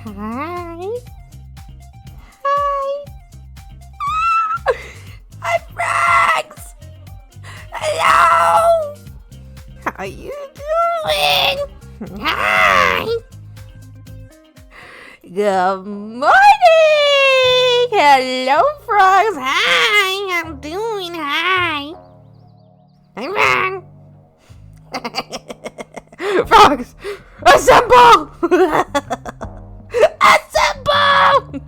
Hi. Hi. Hi, Frogs. Hello. How you doing? Hi. Good morning. Hello, Frogs. Hi. I'm doing. Hi. I'm wrong. Frogs, assemble! Assemble!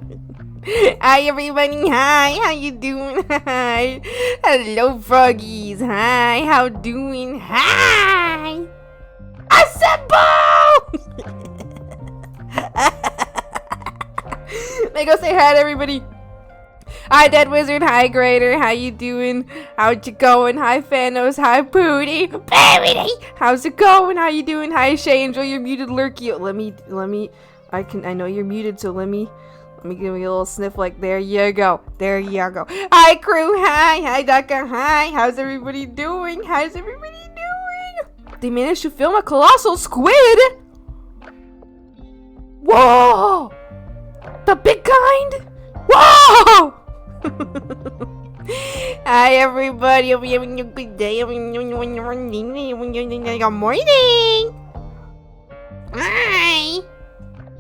Hi, everybody. Hi, how you doing? Hi. Hello, froggies. Hi, how doing? Hi. Assemble! They go say hi to everybody. Hi, Dead Wizard. Hi, Grader. How you doing? How's it going? Hi, Thanos. Hi, Pooty. Pooty. How's it going? How you doing? Hi, Shay. Enjoy your muted lurky. Let me. I know you're muted, so let me give you a little sniff. Like, there you go. There you go. Hi, crew. Hi, Daka. Hi. How's everybody doing? How's everybody doing? They managed to film a colossal squid. Whoa! The big kind. Whoa! Hi, everybody. Hope you're having a good day. Good morning. Hi.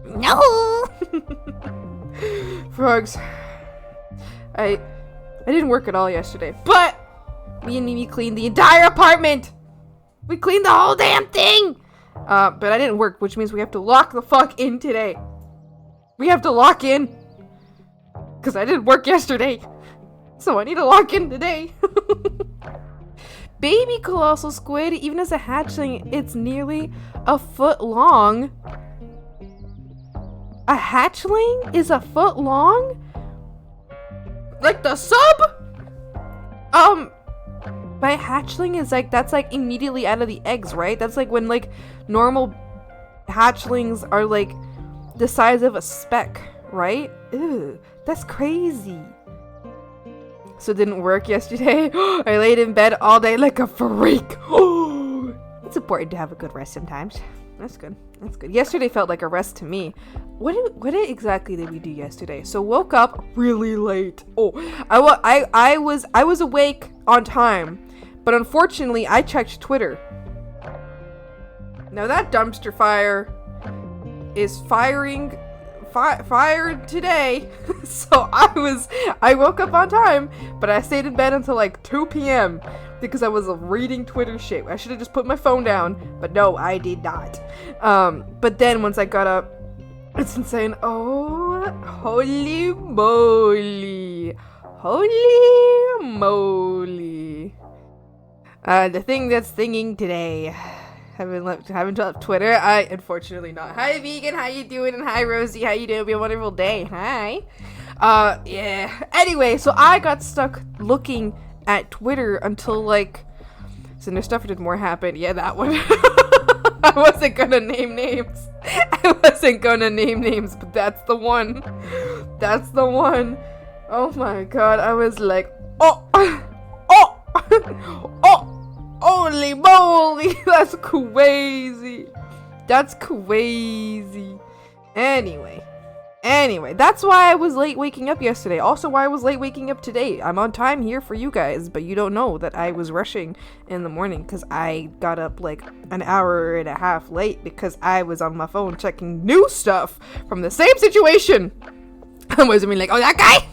No. Frogs. I didn't work at all yesterday, but me and Mimi cleaned the entire apartment. We cleaned the whole damn thing. But I didn't work, which means we have to lock the fuck in today. We have to lock in. Because I didn't work yesterday. So I need to lock in today. Baby colossal squid, even as a hatchling, it's nearly a foot long. A hatchling is a foot long? Like the sub? By hatchling is like, that's like immediately out of the eggs, right? That's like when like normal hatchlings are like the size of a speck, right? Ew, that's crazy. So it didn't work yesterday. I laid in bed all day like a freak. It's important to have a good rest sometimes. That's good. That's good. Yesterday felt like a rest to me. What exactly did we do yesterday? So woke up really late. I was awake on time, but unfortunately I checked Twitter. Now that dumpster fire is fired today. So I woke up on time, but I stayed in bed until like 2 p.m. because I was reading Twitter shit. I should have just put my phone down, but no, I did not. But then once I got up, it's insane. Oh, holy moly. Holy moly. The thing that's thinking today. Haven't left Twitter. I unfortunately not. Hi, Vegan. How you doing? And hi, Rosie. How you doing? Be a wonderful day. Hi. Yeah. Anyway, so I got stuck looking at Twitter until like Cinder Stuff did more happen. Yeah, that one. I wasn't gonna name names. But that's the one. That's the one. Oh my god. I was like, oh. Holy moly, that's crazy. That's crazy. Anyway, that's why I was late waking up yesterday. Also why I was late waking up today. I'm on time here for you guys, but you don't know that I was rushing in the morning because I got up like an hour and a half late because I was on my phone checking new stuff from the same situation. I wasn't like, oh, that guy?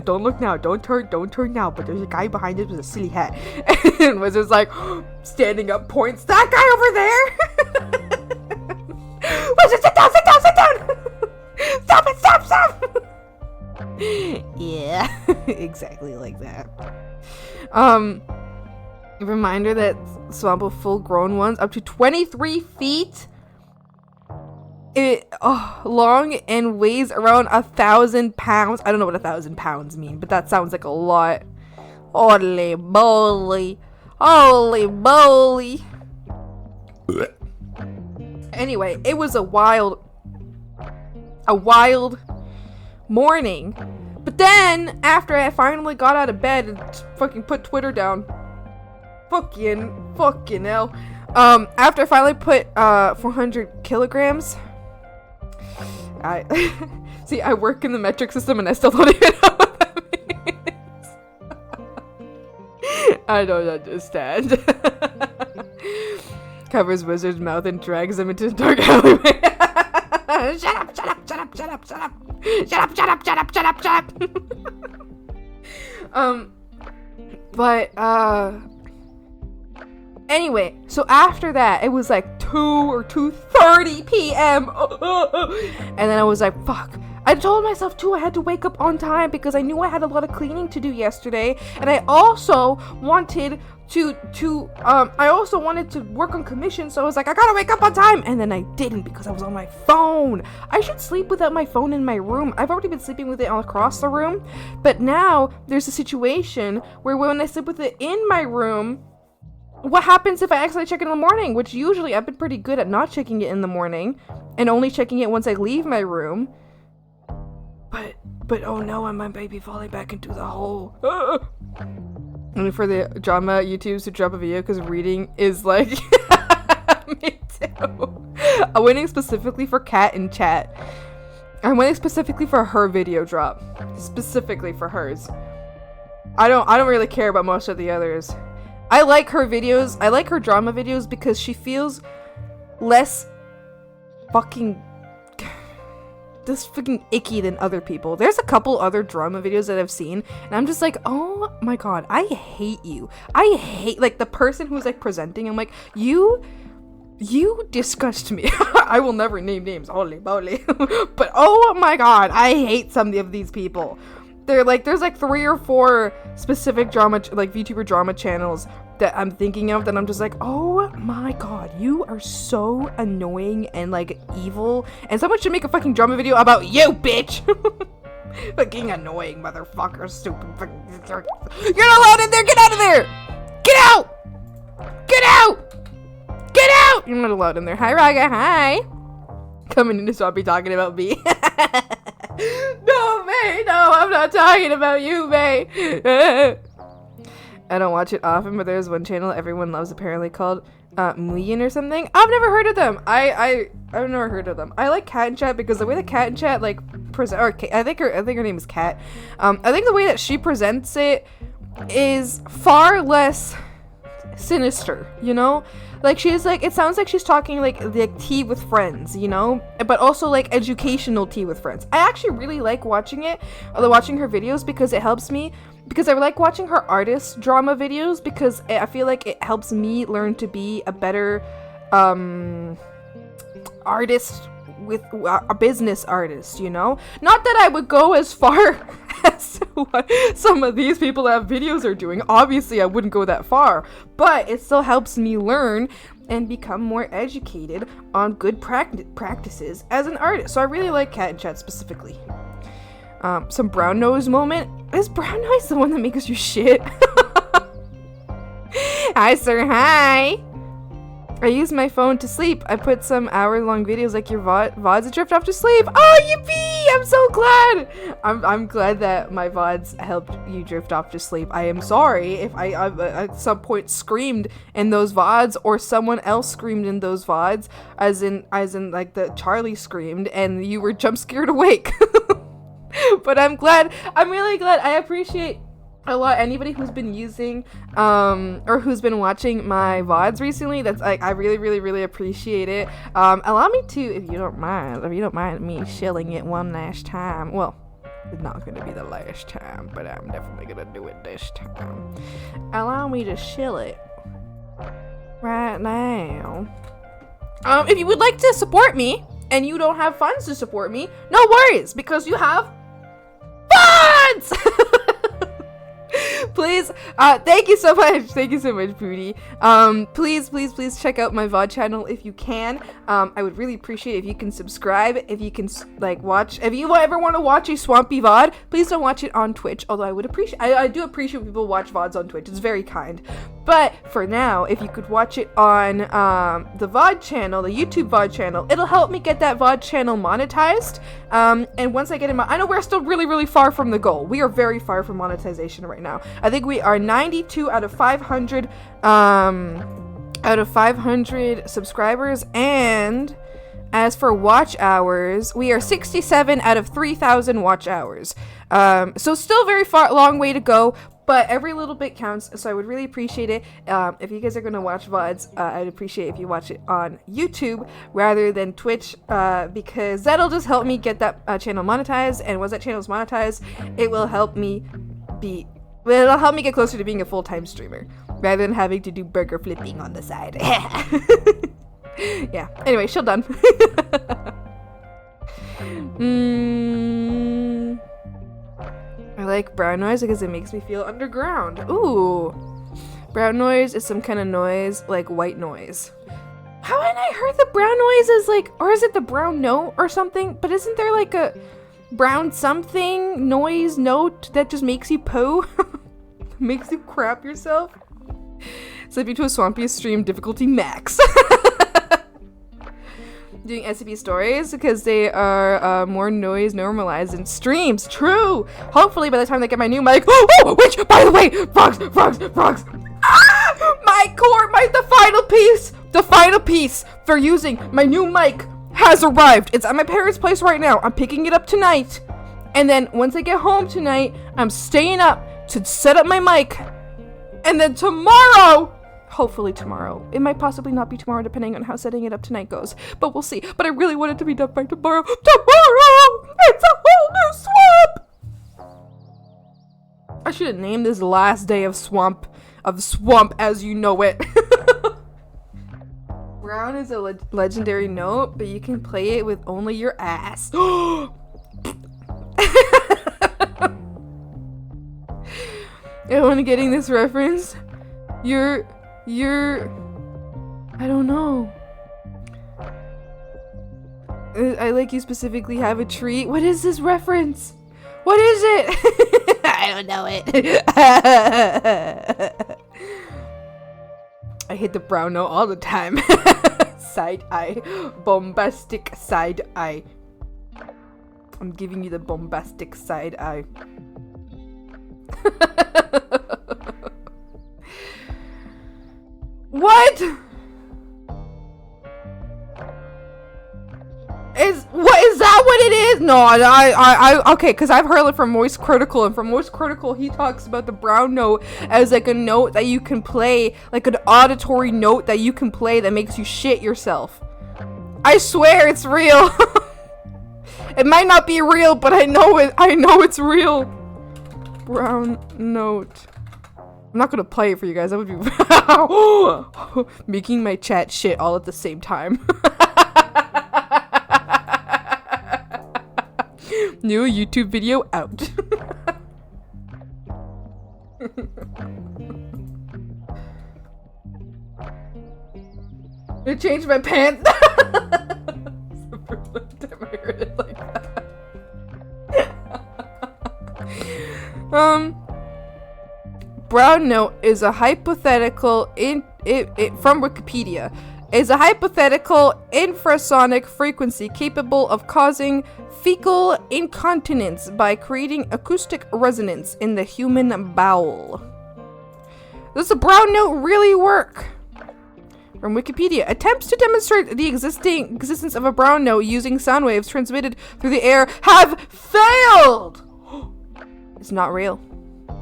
Don't look now, don't turn now, but there's a guy behind it with a silly hat. And was just like standing up, points, that guy over there. Wizard, sit down. Stop. Yeah, exactly like that. Reminder that swamp of full grown ones up to 23 feet long and weighs around 1,000 pounds. I don't know what 1,000 pounds mean, but that sounds like a lot. Holy moly. Anyway, it was a wild morning. But then, after I finally got out of bed and fucking put Twitter down, fucking hell. After I finally put 400 kilograms I see. I work in the metric system, and I still don't even know what that means. I don't understand. Covers wizard's mouth and drags him into the dark alleyway. Shut up! Shut up! Shut up! Shut up! Shut up! Shut up! Shut up! Shut up! Shut up! Shut up! But anyway, so after that, it was like 2 or 2:30 p.m. And then I was like, fuck. I told myself too I had to wake up on time because I knew I had a lot of cleaning to do yesterday, and I also wanted to work on commission, so I was like, I gotta wake up on time, and then I didn't because I was on my phone. I should sleep without my phone in my room. I've already been sleeping with it across the room, but now there's a situation where when I sleep with it in my room, what happens if I accidentally check it in the morning? Which usually I've been pretty good at not checking it in the morning and only checking it once I leave my room. But oh no, I might be falling back into the hole. Only for the drama YouTubes to drop a video because reading is like me too. I'm waiting specifically for Cat in chat. I'm waiting specifically for her video drop. Specifically for hers. I don't really care about most of the others. I like her videos. I like her drama videos because she feels less fucking icky than other people. There's a couple other drama videos that I've seen, and I'm just like, oh my god, I hate you. I hate, like, the person who's like presenting. I'm like, you disgust me. I will never name names, holy moly. But oh my god, I hate some of these people. They're like, there's like 3 or 4 specific drama, like VTuber drama channels that I'm thinking of that I'm just like, oh my god, you are so annoying and like evil, and someone should make a fucking drama video about you, bitch. Fucking annoying motherfucker, stupid. You're not allowed in there. Get out of there. Get out. Get out. Get out. You're not allowed in there. Hi, Raga. Hi. Coming in to stop me talking about me. No, May. No, I'm not talking about you, May. I don't watch it often, but there's one channel everyone loves apparently called Muyin or something. I've never heard of them. I've never heard of them. I like Cat in Chat because the way that Cat in Chat like I think her name is Cat. I think the way that she presents it is far less sinister, you know? Like, she's like, it sounds like she's talking like tea with friends, you know, but also like educational tea with friends. I actually really like watching her videos because it helps me, because I like watching her artist drama videos because I feel like it helps me learn to be a better artist, with a business artist, you know? Not that I would go as far as what some of these people that have videos are doing. Obviously, I wouldn't go that far, but it still helps me learn and become more educated on good practices as an artist. So I really like Cat in Chat specifically. Some brown nose moment. Is brown nose the one that makes you shit? Hi, sir. Hi. I use my phone to sleep. I put some hour-long videos like your VODs to drift off to sleep. Oh, yippee! I'm so glad. I'm glad that my VODs helped you drift off to sleep. I am sorry if I at some point screamed in those VODs, or someone else screamed in those VODs, as in like the Charlie screamed and you were jump scared awake. But I'm really glad. I appreciate a lot anybody who's been using or who's been watching my VODs recently. That's like, I really appreciate it. Allow me to, if you don't mind me shilling it one last time. Well, it's not gonna be the last time, but I'm definitely gonna do it this time. Allow me to shill it right now. If you would like to support me and you don't have funds to support me, no worries, because you have funds. Please, thank you so much, Booty. Please check out my VOD channel if you can. I would really appreciate if you can subscribe, if you can like watch, if you ever want to watch a swampy VOD, please don't watch it on Twitch, although I would appreciate, I do appreciate when people watch VODs on Twitch, it's very kind. But for now, if you could watch it on the VOD channel, the YouTube VOD channel, it'll help me get that VOD channel monetized. And once I get it, I know we're still really far from the goal. We are very far from monetization right now. I think we are 92 out of 500 subscribers, and As for watch hours, we are 67 out of 3,000 watch hours. So still very long way to go, but every little bit counts, so I would really appreciate it. If you guys are going to watch VODs, I'd appreciate if you watch it on YouTube rather than Twitch, because that'll just help me get that channel monetized, and once that channel is monetized, it will help me it'll help me get closer to being a full-time streamer, rather than having to do burger flipping on the side. Yeah, anyway, chill done. I like brown noise because it makes me feel underground. Ooh. Brown noise is some kind of noise, like white noise. Haven't I heard the brown noise is like, or is it the brown note or something? But isn't there like a brown something note that just makes you poo? Makes you crap yourself? Slipping to a swampiest stream, difficulty max. Doing SCP stories because they are more noise normalized in streams. True. Hopefully by the time they get my new mic. Oh, which, by the way, frogs. Ah! The final piece for using my new mic has arrived. It's at my parents' place right now. I'm picking it up tonight, and then once I get home tonight, I'm staying up to set up my mic, and then tomorrow. Hopefully tomorrow. It might possibly not be tomorrow depending on how setting it up tonight goes. But we'll see. But I really want it to be done by tomorrow. Tomorrow! It's a whole new swamp! I should have named this last day of swamp as you know it. Brown is a legendary note, but you can play it with only your ass. Anyone getting this reference? You're I don't know. I like you specifically have a treat. What is this reference? What is it? I don't know it. I hit the brown note all the time. Side eye. Bombastic side eye. I'm giving you the bombastic side eye. What is that what it is? No, I okay, because I've heard it from Moist Critical, and from Moist Critical he talks about the brown note as like a note that you can play, like an auditory note that you can play that makes you shit yourself. I swear it's real. It might not be real, but I know it's real. Brown note. I'm not gonna play it for you guys. That would be making my chat shit all at the same time. New YouTube video out. I changed my pants. Damn, I heard it like that. Brown note is a hypothetical from Wikipedia. Is a hypothetical infrasonic frequency capable of causing fecal incontinence by creating acoustic resonance in the human bowel. Does the brown note really work? From Wikipedia, attempts to demonstrate the existence of a brown note using sound waves transmitted through the air have failed. It's not real.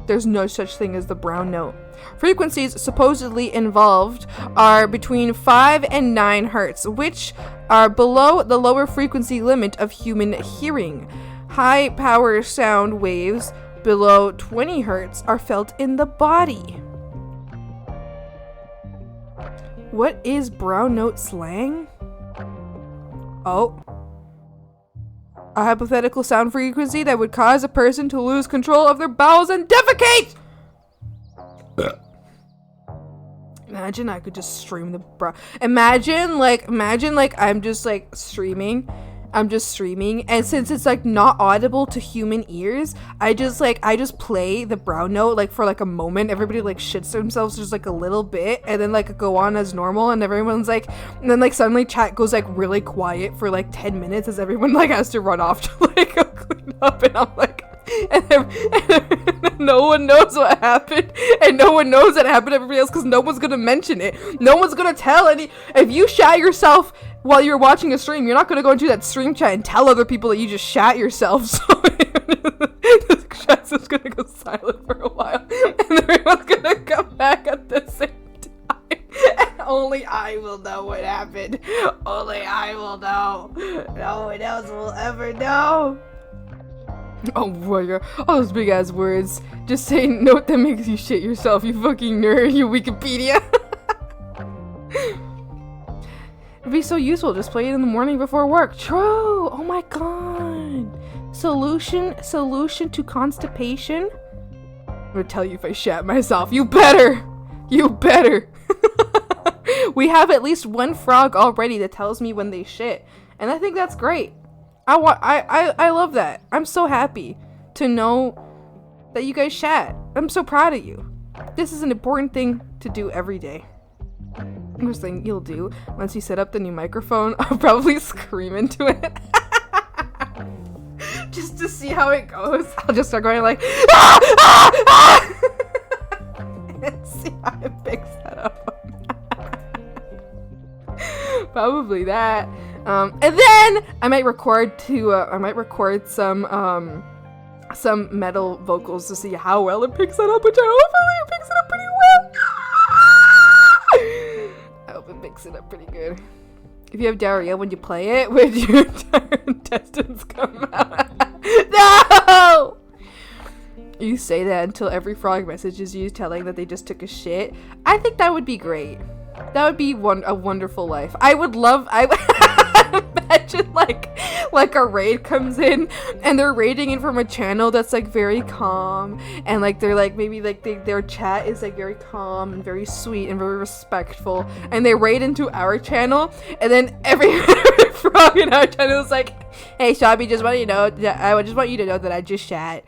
There's no such thing as the brown note. Frequencies supposedly involved are between 5 and 9 hertz, which are below the lower frequency limit of human hearing. High power sound waves below 20 hertz are felt in the body. What is brown note slang? Oh. A hypothetical sound frequency that would cause a person to lose control of their bowels and defecate! Imagine I could just stream the Imagine I'm just like streaming. I'm just streaming, and since it's like not audible to human ears, I just play the brown note like for like a moment. Everybody like shits themselves just like a little bit, and then like go on as normal, and everyone's like, and then like suddenly chat goes like really quiet for like 10 minutes as everyone like has to run off to like go clean up, and I'm like, and no one knows what happened, and no one knows what happened to everybody else because no one's gonna mention it. No one's gonna tell any. If you shat yourself while you're watching a stream. You're not gonna go into that stream chat and tell other people that you just shat yourself. So the chat's just gonna go silent for a while, and everyone's gonna come back at the same time. And only I will know what happened. Only I will know. No one else will ever know. Oh my god, all those big ass words. Just say note that makes you shit yourself, you fucking nerd, you Wikipedia. It'd be so useful, just play it in the morning before work. True! Oh my god. Solution to constipation? I'm gonna tell you if I shat myself. You better! You better! We have at least one frog already that tells me when they shit. And I think that's great. I love that. I'm so happy to know that you guys shat. I'm so proud of you. This is an important thing to do every day. First thing you'll do once you set up the new microphone, I'll probably scream into it. Just to see how it goes. I'll just start going like, ah, ah, ah! And see how it picks that up. Probably that. And then I might record some metal vocals to see how well it picks that up, which hopefully it picks it up pretty well. I hope it picks it up pretty good. If you have diarrhea when you play it, would your entire intestines come out? No! You say that until every frog messages you telling that they just took a shit. I think that would be great. That would be a wonderful life. I would imagine like a raid comes in and they're raiding in from a channel that's like very calm, and like they're like maybe like their chat is like very calm and very sweet and very respectful, and they raid into our channel, and then every frog in our channel is like, hey Shabby, just want you to know I just want you to know that I just shat.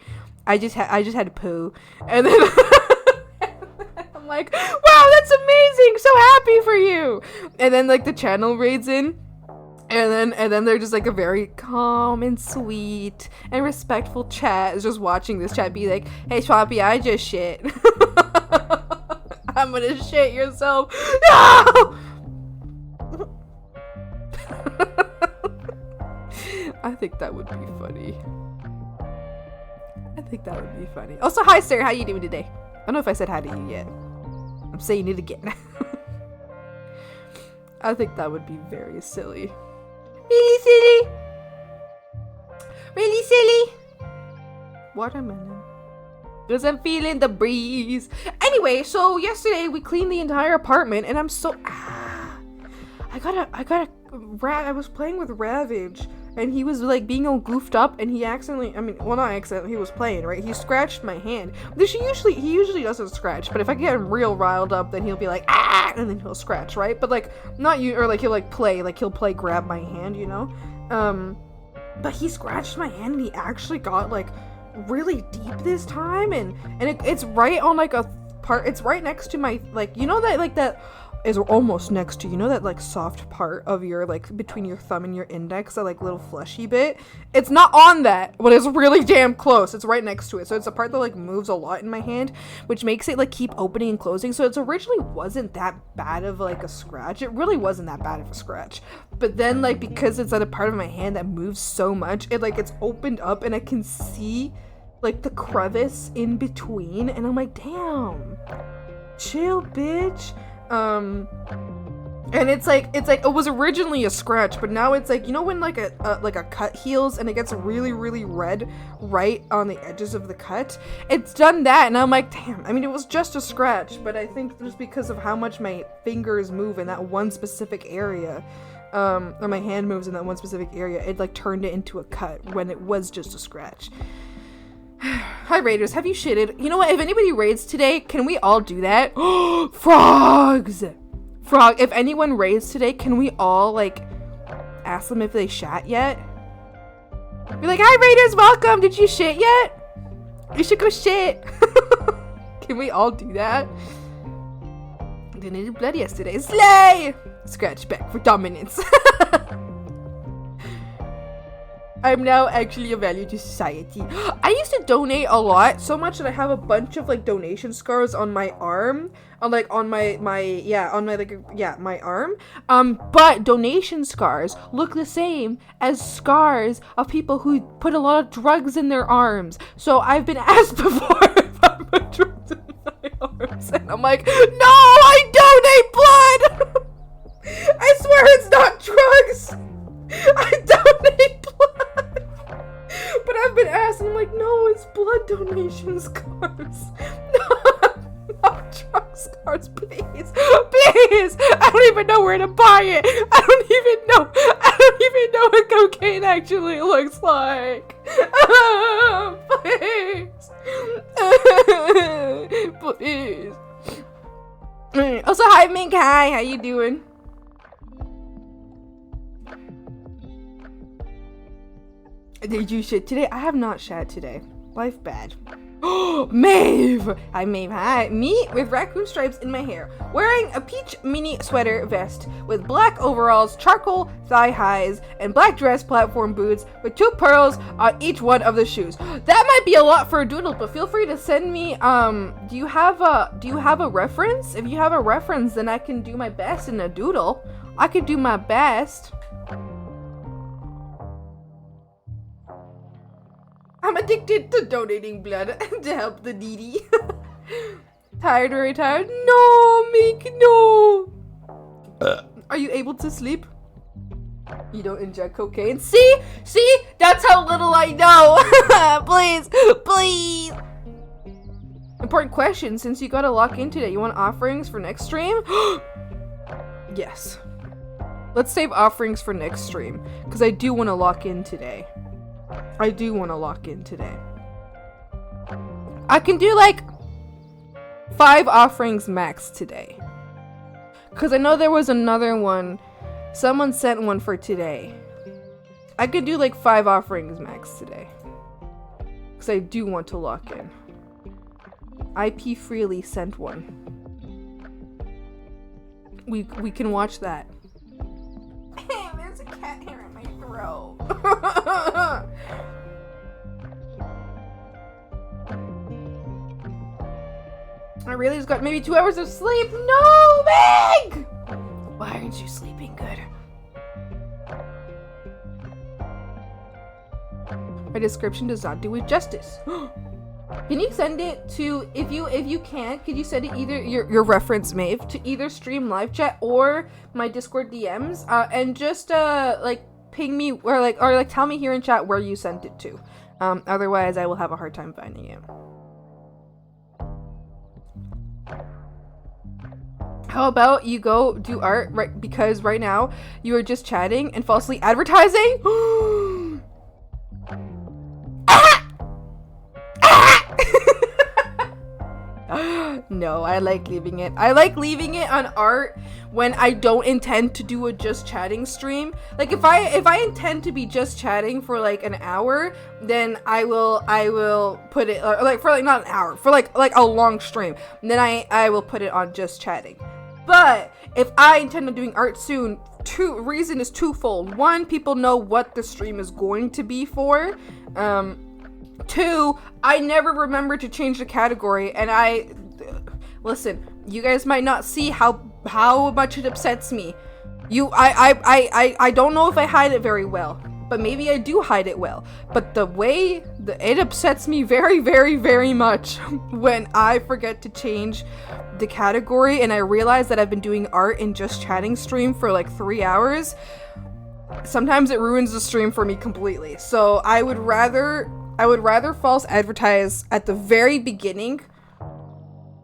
I just had to poo. And then I'm like, wow, that's amazing, so happy for you. And then like the channel raids in, and then they're just like a very calm and sweet and respectful chat is just watching this chat be like, hey Swampy, I just shit. I'm gonna shit yourself. No! I think that would be funny. Also, hi Sarah, how you doing today? I don't know if I said hi to you yet. I'm saying it again. I think that would be very silly. Really silly. Really silly. Watermelon. Because I'm feeling the breeze. Anyway, so yesterday we cleaned the entire apartment, and I'm so I was playing with Ravage, and he was like being all goofed up, and he accidentally, he was playing, right? He scratched my hand. He usually doesn't scratch, but if I get him real riled up, then he'll be like, ah, and then he'll scratch, right? But like, not you, or like he'll play grab my hand, you know? But he scratched my hand, and he actually got like really deep this time, and it's right on like a part, it's right next to my, like, you know that, like that, is almost next to, you know, that like soft part of your, like between your thumb and your index, that like little fleshy bit. It's not on that, but it's really damn close. It's right next to it. So it's a part that like moves a lot in my hand, which makes it like keep opening and closing. So it's originally wasn't that bad of like a scratch. It really wasn't that bad of a scratch. But then like, because it's at a part of my hand that moves so much, it's opened up, and I can see like the crevice in between, and I'm like, damn, chill, bitch. And it's like it was originally a scratch, but now it's like, you know when like a cut heals and it gets really, really red right on the edges of the cut? It's done that, and I'm like, damn. I mean, it was just a scratch, but I think just because of how much my fingers move in that one specific area, or my hand moves in that one specific area, it like turned it into a cut when it was just a scratch. Hi Raiders, have you shitted? You know what, if anybody raids today, can we all do that? Frogs! If anyone raids today, can we all like ask them if they shat yet? Be like, hi Raiders, welcome, did you shit yet? You should go shit. Can we all do that? Donated blood yesterday. Slay! Scratch back for dominance. I'm now actually of value to society. I used to donate a lot, so much that I have a bunch of like donation scars on my arm, on my arm. But donation scars look the same as scars of people who put a lot of drugs in their arms. So I've been asked before if I put drugs in my arms, and I'm like, no, I donate blood. I swear it's not drugs. I donate blood. But I've been asked, and I'm like, no, it's blood donation scars. No, not drug scars, please. Please. I don't even know where to buy it. I don't even know what cocaine actually looks like. Please. Please. Also, hi, Mink. Hi, how you doing? Did you shit today? I have not shat today. Life bad. Oh, Maeve! Hi, Maeve. Hi. Me with raccoon stripes in my hair. Wearing a peach mini sweater vest with black overalls, charcoal thigh highs, and black dress platform boots with 2 pearls on each one of the shoes. That might be a lot for a doodle, but feel free to send me, do you have a reference? If you have a reference, then I can do my best in a doodle. I could do my best. I'm addicted to donating blood to help the needy. Tired, very tired? No, Mink, no. Are you able to sleep? You don't inject cocaine? See? That's how little I know. Please, please. Important question, since you gotta lock in today, you want offerings for next stream? Yes. Let's save offerings for next stream, because I do want to lock in today. I can do like 5 offerings max today. Cause I know there was another one. Someone sent one for today. I could do like 5 offerings max today. Cause I do want to lock in. IP Freely sent one. We can watch that. There's a cat hair in my throat. I really just got maybe 2 hours of sleep. No, Meg! Why aren't you sleeping good? My description does not do it justice. Can you send it to, if you can't, could you send it either your reference, Maeve, to either stream live chat or my Discord DMs, and just like ping me or tell me here in chat where you sent it to. Otherwise I will have a hard time finding it. How about you go do art right, because right now you are just chatting and falsely advertising? No, I like leaving it. I like leaving it on art when I don't intend to do a just chatting stream. Like if I intend to be just chatting for like an hour, then I will put it like for like not an hour, for like a long stream. And then I will put it on just chatting. But if I intend on doing art soon, reason is twofold. 1, people know what the stream is going to be for. 2, I never remember to change the category, and listen, you guys might not see how much it upsets me. I don't know if I hide it very well, but maybe I do hide it well. But the way it upsets me very, very, very much when I forget to change the category and I realize that I've been doing art in just chatting stream for like 3 hours. Sometimes it ruins the stream for me completely. So I would rather false advertise at the very beginning,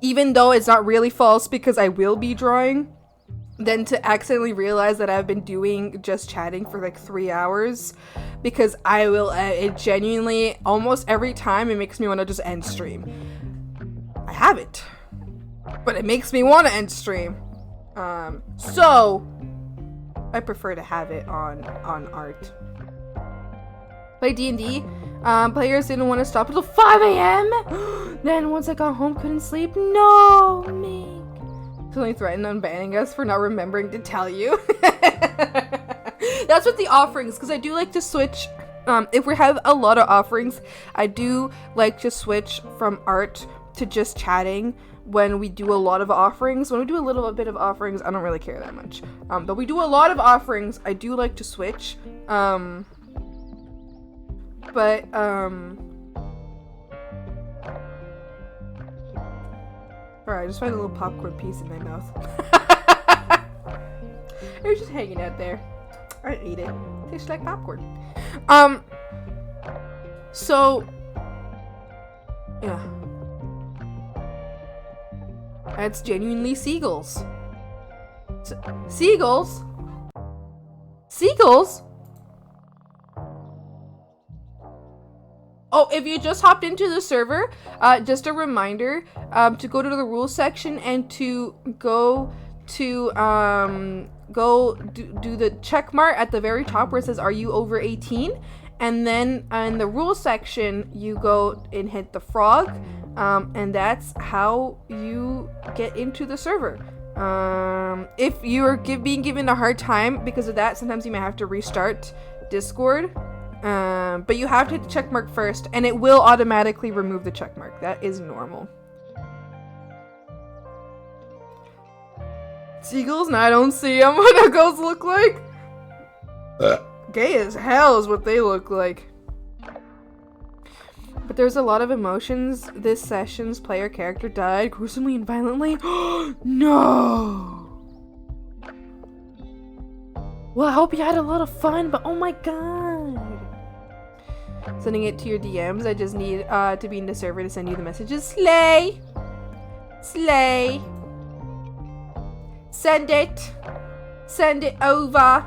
even though it's not really false because I will be drawing, than to accidentally realize that I've been doing just chatting for like 3 hours, because I will, it genuinely, almost every time it makes me want to just end stream. I haven't, but it makes me want to end stream. So I prefer to have it on art. Play D&D. Players didn't want to stop until 5 a.m. Then once I got home, couldn't sleep. No, me. Totally threatened on banning us for not remembering to tell you. That's what the offerings, because I do like to switch If we have a lot of offerings, I do like to switch from art to just chatting when we do a lot of offerings. When we do a little bit of offerings, I don't really care that much. But we do a lot of offerings, I do like to switch. Alright, I just found a little popcorn piece in my mouth. It was just hanging out there. I didn't eat it. It tastes like popcorn. So, yeah. That's genuinely seagulls. Seagulls? Seagulls? Oh, if you just hopped into the server, just a reminder to go to the rules section and to go to do the check mark at the very top where it says, "Are you over 18?" And then in the rules section, you go and hit the frog, and that's how you get into the server. If you are being given a hard time because of that, sometimes you may have to restart Discord. But you have to hit the check mark first, and it will automatically remove the check mark. That is normal. Seagulls? No, I don't see them. What do ghosts look like? Gay as hell is what they look like. But there's a lot of emotions. This session's player character died gruesomely and violently. No! Well, I hope you had a lot of fun, but oh my god. Sending it to your DMs. I just need to be in the server to send you the messages. Slay! Slay! Send it! Send it over!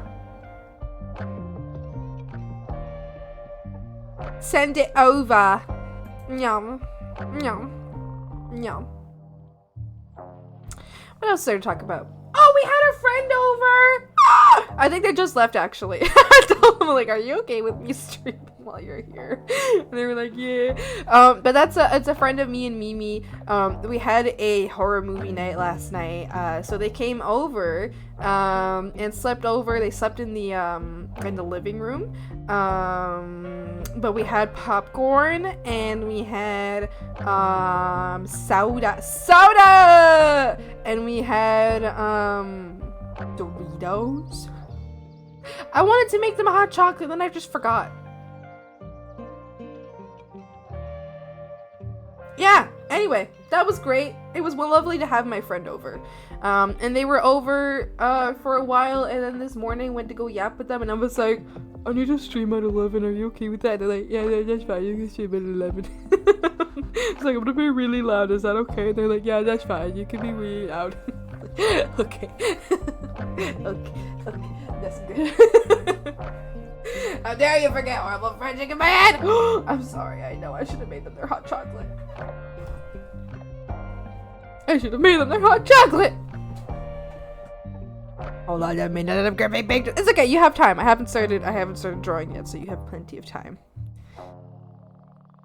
Send it over! Yum. Yum. Yum. What else is there to talk about? Oh, we had a friend over! Ah! I think they just left, actually. I told them, like, are you okay with me streaming while you're here? And they were like, yeah. But it's a friend of me and Mimi. We had a horror movie night last night. So they came over and slept over. They slept in the living room. But we had popcorn and we had soda, and we had Doritos. I wanted to make them a hot chocolate, then I just forgot. Yeah, anyway, that was great. It was lovely to have my friend over. And they were over for a while, and then this morning went to go yap with them, and I was like, I need to stream at 11, are you okay with that? They're like, yeah, that's fine, you can stream at 11. It's like, I'm gonna be really loud, is that okay? They're like, yeah, that's fine, you can be really loud. Okay. Okay, that's good. How dare you forget horrible French in my head! I'm sorry, I know, I should have made them their hot chocolate. I should have made them their hot chocolate! Hold on a minute, I'm getting baked. It's okay, you have time. I haven't started drawing yet, so you have plenty of time.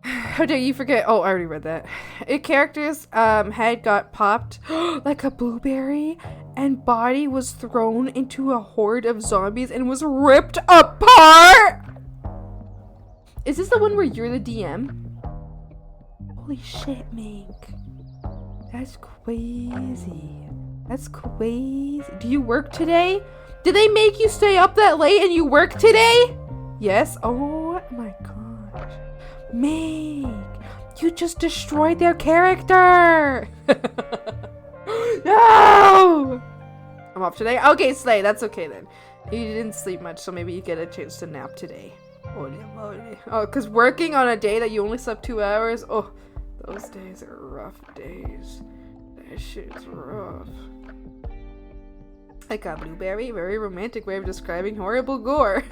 How dare you forget? Oh, I already read that. A character's head got popped like a blueberry, and body was thrown into a horde of zombies and was ripped apart. Is this the one where you're the DM? Holy shit, Mink. That's crazy. That's crazy. Do you work today? Did they make you stay up that late and you work today? Yes. Oh my gosh. Meg, you just destroyed their character. No! I'm off today. Okay, Slay. That's okay then. You didn't sleep much, so maybe you get a chance to nap today. Oh, because working on a day that you only slept 2 hours. Oh, those days are rough days. That shit's rough. Like a blueberry, very romantic way of describing horrible gore.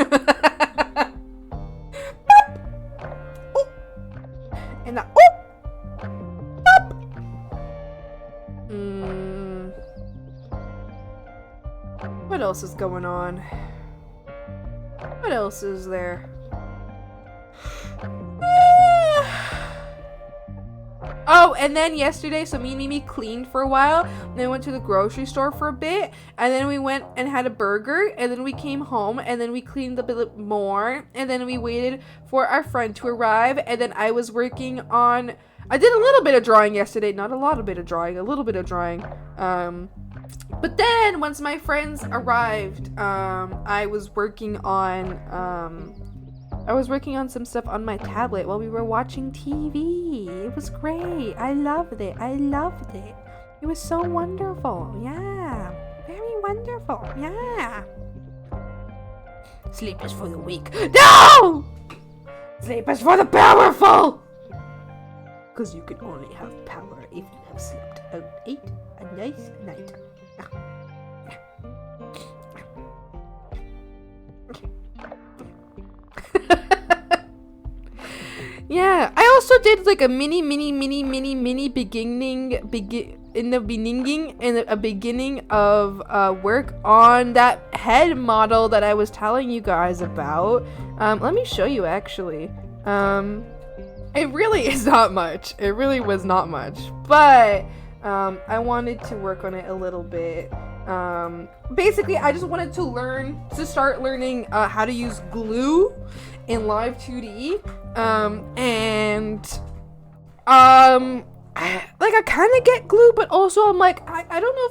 And that What else is going on? What else is there? Oh, and then yesterday, so me and Mimi cleaned for a while, then went to the grocery store for a bit, and then we went and had a burger, and then we came home, and then we cleaned a bit more, and then we waited for our friend to arrive, and then I was working on, I did a little bit of drawing yesterday, not a lot of bit of drawing, a little bit of drawing, but then once my friends arrived, I was working on some stuff on my tablet while we were watching TV. It was great. I loved it. It was so wonderful. Yeah. Very wonderful. Yeah. Sleep is for the weak. No! Sleep is for the powerful! Because you can only have power if you have slept a nice night. Yeah, I also did like a mini beginning of work on that head model that I was telling you guys about. Let me show you actually. It really is not much. It really was not much, but I wanted to work on it a little bit. Basically, I just wanted to start learning how to use glue in Live 2D. I kind of get glue, but also I'm like, I don't know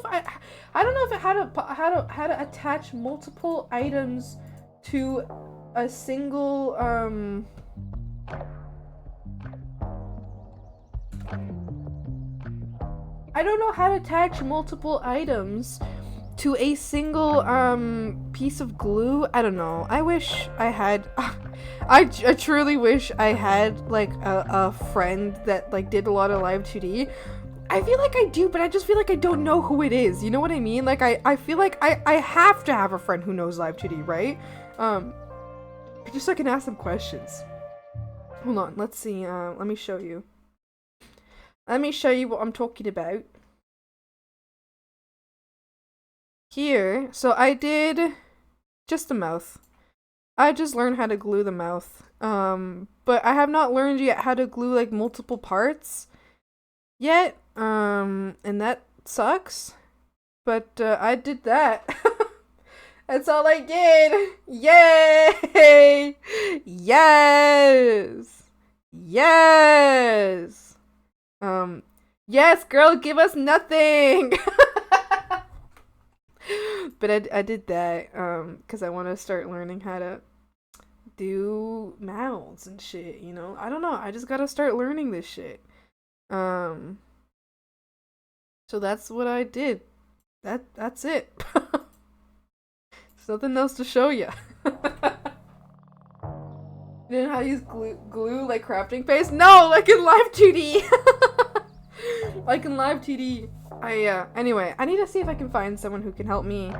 if how to attach multiple items to a single I don't know how to attach multiple items to a single piece of glue. I don't know. I wish I had I truly wish I had like a friend that like did a lot of Live 2D. I feel like I do, but I just feel like I don't know who it is. You know what I mean? Like I feel like I have to have a friend who knows Live 2D, right? Just so I can ask them questions. Hold on, let's see. Let me show you. Let me show you what I'm talking about. Here, so I did just the mouth. I just learned how to glue the mouth. But I have not learned yet how to glue like multiple parts yet. And that sucks. But I did that. That's all I did. Yay! Yes! Yes! Yes, girl, give us nothing! But I did that, because I want to start learning how to do mouths and shit, you know? I don't know, I just gotta start learning this shit. So that's what I did. That's it. There's nothing else to show you. You know how to use glue like crafting paste? No, like in Live 2D. Like in Live 2D. Anyway, I need to see if I can find someone who can help me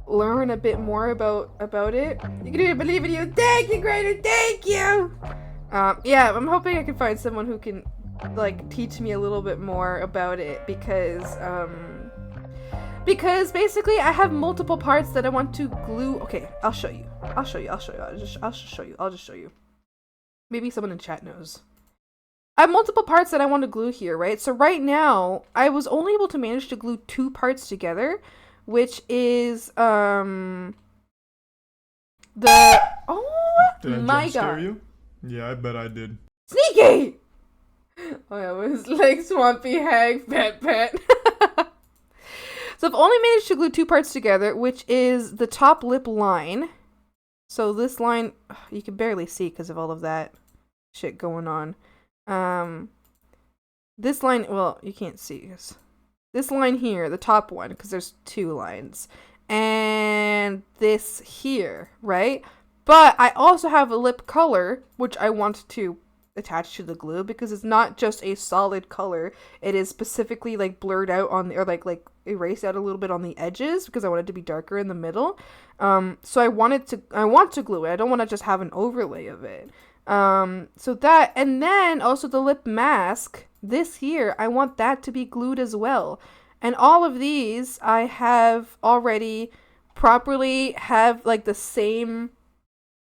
learn a bit more about it. You can do believe in you. Thank you, Grader. Thank you. Yeah, I'm hoping I can find someone who can like teach me a little bit more about it because basically I have multiple parts that I want to glue. Okay, I'll just show you. Maybe someone in chat knows. I have multiple parts that I want to glue here, right? So right now, I was only able to manage to glue 2 parts together, which is, oh did my I god. scare you? Yeah, I bet I did. Sneaky! Oh, yeah, it was like Swampy Hag, pet. So I've only managed to glue 2 parts together, which is the top lip line. So this line, you can barely see because of all of that shit going on. This line, well, you can't see this line here, the top one, because there's 2 lines, and this here, right? But I also have a lip color, which I want to attach to the glue because it's not just a solid color. It is specifically like blurred out on the, or like erased out a little bit on the edges because I want it to be darker in the middle. So I want to glue it. I don't want to just have an overlay of it. So that, and then also the lip mask, this here, I want that to be glued as well. And all of these I have already properly have like the same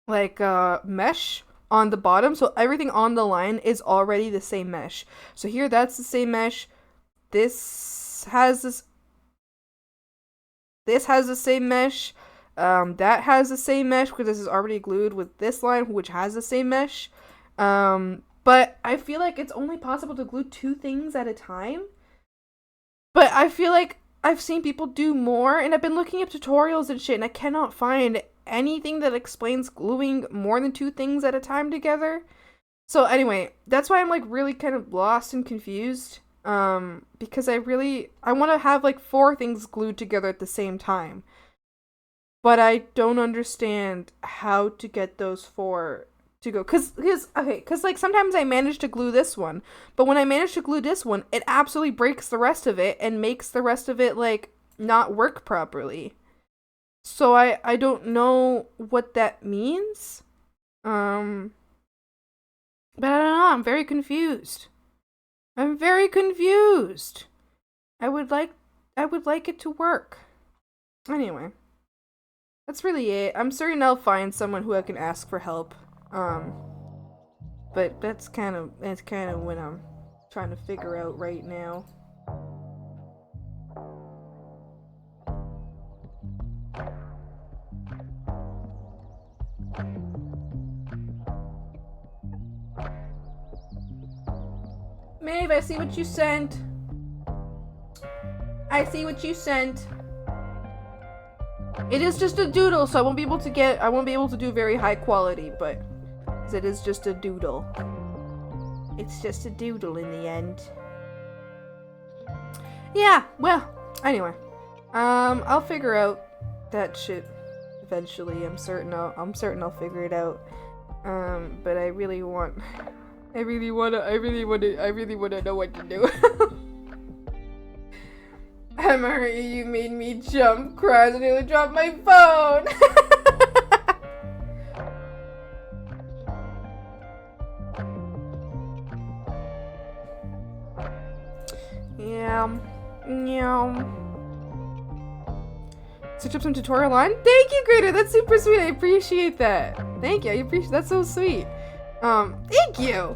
like mesh on the bottom, so everything on the line is already the same mesh. So here, that's the same mesh. This has the same mesh. That has the same mesh because this is already glued with this line, which has the same mesh. But I feel like it's only possible to glue 2 things at a time. But I feel like I've seen people do more, and I've been looking up tutorials and shit, and I cannot find anything that explains gluing more than 2 things at a time together. So anyway, that's why I'm like really kind of lost and confused. Because I want to have like 4 things glued together at the same time. But I don't understand how to get those 4 to go. Cause like sometimes I manage to glue this one, but when I manage to glue this one, it absolutely breaks the rest of it and makes the rest of it like not work properly. So I don't know what that means. But I don't know, I'm very confused. I would like it to work. Anyway. That's really it. I'm certain I'll find someone who I can ask for help. But that's kind of what I'm trying to figure out right now. Maeve, I see what you sent. It is just a doodle, so I won't be able to do very high quality, but it is just a doodle. It's just a doodle in the end. Yeah, well, anyway. I'll figure out that shit eventually. I'm certain I'll figure it out. But I really wanna know what to do. Emma, you made me jump, cries, and nearly dropped my phone. Yeah. Search up some tutorial line. Thank you, Grader. That's super sweet. I appreciate that. Thank you. I appreciate that's so sweet. Thank you.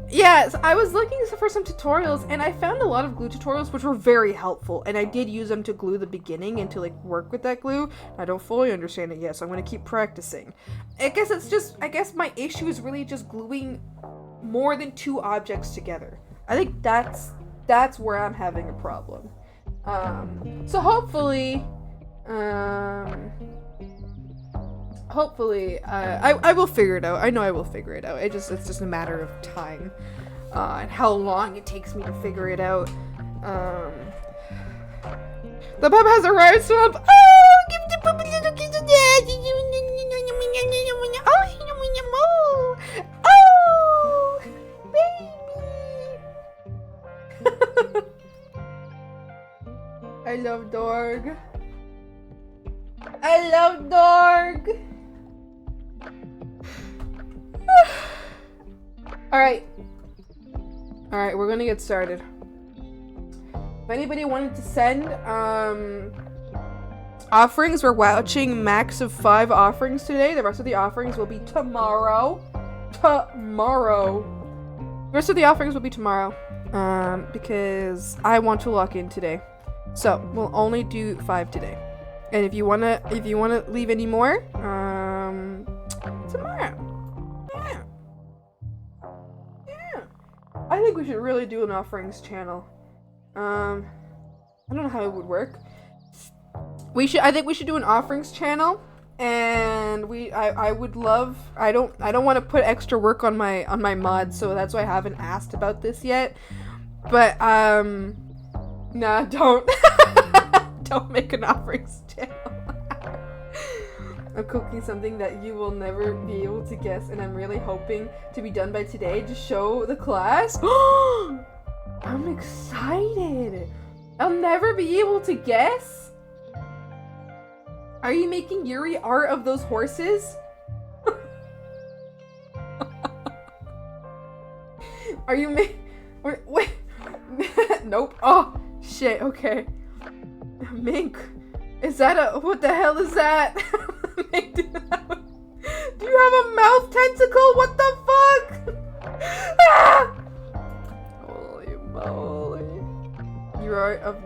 Yes, I was looking for some tutorials, and I found a lot of glue tutorials which were very helpful, and I did use them to glue the beginning and to like work with that glue. I don't fully understand it yet, so I'm gonna keep practicing. I guess my issue is really just gluing more than 2 objects together. I think that's where I'm having a problem. So hopefully, I will figure it out. I know I will figure it out. It's just a matter of time, and how long it takes me to figure it out. The pup has arrived, so give the pup a little kiss of that. Oh, baby. I love Dorg. Alright, we're gonna get started. If anybody wanted to send offerings, we're watching max of 5 offerings today. The rest of the offerings will be tomorrow. The rest of the offerings will be tomorrow. Because I want to lock in today. So we'll only do 5 today. And if you wanna leave any more, tomorrow. Yeah. I think we should really do an offerings channel. I don't know how it would work. I think we should do an offerings channel, and I would love. I don't want to put extra work on my mods, so that's why I haven't asked about this yet. But nah, don't. Don't make an offerings channel. I'm cooking something that you will never be able to guess, and I'm really hoping to be done by today to show the class. I'm excited. I'll never be able to guess. Are you making Yuri art of those horses? Are you wait. Nope. Oh, shit. Okay. Mink, is that what the hell is that? Mink, do you have a mouth tentacle? What the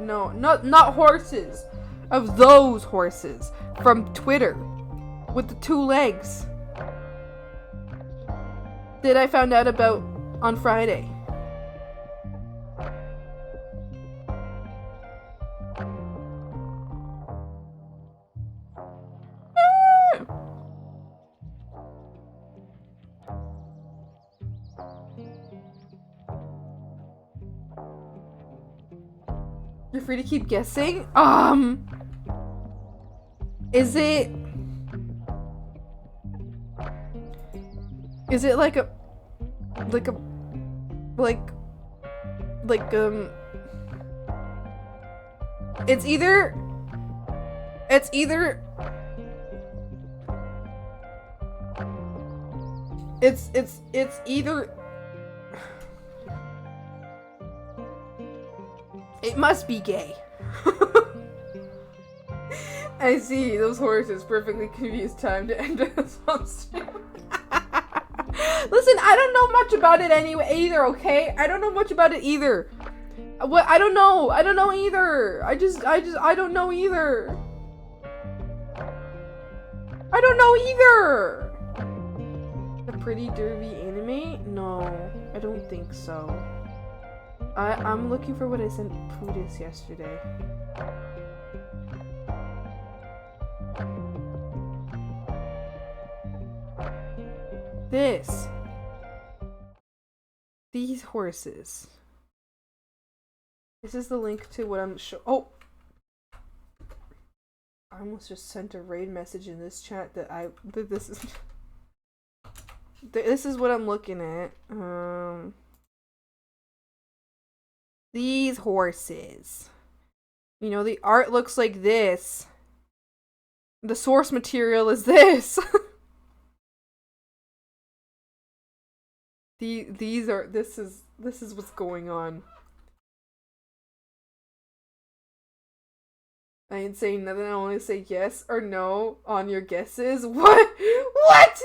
No, not horses. Of those horses from Twitter with the 2 legs that I found out about on Friday. You're free to keep guessing. Is it like it's either it must be gay. I see those horses. Perfectly confused time to end this on stream. Listen, I don't know much about it anyway either, okay? I don't know much about it either. What? I don't know. I don't know either. I don't know either. I don't know either. The Pretty Derby anime? No, I don't think so. I'm looking for what I sent Pudis yesterday. These horses. This is the link to what I'm oh! I almost just sent a raid message in this chat that this is what I'm looking at. These horses. You know, the art looks like this. The source material is this. This is what's going on. I ain't saying nothing, I only say yes or no on your guesses. What? What?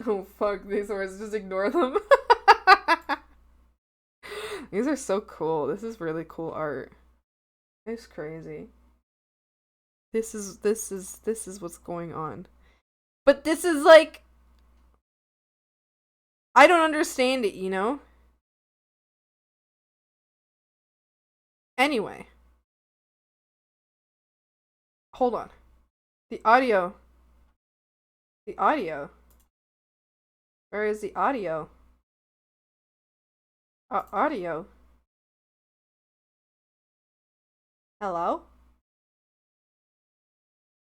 Oh fuck, these horses, just ignore them. These are so cool. This is really cool art. It's crazy. This is what's going on. But this is like, I don't understand it, you know? Anyway. Hold on. The audio. The audio. Where is the audio? Audio. Hello?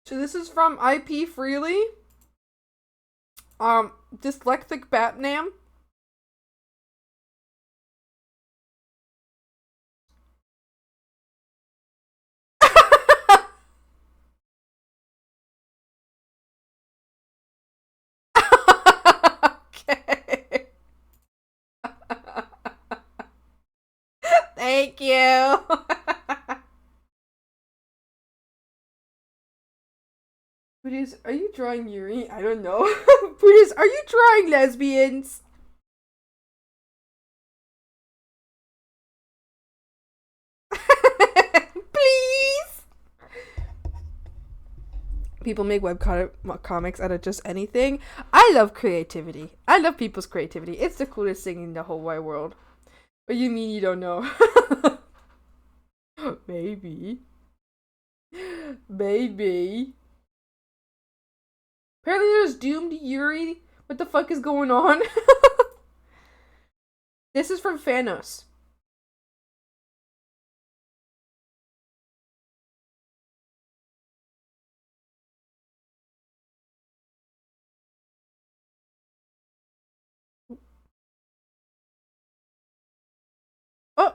So this is from IP Freely. Dyslexic Batnam. Okay. Thank you. Pooties, are you drawing Yuri? I don't know. Pooties, are you drawing lesbians? Please. People make comics out of just anything. I love creativity. I love people's creativity. It's the coolest thing in the whole wide world. What do you mean you don't know? Maybe. Maybe. Apparently there's doomed Yuri. What the fuck is going on? This is from Thanos. Oh.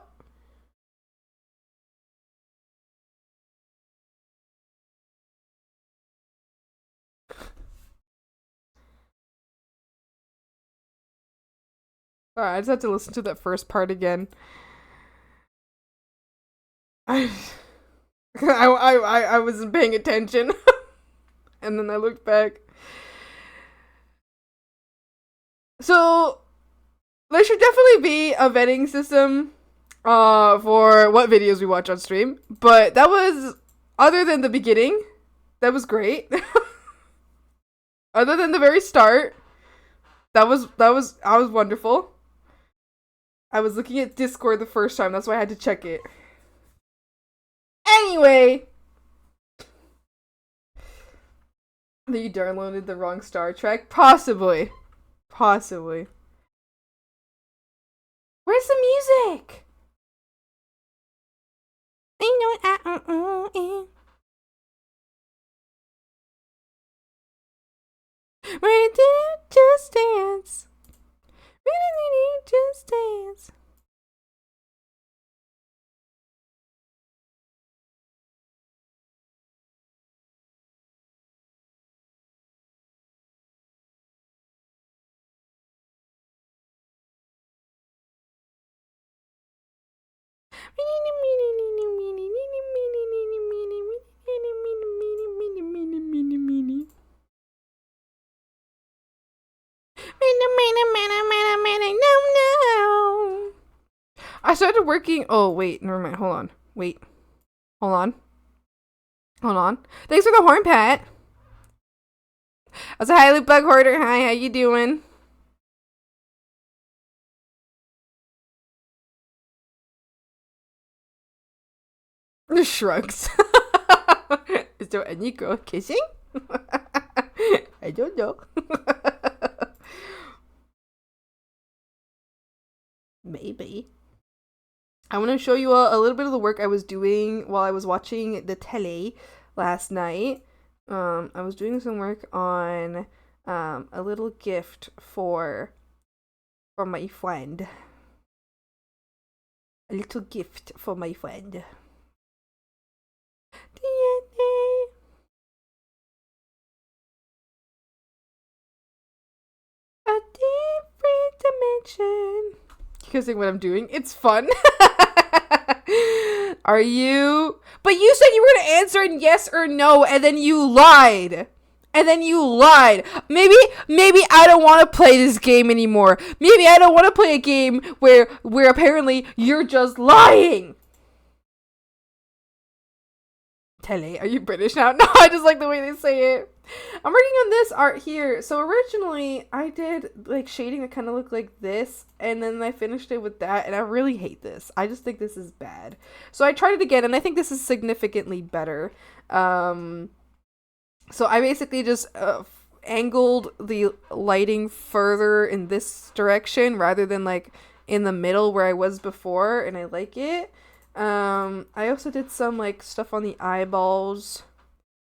Alright, I just have to listen to that first part again. I wasn't paying attention. And then I looked back. So there should definitely be a vetting system for what videos we watch on stream. But that was, other than the beginning, that was great. Other than the very start, I was wonderful. I was looking at Discord the first time, that's why I had to check it. Anyway, that you downloaded the wrong Star Trek? Possibly. Where's the music? Where did you just dance? Where did you just dance? I started working. Oh, wait. Never mind. Hold on. Wait. Hold on. Thanks for the horn, Pat. I was a highly bug hoarder. Hi, how you doing? Shrugs. Is there any girl kissing? I don't know. Maybe. I want to show you a little bit of the work I was doing while I was watching the tele last night. I was doing some work on a little gift for my friend. A little gift for my friend. DNA. A different dimension. You guys think what I'm doing? It's fun. Are you? But you said you were gonna answer in yes or no, and then you lied. Maybe I don't want to play this game anymore. Maybe I don't want to play a game where apparently you're just lying. Tele, are you British now? No, I just like the way they say it. I'm working on this art here. So originally I did like shading that kind of looked like this, and then I finished it with that, and I really hate this. I just think this is bad. So I tried it again, and I think this is significantly better. So I basically just angled the lighting further in this direction rather than like in the middle where I was before, and I like it. I also did some like stuff on the eyeballs.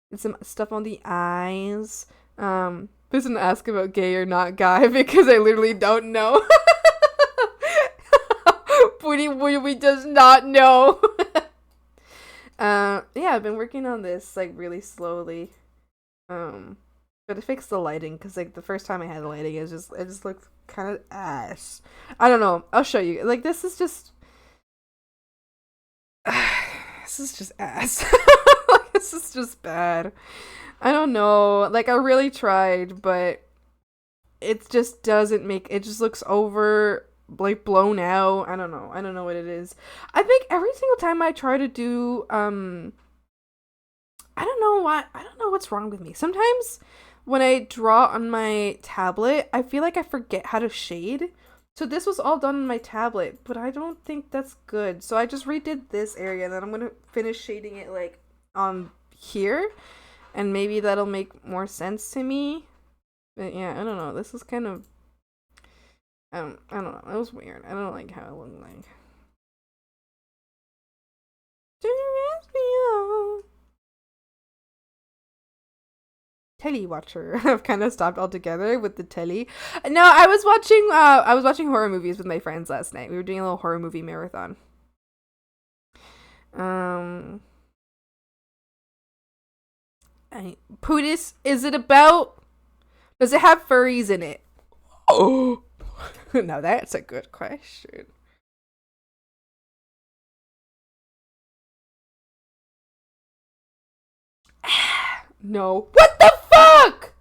Did some stuff on the eyes. Please don't ask about gay or not guy because I literally don't know. We does not know. Yeah, I've been working on this like really slowly. But it fixed the lighting because like the first time I had the lighting, it just looked kind of ass. I don't know. I'll show you. Like this is just ass. This is just bad. I don't know. Like I really tried, but it just doesn't make. It just looks over like blown out. I don't know what it is. I think every single time I try to do I don't know what's wrong with me. Sometimes when I draw on my tablet, I feel like I forget how to shade. So this was all done on my tablet, but I don't think that's good. So I just redid this area, and then I'm going to finish shading it like on here, and maybe that'll make more sense to me. But yeah, I don't know. This is kind of I don't know. It was weird. I don't like how it looked like. Telly watcher. I've kind of stopped altogether with the telly. No, I was watching horror movies with my friends last night. We were doing a little horror movie marathon. Pootis, is it about? Does it have furries in it? Oh, now that's a good question. No. What the fuck?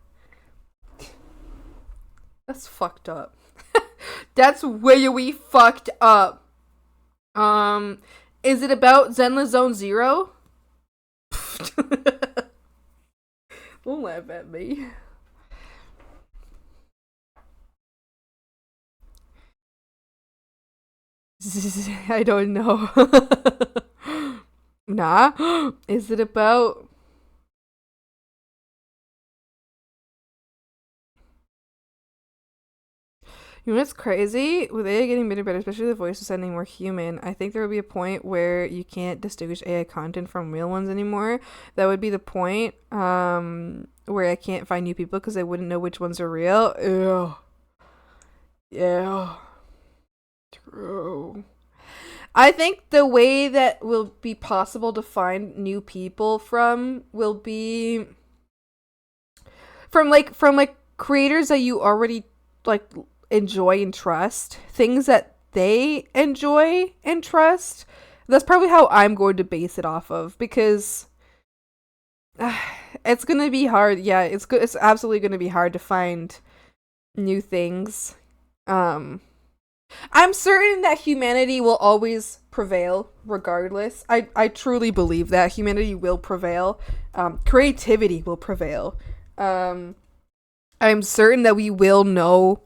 That's fucked up. That's way fucked up. Um, is it about Zenless Zone Zero? Don't laugh at me. I don't know. Nah. Is it about... You know what's crazy? With AI getting better and better, especially the voice is sounding more human, I think there will be a point where you can't distinguish AI content from real ones anymore. That would be the point where I can't find new people because I wouldn't know which ones are real. Ew. Yeah. True. I think the way that will be possible to find new people from will be from creators that you already like enjoy and trust, things that they enjoy and trust. That's probably how I'm going to base it off of, because it's gonna be hard. Yeah, it's good. It's absolutely gonna be hard to find new things. I'm certain that humanity will always prevail regardless. I truly believe that humanity will prevail. Creativity will prevail. I'm certain that we will know.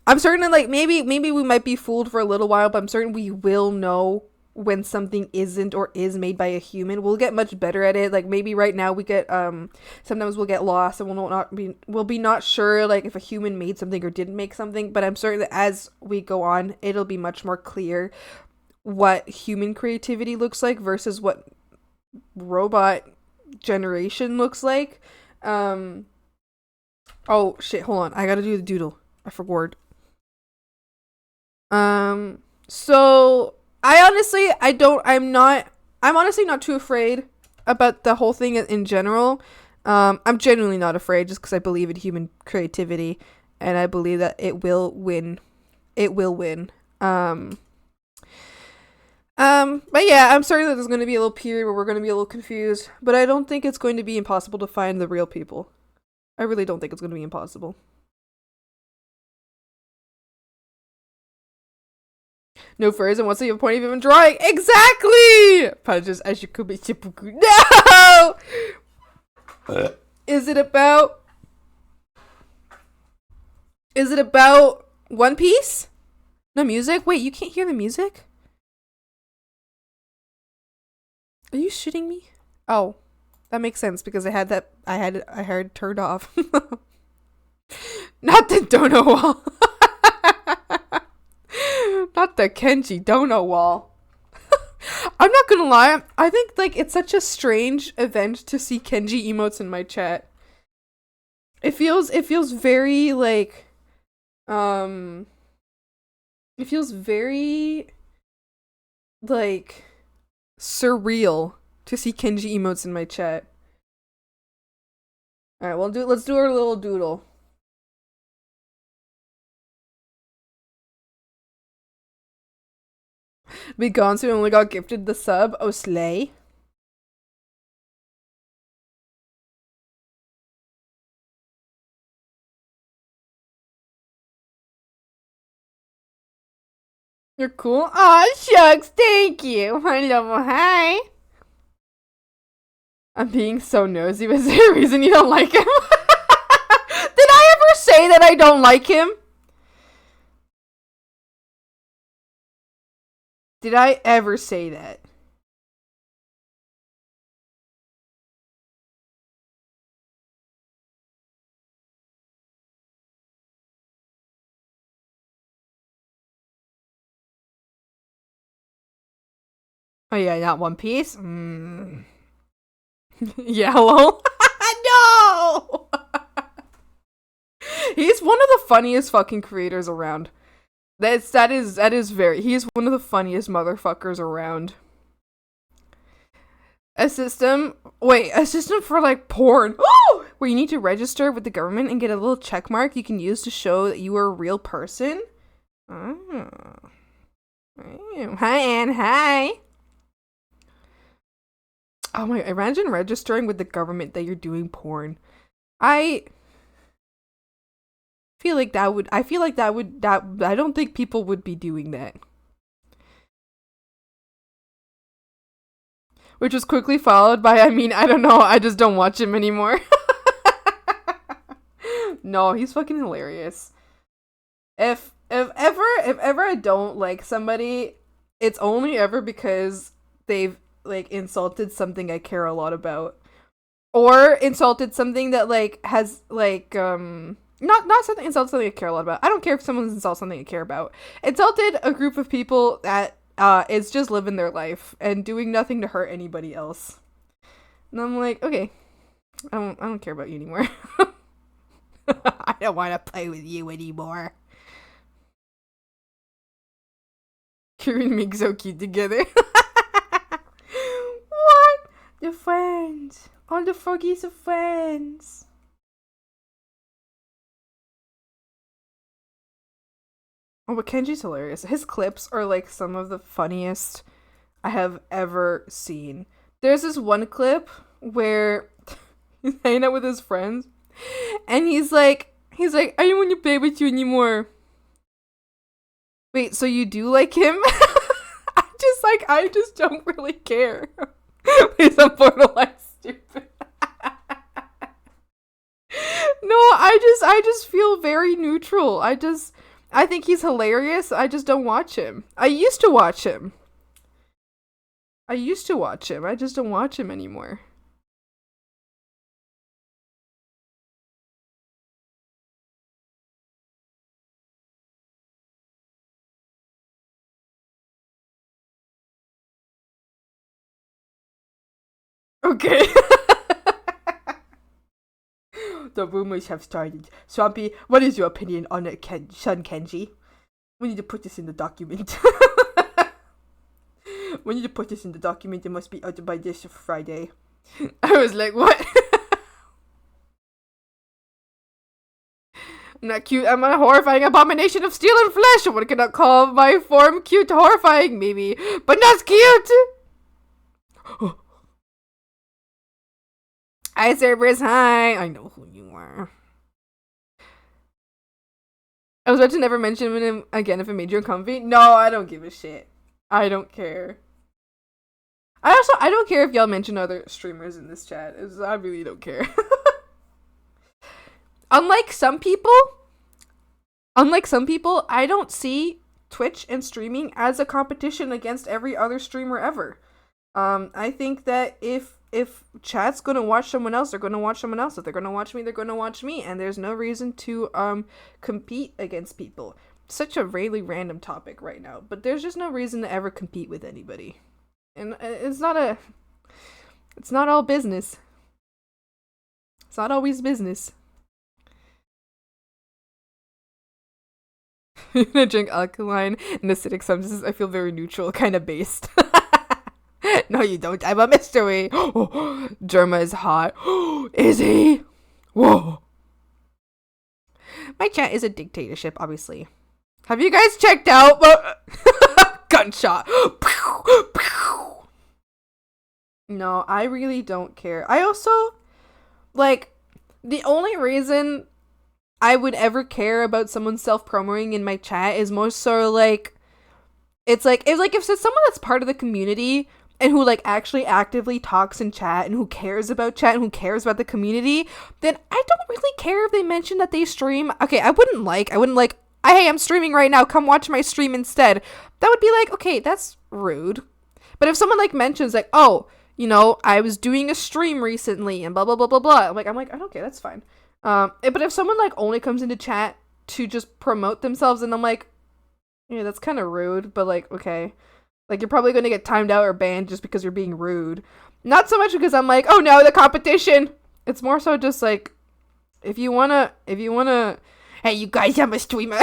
I'm certain that, like, maybe we might be fooled for a little while, but I'm certain we will know when something isn't or is made by a human. We'll get much better at it. Like, maybe right now we get sometimes we'll get lost and we'll be not sure, like, if a human made something or didn't make something, but I'm certain that as we go on, it'll be much more clear what human creativity looks like versus what robot generation looks like. Oh shit, hold on. I gotta do the doodle. I forgot. So I'm honestly not too afraid about the whole thing in general. I'm genuinely not afraid just because I believe in human creativity and I believe that it will win. It will win. But yeah, I'm sorry that there's going to be a little period where we're going to be a little confused, but I don't think it's going to be impossible to find the real people. I really don't think it's going to be impossible. No furs, and what's the point of even drawing? Exactly! Punches as you could be. No! Is it about One Piece? No music? Wait, you can't hear the music? Are you shitting me? Oh, that makes sense because I had it turned off. Not the dono wall. Not the Kenji dono wall. I'm not gonna lie, I think like it's such a strange event to see Kenji emotes in my chat. It feels very like it feels very like surreal to see Kenji emotes in my chat. Alright, let's do our little doodle. Be gone soon, only got gifted the sub. Oh, slay. You're cool. Aw, shucks, thank you. Hello, hi. I'm being so nosy. Was there a reason you don't like him? Did I ever say that I don't like him? Did I ever say that? Oh yeah, not One Piece? Yeah, hello? No! He's one of the funniest fucking creators around. That is very... He's one of the funniest motherfuckers around. A system for like porn. Where you need to register with the government and get a little check mark you can use to show that you are a real person. Oh. Hi, Anne. Hi. Oh my, imagine registering with the government that you're doing porn. I don't think people would be doing that. which was quickly followed by, I mean, I don't know, I just don't watch him anymore. No, he's fucking hilarious. If ever I don't like somebody, it's only ever because they've like insulted something I care a lot about, or insulted something that like has like not something insult something I care a lot about. I don't care if someone's insulted something I care about. Insulted a group of people that is just living their life and doing nothing to hurt anybody else. And I'm like, okay, I don't care about you anymore. I don't want to play with you anymore. Kira and Mig so cute together. What? They're friends. All the froggies are friends. Oh, but Kenji's hilarious. His clips are like some of the funniest I have ever seen. There's this one clip where he's hanging out with his friends, and he's like, I don't want to play with you anymore. Wait, so you do like him? I just don't really care. Please, I'm borderline stupid. No, I just feel very neutral. I think he's hilarious. I just don't watch him. I used to watch him. I just don't watch him anymore. Okay. The rumors have started. Swampy, what is your opinion on it, Shun Kenji? We need to put this in the document. We need to put this in the document. It must be out by this Friday. I was like, what? I'm not cute. I'm a horrifying abomination of steel and flesh. One cannot call my form cute, horrifying, maybe, but not cute. Hi, Cerberus. Hi. I know who you are. I was about to never mention him again if it made you uncomfy. No, I don't give a shit. I don't care. I don't care if y'all mention other streamers in this chat. I really don't care. Unlike some people, I don't see Twitch and streaming as a competition against every other streamer ever. I think that if chat's gonna watch someone else, they're gonna watch someone else. If they're gonna watch me, they're gonna watch me, and there's no reason to compete against people. Such a really random topic right now, but there's just no reason to ever compete with anybody. And it's not all business. It's not always business. I drink alkaline and acidic substances. I feel very neutral, kind of based. No, you don't. I'm a mystery. Oh, Germa is hot. Is he? Whoa. My chat is a dictatorship, obviously. Have you guys checked out? Gunshot. No, I really don't care. I also, like, the only reason I would ever care about someone self-promoting in my chat is more so, like, it's like if it's someone that's part of the community and who, like, actually actively talks in chat and who cares about chat and who cares about the community, then I don't really care if they mention that they stream. Okay, I wouldn't like, hey, I'm streaming right now, come watch my stream instead. That would be like, okay, that's rude. But if someone, like, mentions, like, oh, you know, I was doing a stream recently and blah, blah, blah, blah, blah. I'm like, okay, that's fine. But if someone, like, only comes into chat to just promote themselves, and I'm like, yeah, that's kind of rude, but, like, okay. Like, you're probably going to get timed out or banned just because you're being rude. Not so much because I'm like, oh no, the competition. It's more so just, like, if you wanna, hey, you guys, I'm a streamer.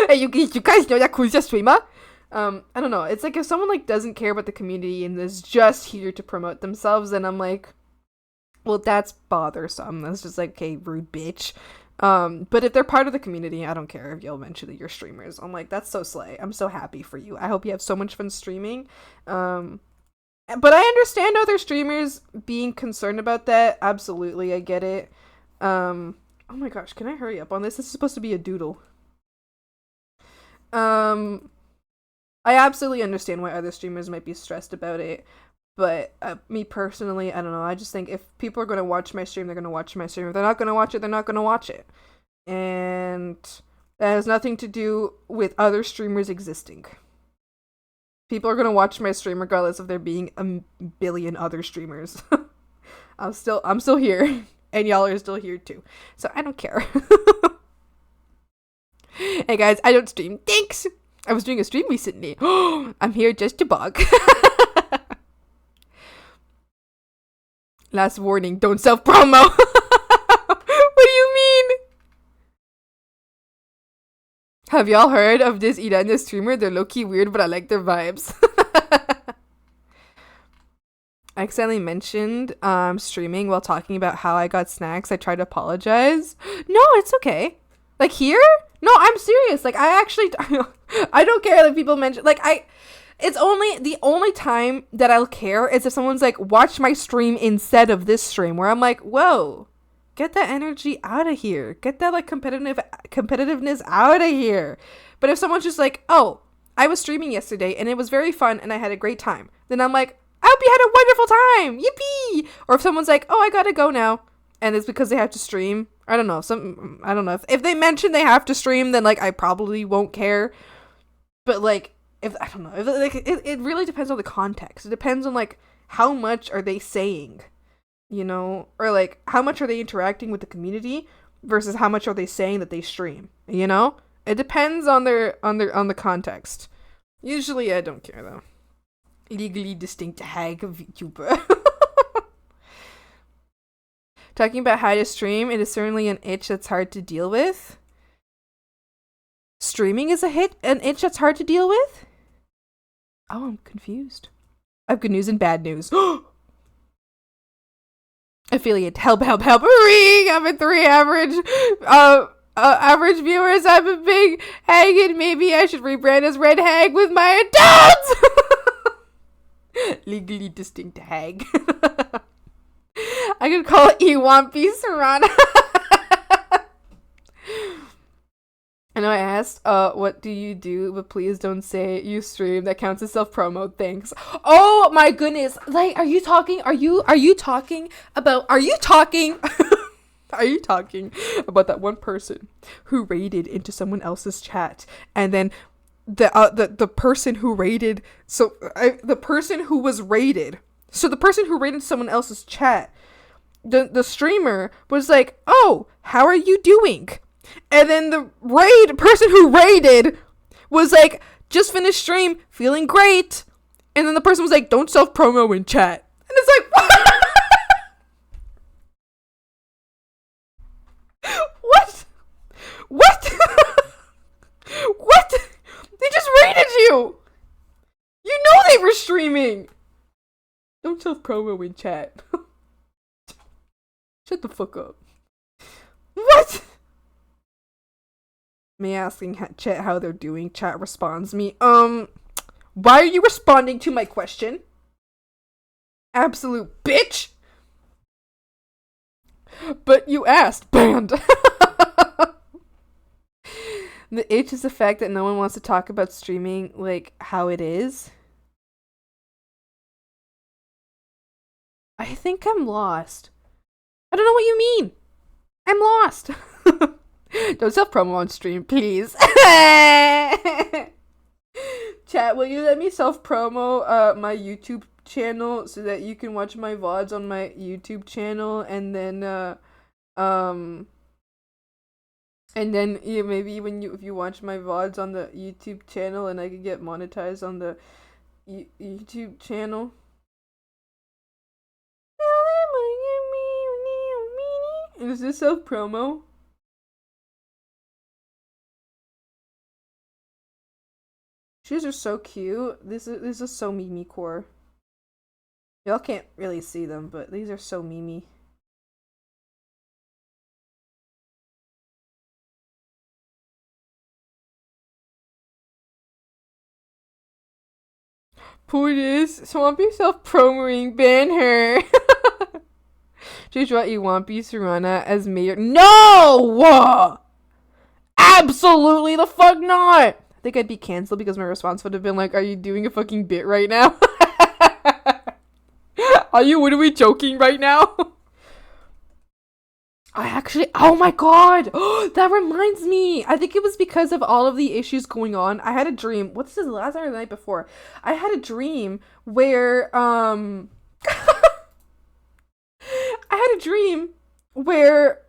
Hey, you guys know that who's a streamer? I don't know. It's like if someone, like, doesn't care about the community and is just here to promote themselves, then I'm like, well, that's bothersome. That's just like, okay, rude bitch. But if they're part of the community, I don't care if you'll mention that you're streamers. I'm like, that's so slay. I'm so happy for you. I hope you have so much fun streaming. But I understand other streamers being concerned about that. Absolutely, I get it. Oh my gosh, can I hurry up on this? This is supposed to be a doodle. I absolutely understand why other streamers might be stressed about it. But me personally, I don't know. I just think if people are going to watch my stream, they're going to watch my stream. If they're not going to watch it, they're not going to watch it. And that has nothing to do with other streamers existing. People are going to watch my stream regardless of there being a billion other streamers. I'm still here. And y'all are still here too. So I don't care. Hey guys, I don't stream. Thanks! I was doing a stream recently. I'm here just to bug. Last warning, don't self-promo. What do you mean? Have y'all heard of this Iranian streamer? They're low-key weird, but I like their vibes. I accidentally mentioned streaming while talking about how I got snacks. I tried to apologize. No, it's okay. Like here? No, I'm serious. Like I actually, I don't care that people mention, like it's only, the only time that I'll care is if someone's like, watch my stream instead of this stream, where I'm like, whoa, get that energy out of here. Get that like competitiveness out of here. But if someone's just like, oh, I was streaming yesterday and it was very fun and I had a great time, then I'm like, I hope you had a wonderful time. Yippee. Or if someone's like, oh, I gotta go now, and it's because they have to stream. I don't know. I don't know. If they mention they have to stream, then like I probably won't care. But like, if I don't know, if like it really depends on the context. It depends on like how much are they saying, you know, or like how much are they interacting with the community versus how much are they saying that they stream. You know, it depends on the context. Usually, I don't care though. Legally distinct hag of YouTuber. Talking about how to stream, it is certainly an itch that's hard to deal with. Streaming is an itch that's hard to deal with? Oh, I'm confused. I have good news and bad news. Affiliate, help. Ring! I'm at 3 average viewers. I'm a big hag and maybe I should rebrand as Red Hag with my adults! Legally distinct hag. I could call it Iwampi Serrana. I know I asked, what do you do? But please don't say you stream. That counts as self-promo. Thanks. Oh my goodness. Like, are you talking about that one person who raided into someone else's chat and then the person who raided, the person who raided someone else's chat, the streamer was like, oh, how are you doing? And then the person who raided was like, just finished stream, feeling great. And then the person was like, don't self-promo in chat. And it's like, what? What? What? They just raided you. You know they were streaming. Don't self-promo in chat. Shut the fuck up. What? Me asking chat how they're doing. Chat responds me, why are you responding to my question? Absolute bitch. But you asked. Banned. The itch is the fact that no one wants to talk about streaming like how it is. I think I'm lost. I don't know what you mean. I'm lost. Don't self-promo on stream, please. Chat, will you let me self-promo my YouTube channel so that you can watch my VODs on my YouTube channel, and then maybe if you watch my VODs on the YouTube channel and I can get monetized on the YouTube channel. Is this self-promo? Shoes are so cute. This is so Mimi core. Y'all can't really see them, but these are so Mimi. Poor this. Swampy self-promoing. Ban her. Just what you want, be Serrana as mayor. No! Absolutely the fuck not! I think I'd be canceled because my response would have been like, are you doing a fucking bit right now? Are we joking right now? Oh my god! That reminds me! I think it was because of all of the issues going on. I had a dream. What's this, last night or the night before? I had a dream where, I had a dream where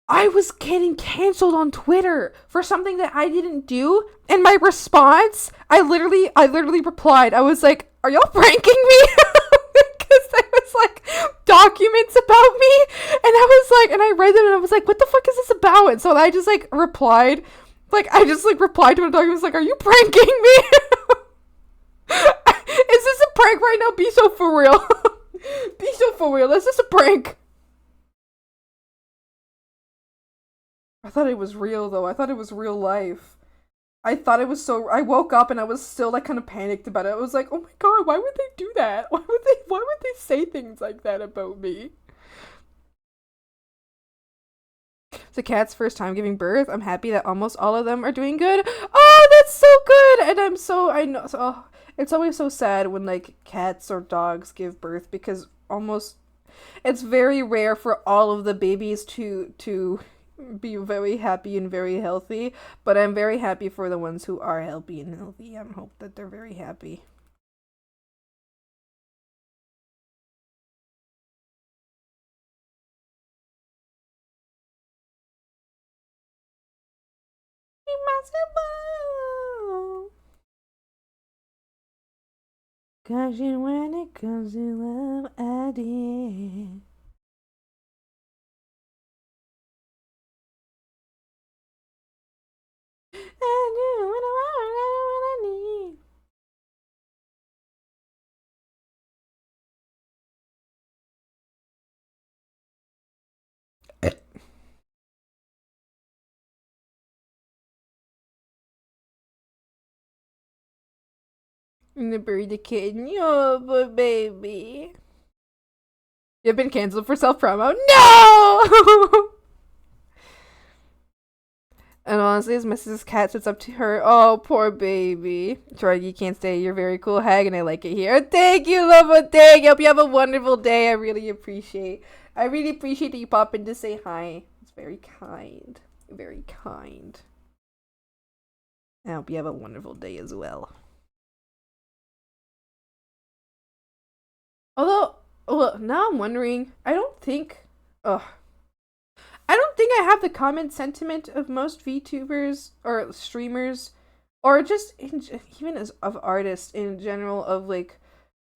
I was getting canceled on Twitter for something that I didn't do. And my response, I literally replied. I was like, "Are y'all pranking me?" Because there was like documents about me, and I was like, and I read them, and I was like, "What the fuck is this about?" And so I just like replied, replied to a document. I was like, "Are you pranking me? Is this a prank right now? Be so for real. Be so for real. Is this a prank?" I thought it was real, though. I thought it was real life. I thought it was I woke up and I was still, like, kind of panicked about it. I was like, oh my god, why would they do that? Why would they say things like that about me? It's the cat's first time giving birth. I'm happy that almost all of them are doing good. Oh, that's so good! And it's always so sad when, like, cats or dogs give birth, because it's very rare for all of the babies to be very happy and very healthy, but I'm very happy for the ones who are healthy and healthy. I hope that they're very happy. Cause when it comes to love, I did. And the bury the kitten. Oh, but baby. You've been canceled for self-promo. No! And honestly, as Mrs. Cat sits up to her, oh, poor baby. Troy, you can't stay. You're very cool hag, and I like it here. Thank you, Lova. Thank you. Hope you have a wonderful day. I really appreciate that you pop in to say hi. It's very kind. Very kind. I hope you have a wonderful day as well. Although, well, now I'm wondering, I don't think I have the comment sentiment of most VTubers or streamers, or just even as of artists in general, of like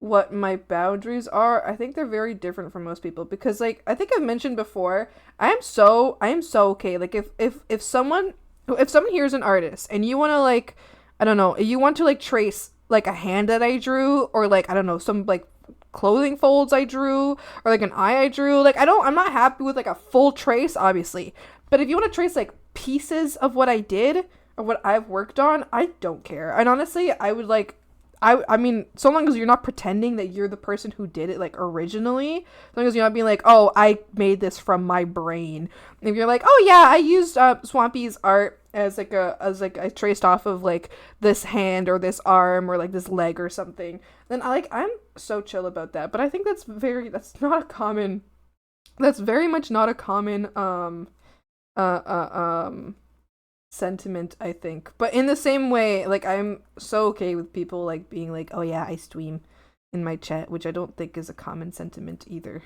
what my boundaries are. I think they're very different from most people, because like I think I've mentioned before, I am so okay. Like if someone here's an artist and you want to, like, I don't know, you want to like trace like a hand that I drew, or like, I don't know, some like clothing folds I drew, or like an eye I drew, like I'm not happy with like a full trace, obviously, but if you want to trace like pieces of what I did or what I've worked on, I don't care. And honestly, I would like, I mean, so long as you're not pretending that you're the person who did it like originally, as long as you're not being like, oh, I made this from my brain. If you're like, oh yeah, I used Swampy's art as I traced off of like this hand or this arm or like this leg or something, then I'm so chill about that. But I think that's very much not a common sentiment, I think. But in the same way, like, I'm so okay with people like being like, oh yeah, I stream in my chat, which I don't think is a common sentiment either.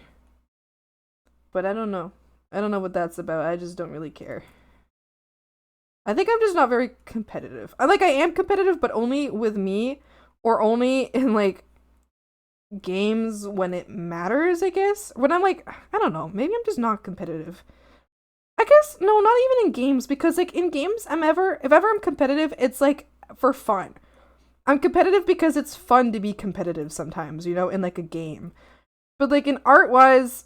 But I don't know what that's about. I just don't really care. I think I'm just not very competitive. I am competitive, but only with me, or only in like games when it matters, I guess. When I'm like, I don't know, maybe I'm just not competitive. I guess, no, not even in games, because like in games, if ever I'm competitive, it's like for fun. I'm competitive because it's fun to be competitive sometimes, you know, in like a game. But like in art-wise,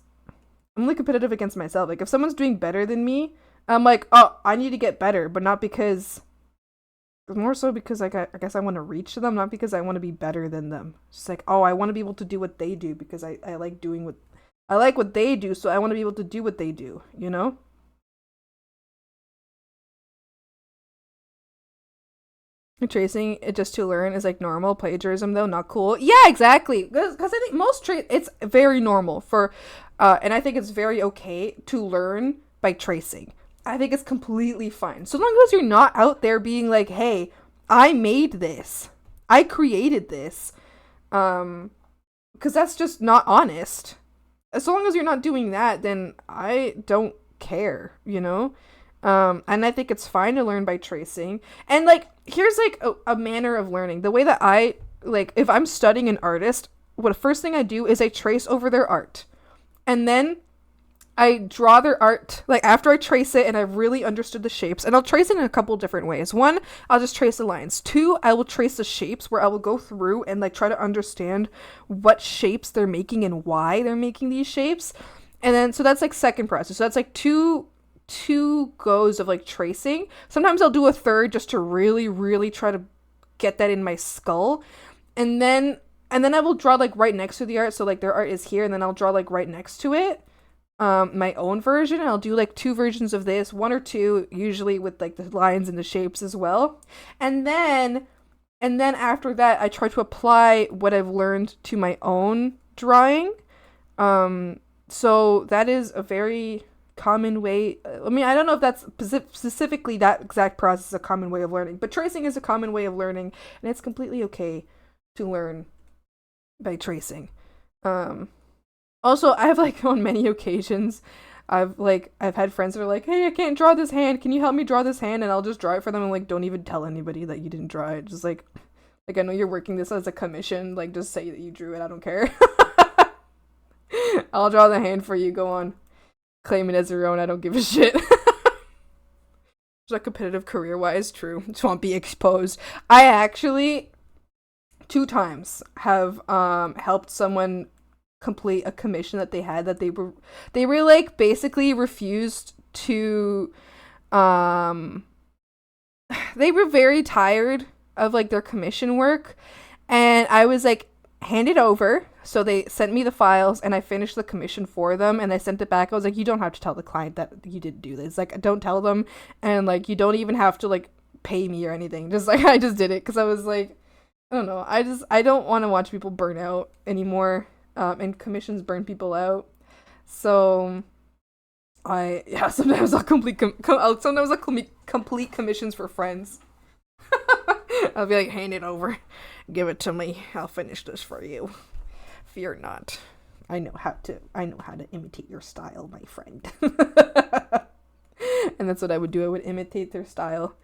I'm only competitive against myself. Like if someone's doing better than me, I'm like, oh, I need to get better, but not because, more so because like I guess I want to reach them, not because I want to be better than them. It's just like, oh, I want to be able to do what they do because I like doing what they do, so I want to be able to do what they do, you know? Tracing it just to learn is like normal. Plagiarism though, not cool. Yeah, exactly. Because I think most it's very normal for, and I think it's very okay to learn by tracing. I think it's completely fine so long as you're not out there being like, "Hey, I made this, I created this," because that's just not honest. As long as you're not doing that, then I don't care, you know? And I think it's fine to learn by tracing. And like, here's like a manner of learning. The way that I, like, if I'm studying an artist, what first thing I do is I trace over their art. And then I draw their art, like after I trace it and I've really understood the shapes, and I'll trace it in a couple different ways. One, I'll just trace the lines. Two, I will trace the shapes where I will go through and like try to understand what shapes they're making and why they're making these shapes. And then, so that's like second process. So that's like two goes of like tracing. Sometimes I'll do a third just to really, really try to get that in my skull. And then I will draw like right next to the art. So like their art is here and then I'll draw like right next to it. My own version. I'll do like two versions of this, one or two, usually with like the lines and the shapes as well. And then after that, I try to apply what I've learned to my own drawing. So that is a very common way. I mean, I don't know if that's specifically that exact process is a common way of learning, but tracing is a common way of learning, and it's completely okay to learn by tracing. Also, I have like on many occasions, I've had friends that are like, "Hey, I can't draw this hand. Can you help me draw this hand?" And I'll just draw it for them and like don't even tell anybody that you didn't draw it. Just like I know you're working this as a commission. Like just say that you drew it. I don't care. I'll draw the hand for you. Go on, claim it as your own. I don't give a shit. Is that competitive career-wise? True. Just won't be exposed. I actually 2 times have helped someone complete a commission that they had that they were like basically refused to they were very tired of like their commission work, and I was like, hand it over. So they sent me the files and I finished the commission for them and I sent it back. I was like, you don't have to tell the client that you didn't do this. Like, don't tell them, and like you don't even have to like pay me or anything. Just like I just did it because I was like, I don't know, I don't want to watch people burn out anymore. And commissions burn people out. So sometimes I'll complete complete commissions for friends. I'll be like, hand it over, give it to me, I'll finish this for you. Fear not. I know how to imitate your style, my friend. And that's what I would do. I would imitate their style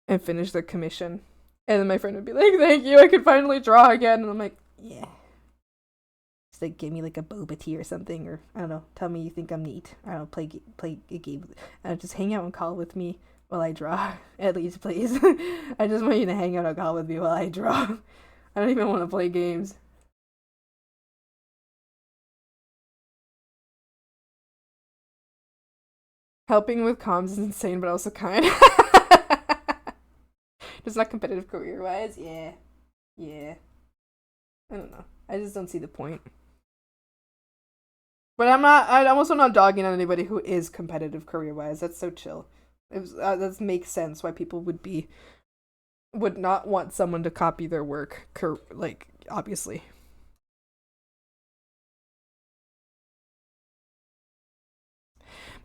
and finish their commission. And then my friend would be like, thank you, I could finally draw again. And I'm like, yeah. Just like give me like a boba tea or something, or I don't know, tell me you think I'm neat. I don't know, play a game. Just hang out and call with me while I draw. At least, please. I just want you to hang out and call with me while I draw. I don't even want to play games. Helping with comms is insane, but also kind. Just not competitive career-wise. Yeah. I don't know. I just don't see the point. But I'm also not dogging on anybody who is competitive career-wise. That's so chill. That makes sense why people would not want someone to copy their work. Like, obviously.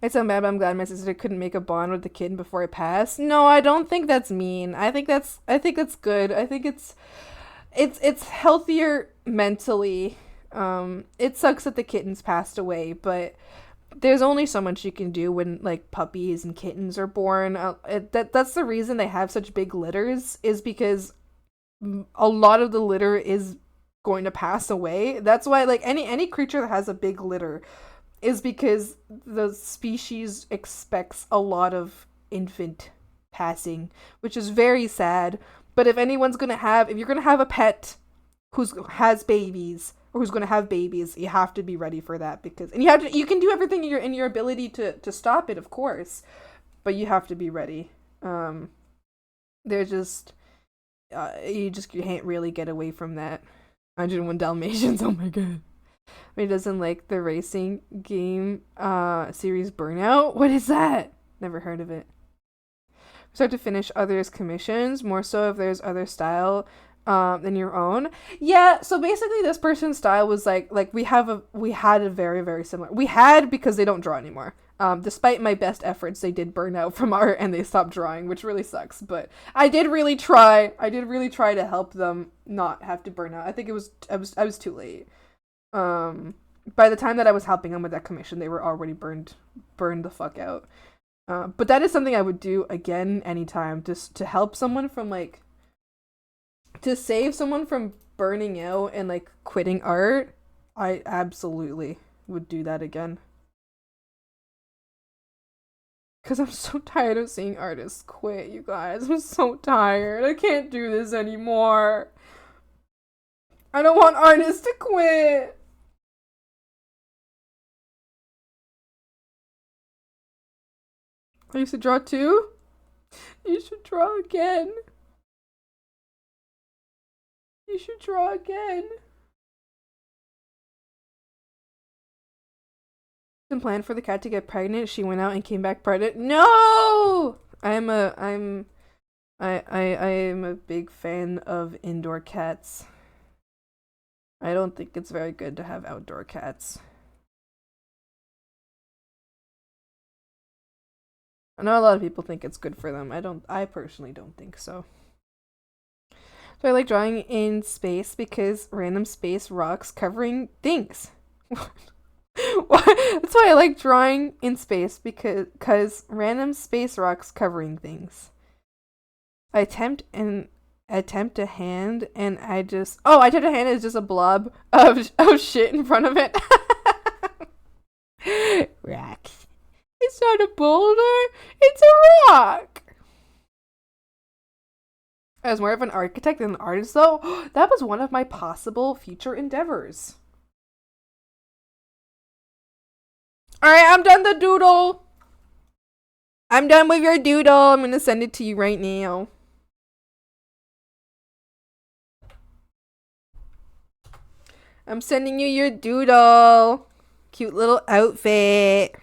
I sound bad, but I'm glad my sister couldn't make a bond with the kid before I passed. No, I don't think that's mean. I think that's good. I think it's healthier mentally. It sucks that the kittens passed away, but there's only so much you can do when like puppies and kittens are born. That's the reason they have such big litters, is because a lot of the litter is going to pass away. That's why like any creature that has a big litter is because the species expects a lot of infant passing, which is very sad. But if you're gonna have a pet who has babies, or who's gonna have babies, you have to be ready for that, you can do everything in your ability to stop it, of course, but you have to be ready. They're just you can't really get away from that. 101 Dalmatians, oh my god. He doesn't like the racing game series Burnout? What is that? Never heard of it. Start to finish others' commissions, more so if there's other style than your own. Yeah, so basically this person's style was like we had a very, very similar. We had because they don't draw anymore. Despite my best efforts, they did burn out from art and they stopped drawing, which really sucks. But I did really try. I did really try to help them not have to burn out. I think I was too late. By the time that I was helping them with that commission, they were already burned the fuck out. But that is something I would do again anytime, just to help someone from like, to save someone from burning out and like quitting art. I absolutely would do that again. Because I'm so tired of seeing artists quit, you guys. I'm so tired. I can't do this anymore. I don't want artists to quit. I used to draw too? You should draw again. You should draw again. Didn't plan for the cat to get pregnant. She went out and came back pregnant. No! I am a big fan of indoor cats. I don't think it's very good to have outdoor cats. I know a lot of people think it's good for them. I personally don't think so. So I like drawing in space because random space rocks covering things. That's why I like drawing in space, because random space rocks covering things. I attempt a hand and I attempt a hand is just a blob of shit in front of it. Rocks. It's not a boulder, it's a rock. As more of an architect than an artist though, that was one of my possible future endeavors. Alright, I'm done the doodle. I'm done with your doodle. I'm gonna send it to you right now. I'm sending you your doodle. Cute little outfit.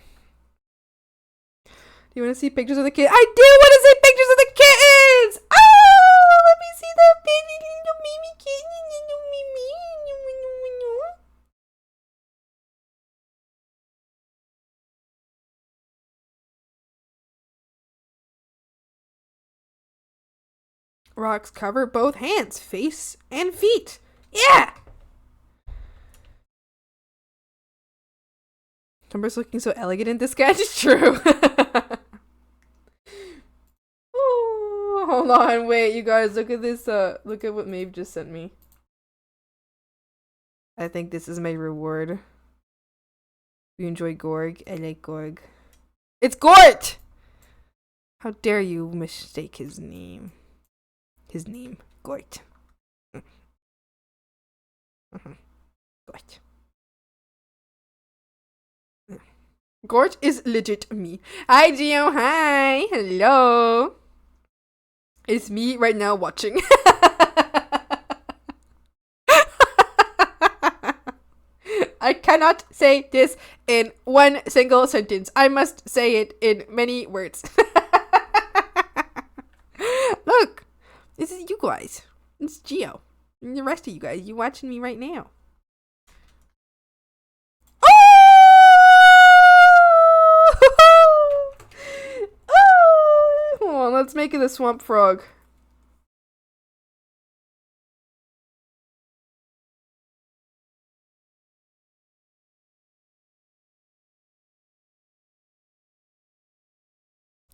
Do you want to see pictures of the kid? I do want to see pictures of the kittens! Oh, let me see the baby little baby kitten. Rocks cover both hands, face, and feet. Yeah! Tumblr's looking so elegant in this sketch. It's true. Oh, hold on, wait, you guys, look at this. Look at what Maeve just sent me. I think this is my reward. You enjoy Gorg? I like Gorg. It's Gort! How dare you mistake his name? His name, Gort. Gort. Gort is legit me. Hi, Gio. Hi. Hello. It's me right now watching. I cannot say this in one single sentence. I must say it in many words. Look, this is you guys. It's Gio. And the rest of you guys, you watching me right now. Hold on, let's make it a swamp frog.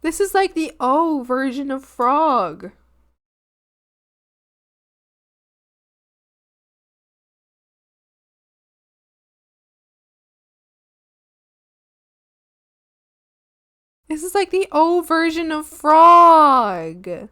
This is like the O version of frog. This is like the O version of frog.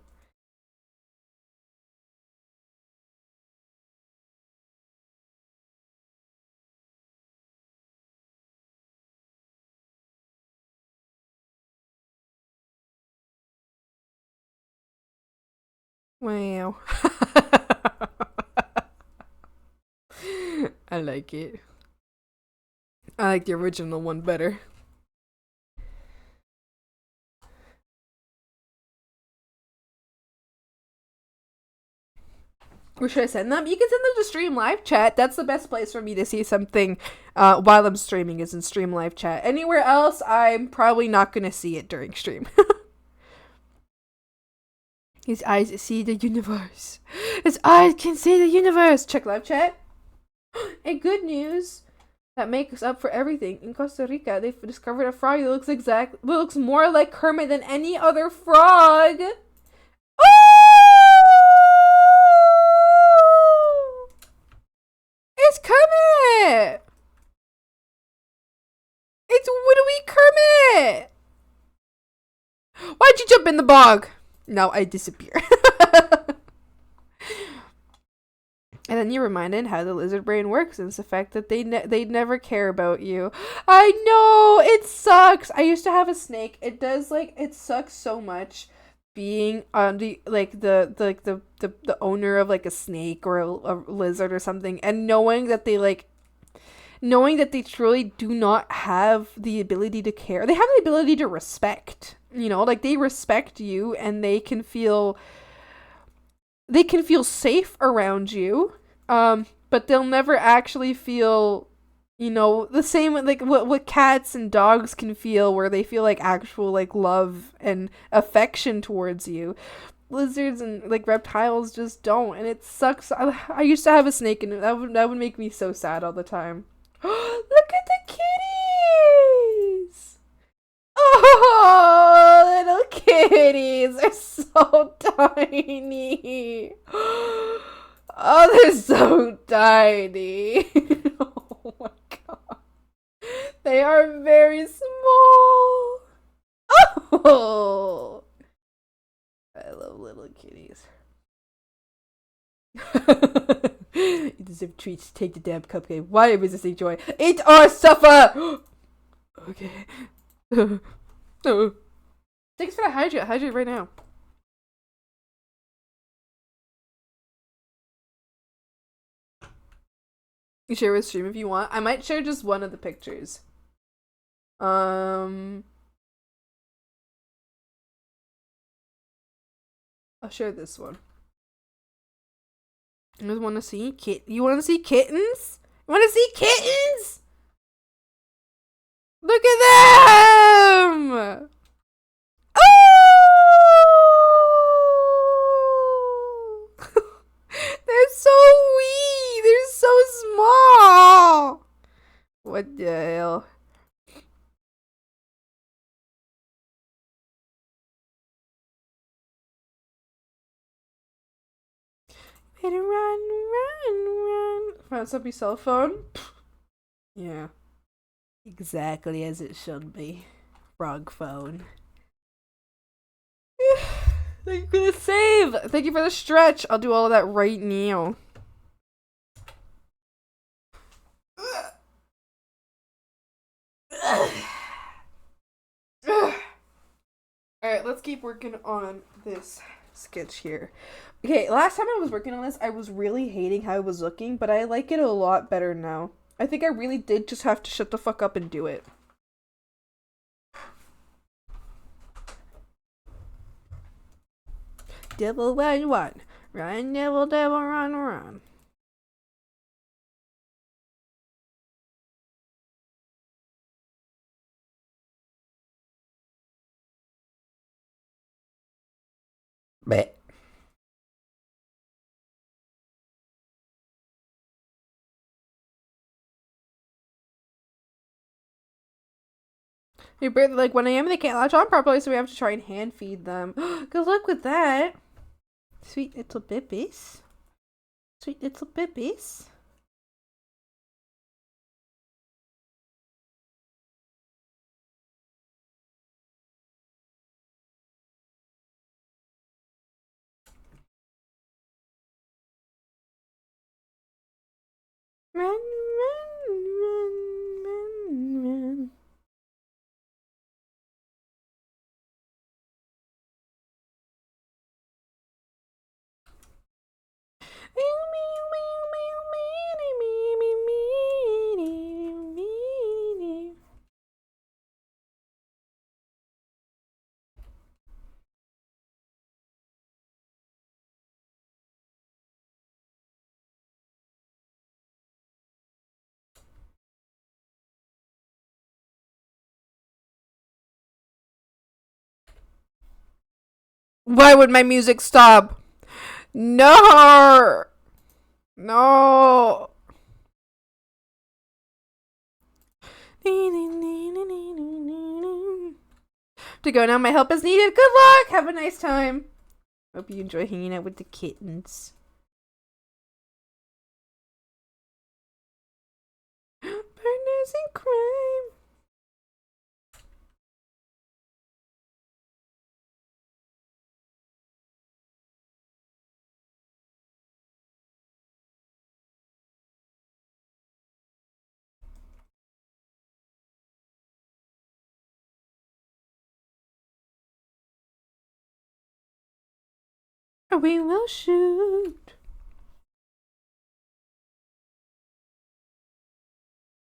Wow. I like it. I like the original one better. Where should I send them? You can send them to Stream Live Chat. That's the best place for me to see something while I'm streaming, is in Stream Live Chat. Anywhere else, I'm probably not going to see it during stream. His eyes see the universe. His eyes can see the universe. Check Live Chat. And good news that makes up for everything. In Costa Rica, they've discovered a frog that looks more like Kermit than any other frog. Oh! It's Kermit! It's Widowy Kermit! Why'd you jump in the bog? Now I disappear. And then you're reminded how the lizard brain works, and it's the fact that they'd never care about you. I know! It sucks! I used to have a snake. It sucks so much being on the owner of like a snake or a lizard or something, and knowing that they truly do not have the ability to care. They have the ability to respect, like they respect you, and they can feel safe around you, but they'll never actually feel, the same like what cats and dogs can feel, where they feel like actual like love and affection towards you. Lizards and like reptiles just don't, and it sucks. I used to have a snake, and that would make me so sad all the time. Look at the kitties! Oh, little kitties are so tiny. Oh, they're so tiny. Oh my god. They are very small. Oh, I love little kitties. You deserve treats. Take the damn cupcake. Why are you resisting joy? Eat or suffer! Okay. Thanks for the hydrate. Hydrate right now. You share with stream if you want. I might share just one of the pictures. I'll share this one. You guys want to see You want to see kittens? You want to see kittens? Look at them! Oh! They're so wee! They're so small! What the hell? Better run. Found somebody's cell phone? Yeah. Exactly as it should be. Frog phone. Thank you for the save! Thank you for the stretch! I'll do all of that right now. Alright, let's keep working on this sketch here. Okay, last time I was working on this, I was really hating how it was looking, but I like it a lot better now. I think I really did just have to shut the fuck up and do it. Devil run, run. Run, devil, devil, run, run. Bleh. Your birthday, like 1 a.m. they can't latch on properly, so we have to try and hand feed them. Good luck with that. Sweet little babies. Sweet little babies. Run, run, run, run, run. Why would my music stop? No! No! To go now, my help is needed. Good luck! Have a nice time. Hope you enjoy hanging out with the kittens. Partners in crime. We will shoot.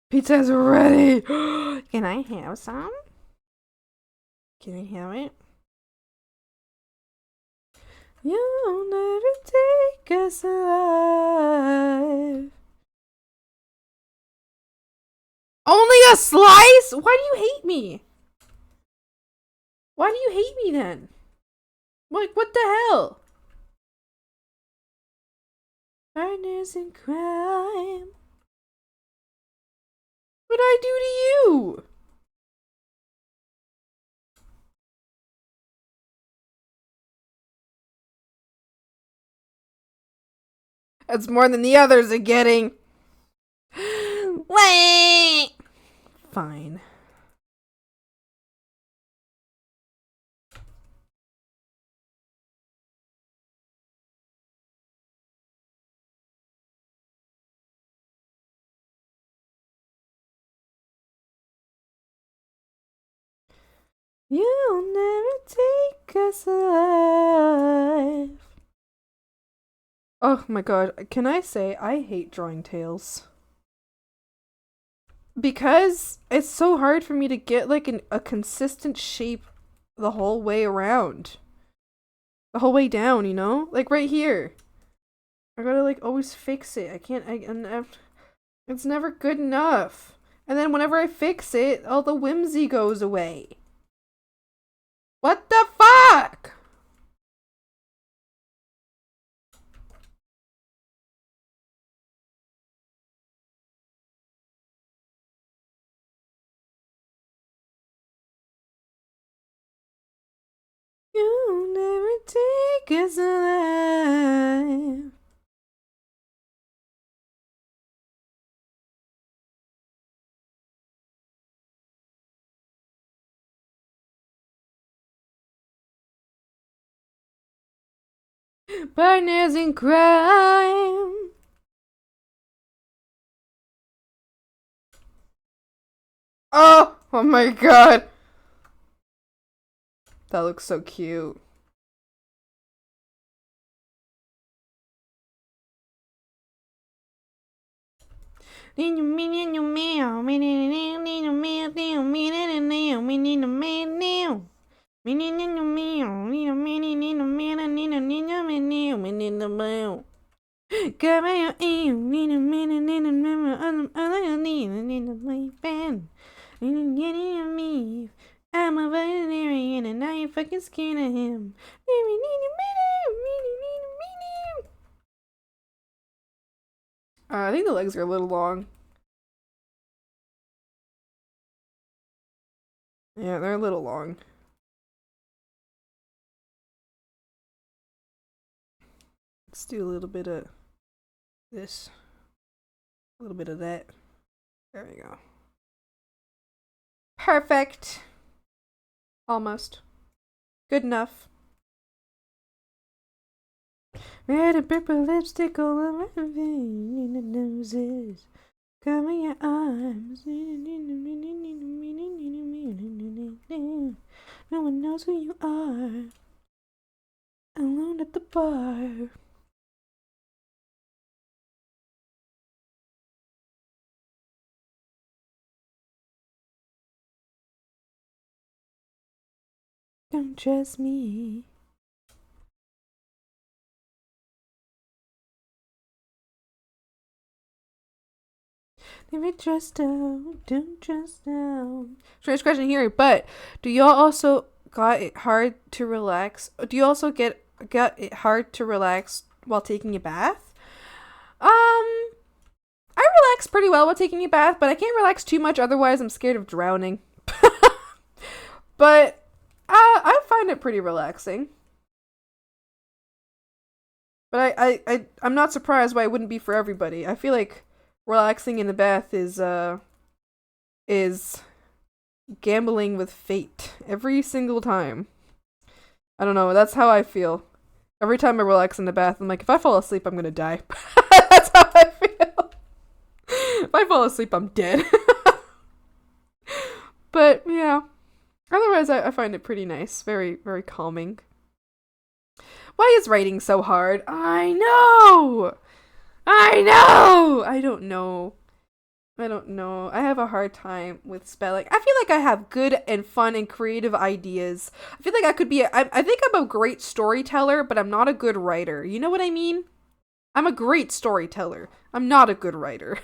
Pizza's ready. Can I have some? Can I have it? You'll never take us alive. Only a slice? Why do you hate me? Why do you hate me then? Like, what the hell? Partners in crime. What did I do to you? That's more than the others are getting. Wait. Fine. You'll never take us alive. Oh my god, can I say I hate drawing tails? Because it's so hard for me to get like a consistent shape the whole way around. The whole way down, you know? Like right here. I gotta like always fix it. I can't, it's never good enough. And then whenever I fix it, all the whimsy goes away. What the fuck? You'll never take us alive. Partners in crime. Oh my god. That looks so cute. I'm a veterinarian and now you're fucking scared of him. I think the legs are a little long. Yeah, they're a little long. Let's do a little bit of this. A little bit of that. There we go. Perfect. Almost. Good enough. Red and purple lipstick all over my noses. Cover your arms. No one knows who you are. Alone at the bar. Don't trust me. Never trust them. Don't trust them. Strange question here, but do y'all also got it hard to relax? Do you also get it hard to relax while taking a bath? I relax pretty well while taking a bath, but I can't relax too much, otherwise I'm scared of drowning. But I find it pretty relaxing. But I'm not surprised why it wouldn't be for everybody. I feel like relaxing in the bath is gambling with fate every single time. I don't know, that's how I feel. Every time I relax in the bath, I'm like, if I fall asleep, I'm gonna die. That's how I feel. If I fall asleep, I'm dead. But, yeah. Otherwise, I find it pretty nice. Very, very calming. Why is writing so hard? I know! I don't know. I have a hard time with spelling. I feel like I have good and fun and creative ideas. I feel like I could be I think I'm a great storyteller, but I'm not a good writer. You know what I mean? I'm a great storyteller. I'm not a good writer.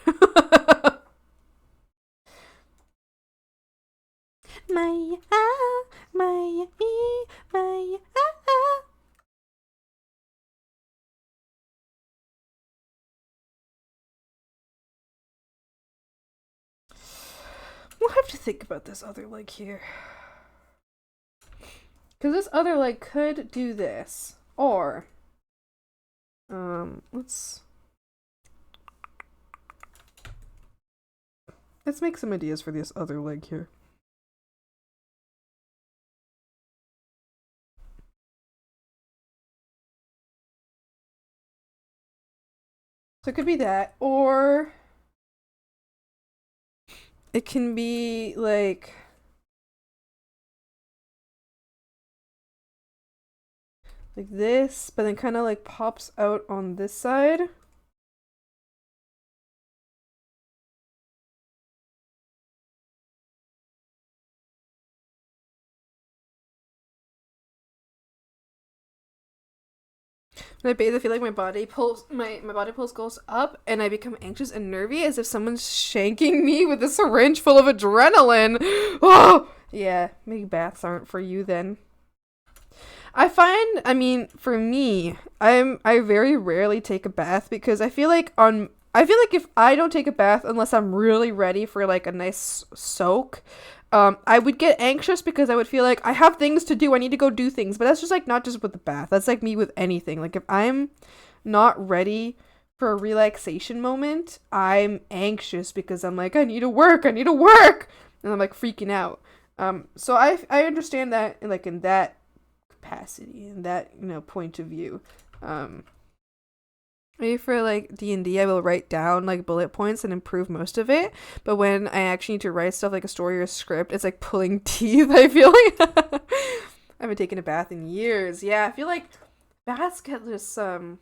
We'll have to think about this other leg here. Because this other leg could do this. Or, let's make some ideas for this other leg here. So it could be that, or it can be like this, but then kind of like pops out on this side. When I bathe, I feel like my body pulls goes up, and I become anxious and nervy as if someone's shanking me with a syringe full of adrenaline. Oh, yeah, maybe baths aren't for you then. I mean, for me, I very rarely take a bath because I feel like if I don't take a bath unless I'm really ready for like a nice soak, I would get anxious because I would feel like I have things to do. I need to go do things. But that's just like not just with the bath. That's like me with anything. Like if I'm not ready for a relaxation moment, I'm anxious because I'm like, I need to work. And I'm like freaking out. So I understand that in that capacity, in that, point of view. Maybe for like D&D, I will write down like bullet points and improve most of it. But when I actually need to write stuff like a story or a script, it's like pulling teeth. I feel like I haven't taken a bath in years. Yeah, I feel like baths get this. I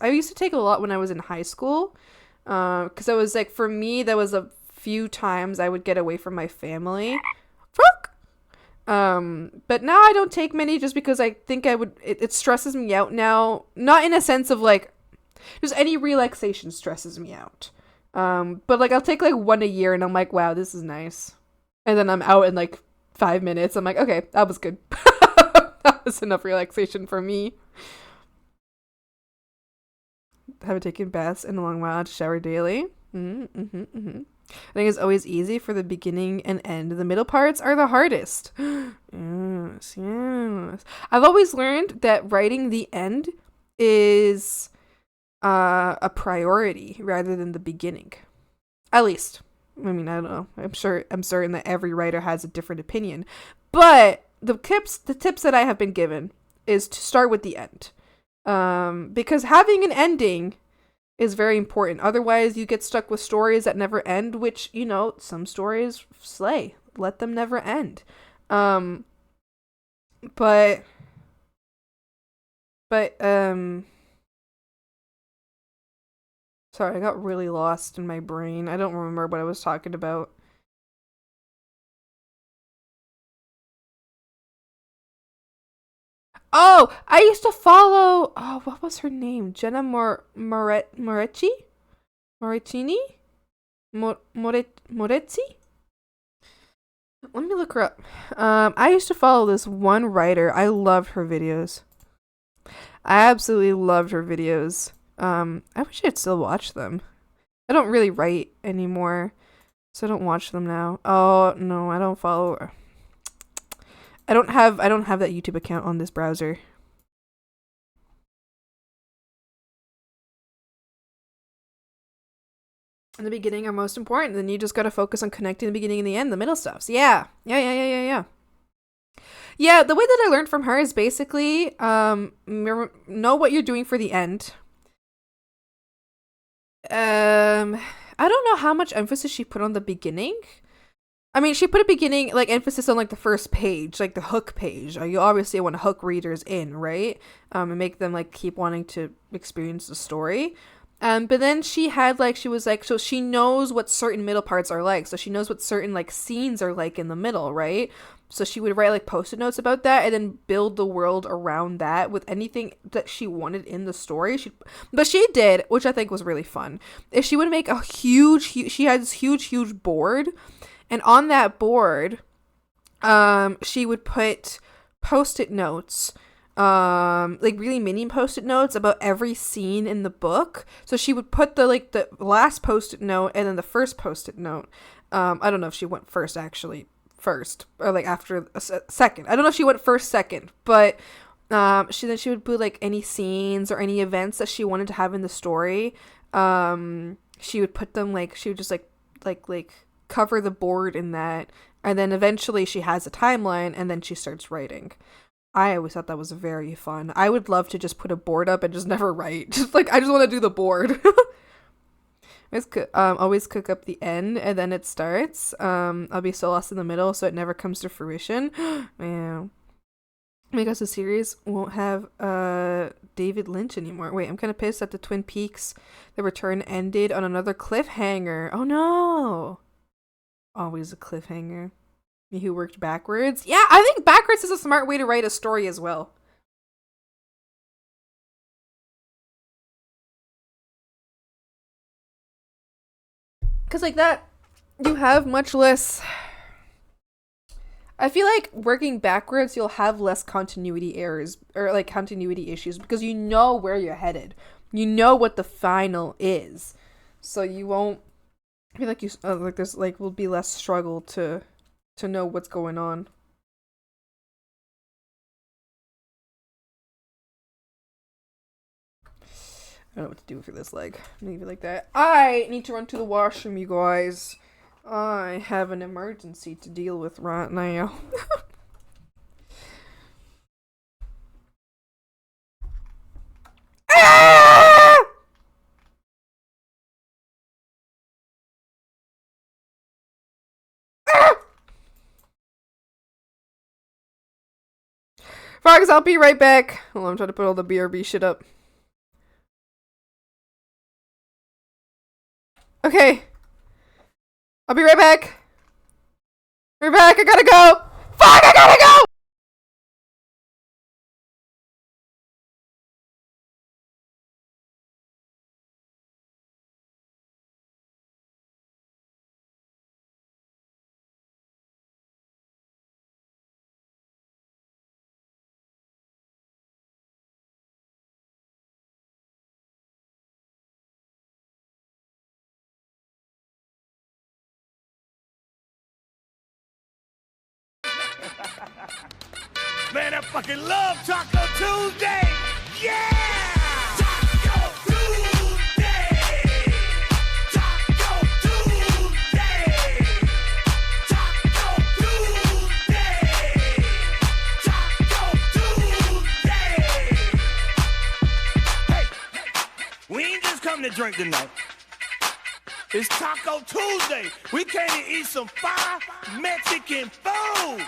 used to take a lot when I was in high school. Because I was like, for me, that was a few times I would get away from my family. But now I don't take many just because I think it stresses me out now. Not in a sense of like, just any relaxation stresses me out. But like I'll take like one a year and I'm like, wow, this is nice. And then I'm out in like 5 minutes. I'm like, okay, that was good. That was enough relaxation for me. Haven't taken baths in a long while. To shower daily. I think it's always easy for the beginning and end. The middle parts are the hardest. Yes. I've always learned that writing the end is a priority rather than the beginning. At least. I mean, I don't know. I'm certain that every writer has a different opinion. But the tips that I have been given is to start with the end. Because having an ending is very important. Otherwise, you get stuck with stories that never end, which, some stories slay. Let them never end. But sorry, I got really lost in my brain. I don't remember what I was talking about. Oh, I used to follow. Oh, what was her name? Jenna Moretti? Morettini? Moretti? Let me look her up. I used to follow this one writer. I loved her videos. I absolutely loved her videos. I wish I'd still watch them. I don't really write anymore, so I don't watch them now. Oh no, I don't follow her. I don't have that YouTube account on this browser. And the beginning are most important. Then you just gotta focus on connecting the beginning and the end, the middle stuffs. Yeah. Yeah, the way that I learned from her is basically know what you're doing for the end. I don't know how much emphasis she put on the beginning. I mean, she put a beginning, like, emphasis on, like, the first page, like, the hook page. You obviously want to hook readers in, right? And make them, like, keep wanting to experience the story. But then she had, like, she was, like, so she knows what certain middle parts are like. So she knows what certain, like, scenes are like in the middle, right? So she would write, like, post-it notes about that and then build the world around that with anything that she wanted in the story. But she did, which I think was really fun, is she would make a she had this huge board, and on that board, she would put post-it notes, like really mini post-it notes about every scene in the book. So she would put the last post-it note and then the first post-it note. I don't know if she went first or like after a second. I don't know if she went first, second, but she would put like any scenes or any events that she wanted to have in the story. She would put them, like, she would just like cover the board in that, and then eventually she has a timeline and then she starts writing. I always thought that was very fun. I would love to just put a board up and just never write. Just like, I just want to do the board. Always cook up the end and then it starts. I'll be so lost in the middle, so it never comes to fruition. Yeah. Because the series won't have David Lynch anymore. Wait, I'm kind of pissed that the Twin Peaks The Return ended on another cliffhanger. Oh no. Always a cliffhanger. Me who worked backwards. Yeah, I think backwards is a smart way to write a story as well. Because, like, that, you have much less. I feel like working backwards, you'll have less continuity errors or like continuity issues because you know where you're headed. You know what the final is. So you won't. I feel like there's like will be less struggle to know what's going on. I don't know what to do for this leg. Leave it like that. I need to run to the washroom, you guys. I have an emergency to deal with right now. Ah! Ah! Frogs, I'll be right back. Hold on, I'm trying to put all the BRB shit up. Okay. I'll be right back. Right back, I gotta go. Fuck, I gotta go! Man, I fucking love Taco Tuesday! Yeah! Taco Tuesday! Taco Tuesday! Taco Tuesday! Taco Tuesday! Hey, we ain't just come to drink tonight. It's Taco Tuesday. We came to eat some fire Mexican food.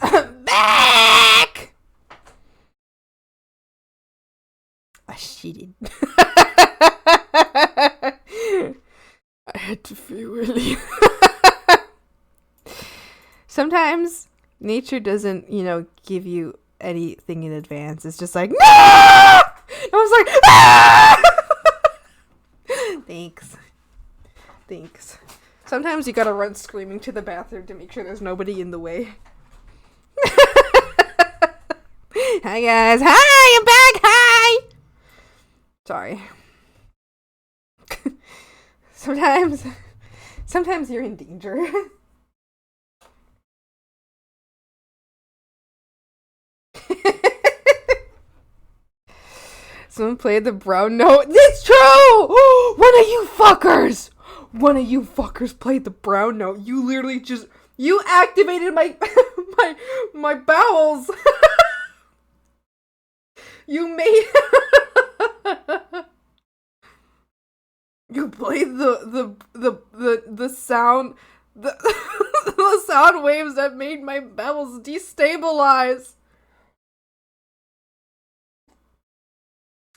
Back! I cheated. I had to feel really. Sometimes nature doesn't, give you anything in advance. It's just like, no! I was like, ah! Thanks. Sometimes you gotta run screaming to the bathroom to make sure there's nobody in the way. Hi guys. Hi, I'm back. Hi. Sorry. Sometimes you're in danger. Someone played the brown note. It's true! One of you fuckers played the brown note. You literally you activated my my bowels. You made you played the sound the sound waves that made my bowels destabilize.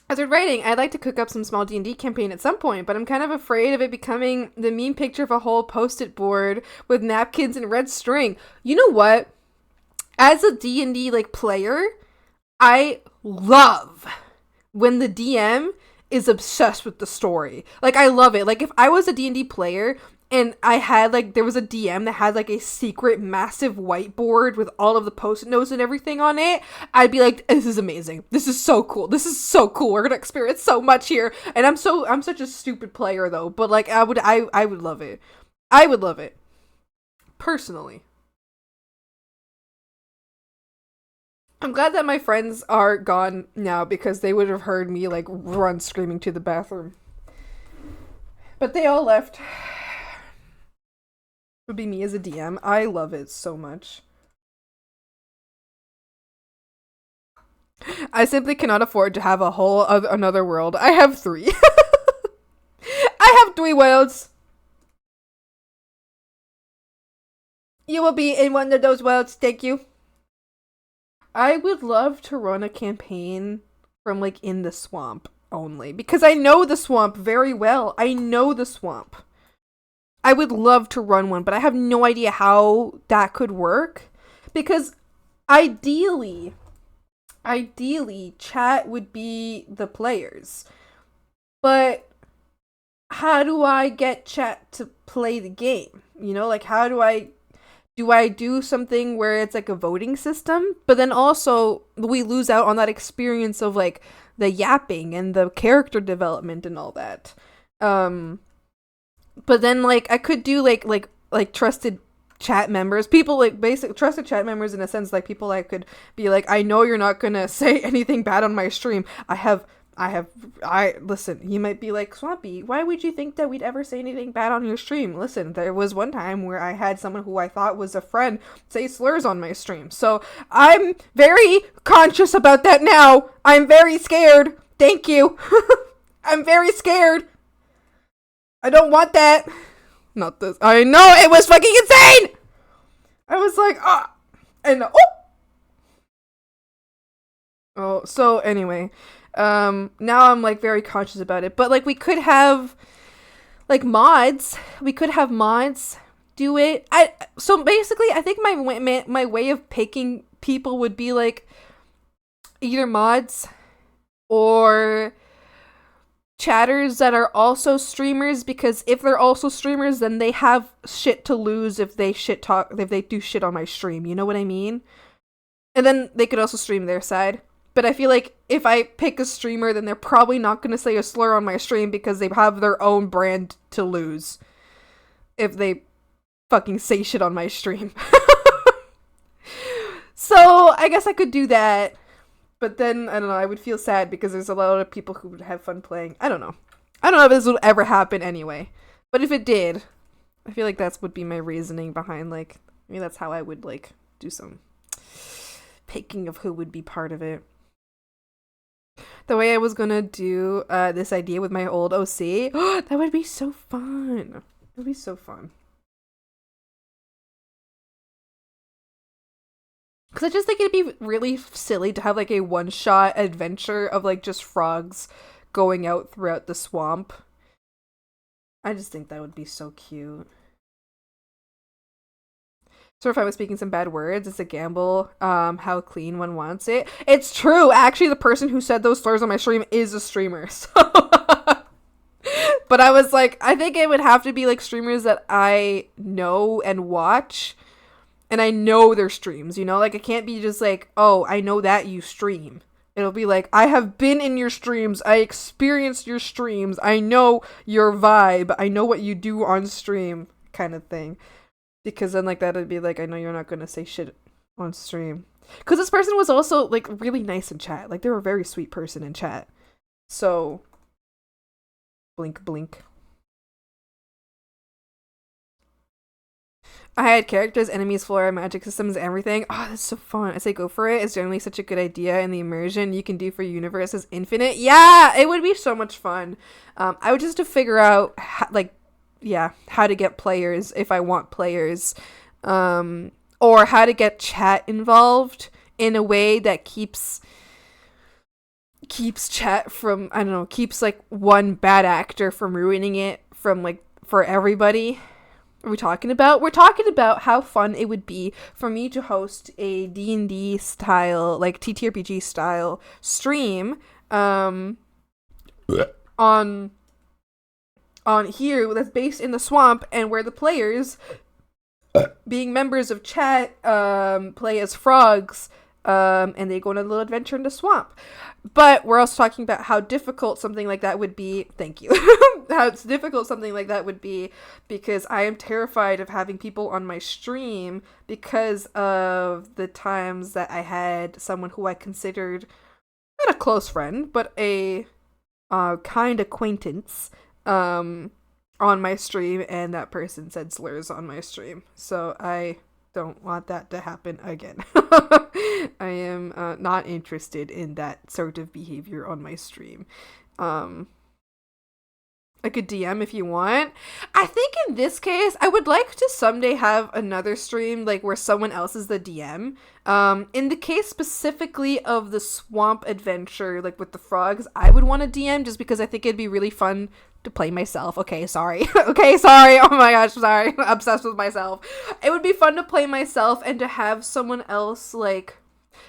As we're writing, I'd like to cook up some small D&D campaign at some point, but I'm kind of afraid of it becoming the meme picture of a whole post-it board with napkins and red string. You know what? As a D&D player, I love when the DM is obsessed with the story. I love it. If I was a D&D player and I had there was a DM that had a secret massive whiteboard with all of the post-it notes and everything on it, I'd be like, this is amazing. This is so cool. We're gonna experience so much here. And I'm such a stupid player though, but I would love it. I would love it. Personally. I'm glad that my friends are gone now because they would have heard me run screaming to the bathroom. But they all left. Would be me as a DM. I love it so much. I simply cannot afford to have a whole another world. I have 3. I have 3 worlds. You will be in one of those worlds. Thank you. I would love to run a campaign from in the swamp only because I know the swamp very well. I know the swamp. I would love to run one, but I have no idea how that could work because ideally chat would be the players. But how do I get chat to play the game? How do I do something where it's a voting system, but then also we lose out on that experience of the yapping and the character development and all that. But then I could do trusted chat members, people basic trusted chat members in a sense, people I could be I know you're not gonna say anything bad on my stream. Listen, you might be Swampy, why would you think that we'd ever say anything bad on your stream? Listen, there was one time where I had someone who I thought was a friend say slurs on my stream. So I'm very conscious about that now. I'm very scared. Thank you. I'm very scared. I don't want that. Not this. I know it was fucking insane. I was and oh, so anyway, now I'm very conscious about it, but we could have mods. We could have mods do it. So basically, I think my way of picking people would be either mods or chatters that are also streamers, because if they're also streamers, then they have shit to lose if they do shit on my stream, you know what I mean? And then they could also stream their side. But I feel if I pick a streamer, then they're probably not going to say a slur on my stream because they have their own brand to lose if they fucking say shit on my stream. So I guess I could do that. But then, I don't know, I would feel sad because there's a lot of people who would have fun playing. I don't know. I don't know if this would ever happen anyway. But if it did, I feel that would be my reasoning behind, maybe that's how I would, do some picking of who would be part of it. The way I was gonna do this idea with my old OC, that would be so fun. It would be so fun. Because I just think it'd be really silly to have like a one-shot adventure of like just frogs going out throughout the swamp. I just think that would be so cute. So if I was speaking some bad words, it's a gamble, how clean one wants it. It's true! Actually, the person who said those slurs on my stream is a streamer, so... But I was like, I think it would have to be like streamers that I know and watch, and I know their streams, you know? Like, it can't be just like, oh, I know that you stream. It'll be like, I have been in your streams, I experienced your streams, I know your vibe, I know what you do on stream, kind of thing. Because then, like, that'd be like, I know you're not gonna say shit on stream. Because this person was also, like, really nice in chat. Like, they were a very sweet person in chat. So, blink, blink. I had characters, enemies, flora, magic systems, everything. Oh, that's so fun. I say go for it. It's generally such a good idea, and the immersion you can do for universe is infinite. Yeah, it would be so much fun. I would just have to figure out, how to get players if I want players. Or how to get chat involved in a way that keeps chat from, I don't know, keeps like one bad actor from ruining it from like for everybody. We're talking about how fun it would be for me to host a D&D style, like TTRPG style stream on here that's based in the swamp, and where the players, being members of chat, play as frogs, and they go on a little adventure in the swamp. But we're also talking about how difficult something like that would be. Thank you. How it's difficult something like that would be, because I am terrified of having people on my stream because of the times that I had someone who I considered not a close friend, but a kind acquaintance on my stream, and that person said slurs on my stream. So I don't want that to happen again. I am not interested in that sort of behavior on my stream. I could DM if you want. I think in this case, I would like to someday have another stream like where someone else is the DM. In the case specifically of the swamp adventure, like with the frogs, I would want a DM just because I think it'd be really fun to play myself. Okay, sorry. Okay, sorry. Oh my gosh, sorry. I'm obsessed with myself. It would be fun to play myself and to have someone else like,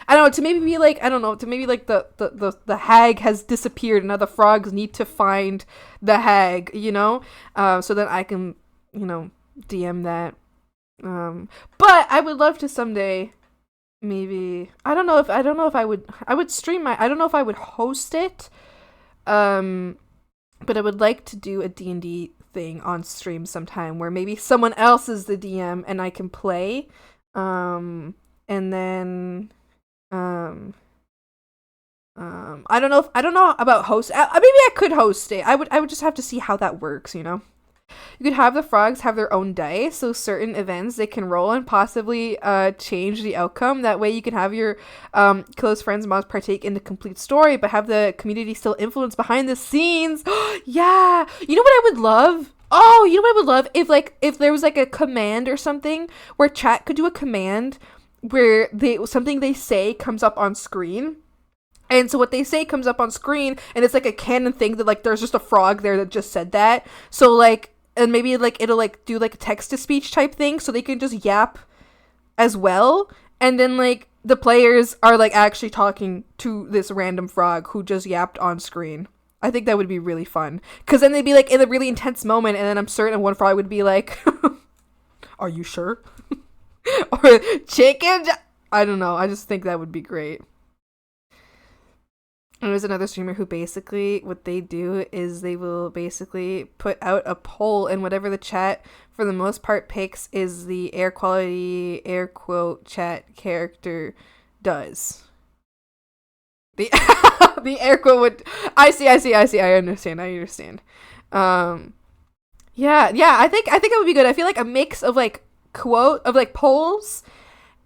I don't know, to maybe be like, I don't know, to maybe like the hag has disappeared and now the frogs need to find the hag, you know? So that I can, you know, DM that. But I would love to someday maybe, I don't know if I would stream I don't know if I would host it. But I would like to do a D&D thing on stream sometime where maybe someone else is the DM and I can play. And then I don't know about host. Maybe I could host it. I would just have to see how that works, you know. You could have the frogs have their own dice, so certain events they can roll and possibly change the outcome. That way you can have your close friends mobs partake in the complete story, but have the community still influence behind the scenes. Yeah! You know what I would love? Oh, you know what I would love? If there was like a command or something where chat could do a command where something they say comes up on screen. And so what they say comes up on screen, and it's like a canon thing that like there's just a frog there that just said that. So like, and maybe like it'll like do like a text to speech type thing, so they can just yap as well. And then like the players are like actually talking to this random frog who just yapped on screen. I think that would be really fun, because then they'd be like in a really intense moment, and then I'm certain one frog would be like, "Are you sure?" Or chicken. I don't know. I just think that would be great. And there's another streamer who basically, what they do is they will basically put out a poll, and whatever the chat for the most part picks is the air quality, air quote, chat character does. The air quote would, I see, I understand. Yeah, I think it would be good. I feel like a mix of like quote, of like polls,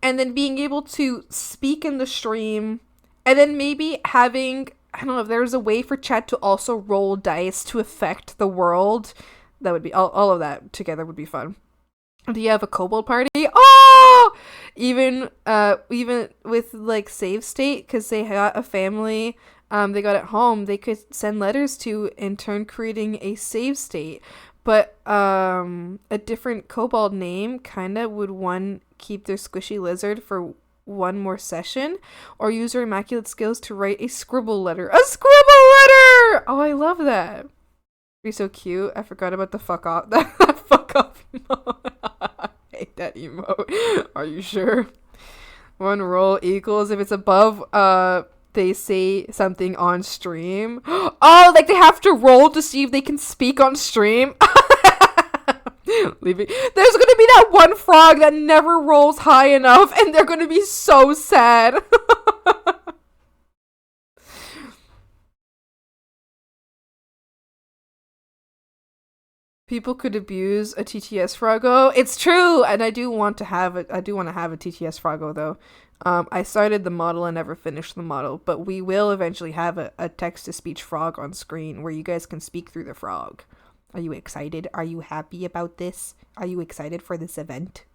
and then being able to speak in the stream. And then maybe having, I don't know, if there's a way for chat to also roll dice to affect the world, that would be, all of that together would be fun. Do you have a kobold party? Oh! Even with like save state, because they got a family, they got at home, they could send letters to, in turn creating a save state. But a different kobold name kind of would one keep their squishy lizard for one more session, or use their immaculate skills to write a scribble letter. A scribble letter! Oh, I love that. Be so cute. I forgot about the fuck off. That fuck off emote. I hate that emote. Are you sure? One roll equals if it's above they say something on stream. Oh, like they have to roll to see if they can speak on stream. Leaving. There's gonna be that one frog that never rolls high enough, and they're gonna be so sad. People could abuse a TTS Froggo. It's true, and I do want to have it. I do want to have a TTS Froggo though. I started the model and never finished the model, but we will eventually have a text-to-speech frog on screen where you guys can speak through the frog. Are you excited? Are you happy about this? Are you excited for this event?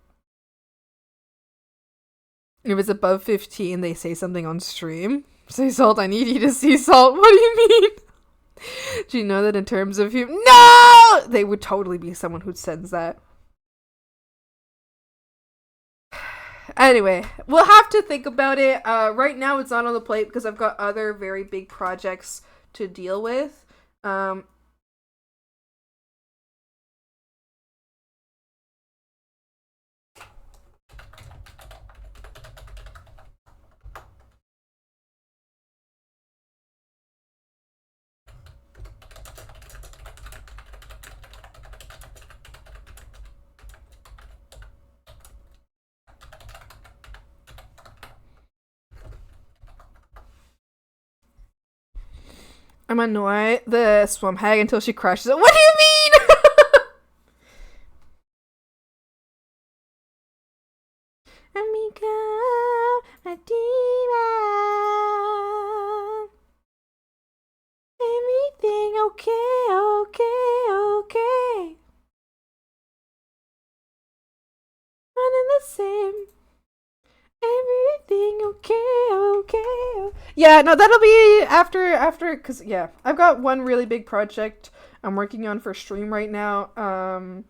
If it's above 15, they say something on stream. Say salt, I need you to see salt. What do you mean? Do you know that in terms of no! They would totally be someone who sends that. Anyway, we'll have to think about it. Right now it's not on the plate because I've got other very big projects to deal with. I'm annoyed the swamp hag until she crashes it. What do you mean? Amiga, my demon. Everything okay, okay. Running the same. Everything okay. Yeah, no, that'll be after, because, yeah, I've got one really big project I'm working on for stream right now, and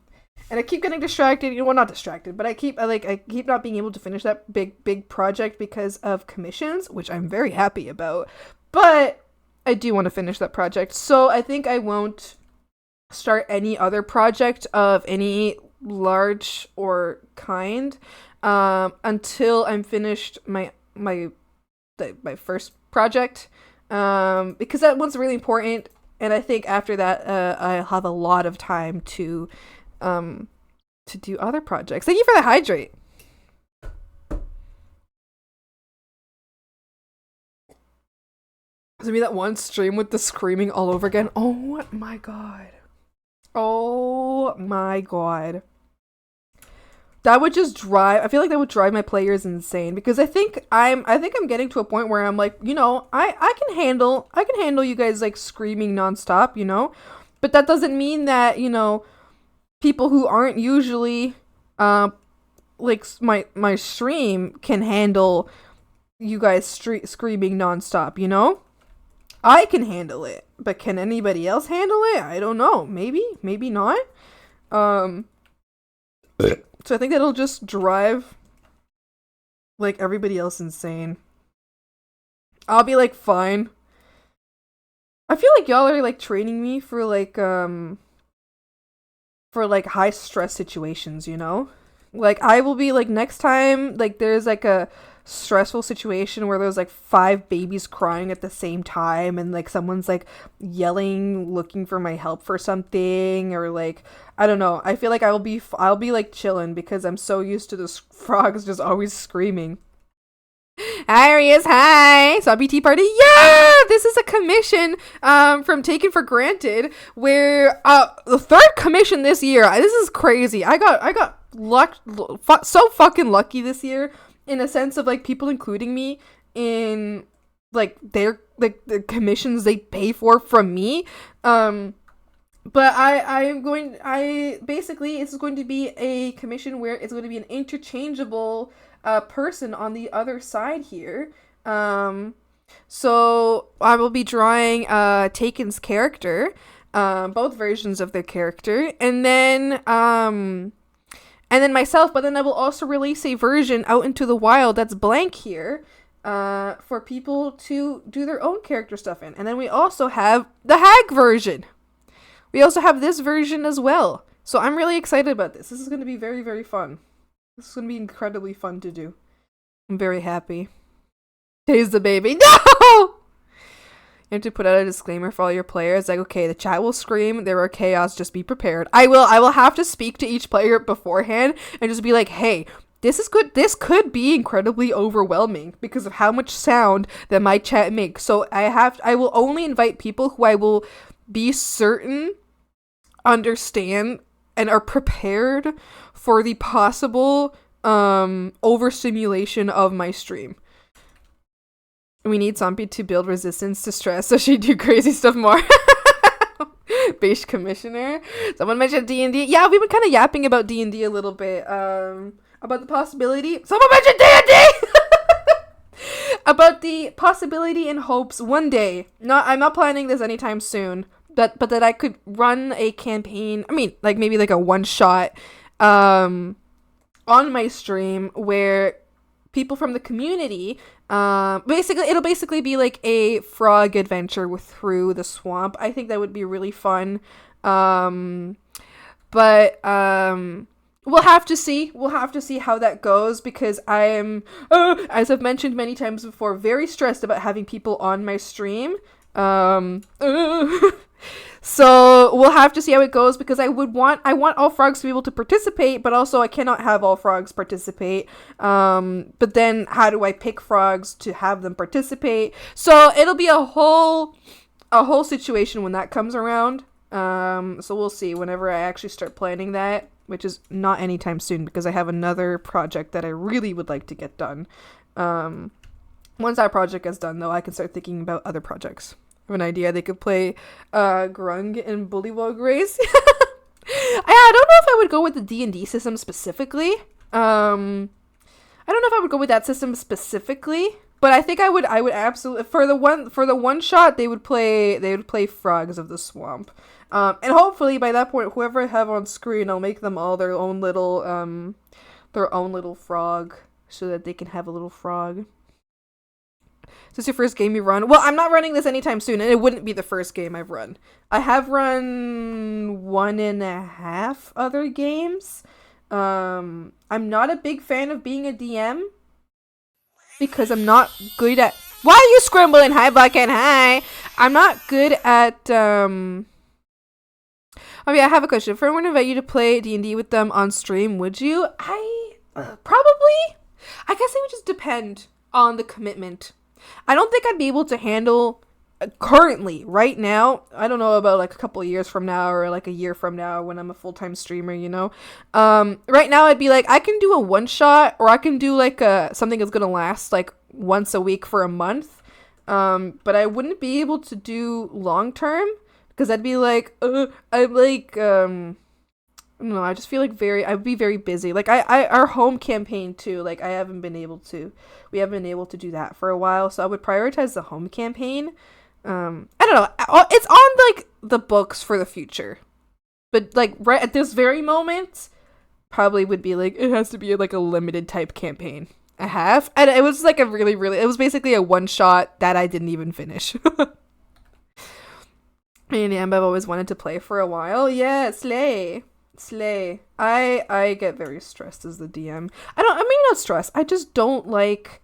I keep getting distracted, well, not distracted, but I keep not being able to finish that big project because of commissions, which I'm very happy about, but I do want to finish that project, so I think I won't start any other project of any large or kind, until I'm finished my first project, because that one's really important, and I think after that, I'll have a lot of time to do other projects. Thank you for the hydrate. There's gonna be that one stream with the screaming all over again. Oh my god. Oh my god. That would just drive, I feel like that would drive my players insane, because I think I'm getting to a point where I'm like, you know, I can handle you guys like screaming nonstop, you know, but that doesn't mean that, you know, people who aren't usually like my stream can handle you guys screaming nonstop, you know. I can handle it, but can anybody else handle it? I don't know. Maybe not. So I think that'll just drive like everybody else insane. I'll be like fine. I feel like y'all are like training me for like high stress situations, you know? Like I will be like next time like there's like a stressful situation where there's like 5 babies crying at the same time and like someone's like yelling looking for my help for something, or like I don't know, I feel like I'll be like chilling because I'm so used to the frogs just always screaming. Arius, hi! Zombie Tea Party, yeah! This is a commission from Taken for Granted, where the 3rd commission this year. This is crazy. I got so fucking lucky this year, in a sense of like people including me in like their like the commissions they pay for from me. But I basically, this is going to be a commission where it's going to be an interchangeable person on the other side here. So I will be drawing Taken's character, both versions of their character, and then myself, but then I will also release a version out into the wild that's blank here, for people to do their own character stuff in. And then we also have the hag version. We also have this version as well. So I'm really excited about this. This is going to be very, very fun. This is going to be incredibly fun to do. I'm very happy. Tase the baby. No! You have to put out a disclaimer for all your players. Like, okay, the chat will scream. There are chaos. Just be prepared. I will have to speak to each player beforehand and just be like, hey, this is good. This could be incredibly overwhelming because of how much sound that my chat makes. So I will only invite people who I will be certain understand and are prepared for the possible overstimulation of my stream. We need Zombie to build resistance to stress so she do crazy stuff more. Beige commissioner. Someone mentioned D&D. Yeah, we've been kind of yapping about D&D a little bit. About the possibility. Someone mentioned D&D! About the possibility and hopes one day. I'm not planning this anytime soon. But that I could run a campaign. I mean, like maybe like a one shot on my stream where people from the community it'll basically be like a frog adventure through the swamp. I think that would be really fun. But we'll have to see. We'll have to see how that goes because I am, as I've mentioned many times before, very stressed about having people on my stream. So we'll have to see how it goes because I want all frogs to be able to participate, but also I cannot have all frogs participate. But then how do I pick frogs to have them participate? So it'll be a whole situation when that comes around. So we'll see whenever I actually start planning that, which is not anytime soon because I have another project that I really would like to get done. Once that project gets done though, I can start thinking about other projects. An idea they could play Grung and Bullywog Race. I don't know if I would go with the D&D system specifically. I don't know if I would go with that system specifically, but I think I would absolutely for the one shot they would play Frogs of the Swamp. And hopefully by that point whoever I have on screen I'll make them all their own little frog so that they can have a little frog. Is this your first game you run? Well, I'm not running this anytime soon, and it wouldn't be the first game I've run. I have run 1.5 other games. I'm not a big fan of being a DM because I'm not good at... Why are you scribbling? Hi, Bucket, hi! I'm not good at... Oh yeah, I have a question. If I were to invite you to play D&D with them on stream, would you? Probably. I guess it would just depend on the commitment. I don't think I'd be able to handle currently, right now. I don't know about like a couple of years from now or like a year from now when I'm a full-time streamer, you know. Right now I'd be like, I can do a one shot or I can do like something that's gonna last like once a week for a month. But I wouldn't be able to do long term because I'd be like, I'm like, no, I just feel like I'd be very busy. Like our home campaign too, like we haven't been able to do that for a while. So I would prioritize the home campaign. I don't know. It's on like the books for the future, but like right at this very moment, probably would be like, it has to be like a limited type campaign. I have. And it was like a really, it was basically a one shot that I didn't even finish. And yeah, I've always wanted to play for a while. Yeah, Slay. I get very stressed as the DM. Maybe not stressed. I just don't like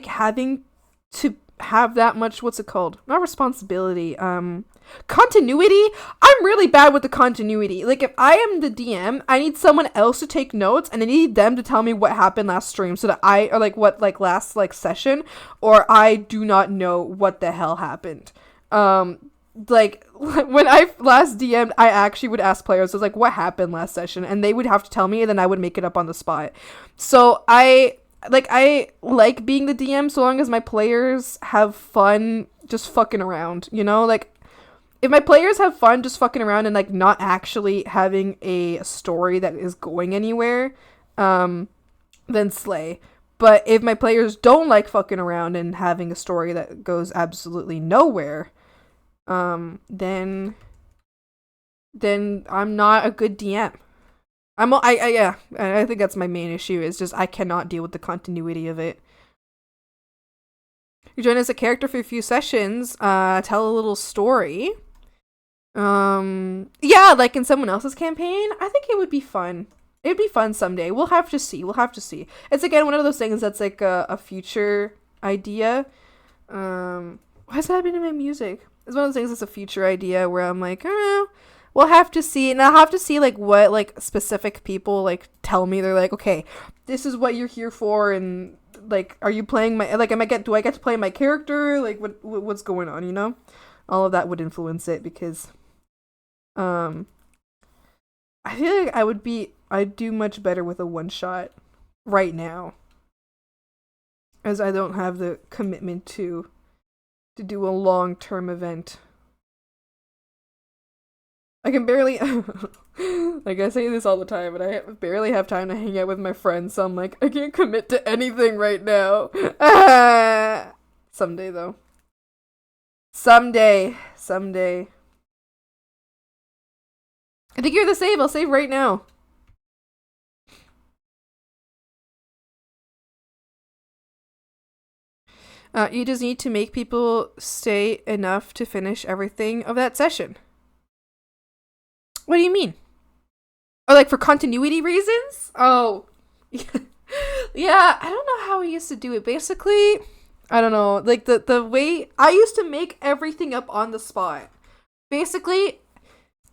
having to have that much, what's it called? Not responsibility. Continuity. I'm really bad with the continuity. Like if I am the DM, I need someone else to take notes and I need them to tell me what happened last stream so that last session, or I do not know what the hell happened. Like when I last DM'd, I actually would ask players, I was like, what happened last session? And they would have to tell me and then I would make it up on the spot. So I like being the DM so long as my players have fun just fucking around, you know? Like if my players have fun just fucking around and like not actually having a story that is going anywhere, then slay. But if my players don't like fucking around and having a story that goes absolutely nowhere, then I'm not a good DM. I think that's my main issue, is just I cannot deal with the continuity of it. You join as a character for a few sessions, tell a little story. Yeah, like in someone else's campaign, I think it would be fun. It'd be fun someday. We'll have to see. It's again one of those things that's like a future idea. What's happening to my music? It's one of those things that's a future idea where I'm like, we'll have to see, and I'll have to see like what like specific people like tell me. They're like, okay, this is what you're here for, and like, are you playing my like? Do I get to play my character? Like, what's going on? You know, all of that would influence it because, I feel like I'd do much better with a one shot right now, as I don't have the commitment to do a long term event. I can barely, like I say this all the time, but I barely have time to hang out with my friends, so I'm like, I can't commit to anything right now. Someday, though. Someday. I think you're the save. I'll save right now. You just need to make people stay enough to finish everything of that session. What do you mean? Oh, like for continuity reasons? Oh. Yeah, I don't know how we used to do it. Basically, I don't know. Like the way I used to make everything up on the spot. Basically,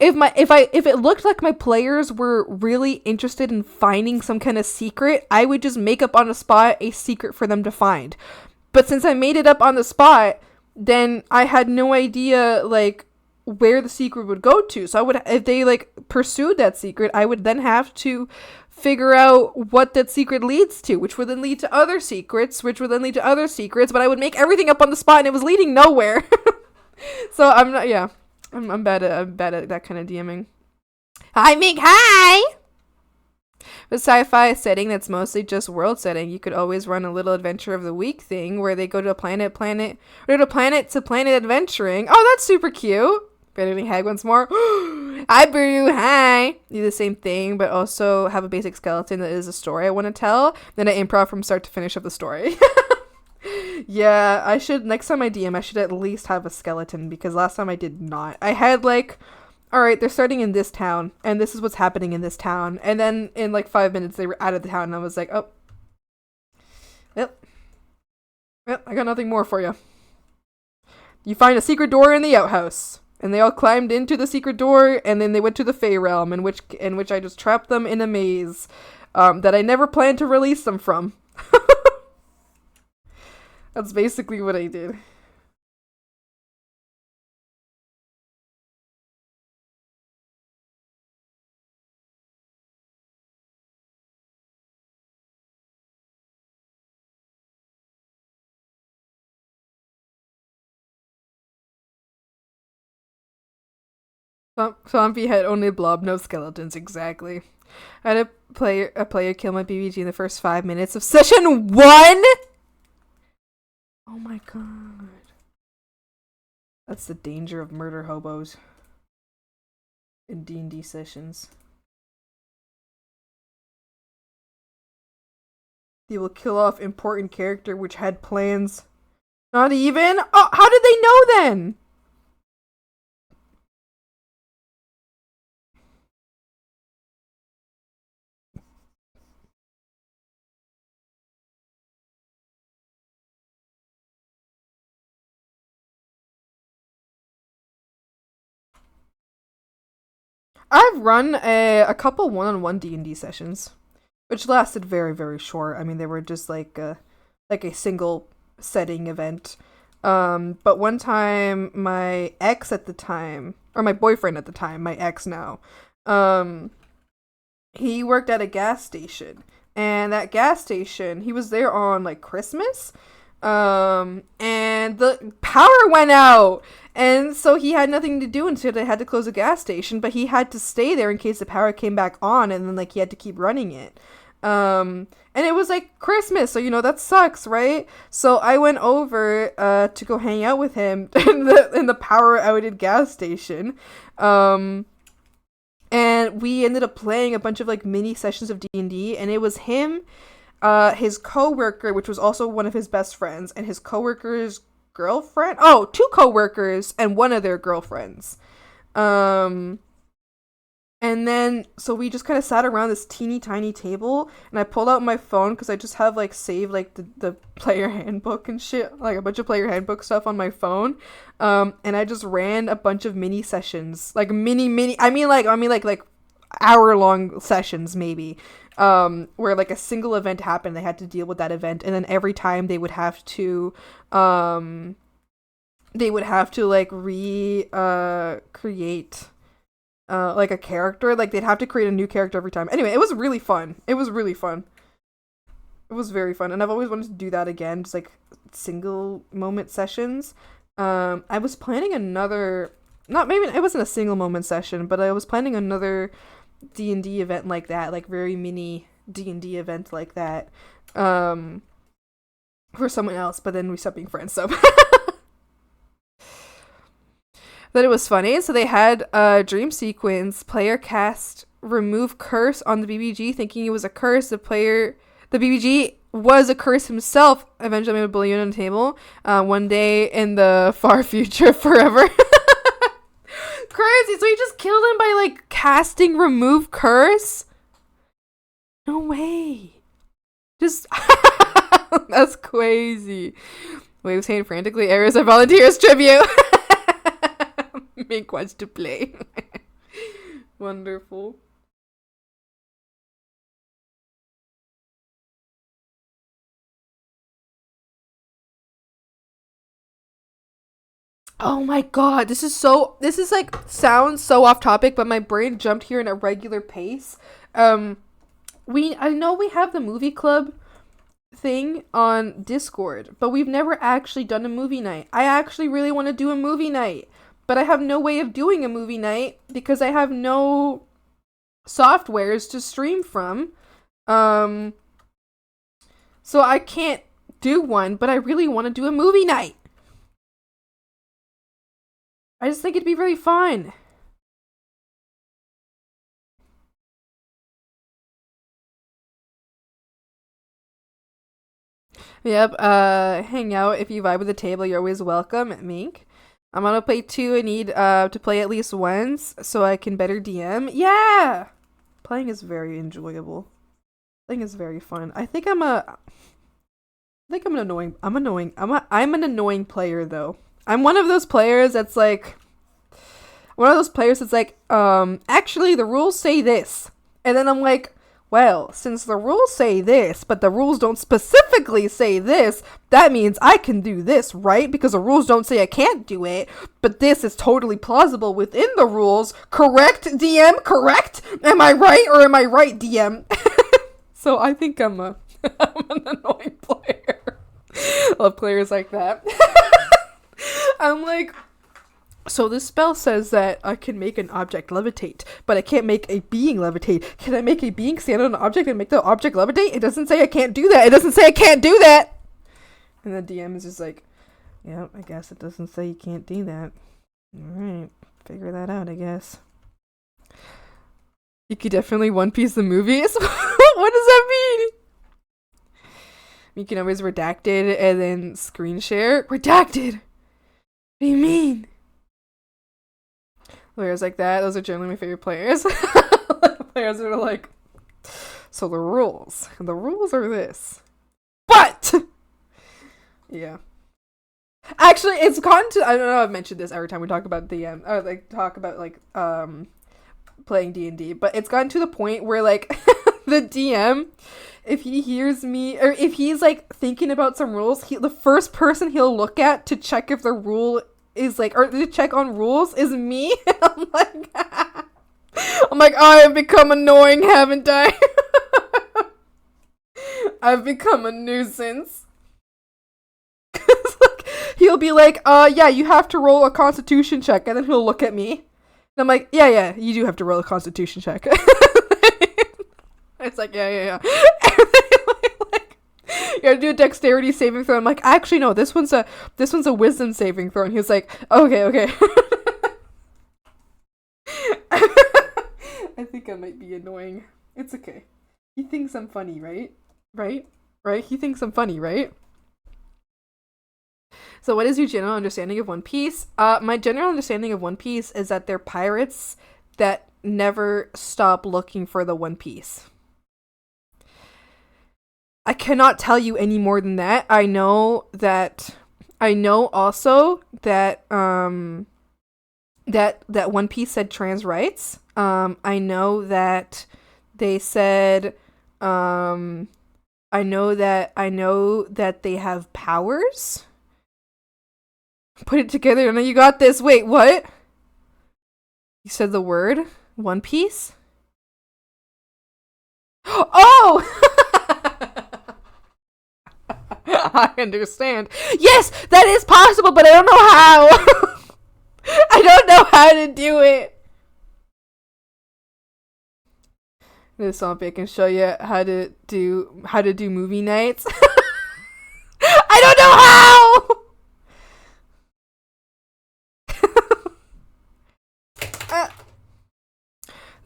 if it looked like my players were really interested in finding some kind of secret, I would just make up on the spot a secret for them to find. But since I made it up on the spot, then I had no idea like where the secret would go to. So if they like pursued that secret, I would then have to figure out what that secret leads to, which would then lead to other secrets, which would then lead to other secrets, but I would make everything up on the spot and it was leading nowhere. So I'm bad at that kind of DMing. Hi Ming, hi! With sci-fi setting that's mostly just world setting, you could always run a little adventure of the week thing where they go to planet to planet adventuring. Oh, that's super cute. Editing Hag once more. Hi, Brew. Hi. Do the same thing, but also have a basic skeleton that is a story I want to tell. Then I improv from start to finish of the story. Yeah, I should, next time I DM, I should at least have a skeleton, because last time I did not. I had like, alright, they're starting in this town, and this is what's happening in this town. And then in like 5 minutes, they were out of the town, and I was like, oh. Yep, I got nothing more for you. You find a secret door in the outhouse. And they all climbed into the secret door, and then they went to the Fey realm, in which I just trapped them in a maze that I never planned to release them from. That's basically what I did. Zombie had only blob, no skeletons, exactly. I had a player kill my BBG in the first 5 minutes of session 1? Oh my god. That's the danger of murder hobos in D&D sessions. They will kill off important character which had plans. Not even? Oh, how did they know then? I've run a couple one-on-one D&D sessions, which lasted very, very short. I mean, they were just like a single setting event. But one time, my ex at the time, or my boyfriend at the time, my ex now, he worked at a gas station, and that gas station, he was there on like Christmas, and the power went out, And so he had nothing to do until they had to close the gas station, but he had to stay there in case the power came back on, and then like he had to keep running it. And it was like Christmas, so that sucks, right? So I went over to go hang out with him in the power outed gas station. And we ended up playing a bunch of like mini sessions of D&D, and it was him, his coworker, which was also one of his best friends, and his coworker's girlfriend. Oh, 2 coworkers and one of their girlfriends. And then so we just kind of sat around this teeny tiny table, and I pulled out my phone because I just have like saved like the player handbook and shit, like a bunch of player handbook stuff on my phone. And I just ran a bunch of mini sessions, like mini I mean like hour long sessions maybe, where like a single event happened, they had to deal with that event, and then every time they would have to like create like a character, like they'd have to create a new character every time. Anyway, it was really fun. It was very fun, and I've always wanted to do that again, just like single moment sessions. I was planning another, it wasn't a single moment session, but I was planning another D&D event like that, like very mini D&D event like that, for someone else, but then we stopped being friends, so But it was funny. So they had a dream sequence, player cast remove curse on the BBG, thinking it was a curse. The BBG was a curse himself, eventually made a bullion on the table, one day in the far future forever. Crazy. So he just killed him by like casting remove curse? No way. Just that's crazy. Waves hand frantically, areas of volunteers tribute. Mink wants to play. Wonderful. Oh my god, this is like sounds so off topic, but my brain jumped here in a regular pace. I know we have the movie club thing on Discord, but we've never actually done a movie night. I actually really want to do a movie night, but I have no way of doing a movie night because I have no softwares to stream from. So I can't do one, but I really want to do a movie night. I just think it'd be really fun. Yep, hang out. If you vibe with the table, you're always welcome, Mink. I'm gonna play 2. I need to play at least once so I can better DM. Yeah! Playing is very enjoyable. Playing is very fun. I'm an annoying player though. I'm one of those players that's like actually the rules say this. And then I'm like, well, since the rules say this, but the rules don't specifically say this, that means I can do this, right? Because the rules don't say I can't do it, but this is totally plausible within the rules. Correct, DM? Correct? Am I right or am I right, DM? So I think I'm an annoying player. Love players like that. I'm like, so this spell says that I can make an object levitate, but I can't make a being levitate. Can I make a being stand on an object and make the object levitate? It doesn't say I can't do that. It doesn't say I can't do that. And the DM is just like, yeah, I guess it doesn't say you can't do that. Alright, figure that out, I guess. You could definitely One Piece the movies? What does that mean? You can always redact it and then screen share. Redacted! What do you mean? Players like that, those are generally my favorite players. Players that are like, so the rules are this. But! Yeah. Actually, it's gotten to, I don't know, I've mentioned this every time we talk about DM, or like talk about like, playing D&D, but it's gotten to the point where like, the DM, if he hears me, or if he's like thinking about some rules, the first person he'll look at to check if the rule is like, or to check on rules is me. I'm like, I have become annoying, haven't I? I've become a nuisance. Like, he'll be like, yeah, you have to roll a constitution check, and then he'll look at me. And I'm like, yeah, you do have to roll a constitution check. It's like, yeah. And then, like, you gotta do a dexterity saving throw. I'm like, actually, no, this one's a wisdom saving throw. And he was like, okay. I think I might be annoying. It's okay. He thinks I'm funny, right? Right? He thinks I'm funny, right? So what is your general understanding of One Piece? My general understanding of One Piece is that they're pirates that never stop looking for the One Piece. I cannot tell you any more than that. I know also that that One Piece said trans rights. I know that they said I know that they have powers. Put it together and you got this. Wait, what? You said the word One Piece? Oh! I understand. Yes, that is possible, but I don't know how. I don't know how to do it. This zombie can show you how to do movie nights. I don't know how.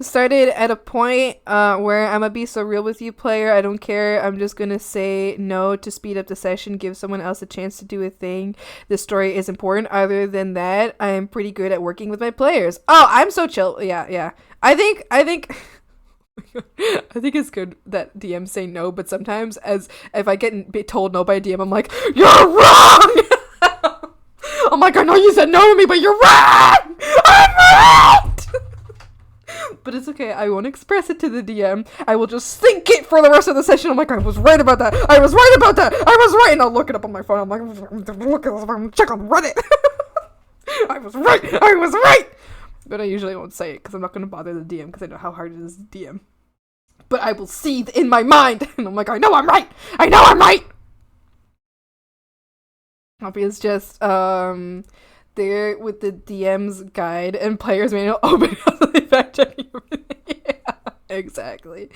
Started at a point where I'm gonna be so real with you, player. I don't care. I'm just gonna say no to speed up the session, give someone else a chance to do a thing. The story is important. Other than that, I am pretty good at working with my players. Oh, I'm so chill. Yeah. I think I think it's good that DMs say no, but sometimes as if I get told no by a DM, I'm like, you're wrong. I'm like, I know you said no to me, but you're wrong. I'm right. But it's okay. I won't express it to the DM. I will just think it for the rest of the session. I'm like, I was right about that. I was right. And I'll look it up on my phone. I'm like, check on Reddit. I was right. But I usually won't say it because I'm not going to bother the DM because I know how hard it is to DM. But I will seethe in my mind. And I'm like, I know I'm right. Copy is just, there with the DM's guide and player's manual open up the fact checking everything. Yeah, exactly.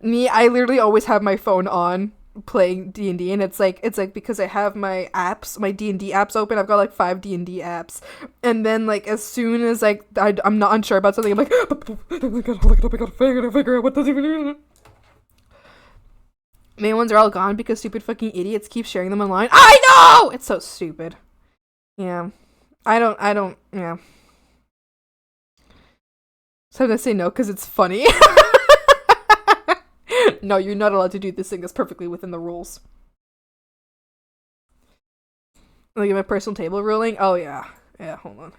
Me, I literally always have my phone on playing D&D, and it's like because I have my apps, my D&D apps open. I've got like 5 D&D apps, and then like as soon as like I'm not unsure about something, I'm like, I gotta figure out what does even mean. Main ones are all gone because stupid fucking idiots keep sharing them online. I know! It's so stupid. Yeah. I don't, yeah. So I'm gonna say no because it's funny. No, you're not allowed to do this thing that's perfectly within the rules. Look at my personal table ruling. Oh, yeah. Yeah, hold on.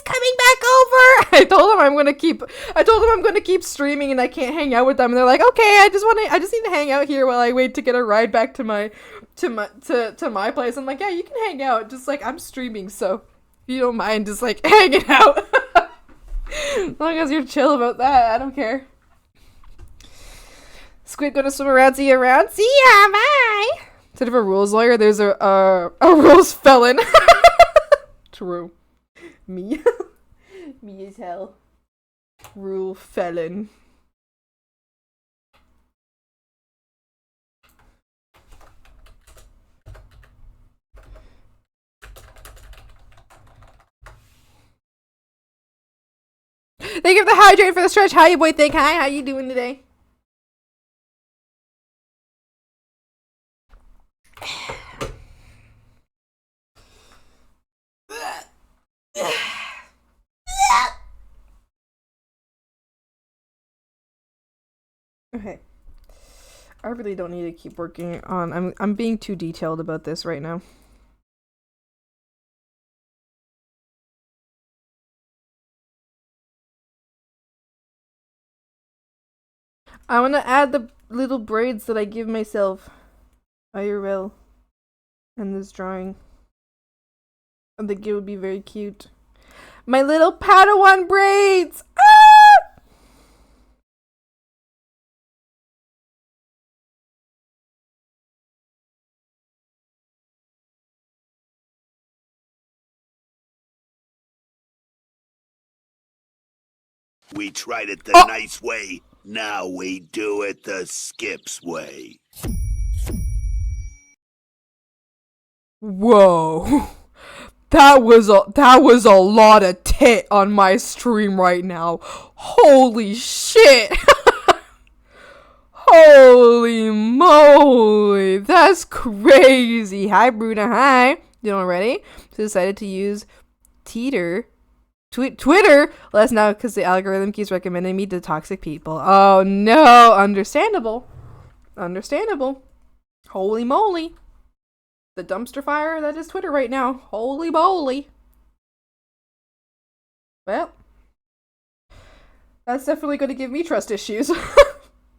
Coming back over. I told them I'm gonna keep streaming and I can't hang out with them, and they're like, okay, I just need to hang out here while I wait to get a ride back to my place. I'm like, yeah, you can hang out, just like I'm streaming, so if you don't mind just like hanging out. As long as you're chill about that, I don't care. Squid gonna swim around, see ya, bye. Instead of a rules lawyer, there's a rules felon. True. Me. Me as hell. Rule felon. Thank you for the hydrate for the stretch. How you boy think? Hi, how you doing today? Okay. I really don't need to keep working on I'm being too detailed about this right now. I'm gonna add the little braids that I give myself IRL in this drawing. I think it would be very cute. My little Padawan braids! Ah! We tried it the Oh. nice way. Now we do it the Skips way. Whoa. That was a lot of tit on my stream right now. Holy shit. Holy moly. That's crazy. Hi Bruna, hi. You know ready? So decided to use Twitter less now because the algorithm keeps recommending me to toxic people. Oh no. Understandable. Holy moly. The dumpster fire that is Twitter right now. Holy moly. Well, that's definitely going to give me trust issues.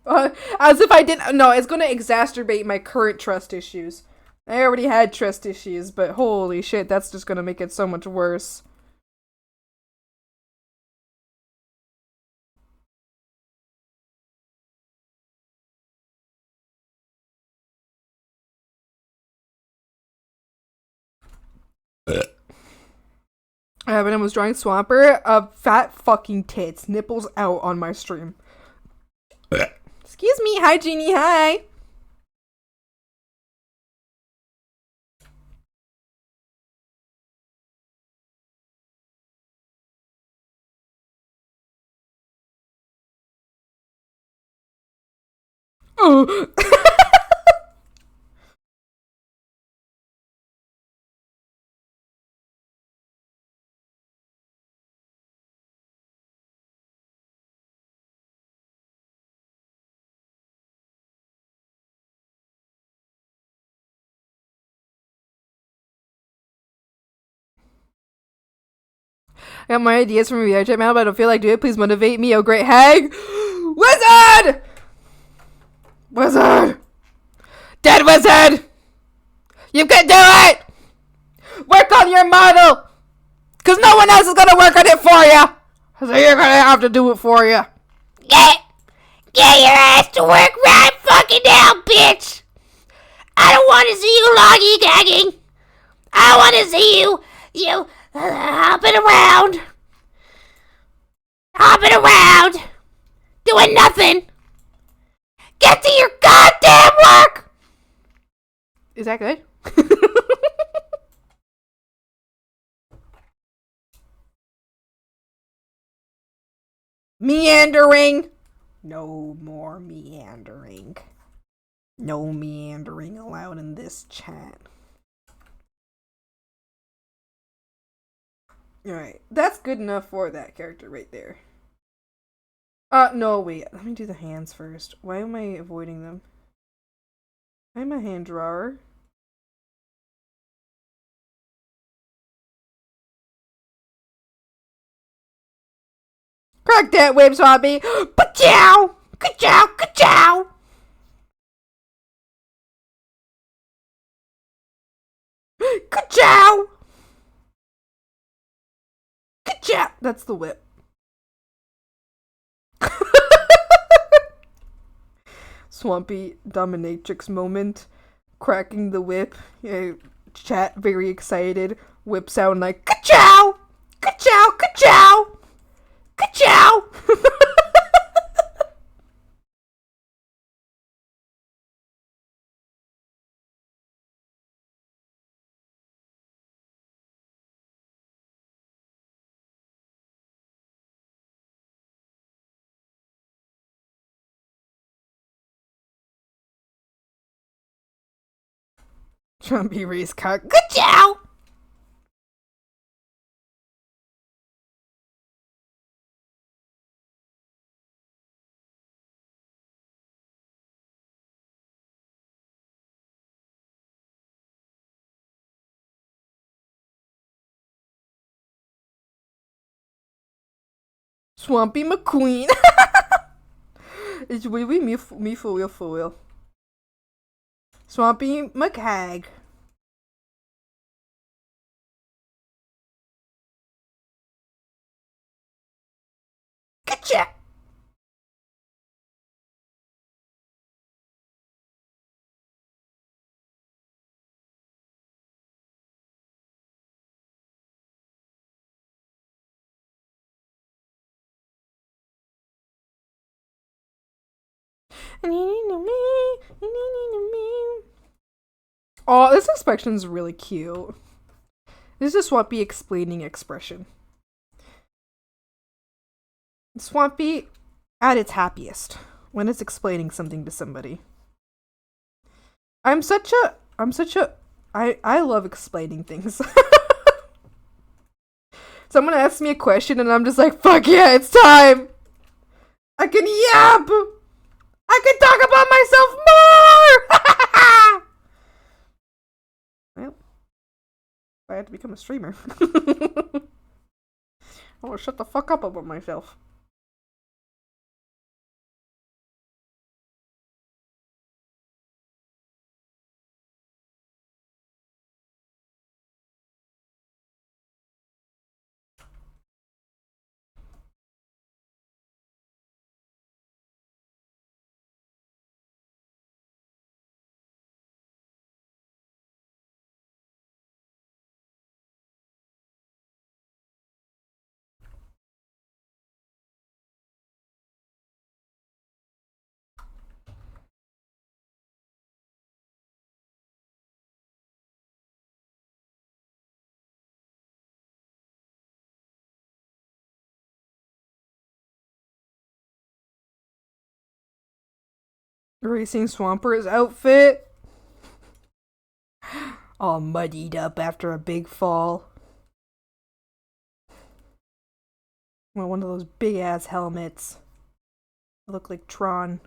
As if I didn't. No, it's going to exacerbate my current trust issues. I already had trust issues, but holy shit, that's just going to make it so much worse. When I was drawing Swamper, fat fucking tits, nipples out on my stream. Excuse me, hi Jeannie, hi. Oh. I got more ideas from a VR chat now, but I don't feel like doing it. Please motivate me, oh great hag. Wizard! Wizard! Dead wizard! You can do it! Work on your model! Cause no one else is gonna work on it for you! So you're gonna have to do it for you. Get your ass to work right fucking now, bitch! I don't want to see you lollygagging. I want to see you hopping around, doing nothing. Get to your goddamn work! Is that good? Meandering! No more meandering. No meandering allowed in this chat. Alright, that's good enough for that character right there. No, wait. Let me do the hands first. Why am I avoiding them? I'm a hand drawer. Crack that whip, Swampy! Ka-chow! Ka-chow! Ka-chow! Ka-chow! Ka-chow! That's the whip. Swampy dominatrix moment. Cracking the whip. Chat very excited. Whip sound like ka-chow! Ka-chow! Ka-chow! Ka-chow! Trumpy race car. Ka-chow! Swampy McQueen. It's really me for real, for real. Swampy McHag. Gotcha! Oh, this expression is really cute. This is a Swampy explaining expression. Swampy at its happiest when it's explaining something to somebody. I love explaining things. Someone asks me a question and I'm just like, fuck yeah, it's time! I can yap! I can talk about myself more! Well, I had to become a streamer. I want to shut the fuck up about myself. Racing Swamper's outfit. All muddied up after a big fall. Well, one of those big ass helmets. Look like Tron.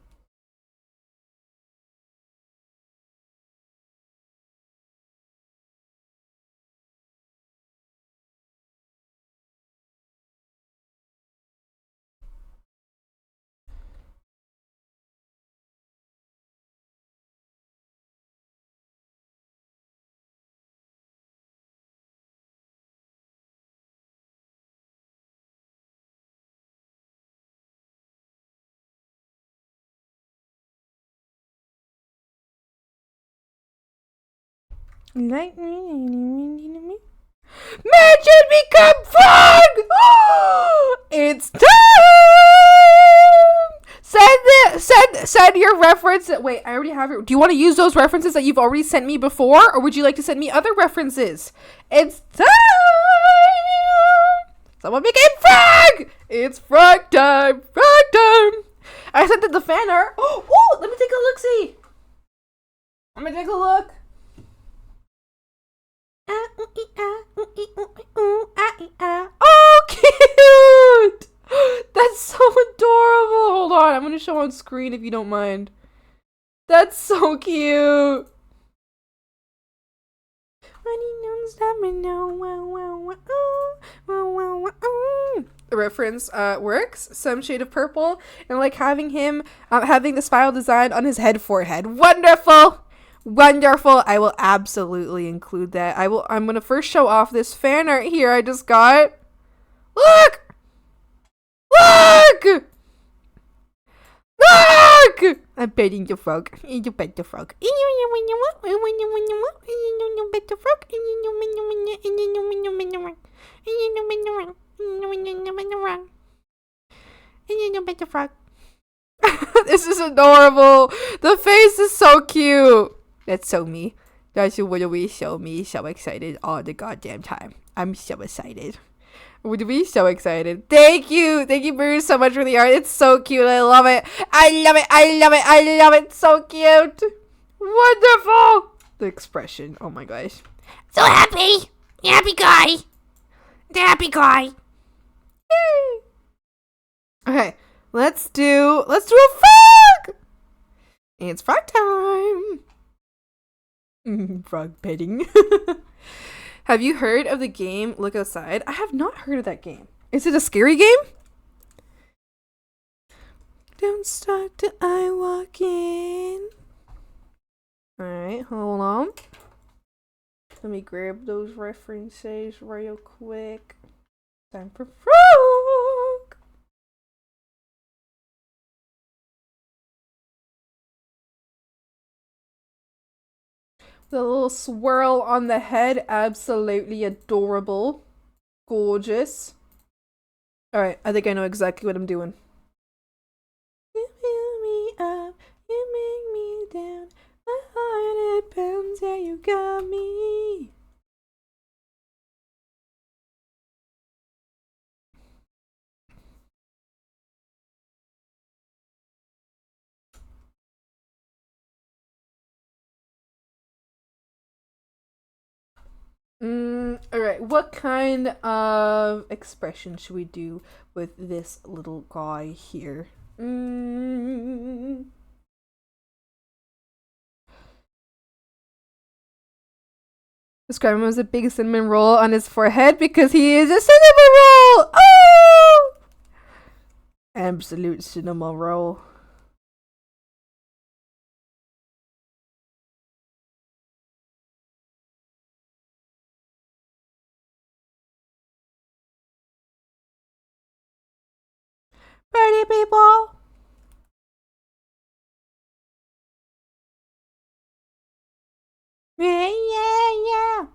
Imagine become frog! It's time! Send your reference. Wait, I already have it. Do you want to use those references that you've already sent me before, or would you like to send me other references? It's time! Someone became frog! It's frog time! Frog time! I sent it the fan art. Oh, let me take a look. See. I'm gonna take a look. Oh, cute! That's so adorable. Hold on, I'm gonna show on screen if you don't mind. That's so cute. The reference works. Some shade of purple, and like having him having the spiral design on his forehead. Wonderful. Wonderful. I will absolutely include that. I'm gonna first show off this fan art here I just got. Look! Look! Look! I'm petting the frog. You pet the frog. You pet the frog. Pet the frog. This is adorable. The face is so cute. That's so me. That's literally so me. So excited all the goddamn time. I'm so excited. Would be so excited. Thank you. Thank you, Bruce, so much for the art. It's so cute. I love it. I love it. I love it. I love it. So cute. Wonderful. The expression. Oh my gosh. So happy. Happy guy. The happy guy. Yay. Okay. Let's do a frog. It's frog time. Frog petting. Have you heard of the game Look Outside? I have not heard of that game. Is it a scary game? Don't start till I walk in. Alright, hold on. Let me grab those references real quick. Time for frog! The little swirl on the head, absolutely adorable. Gorgeous. Alright, I think I know exactly what I'm doing. You fill me up, you make me down. My heart it pounds, yeah, you got me. Alright, what kind of expression should we do with this little guy here? Describe him as a big cinnamon roll on his forehead because he is a cinnamon roll! Oh! Absolute cinnamon roll. Party people! Yeah, yeah, yeah!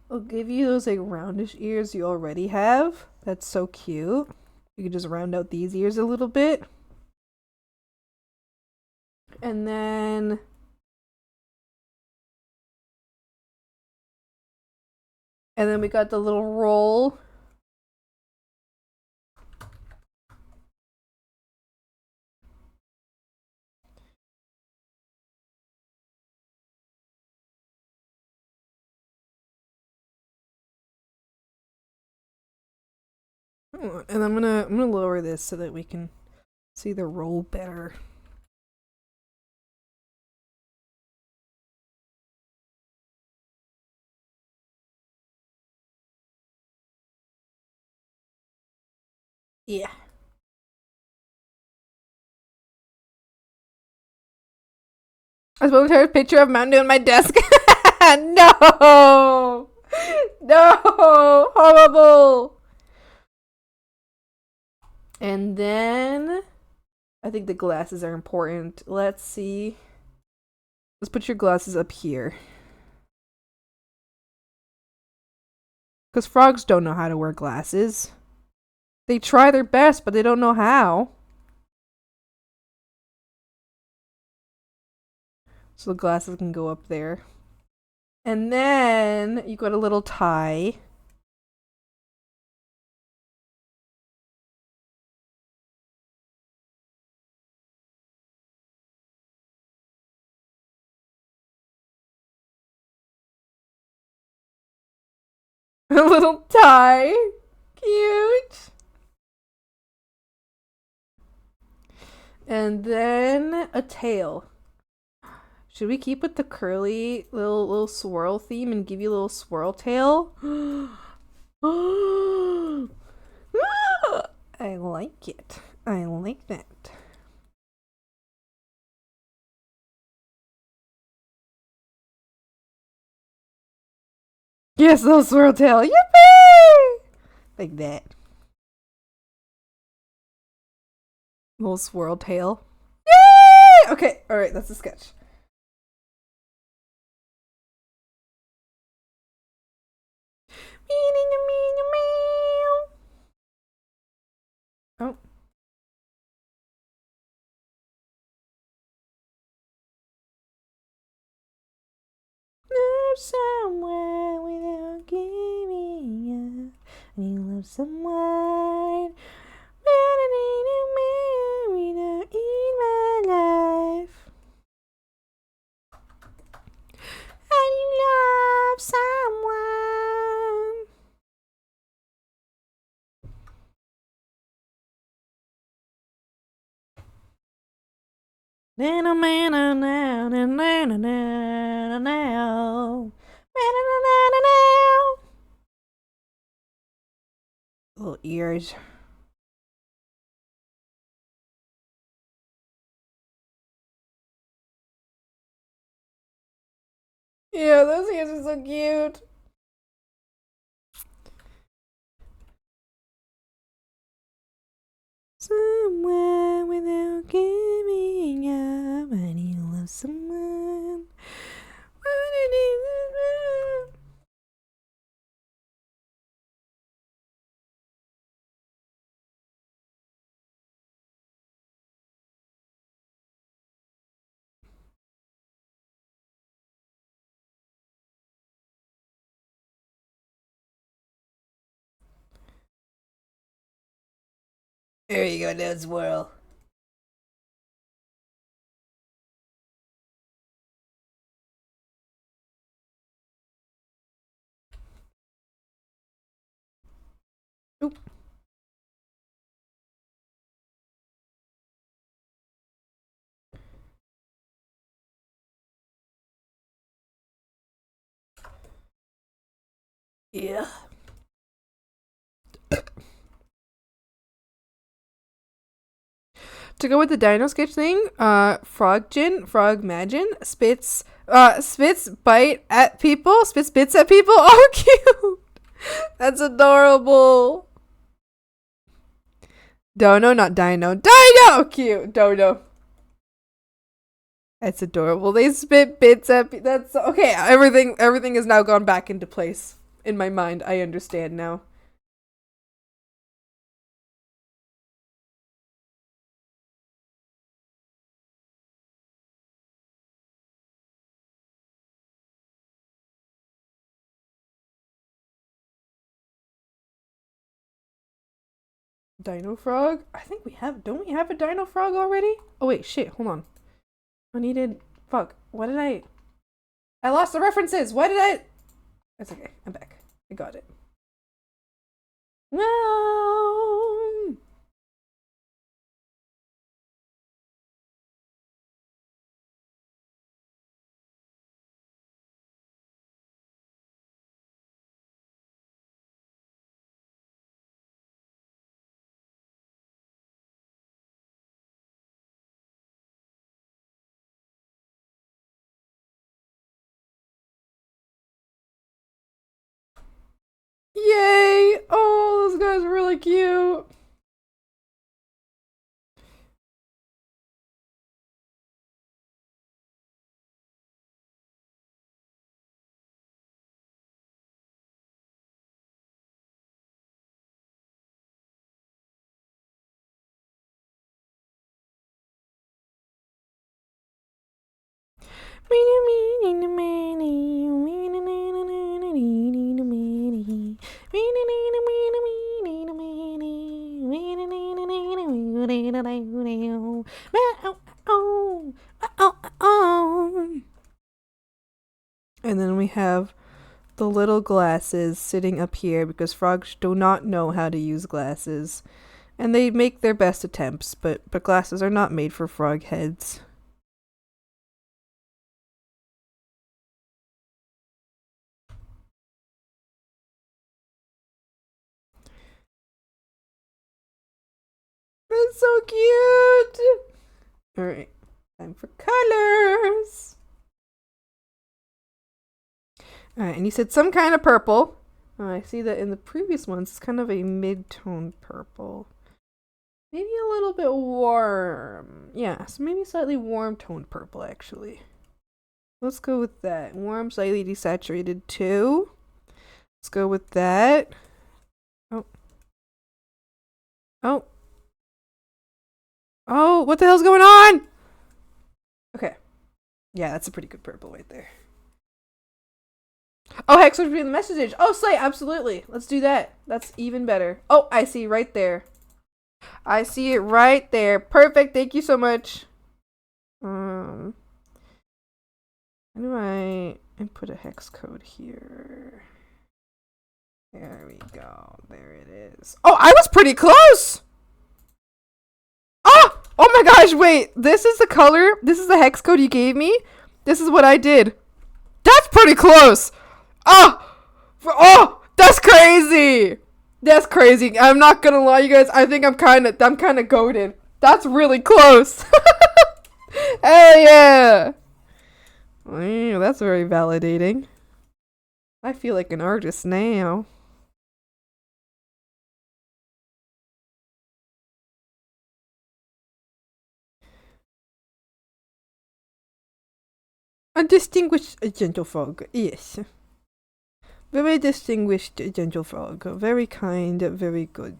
I'll give you those like roundish ears you already have. That's so cute. You can just round out these ears a little bit. And then we got the little roll. And I'm gonna lower this so that we can see the roll better. Yeah. I was supposed to have a picture of Mountain Dew on my desk. No! No! Horrible! And then I think the glasses are important. Let's see. Let's put your glasses up here. Because frogs don't know how to wear glasses. They try their best, but they don't know how. So the glasses can go up there. And then you got a little tie. A little tie. Cute. And then a tail. Should we keep with the curly little swirl theme and give you a little swirl tail? I like it. I like that. Yes, little swirl tail. Yippee! Like that. Little swirl tail. Yay! Okay, alright, that's the sketch. Oh. Love someone without giving up. And you love someone better than you married in my life. And you love someone. Na na na na na na na na na. ears. Yeah, those ears are so cute. Someone without giving up, I need to love someone. There you go, now swirl. Oop. Yeah. To go with the dino sketch thing, Frogmagin spits bite at people, spits bits at people. Oh, cute! That's adorable. Dono, not dino. Dino! Cute. Dono. That's adorable. They spit bits at that's okay. Everything has now gone back into place in my mind. I understand now. Dino frog? I think we have. Don't we have a dino frog already? Oh wait, shit. Hold on. I needed. Fuck. What did I? I lost the references. Why did I? That's okay. I'm back. I got it. No. Yay! Oh, those guys are really cute. And then we have the little glasses sitting up here because frogs do not know how to use glasses. And they make their best attempts, but glasses are not made for frog heads. That's so cute! Alright, time for colors! Alright, and you said some kind of purple. Oh, I see that in the previous ones it's kind of a mid-tone purple. Maybe a little bit warm. Yeah, so maybe slightly warm toned purple actually. Let's go with that. Warm, slightly desaturated too. Let's go with that. Oh. Oh. Oh, what the hell's going on? Okay. Yeah, that's a pretty good purple right there. Oh, hex switch between the messages. Oh, Slay, absolutely. Let's do that. That's even better. Oh, I see right there. I see it right there. Perfect. Thank you so much. How do I input a hex code here? There we go. There it is. Oh, I was pretty close. Oh! Oh my gosh, wait. This is the color. This is the hex code you gave me. This is what I did. That's pretty close. Oh! Oh! That's crazy! That's crazy. I'm not gonna lie, you guys. I think I'm kind of goated. That's really close. Hell yeah. Wow, that's very validating. I feel like an artist now. A distinguished gentlefolk, yes. Very distinguished gentlefolk. Very kind, very good.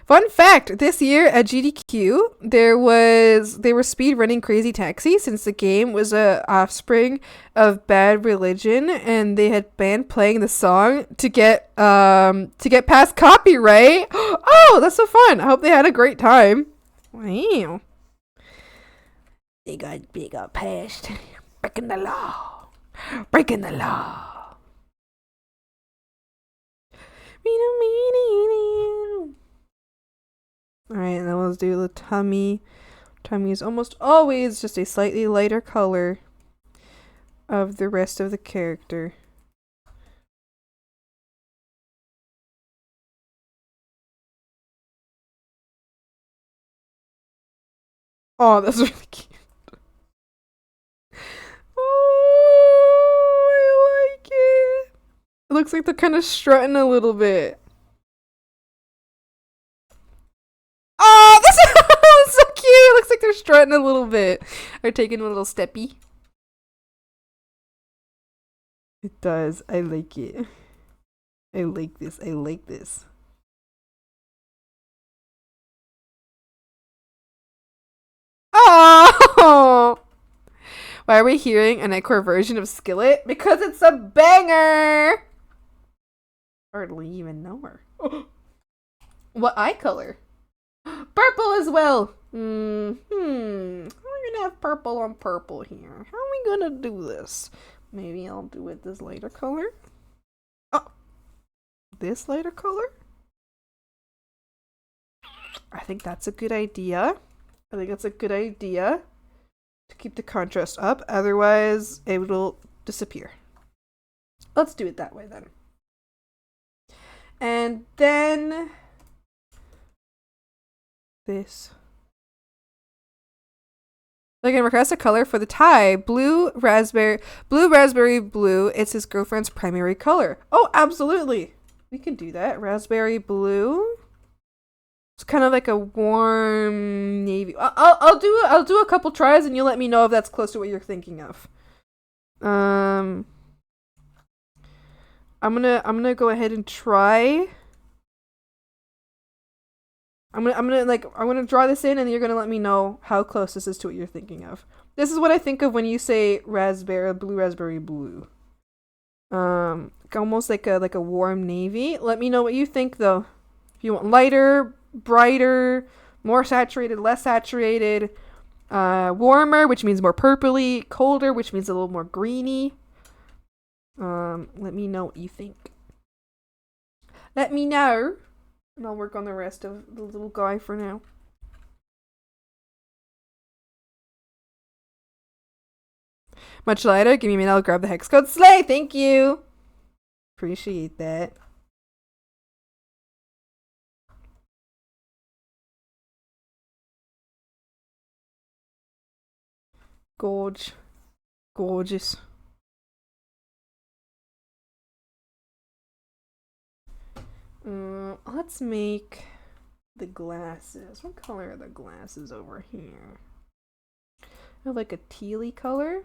Fun fact, this year at GDQ, they were speed running Crazy Taxi since the game was a offspring of Bad Religion, and they had banned playing the song to get past copyright. Oh, that's so fun. I hope they had a great time. Wow. They got past breaking the law. Breaking the law. Alright, now let's do the tummy. Tummy is almost always just a slightly lighter color of the rest of the character. Oh, that's really cute. Oh, I like it. It looks like they're kind of strutting a little bit. Oh, this is so cute. It looks like they're strutting a little bit. They're taking a little steppy. It does. I like it. I like this. I like this. Oh! Why are we hearing an Nightcore version of Skillet? Because it's a banger! Hardly even know her. What eye color? Purple as well! How are we gonna have purple on purple here? How are we gonna do this? Maybe I'll do it this lighter color? Oh! This lighter color? I think that's a good idea. To keep the contrast up, otherwise it will disappear. Let's do it that way then. And then this. I can request a color for the tie. Blue, raspberry, blue. It's his girlfriend's primary color. Oh, absolutely. We can do that. Raspberry blue. It's kind of like a warm navy. I'll do a couple tries and you let me know if that's close to what you're thinking of. I'm gonna go ahead and try. I'm gonna draw this in and you're gonna let me know how close this is to what you're thinking of. This is what I think of when you say raspberry blue. Almost like a warm navy. Let me know what you think though. If you want lighter, brighter, more saturated, less saturated, warmer, which means more purpley, colder, which means a little more greeny. Let me know what you think. Let me know, and I'll work on the rest of the little guy for now. Much lighter. Give me a minute. I'll grab the hex code. Slay. Thank you. Appreciate that. Gorgeous. Let's make the glasses. What color are the glasses over here? I have like a tealy color.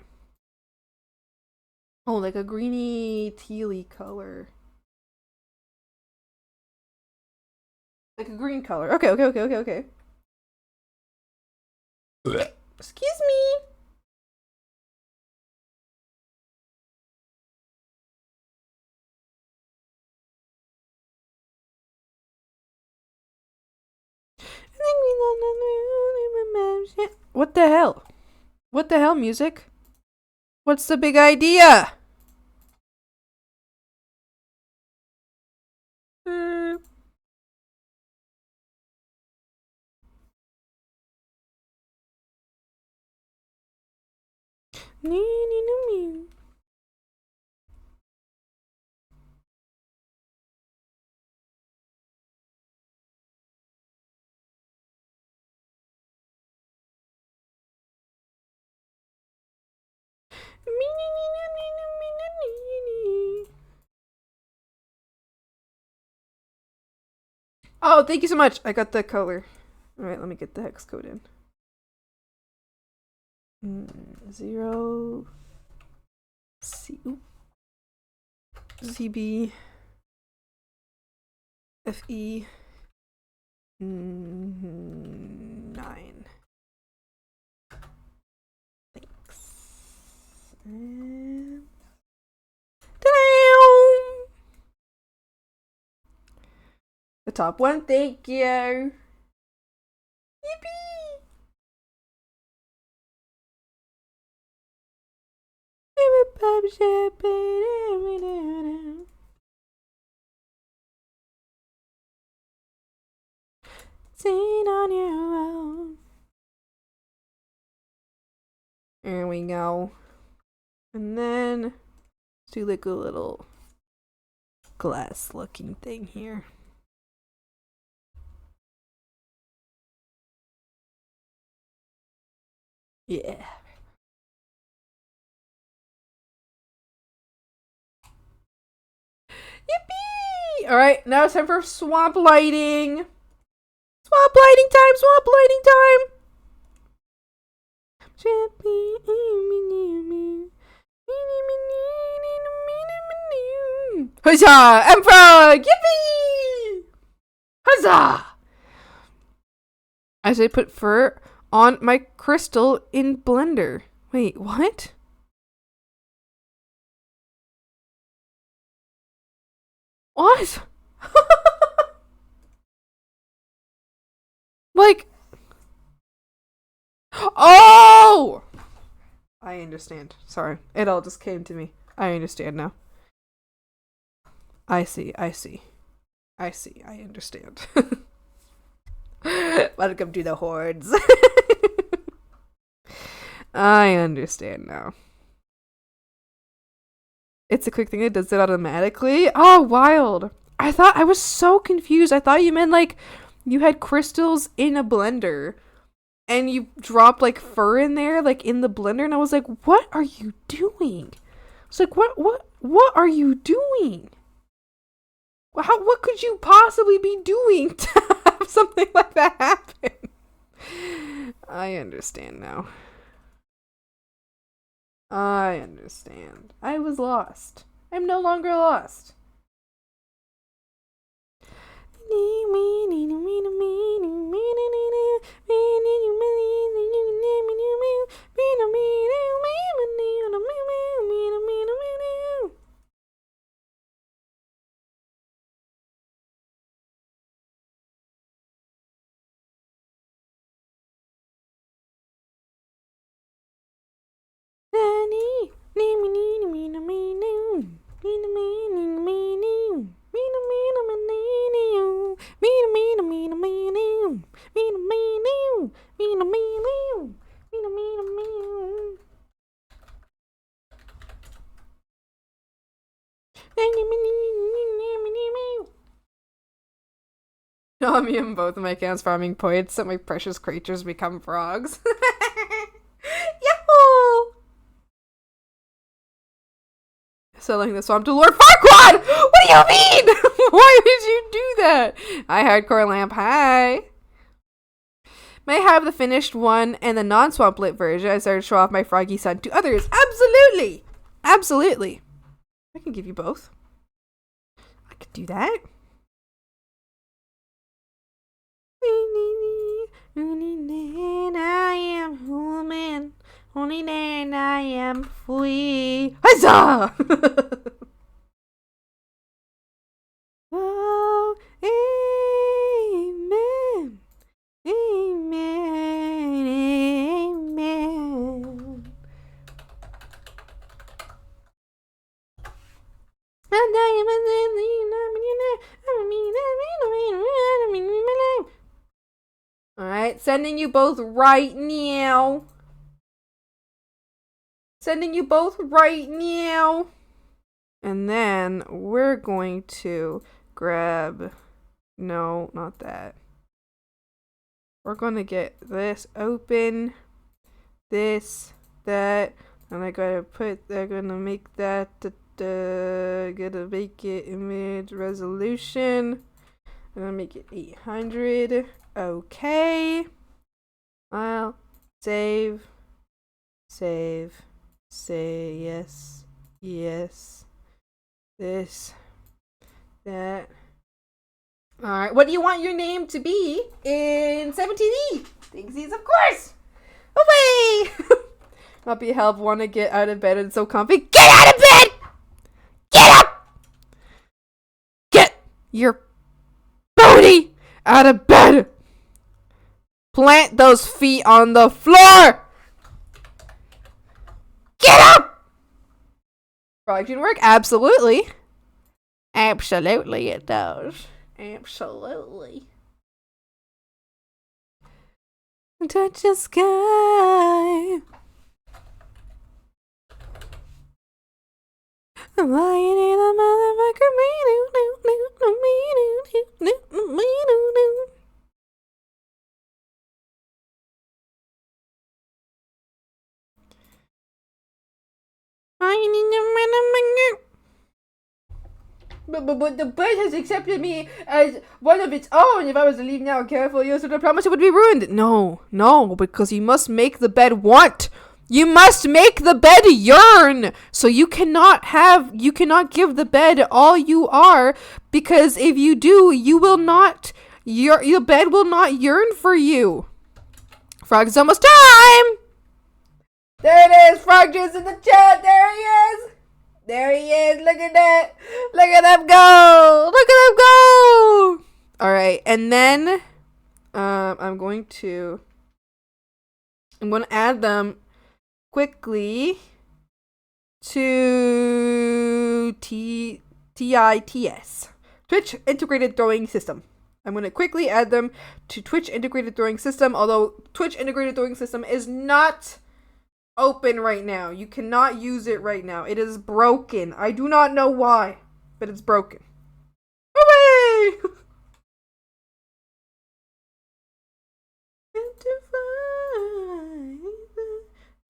Oh, like a greeny tealy color. Like a green color. Okay. Excuse me. What the hell? What the hell, music? What's the big idea? Oh, thank you so much. I got the color. All right, let me get the hex code in. 0 C ZB FE 9. Thanks. And the top one, thank you. Yippee! Pop champagne. Sing on your own. There we go. And then let's do like a little glass looking thing here. Yeah. Yippee! Alright, now it's time for swamp lighting. Swamp lighting time! Swamp lighting time! Huzzah! Emperor! Yippee! Huzzah! I say put fur on my crystal in blender. Wait, what? What? Like, oh! I understand. Sorry. It all just came to me. I understand now. I see. I understand. Welcome to the hordes. I understand now. It's a quick thing that does it automatically. Oh, wild. I was so confused. I thought you meant like you had crystals in a blender and you dropped like fur in there, like in the blender. And I was like, what are you doing? It's like, what are you doing? What could you possibly be doing to have something like that happen? I understand now. I understand. I was lost. I'm no longer lost. No, me and both of my accounts farming points so my precious creatures become frogs. Yahoo! Selling the swamp to Lord Farquaad! What do you mean? Why would you do that? Hi, Hardcore Lamp. Hi. May I have the finished one and the non-swamp lit version? I started to show off my froggy son to others. Absolutely! Absolutely. I can give you both. I could do that. Only then I am human. Only then I am free. Huzzah! Oh, amen. Amen. Amen. Alright, sending you both right now. Sending you both right now. And then we're going to grab... No, not that. We're going to get this open. This, that. And I'm going to make that... gonna make it image resolution. I'm gonna make it 800. Okay. I'll save. Say yes. Yes. This. That. Alright, what do you want your name to be in 17E? Thingsies, of course! Away! Not be help, wanna get out of bed and so comfy. Get out of bed! Get up! Get your booty out of bed! Plant those feet on the floor! Get up! Frog didn't work? Absolutely. Absolutely it does. Absolutely. Touch the sky. I'm lying in a motherfucker. But the bird has accepted me as one of its own. If I was to leave now carefully, I promise it would be ruined. No, because you must make the bed want. You must make the bed yearn. So you cannot give the bed all you are, because if you do, you will not, your bed will not yearn for you. Frog, it's almost time. There it is. Frog just in the chat. There he is. There he is. Look at that. Look at them go. Look at them go. All right. And then I'm going to add them quickly to TITS, Twitch Integrated Throwing System. I'm going to quickly add them to Twitch Integrated Throwing System, although Twitch Integrated Throwing System is not open right now. You cannot use it right now. It is broken. I do not know why, but it's broken. Hooray!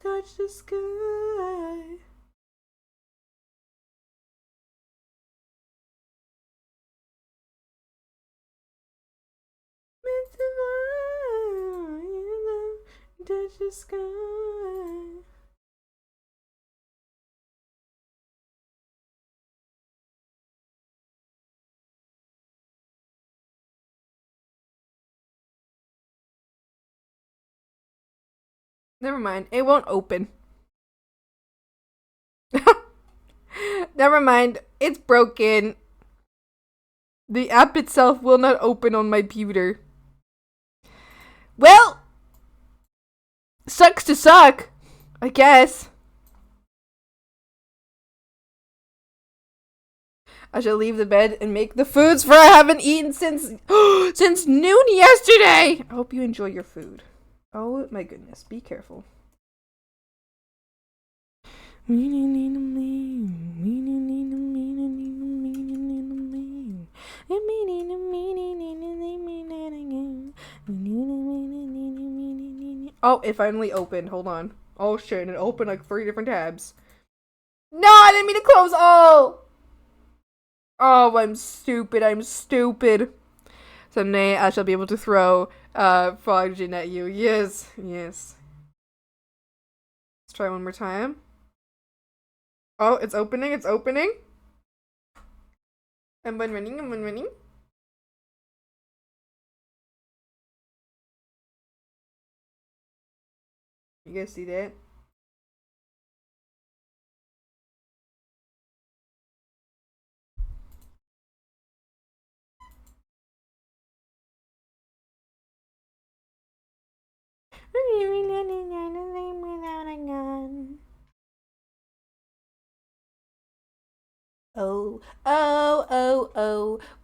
Touch the sky. Touch the sky. Never mind. It won't open. Never mind. It's broken. The app itself will not open on my computer. Well, sucks to suck, I guess. I shall leave the bed and make the foods, for I haven't eaten since noon yesterday. I hope you enjoy your food. Oh my goodness, be careful. Oh, it finally opened. Hold on. Oh shit, it opened like 3 different tabs. No, I didn't mean to close all. Oh, I'm stupid. Someday I shall be able to throw Froggen at you. Yes. Let's try one more time. Oh, it's opening. I'm running. You guys see that? Oh,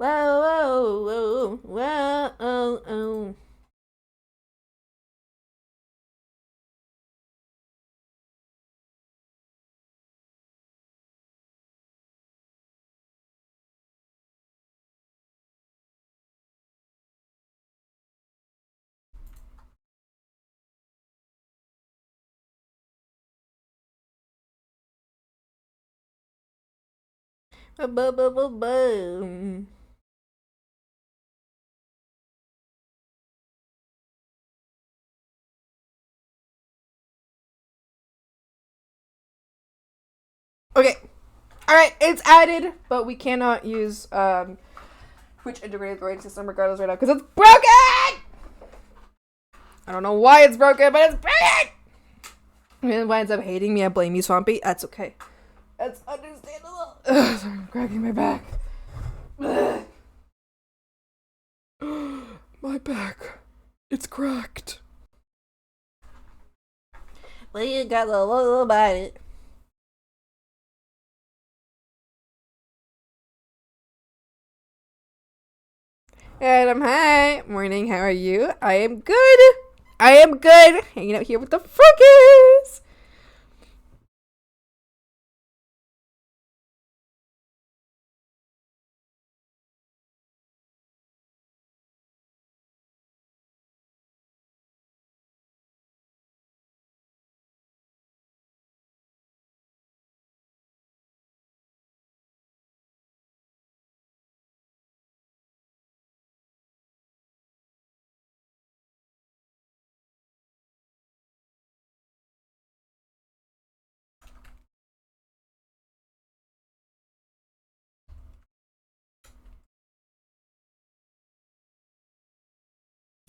whoa. Boom. Okay. Alright, it's added, but we cannot use Twitch integrated rating system regardless right now because it's broken! I don't know why it's broken, but it's broken! And why ends up hating me, I blame you, Swampy. That's okay. That's understandable. Ugh, sorry, I'm cracking my back. Ugh. My back. It's cracked. Well, you got a little about it. Adam, hi. Morning, how are you? I am good. I am good. Hanging out here with the FROGS.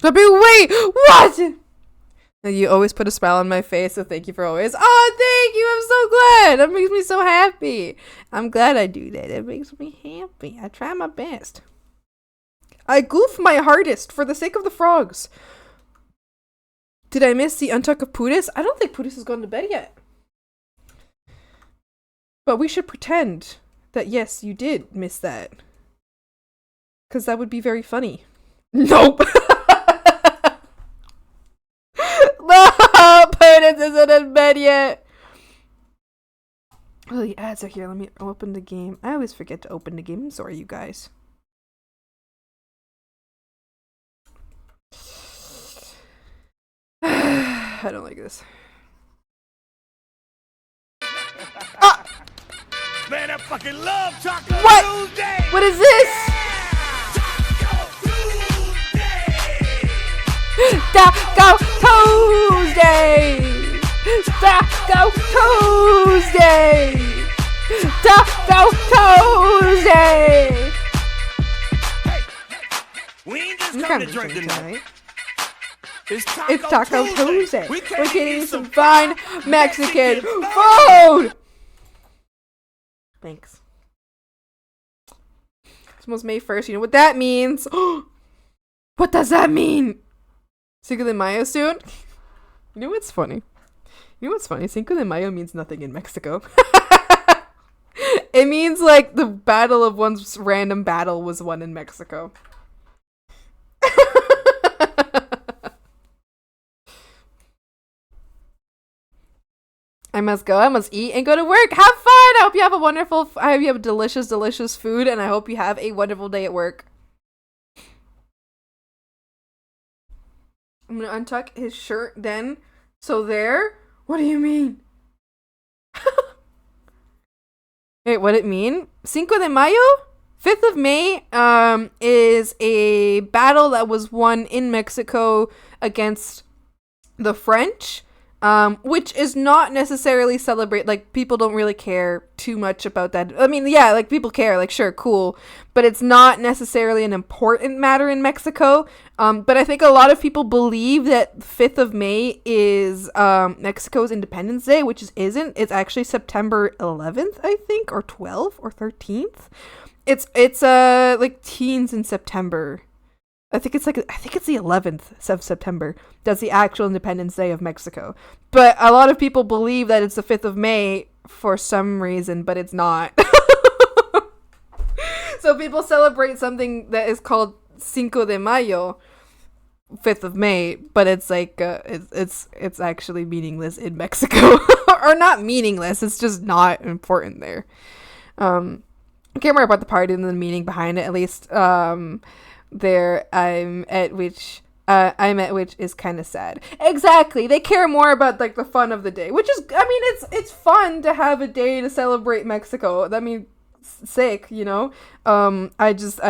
Wait, what? You always put a smile on my face, so thank you for always. Oh, thank you. I'm so glad. That makes me so happy. I'm glad I do that. It makes me happy. I try my best. I goof my hardest for the sake of the frogs. Did I miss the untuck of Pootis? I don't think Pootis has gone to bed yet. But we should pretend that, yes, you did miss that. Because that would be very funny. Nope. No, Pootis isn't in bed yet. Oh, the ads are here. Let me open the game. I always forget to open the game. I'm sorry, you guys. I don't like this. Ah! Man, I fucking love Taco What? Tuesday! What is this? Taco Tuesday! Taco Tuesday! Taco Tuesday! We ain't just I'm coming kind to of drink drinking tonight. tonight. It's It's Taco Tuesday. We We're getting some fine Mexican food! Thanks. It's almost May 1st. You know what that means? What does that mean? Cinco de Mayo soon? You know what's funny? You know what's funny? Cinco de Mayo means nothing in Mexico. It means like the battle of one's random battle was won in Mexico. I must go. I must eat and go to work. Have fun. I hope you have a wonderful, I hope you have delicious, delicious food, and I hope you have a wonderful day at work. I'm gonna untuck his shirt then. So there? What do you mean? Wait, what it mean? Cinco de Mayo? 5th of May is a battle that was won in Mexico against the French. Which is not necessarily celebrate, like, people don't really care too much about that. I mean, yeah, like, people care, like, sure, cool, but it's not necessarily an important matter in Mexico. But I think a lot of people believe that 5th of May is, Mexico's Independence Day, which isn't. It's actually September 11th, I think, or 12th, or 13th. It's like, teens in September. I think it's the 11th of September. That's the actual Independence Day of Mexico. But a lot of people believe that it's the 5th of May for some reason, but it's not. So people celebrate something that is called Cinco de Mayo, 5th of May, but it's like it's actually meaningless in Mexico. Or not meaningless, it's just not important there. I can't remember about the party and the meaning behind it, at least. There I'm at which is kind of sad. Exactly. They care more about like the fun of the day, which is, I mean, it's fun to have a day to celebrate Mexico. I mean, sick, you know. I just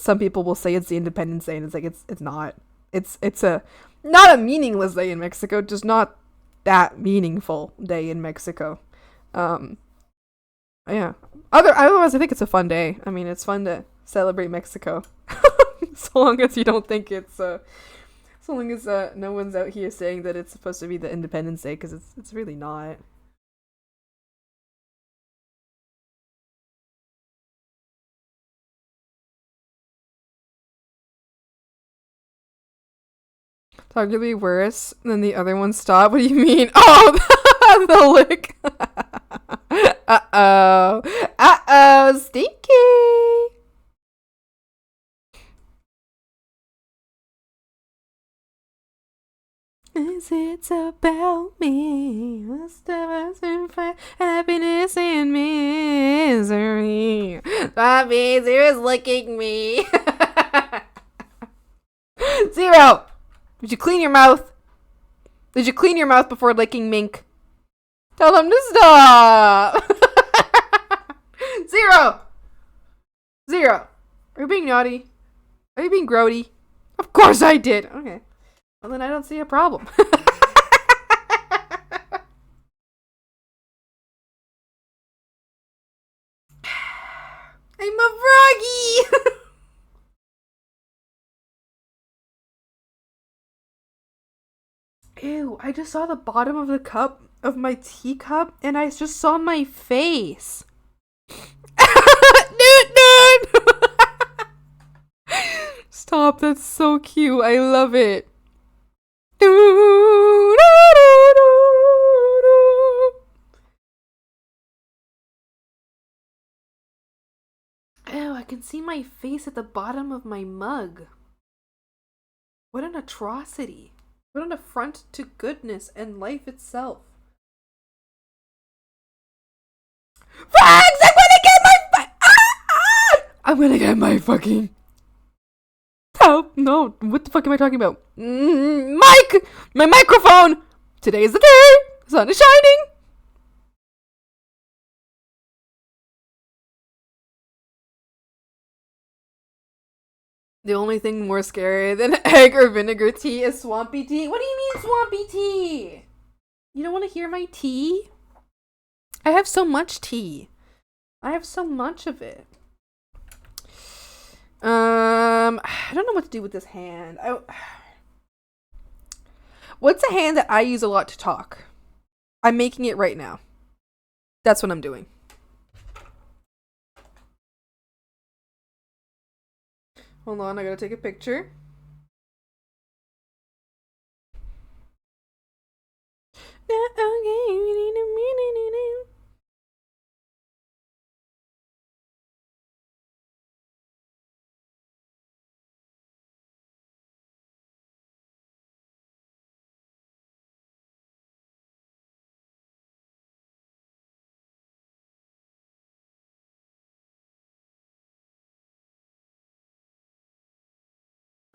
some people will say it's the Independence Day, and it's like it's not. It's a not a meaningless day in Mexico, just not that meaningful day in Mexico. Yeah. Otherwise, I think it's a fun day. I mean, it's fun to celebrate Mexico, so long as you don't think it's so long as no one's out here saying that it's supposed to be the Independence Day, because it's really not. Arguably worse than the other one. Stop. What do you mean? Oh, the lick. Uh-oh. Uh-oh. Stinky. Is it about me? Must have been happiness and misery. Bobby, Zero's licking me. Zero! Did you clean your mouth? Did you clean your mouth before licking Mink? Tell him to stop! Zero! Are you being naughty? Are you being grody? Of course I did! Okay. Well, then I don't see a problem. I'm a froggy! Ew, I just saw the bottom of the cup, of my teacup, and I just saw my face. Dude! Stop, that's so cute. I love it. Ew, I can see my face at the bottom of my mug. What an atrocity. What an affront to goodness and life itself. Frogs! I'm gonna get my fucking... Oh, no. What the fuck am I talking about? Mic! My microphone! Today is the day! The sun is shining! The only thing more scary than egg or vinegar tea is swampy tea. What do you mean swampy tea? You don't want to hear my tea? I have so much tea. I have so much of it. I don't know what to do with this hand. What's a hand that I use a lot to talk? I'm making it right now. That's what I'm doing. Hold on, I gotta take a picture.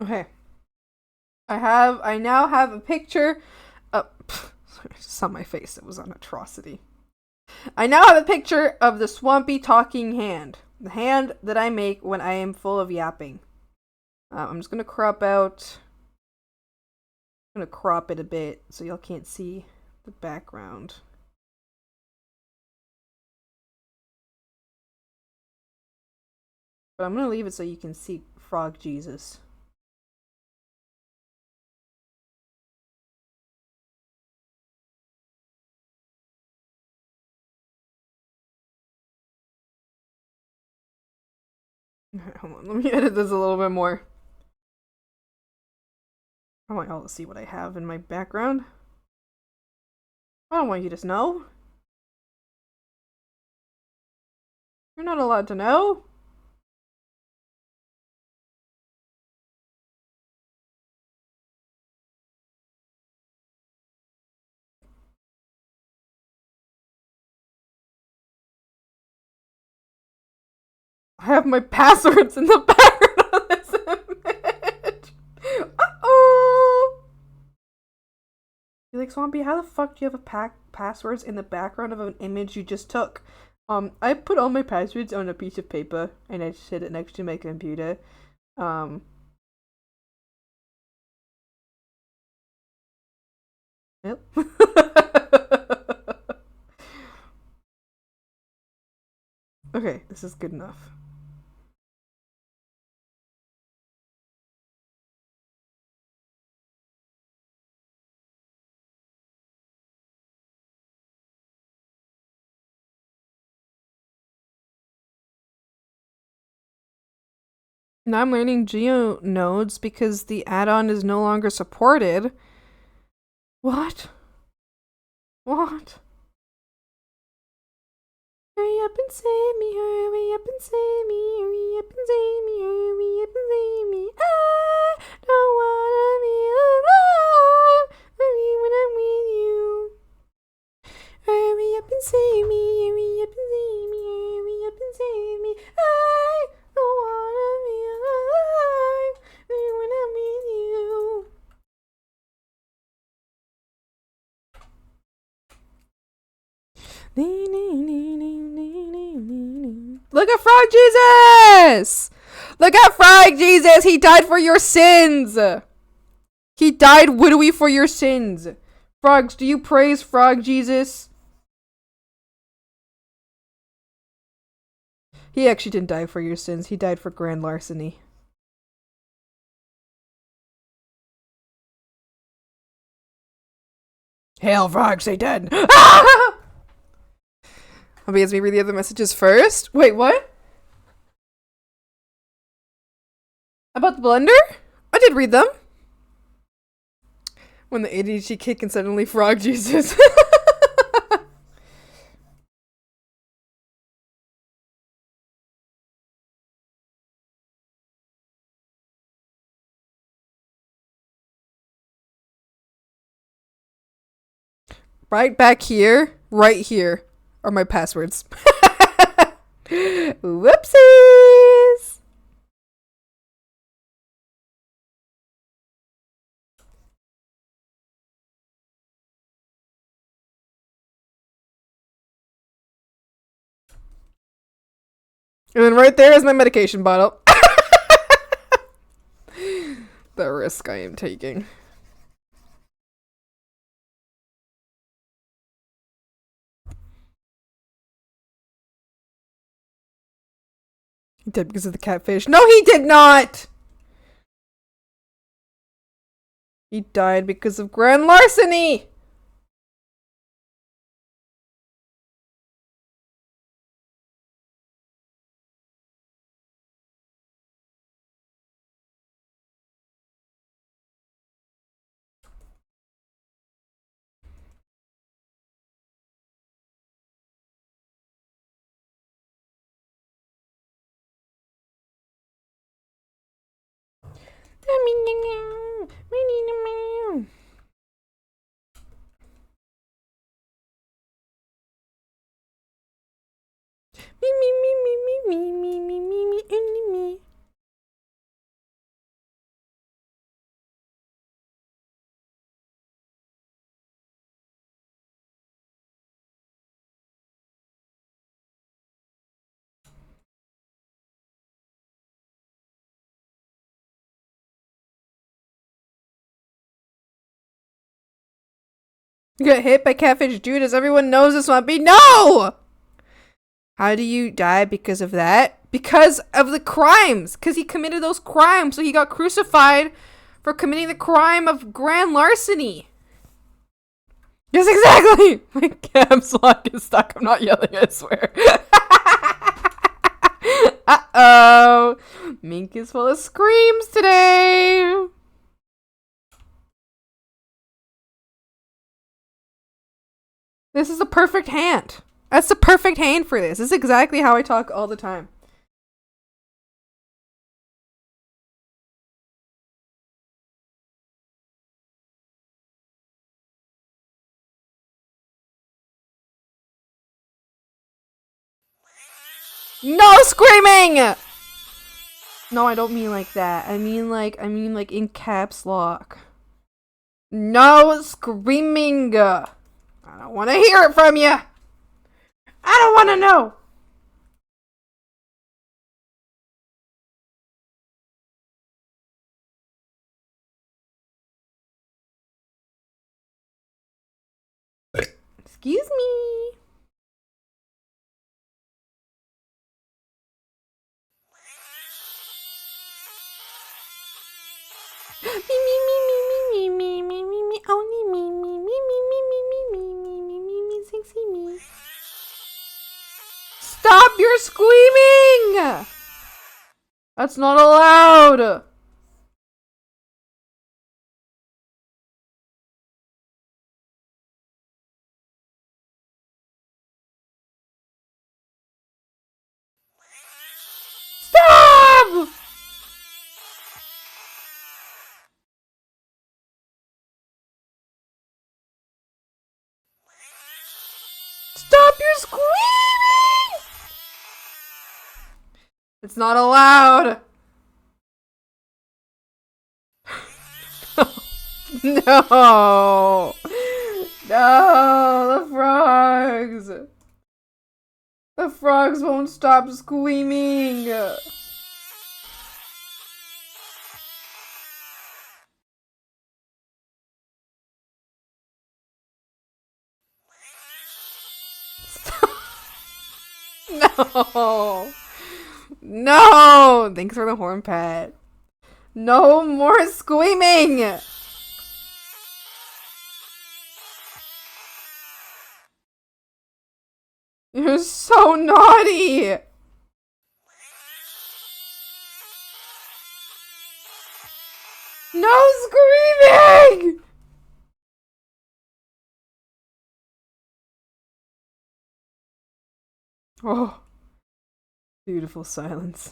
Okay. I now have a picture of... I just saw my face. It was an atrocity. I now have a picture of the swampy talking hand. The hand that I make when I am full of yapping. I'm just going to crop out... I'm going to crop it a bit so y'all can't see the background. But I'm going to leave it so you can see Frog Jesus. Hold on, let me edit this a little bit more. I want y'all to see what I have in my background. I don't want you to know. You're not allowed to know. I have my passwords in the background of this image. Uh-oh. You're like, Swampy, how the fuck do you have passwords in the background of an image you just took? I put all my passwords on a piece of paper and I sit it next to my computer. Yep. Okay, this is good enough. Now I'm learning GeoNodes because the add-on is no longer supported. What? What? Hurry up and save me, hurry up and save me, hurry up and save me, hurry up and save me. I don't wanna be alive, only when I'm with you. Hurry up and save me, hurry up and save me, hurry up and save me. I don't wanna be alive, only when I'm with you. Look at Frog Jesus! Look at Frog Jesus! He died for your sins! He died widowy for your sins. Frogs, do you praise Frog Jesus? He actually didn't die for your sins. He died for grand larceny. Hail Frog Satan! Ah! Okay, let's read the other messages first. Wait, what? About the blender? I did read them. When the ADHD kick and suddenly Frog Jesus. Right back here, right here are my passwords. Whoopsies! And then right there is my medication bottle. The risk I am taking. He died because of the catfish. No, he did not! He died because of grand larceny! You got hit by catfish Judas. Everyone knows this one. Be no! How do you die because of that? Because of the crimes. Because he committed those crimes. So he got crucified for committing the crime of grand larceny. Yes, exactly! My caps lock is stuck. I'm not yelling, I swear. Uh-oh. Mink is full of screams today. This is a perfect hand. That's the perfect hand for this. This is exactly how I talk all the time. No screaming! No, I don't mean like that. I mean like in caps lock. No screaming! I don't want to hear it from you! I don't want to know. Excuse me. Me, only me, sexy me. Stop your screaming! That's not allowed. Stop! Stop your screaming! It's not allowed. No. No, the frogs. The frogs won't stop screaming. No. No. Thanks for the horn pat. No more screaming. You're so naughty. No screaming. Oh, beautiful silence.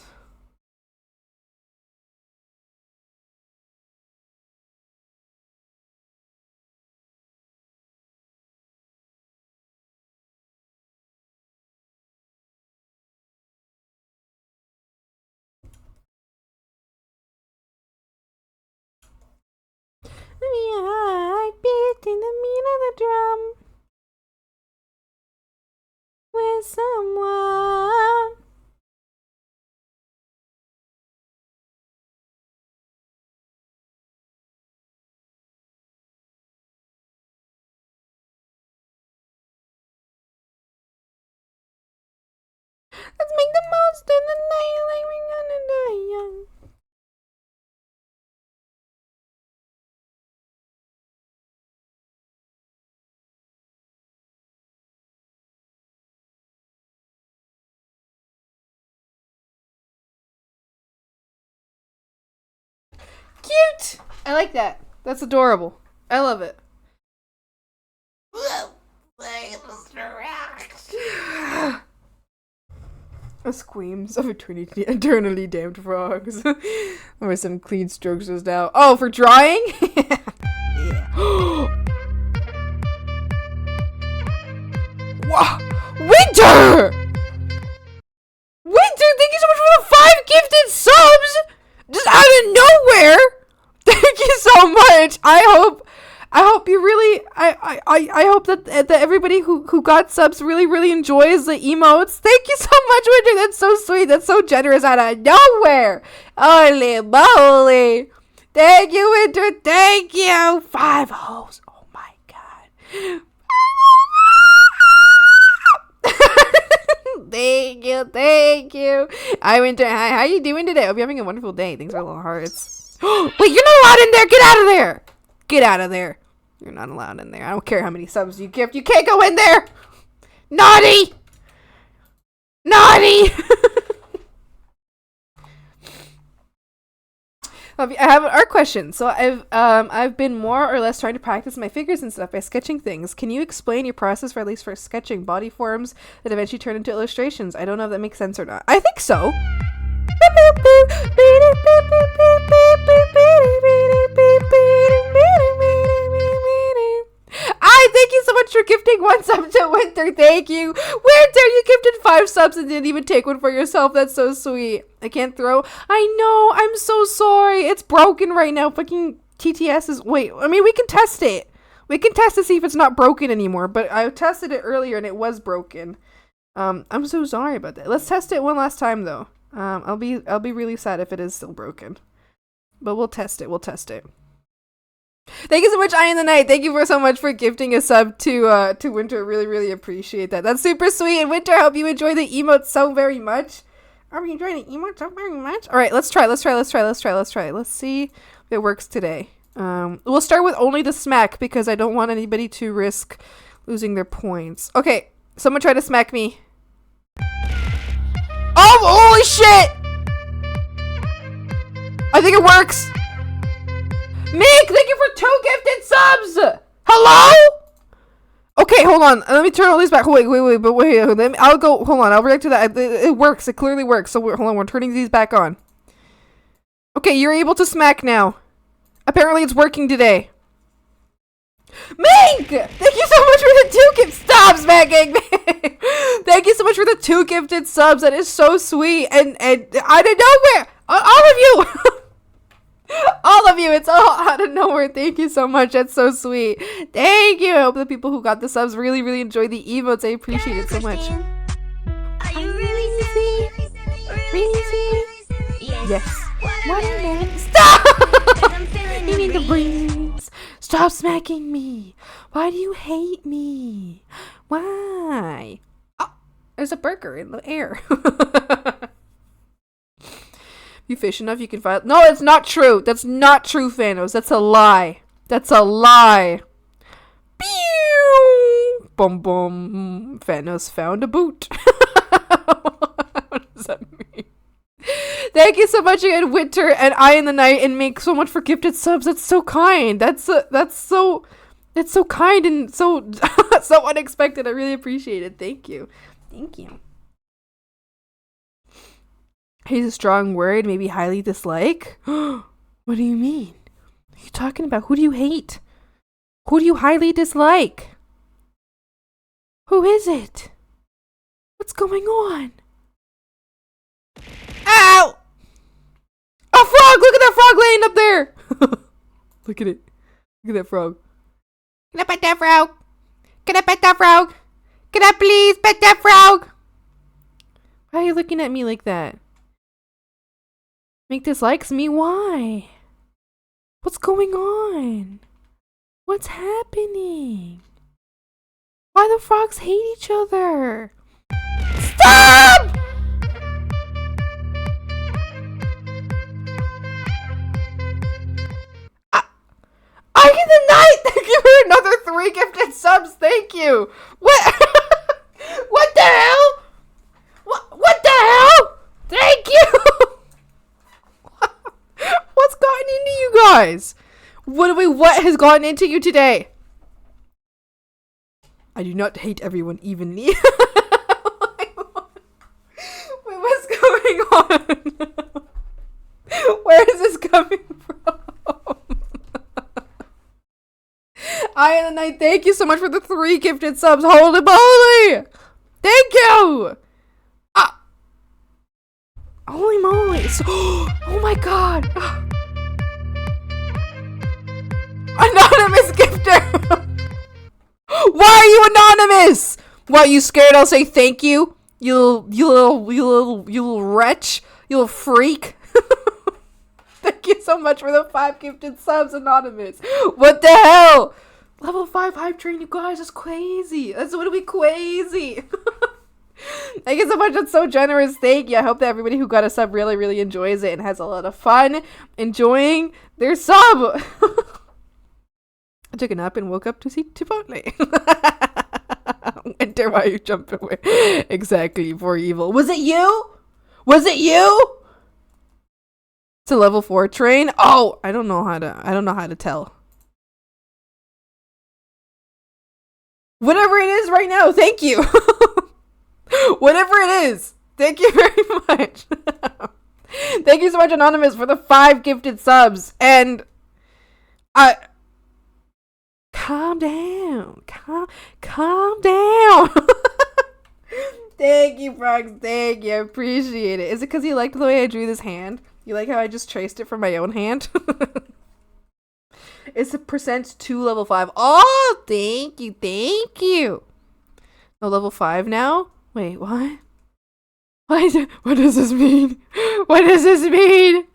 I beat in the meat of the drum with someone. Let's make the most of the night like we're gonna die young. Cute! I like that. That's adorable. I love it. The screams of eternally damned frogs. Or some clean strokes just now. Oh, for drawing? Yeah. Wow! Winter! Winter, thank you so much for the 5 gifted subs! Just out of nowhere! Thank you so much! I hope you really, I hope that everybody who got subs really enjoys the emotes. Thank you so much, Winter. That's so sweet. That's so generous out of nowhere. Holy moly. Thank you, Winter. Thank you. 5 hoes. Oh my god. Thank you. Hi, Winter. Hi, how you doing today? Hope you're having a wonderful day. Thanks for the little hearts. Wait, you're not allowed in there. Get out of there. Get out of there. You're not allowed in there. I don't care how many subs you gift. You can't go in there. Naughty. Naughty. I have an art question. So I've been more or less trying to practice my figures and stuff by sketching things. Can you explain your process for at least for sketching body forms that eventually turn into illustrations? I don't know if that makes sense or not. I think so. Thank you so much for gifting 1 sub to Winter. Thank you. Winter, you gifted 5 subs and didn't even take one for yourself. That's so sweet. I can't throw. I know. I'm so sorry. It's broken right now. Fucking TTS is. Wait. I mean, we can test it. We can test to see if it's not broken anymore. But I tested it earlier and it was broken. I'm so sorry about that. Let's test it one last time though. I'll be really sad if it is still broken. But we'll test it. Thank you so much, Eye in the Night. Thank you so much for gifting a sub to Winter. Really, really appreciate that. That's super sweet. And Winter, I hope you enjoy the emote so very much. Are you enjoying the emote so very much? All right, let's try. Let's see if it works today. We'll start with only the smack because I don't want anybody to risk losing their points. Okay, someone try to smack me. Oh, holy shit! I think it works. Mick, thank you for 2 gifted subs. Hello? Okay, hold on. Let me turn all these back. Wait. I'll go. Hold on. I'll react to that. It works. It clearly works. So hold on. We're turning these back on. Okay, you're able to smack now. Apparently, it's working today. Mink! Thank you so much for the 2 gifted subs, smacking. Thank you so much for the 2 gifted subs. That is so sweet. And out of nowhere, all of you. All of you, it's all out of nowhere. Thank you so much. That's so sweet. Thank you. I hope the people who got the subs really, really enjoyed the emotes. I appreciate it so much. Are you really serious? Yes. Watermelon. Stop! You need the breeze. Stop smacking me. Why do you hate me? Why? Oh, there's a burger in the air. You fish enough, you can find. No, it's not true. That's not true, Thanos. That's a lie. That's a lie. Pew! Boom, boom. Thanos found a boot. What does that mean? Thank you so much again, Winter and Eye in the Night, and Make so much for gifted subs. That's so kind. That's so kind and so so unexpected. I really appreciate it. Thank you. Thank you. He's a strong word, maybe highly dislike. What do you mean? What are you talking about? Who do you hate? Who do you highly dislike? Who is it? What's going on? Ow! A frog! Look at that frog laying up there! Look at it. Look at that frog. Can I pet that frog? Can I pet that frog? Can I please pet that frog? Why are you looking at me like that? Make dislikes me? Why? What's going on? What's happening? Why the frogs hate each other? Stop! I in the Night! Thank you for another 3 gifted subs. Thank you. What? What the hell? What the hell? Thank you. What's gotten into you guys? What has gotten into you today? I do not hate everyone evenly. Wait, what's going on? Where is this coming from? Eye in the Night, thank you so much for the 3 gifted subs. Holy moly! Thank you! Holy moly! Oh my god! Anonymous gifter! Why are you anonymous? What, you scared I'll say thank you? You little wretch? You little freak? Thank you so much for the 5 gifted subs, Anonymous. What the hell? Level 5 hype train, you guys, that's crazy. That's literally crazy. Thank you so much. That's so generous. Thank you. I hope that everybody who got a sub really, really enjoys it and has a lot of fun enjoying their sub. I took a nap and woke up to see Chipotle. Winter, why are you jumping away? Exactly, for evil. Was it you? Was it you? It's a level 4 train. Oh, I don't know how to tell. Whatever it is right now, thank you. Whatever it is, thank you very much. Thank you so much, Anonymous, for the 5 gifted subs. And calm down. Calm down. Thank you, Frogs. Thank you. I appreciate it. Is it because you liked the way I drew this hand? You like how I just traced it from my own hand? It's a percent to level 5. Oh, thank you. Thank you. No, level 5 now? Wait, what? What does this mean? What does this mean?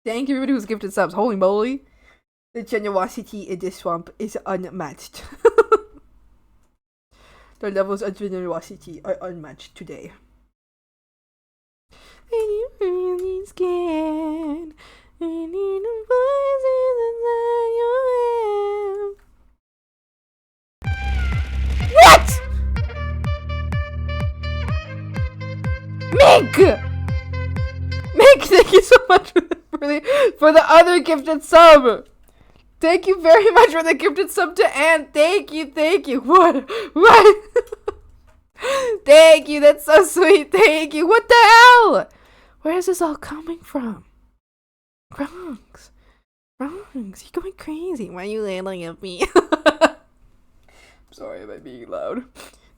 Thank you everybody who's gifted subs. Holy moly. The generosity in this swamp is unmatched. The levels of generosity are unmatched today. And you really scared. And you the voices inside your head. What? Mink! Mink, thank you so much for the other gifted sub. Thank you very much for the gifted sub to Anne. Thank you. What? Thank you, that's so sweet. Thank you. What the hell? Where is this all coming from? Frogs, you're going crazy. Why are you yelling at me? I'm sorry about being loud.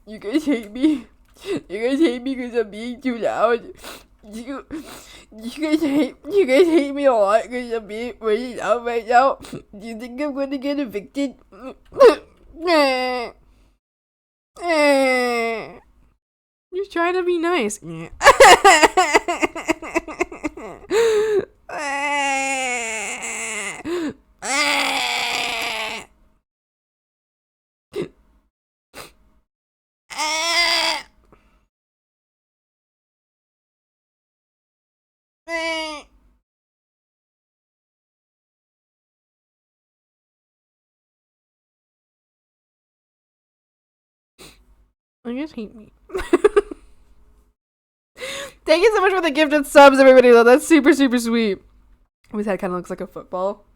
You guys hate me. You guys hate me because I'm being too loud. You guys hate me a lot because I'm being really loud right now. Do you think I'm gonna get evicted? You're trying to be nice. I just hate me. Thank you so much for the gifted subs, everybody. Though that's super sweet. His head kind of looks like a football.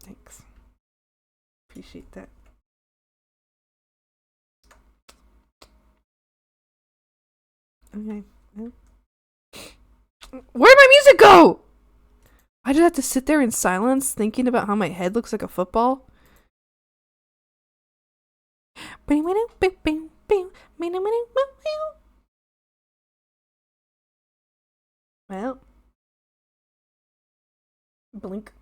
Thanks. Appreciate that. Okay. Where'd my music go? I just have to sit there in silence thinking about how my head looks like a football. Well, blink.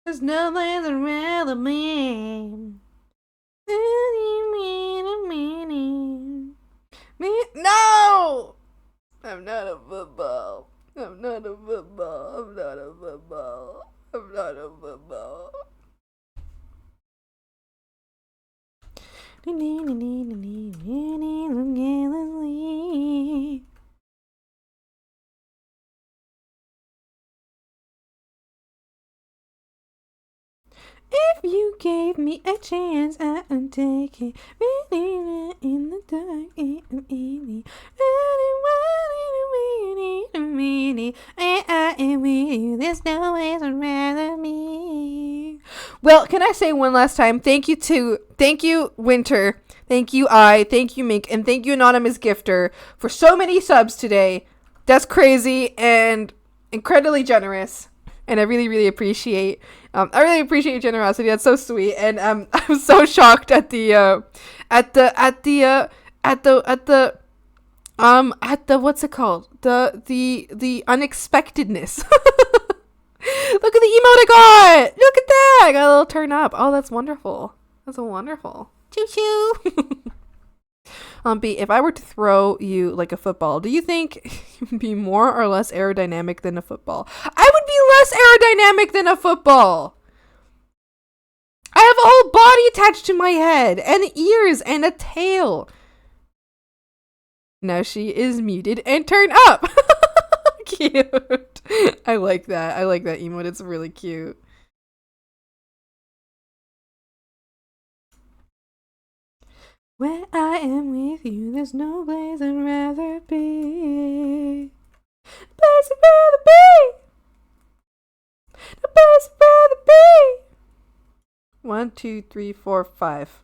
There's no place around me. No! I'm not a football. I'm not a football. If you gave me a chance, I would take it. In the dark, I am with you. There's no way around me. Well, can I say one last time? Thank you, Winter. Thank you, thank you, Mink, and thank you, Anonymous Gifter, for so many subs today. That's crazy and incredibly generous. And I really appreciate your generosity. That's so sweet. And I'm so shocked at the what's it called? The unexpectedness. Look at the emote I got. Look at that. I got a little turn up. Oh, that's wonderful. That's wonderful. Choo choo. B, if I were to throw you like a football, do you think you would be more or less aerodynamic than a football? I would be less aerodynamic than a football. I have a whole body attached to my head, and ears, and a tail. Now she is muted and turned up. Cute. I like that. I like that emote. It's really cute. Where I am with you, there's no place I'd rather be. Place I'd rather be. The place I'd rather be. 1, 2, 3, 4, 5.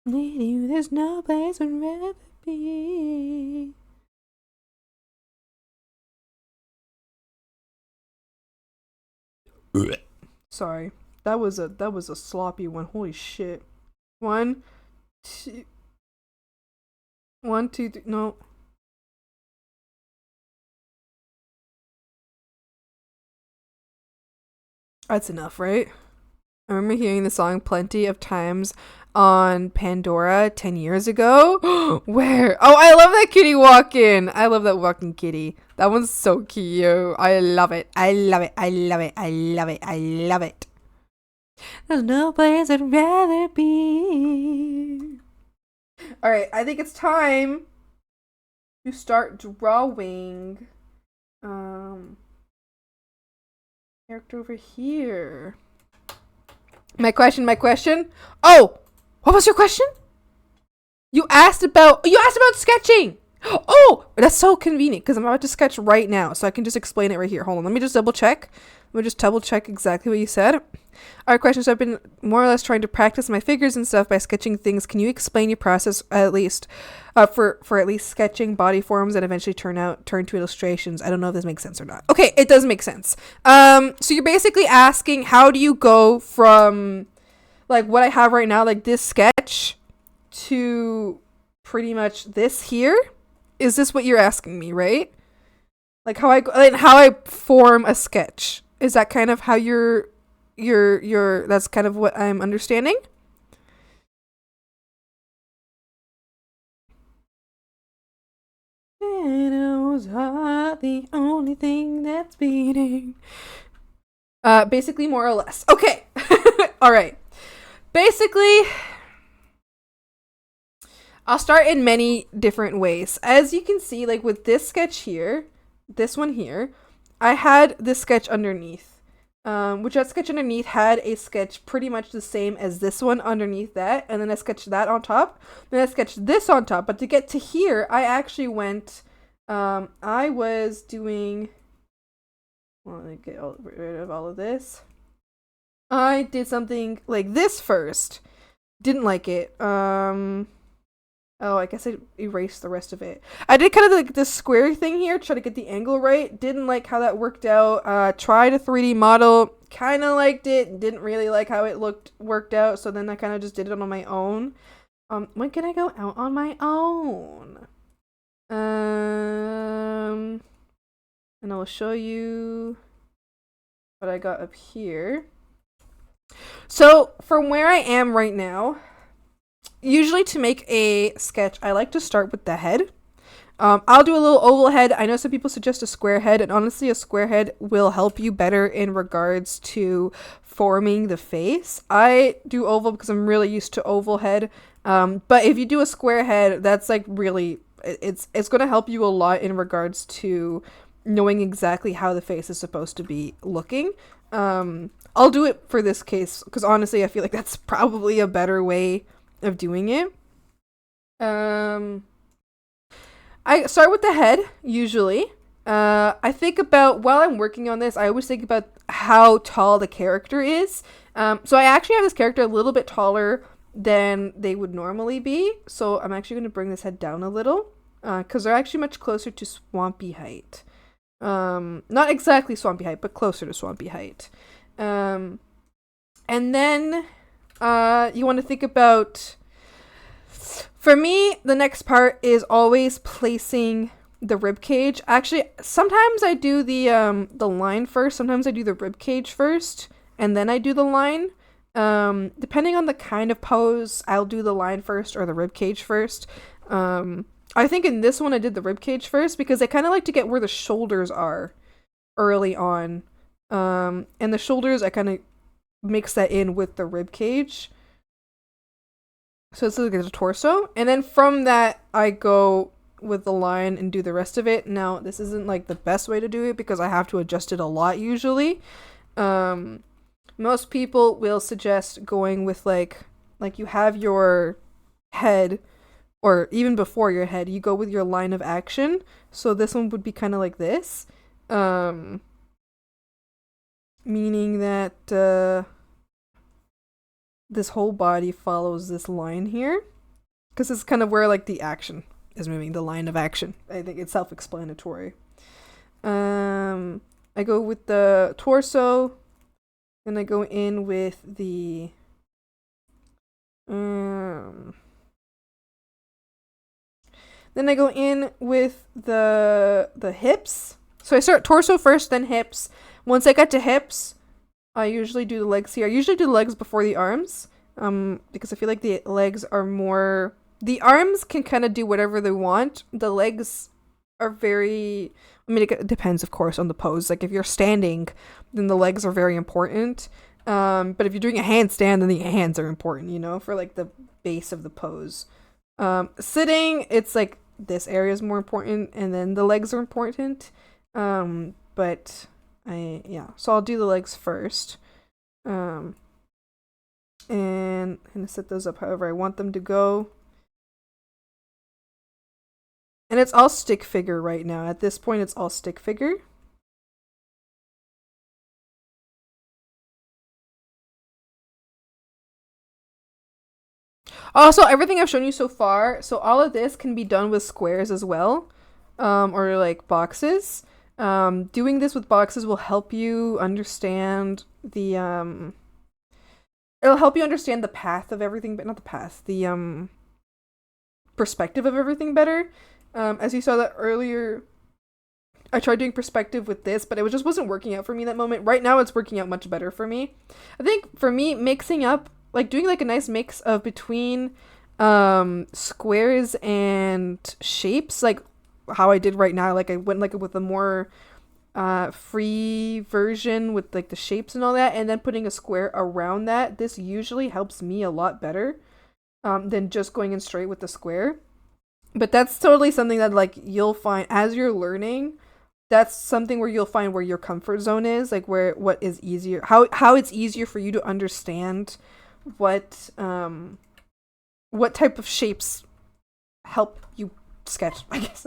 With you, there's no place I'd rather be. Sorry, that was a sloppy one. Holy shit. 1, 2. 1, 2, 3. No. That's enough, right? I remember hearing the song plenty of times on Pandora 10 years ago. Where? Oh, I love that kitty walking. I love that walking kitty. That one's so cute. I love it. I love it. I love it. I love it. I love it. There's no place I'd rather be. Alright, I think it's time to start drawing character over here. My question. Oh, what was your question? You asked about sketching. Oh, that's so convenient because I'm about to sketch right now, so I can just explain it right here. Hold on, let me just double check. Exactly what you said. Our questions have been more or less trying to practice my figures and stuff by sketching things. Can you explain your process at least for at least sketching body forms and eventually turn to illustrations? I don't know if this makes sense or not. Okay, it does make sense. So you're basically asking how do you go from like what I have right now, like this sketch, to pretty much this here? Is this what you're asking me, right? Like how I form a sketch. Is that kind of how you're that's kind of what I'm understanding? Shadows are the only thing that's beating. Basically, more or less. Okay. All right. Basically, I'll start in many different ways. As you can see, like with this sketch here, this one here, I had this sketch underneath. Which that sketch underneath had a sketch pretty much the same as this one underneath that, and then I sketched that on top, then I sketched this on top, but to get to here, I actually went, I was doing, well, let me get rid of all of this. I did something like this first, didn't like it, oh, I guess I erased the rest of it. I did kind of like this square thing here, try to get the angle right. Didn't like how that worked out. Tried a 3D model, kind of liked it. Didn't really like how it worked out. So then I kind of just did it on my own. When can I go out on my own? And I'll show you what I got up here. So from where I am right now, usually to make a sketch, I like to start with the head. I'll do a little oval head. I know some people suggest a square head, and honestly, a square head will help you better in regards to forming the face. I do oval because I'm really used to oval head. But if you do a square head, that's like really, it's going to help you a lot in regards to knowing exactly how the face is supposed to be looking. I'll do it for this case because honestly, I feel like that's probably a better way of doing it. I start with the head usually. I think about, while I'm working on this, I always think about how tall the character is. So I actually have this character a little bit taller than they would normally be. So I'm actually going to bring this head down a little because they're actually much closer to swampy height. Not exactly swampy height, but closer to swampy height. And then you want to think about, for me, the next part is always placing the rib cage. Actually, sometimes I do the line first. Sometimes I do the rib cage first, and then I do the line. Depending on the kind of pose, I'll do the line first or the rib cage first. I think in this one I did the rib cage first because I kind of like to get where the shoulders are early on. And the shoulders, I kind of mix that in with the rib cage. So it's like the torso. And then from that, I go with the line and do the rest of it. Now, this isn't like the best way to do it because I have to adjust it a lot usually. Most people will suggest going with like you have your head, or even before your head, you go with your line of action. So this one would be kind of like this. Meaning that this whole body follows this line here. Because it's kind of where like the action is moving, the line of action. I think it's self-explanatory. I go with the torso. Then I go in with the Then I go in with the hips. So I start torso first, then hips. Once I get to hips, I usually do the legs here. I usually do the legs before the arms, because I feel like the legs are more... The arms can kind of do whatever they want. The legs are very... I mean, it depends, of course, on the pose. Like, if you're standing, then the legs are very important. But if you're doing a handstand, then the hands are important, you know, for, like, the base of the pose. Sitting, it's, like, this area is more important, and then the legs are important. But so I'll do the legs first. And I'm gonna set those up however I want them to go. And it's all stick figure right now. At this point, it's all stick figure. Also, everything I've shown you so far, so all of this can be done with squares as well, or like boxes. Doing this with boxes will help you understand the, it'll help you understand the path of everything, but not the path, the, perspective of everything better. As you saw that earlier, I tried doing perspective with this, but it just wasn't working out for me that moment. Right now, it's working out much better for me. I think for me, mixing up, like doing like a nice mix of between squares and shapes, like how I did right now. Like I went like with a more free version with like the shapes and all that, and then putting a square around that. This usually helps me a lot better than just going in straight with the square. But that's totally something that like you'll find as you're learning. That's something where you'll find where your comfort zone is, like what is easier, how it's easier for you to understand what type of shapes help you sketch, I guess.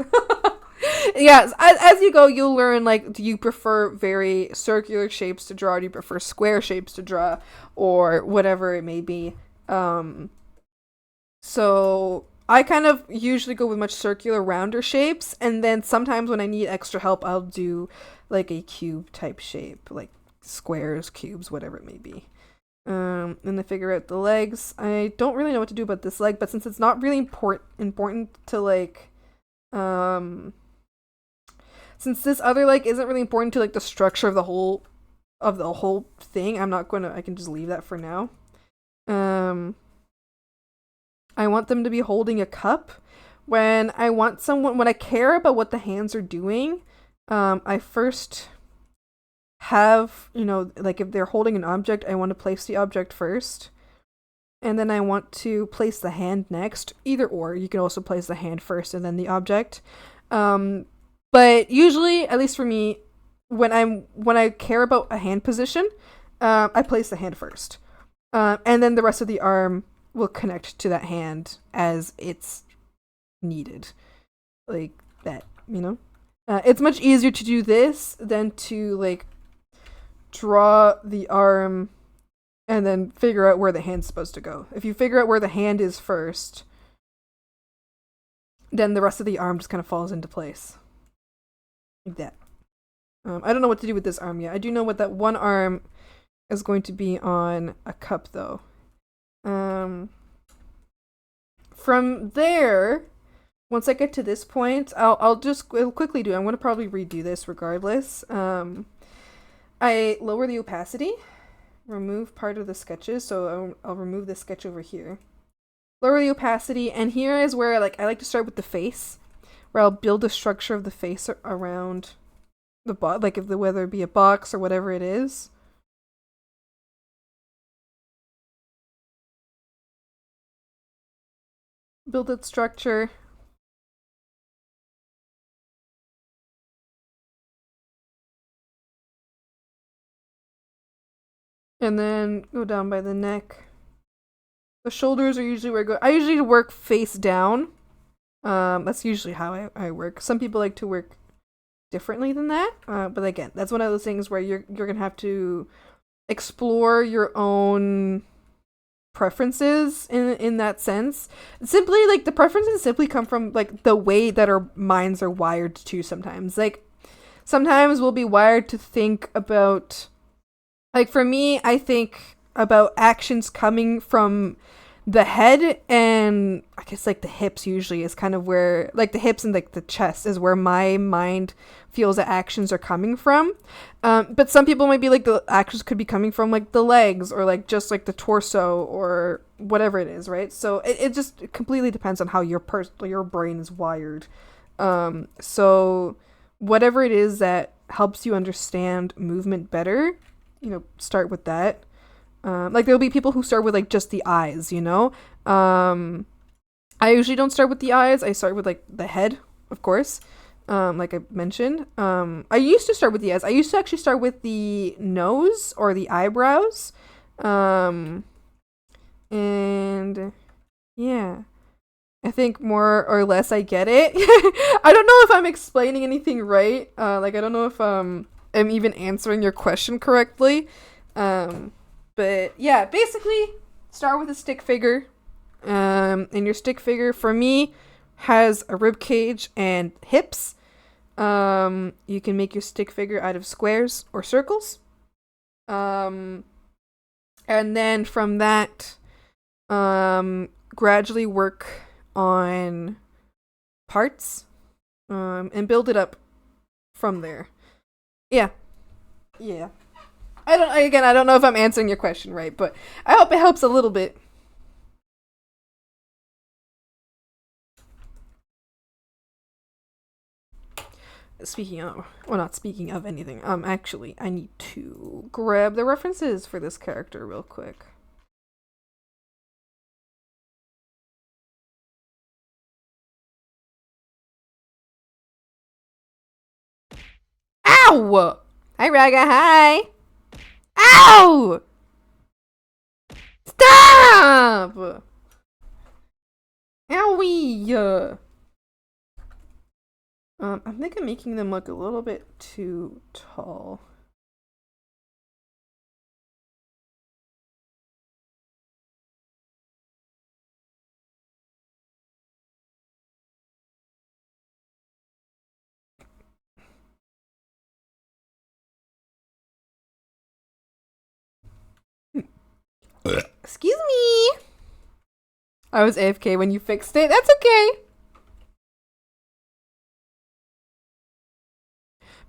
Yeah, as you go, you'll learn, like, do you prefer very circular shapes to draw? Do you prefer square shapes to draw? Or whatever it may be. So I kind of usually go with much circular, rounder shapes, and then sometimes when I need extra help, I'll do like a cube type shape, like squares, cubes, whatever it may be. And I figure out the legs. I don't really know what to do about this leg, but since it's not really important to like, since this other leg isn't really important to like the structure of the whole thing, I can just leave that for now. I want them to be holding a cup. When I care about what the hands are doing, I first have, like if they're holding an object, I want to place the object first. And then I want to place the hand next. Either or, you can also place the hand first and then the object. But usually, at least for me, when I care about a hand position, I place the hand first. And then the rest of the arm will connect to that hand as it's needed. Like that, It's much easier to do this than to, like, draw the arm and then figure out where the hand's supposed to go. If you figure out where the hand is first, then the rest of the arm just kind of falls into place. Like that. I don't know what to do with this arm yet. I do know what that one arm is going to be on a cup, though. From there, once I get to this point, I'll quickly do. I'm going to probably redo this regardless. I lower the opacity, remove part of the sketches, so I'll remove this sketch over here. Lower the opacity, and here is where I like to start with the face, where I'll build the structure of the face around the whether it be a box or whatever it is. Build its structure. And then go down by the neck. The shoulders are usually where I go. I usually work face down. That's usually how I work. Some people like to work differently than that. But again, that's one of those things where you're gonna have to explore your own preferences in that sense. Simply, like, the preferences simply come from, like, the way that our minds are wired to sometimes. Like, sometimes we'll be wired to think about, like, for me, I think about actions coming from the head and I guess like the hips usually is kind of where, like the hips and like the chest is where my mind feels that actions are coming from. But some people might be like the actions could be coming from like the legs or like just like the torso or whatever it is, right? So it just completely depends on how your brain is wired. So whatever it is that helps you understand movement better, start with that. Like there'll be people who start with like just the eyes, I usually don't start with the eyes. I start with like the head, of course. Like I mentioned. I used to start with the eyes. I used to actually start with the nose or the eyebrows. And yeah. I think more or less I get it. I don't know if I'm explaining anything right. Like I don't know if I'm even answering your question correctly. But yeah, basically start with a stick figure. And your stick figure for me has a rib cage and hips. You can make your stick figure out of squares or circles. And then from that, gradually work on parts, and build it up from there. Yeah. I don't know if I'm answering your question right, but I hope it helps a little bit. Not speaking of anything. Actually, I need to grab the references for this character real quick. Ow! Hi, Raga. Hi. Ow! Stop! Owie! I think I'm making them look a little bit too tall. Excuse me. I was AFK when you fixed it. That's okay.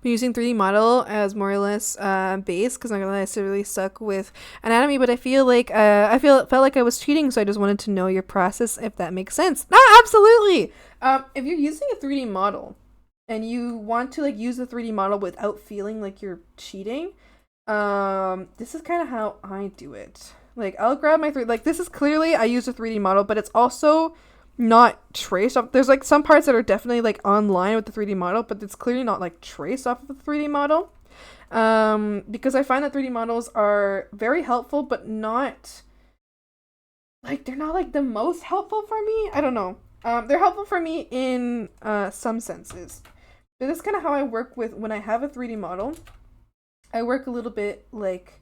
Been using 3D model as more or less base because I'm not gonna necessarily suck with anatomy, but I feel like felt like I was cheating, so I just wanted to know your process, if that makes sense. Absolutely. If you're using a 3D model and you want to like use the 3D model without feeling like you're cheating, this is kind of how I do it. Like I'll grab my this is clearly I use a 3D model, but it's also not traced off. There's like some parts that are definitely like online with the 3D model, but it's clearly not like traced off of the 3D model. Because I find that 3D models are very helpful, but not like they're not like the most helpful for me. I don't know. They're helpful for me in some senses. But that's kind of how I work with when I have a 3D model. I work a little bit like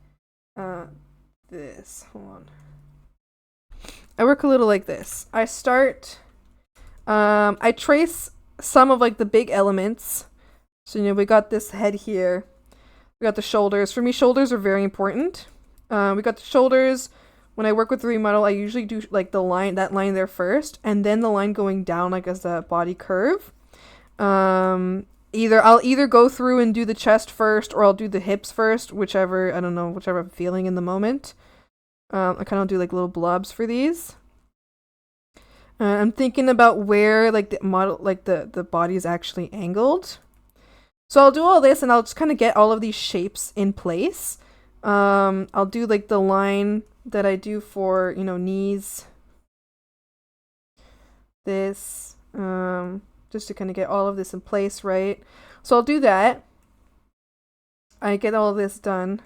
this. Hold on. I work a little like this. I start, I trace some of like the big elements. So, we got this head here. We got the shoulders. For me, shoulders are very important. We got the shoulders. When I work with 3D model, I usually do like that line there first, and then the line going down like as a body curve. I'll either go through and do the chest first, or I'll do the hips first, whichever I'm feeling in the moment. I kind of do like little blobs for these. I'm thinking about where like the model, like the body is actually angled. So I'll do all this and I'll just kind of get all of these shapes in place. I'll do like the line that I do for, knees. This, just to kind of get all of this in place, right? So I'll do that. I get all of this done.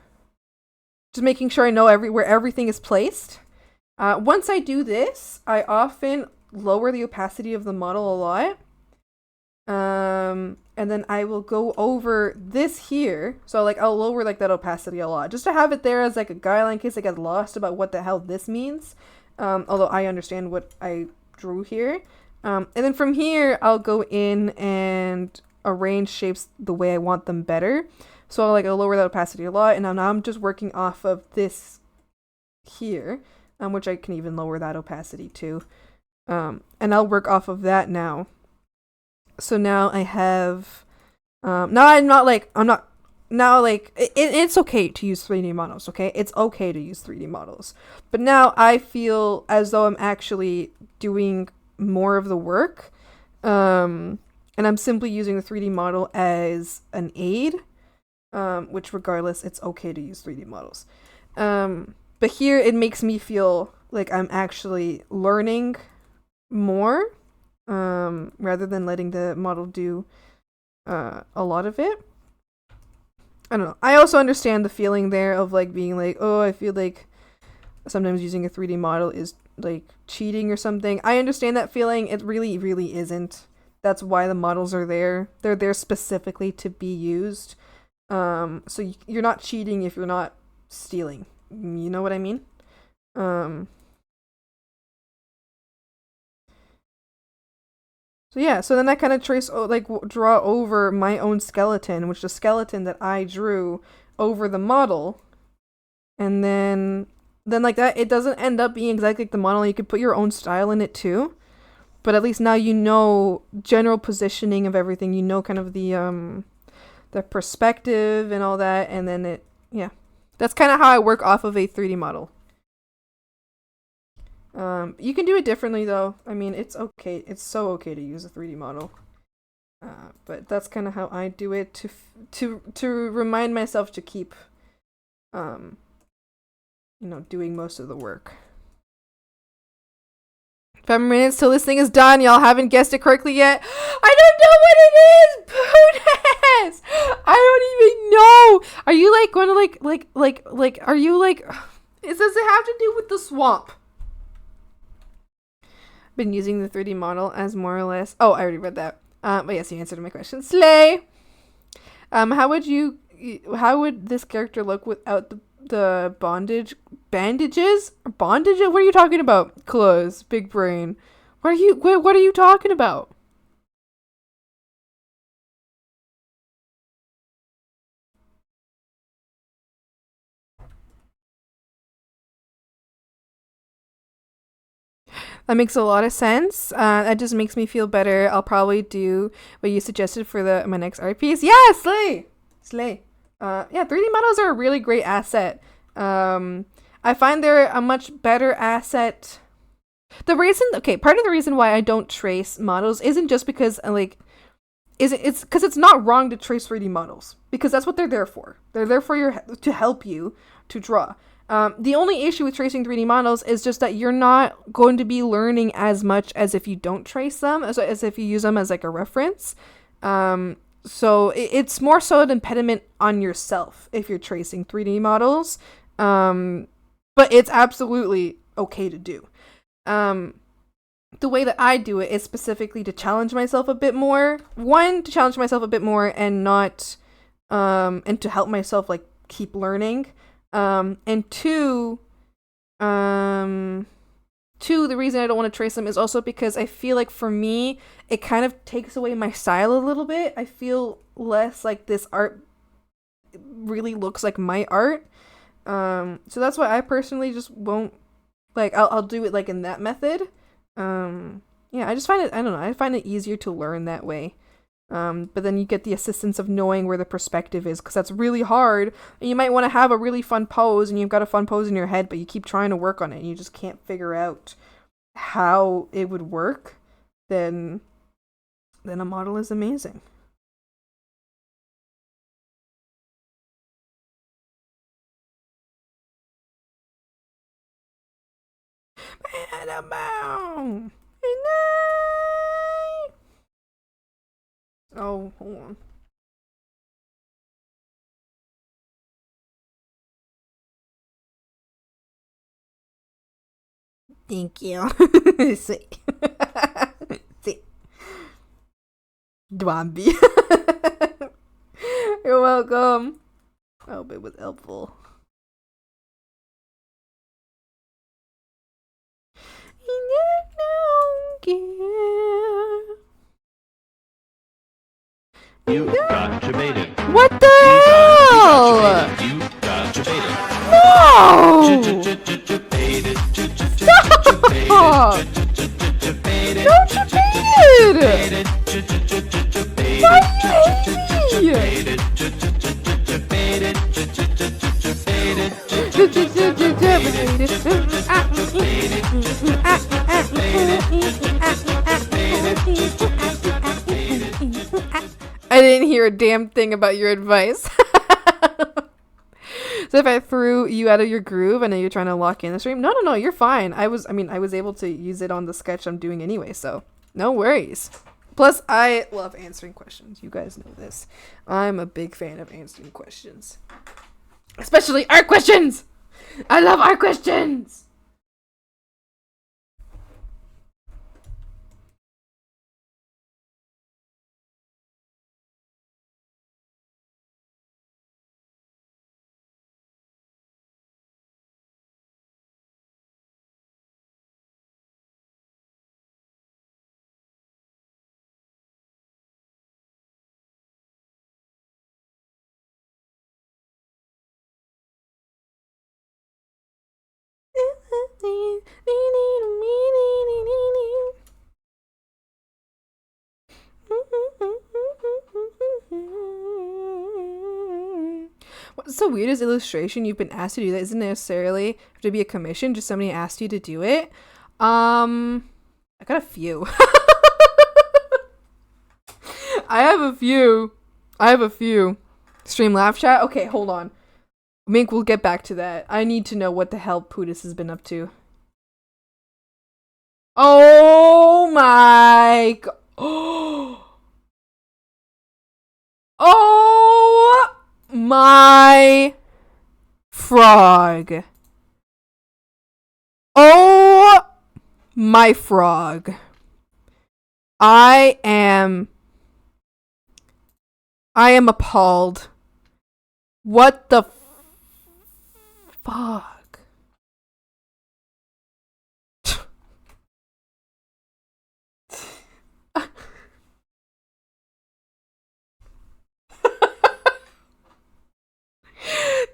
Just making sure I know where everything is placed. Once I do this, I often lower the opacity of the model a lot. And then I will go over this here. So I'll lower like that opacity a lot. Just to have it there as like a guideline in case I get lost about what the hell this means. Although I understand what I drew here. And then from here, I'll go in and arrange shapes the way I want them better. So I'll lower that opacity a lot, and now I'm just working off of this here. which I can even lower that opacity too. And I'll work off of that now. So now I have, it's okay to use 3D models, okay? It's okay to use 3D models. But now I feel as though I'm actually doing more of the work. And I'm simply using the 3D model as an aid, which regardless, it's okay to use 3D models. But here it makes me feel like I'm actually learning more, rather than letting the model do a lot of it. I don't know. I also understand the feeling there of like being like, oh, I feel like sometimes using a 3D model is like cheating or something. I understand that feeling. It really, really isn't. That's why the models are there. They're there specifically to be used. So you're not cheating if you're not stealing. You know what I mean? So yeah, so then I kind of draw over my own skeleton, which is a skeleton that I drew over the model. And then like that, it doesn't end up being exactly like the model. You could put your own style in it too. But at least now you know general positioning of everything. You know kind of the perspective and all that. And then that's kind of how I work off of a 3D model. You can do it differently though. I mean, it's okay. It's so okay to use a 3D model. But that's kind of how I do it to remind myself to keep, doing most of the work. 5 minutes till this thing is done. Y'all haven't guessed it correctly yet. I don't know what it is, Buddhas! I don't even know. Are you like going to are you like, does it have to do with the swamp? Been using the 3D model as more or less. Oh, I already read that. But yes, you answered my question. Slay. How would this character look without the bandages? What are you talking about? Clothes, big brain. What are you talking about? That makes a lot of sense. That just makes me feel better. I'll probably do what you suggested for my next art piece. Yeah, slay. 3D models are a really great asset. I find they're a much better asset. Part of the reason why I don't trace models isn't just because it's because it's not wrong to trace 3D models, because that's what they're there for. They're there for to help you to draw. The only issue with tracing 3D models is just that you're not going to be learning as much as if you don't trace them, as if you use them as like a reference. So it's more so an impediment on yourself if you're tracing 3D models. But it's absolutely okay to do. The way that I do it is specifically to challenge myself a bit more. One, to challenge myself a bit more and not, and to help myself like keep learning. And two, the reason I don't want to trace them is also because I feel like for me, it kind of takes away my style a little bit. I feel less like this art really looks like my art. So that's why I personally just won't, I'll do it like in that method. I just find it, I don't know, I find it easier to learn that way. But then you get the assistance of knowing where the perspective is, because that's really hard. And you might want to have a really fun pose, and you've got a fun pose in your head, but you keep trying to work on it, and you just can't figure out how it would work. Then a model is amazing. Oh, hold on. Thank you. See. Dwambi. You're welcome. I hope it was helpful. You got debated. What the hell? You got debated. No! Stop! Don't you beat it! Why do you hate I didn't hear a damn thing about your advice. So if I threw you out of your groove and then you're trying to lock in the stream, no, you're fine. I was able to use it on the sketch I'm doing anyway, so no worries. Plus, I love answering questions. You guys know this. I'm a big fan of answering questions, especially art questions. I love art questions. What's the weirdest illustration you've been asked to do that isn't necessarily have to be a commission, just somebody asked you to do it? I got a few. I have a few. Stream laugh chat? Okay, hold on. Mink, we'll get back to that. I need to know what the hell Pootis has been up to. Oh my god. Oh my frog. Oh my frog. I am appalled. What the fuck?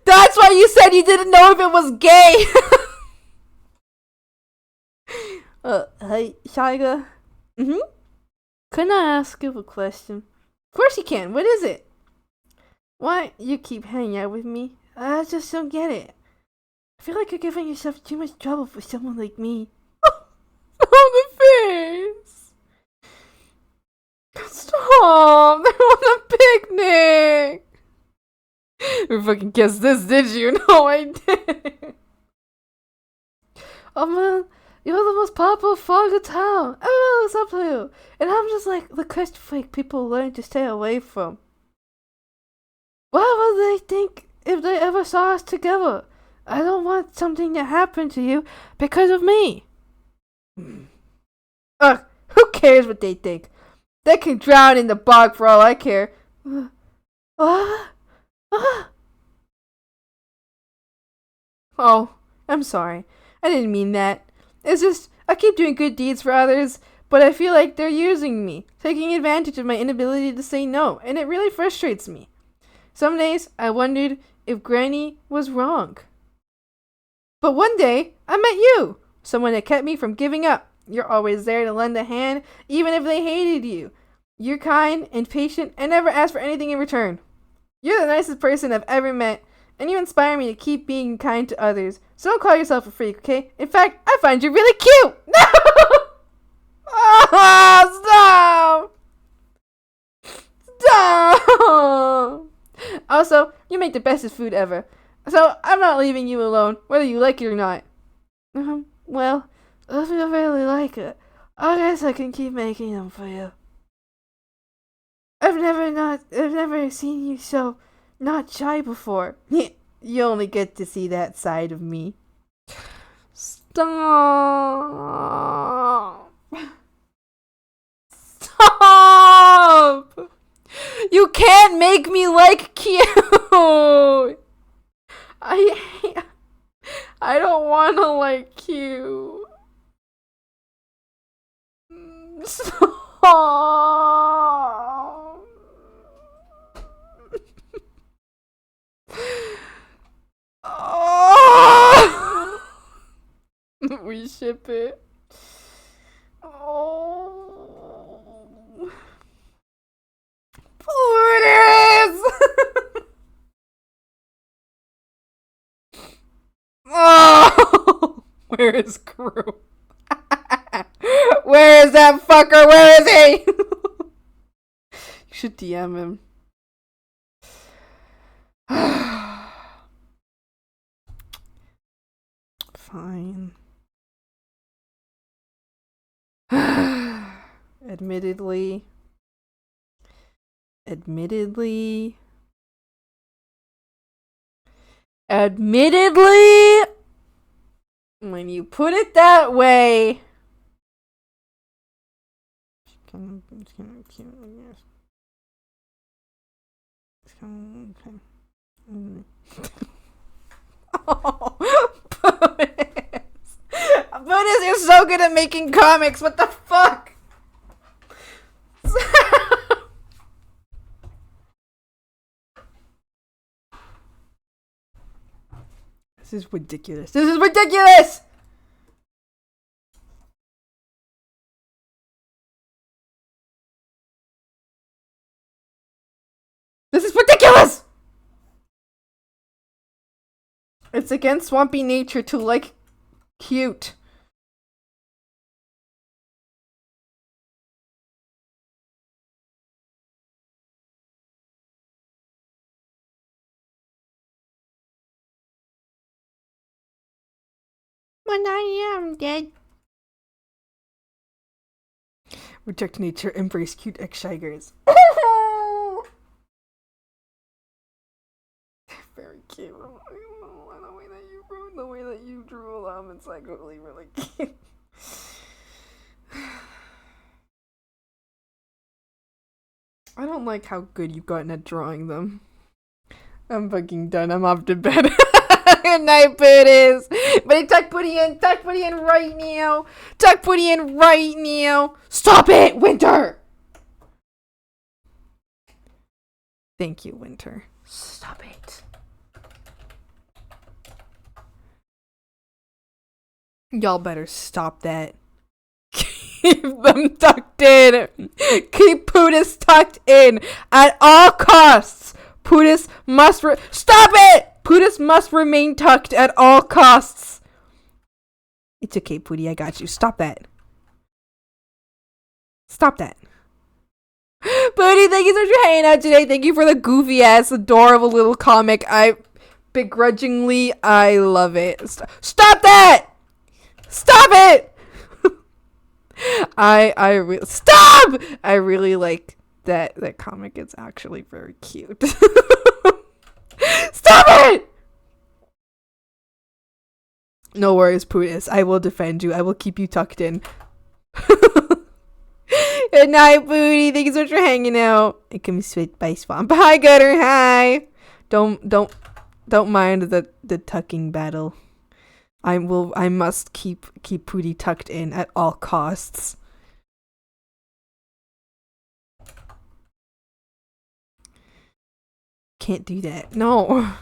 That's why you said you didn't know if it was gay. Hey, Shaiga. Can I ask you a question? Of course you can. What is it? Why you keep hanging out with me? I just don't get it. I feel like you're giving yourself too much trouble for someone like me. Oh, the face. Stop. They're on a picnic. You fucking guessed this, did you? No, I didn't. Oh man, you're the most popular frog in town. Everyone looks up to you. And I'm just like the cursed freak people learn to stay away from. What would they think if they ever saw us together? I don't want something to happen to you because of me. Ugh, who cares what they think? They can drown in the bog for all I care. Oh, I'm sorry. I didn't mean that. It's just, I keep doing good deeds for others, but I feel like they're using me, taking advantage of my inability to say no, and it really frustrates me. Some days, I wondered if Granny was wrong. But one day, I met you, someone that kept me from giving up. You're always there to lend a hand, even if they hated you. You're kind and patient and never ask for anything in return. You're the nicest person I've ever met, and you inspire me to keep being kind to others. So don't call yourself a freak, okay? In fact, I find you really cute! No! Oh, stop! Stop! Also, you make the bestest food ever. So, I'm not leaving you alone, whether you like it or not. Well, if you really like it, I guess I can keep making them for you. I've never seen you so not shy before. You only get to see that side of me. Stop! Stop! You can't make me like cute! I don't wanna like you. Stop! Oh! ship it. Oh. Plutus! Oh! Where is Crew? Where is that fucker? Where is he? You should DM him. Fine. Admittedly, when you put it that way, oh, Buddhist, you're so good at making comics. What the fuck? This is ridiculous. This is ridiculous! This is ridiculous! It's against swampy nature to like cute. When I am dead. Reject nature, embrace cute ex-shigers. Very cute. The way that you drew them, it's like really, really cute. I don't like how good you've gotten at drawing them. I'm fucking done. I'm off to bed. Good night, Buddhist. But tuck Putty in right now. Tuck Putty in right now. Stop it, Winter. Thank you, Winter. Stop it. Y'all better stop that. Keep them tucked in. Keep Pootis tucked in at all costs. Pootis must stop it! Pootis must remain tucked at all costs. It's okay, Pooty. I got you. Stop that. Stop that. Pooty, thank you so much for hanging out today. Thank you for the goofy ass, adorable little comic. I love it. Stop that! Stop it! Stop! I really like that comic. It's actually very cute. Stop it! No worries, Pootis. I will defend you. I will keep you tucked in. Good night, Booty. Thank you so much for hanging out. It can be sweet by Swamp. Hi, Gutter. Hi. Don't mind the tucking battle. I must keep Pooty tucked in at all costs. Can't do that. No.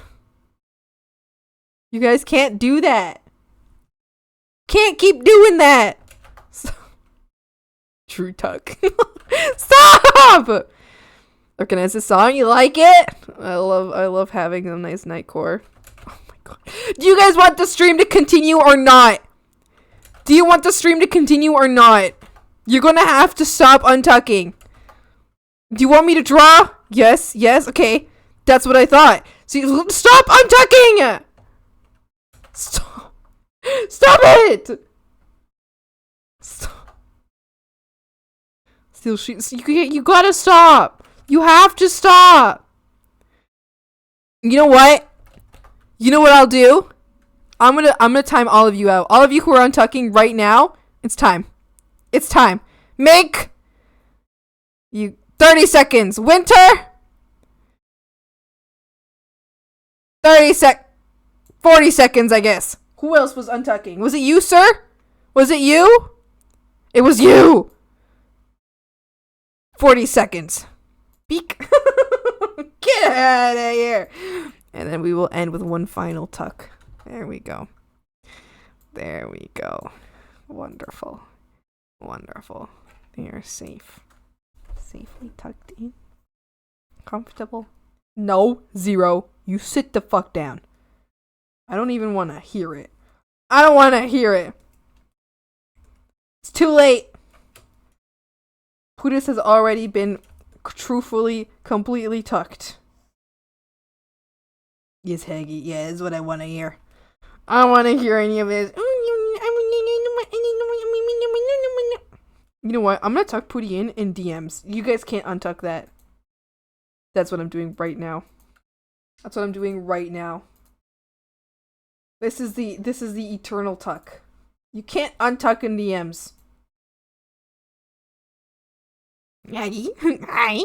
You guys can't do that. Can't keep doing that. True tuck. Stop! Recognize the song? You like it? I love having a nice nightcore. Oh my god. Do you guys want the stream to continue or not? Do you want the stream to continue or not? You're gonna have to stop untucking. Do you want me to draw? Yes, okay. That's what I thought. See, stop untucking! Stop it! Stop. Still, you gotta stop. You have to stop. You know what? You know what I'll do? I'm gonna time all of you out. All of you who are untucking right now, it's time. It's time. Make you 30 seconds. Winter. 40 seconds, I guess. Who else was untucking? Was it you, sir? Was it you? It was you. 40 seconds. Beak. Get out of here. And then we will end with one final tuck. There we go. There we go. Wonderful. Wonderful. They are safe. Safely tucked in. Comfortable. No, Zero. You sit the fuck down. I don't even want to hear it. I don't want to hear it. It's too late. Pudis has already been truthfully, completely tucked. Yes, Haggy. Yeah, that's what I want to hear. I don't want to hear any of this. You know what? I'm gonna tuck Pootie in DMs. You guys can't untuck that. That's what I'm doing right now. That's what I'm doing right now. This is the eternal tuck. You can't untuck in DMs. Maggie, hi.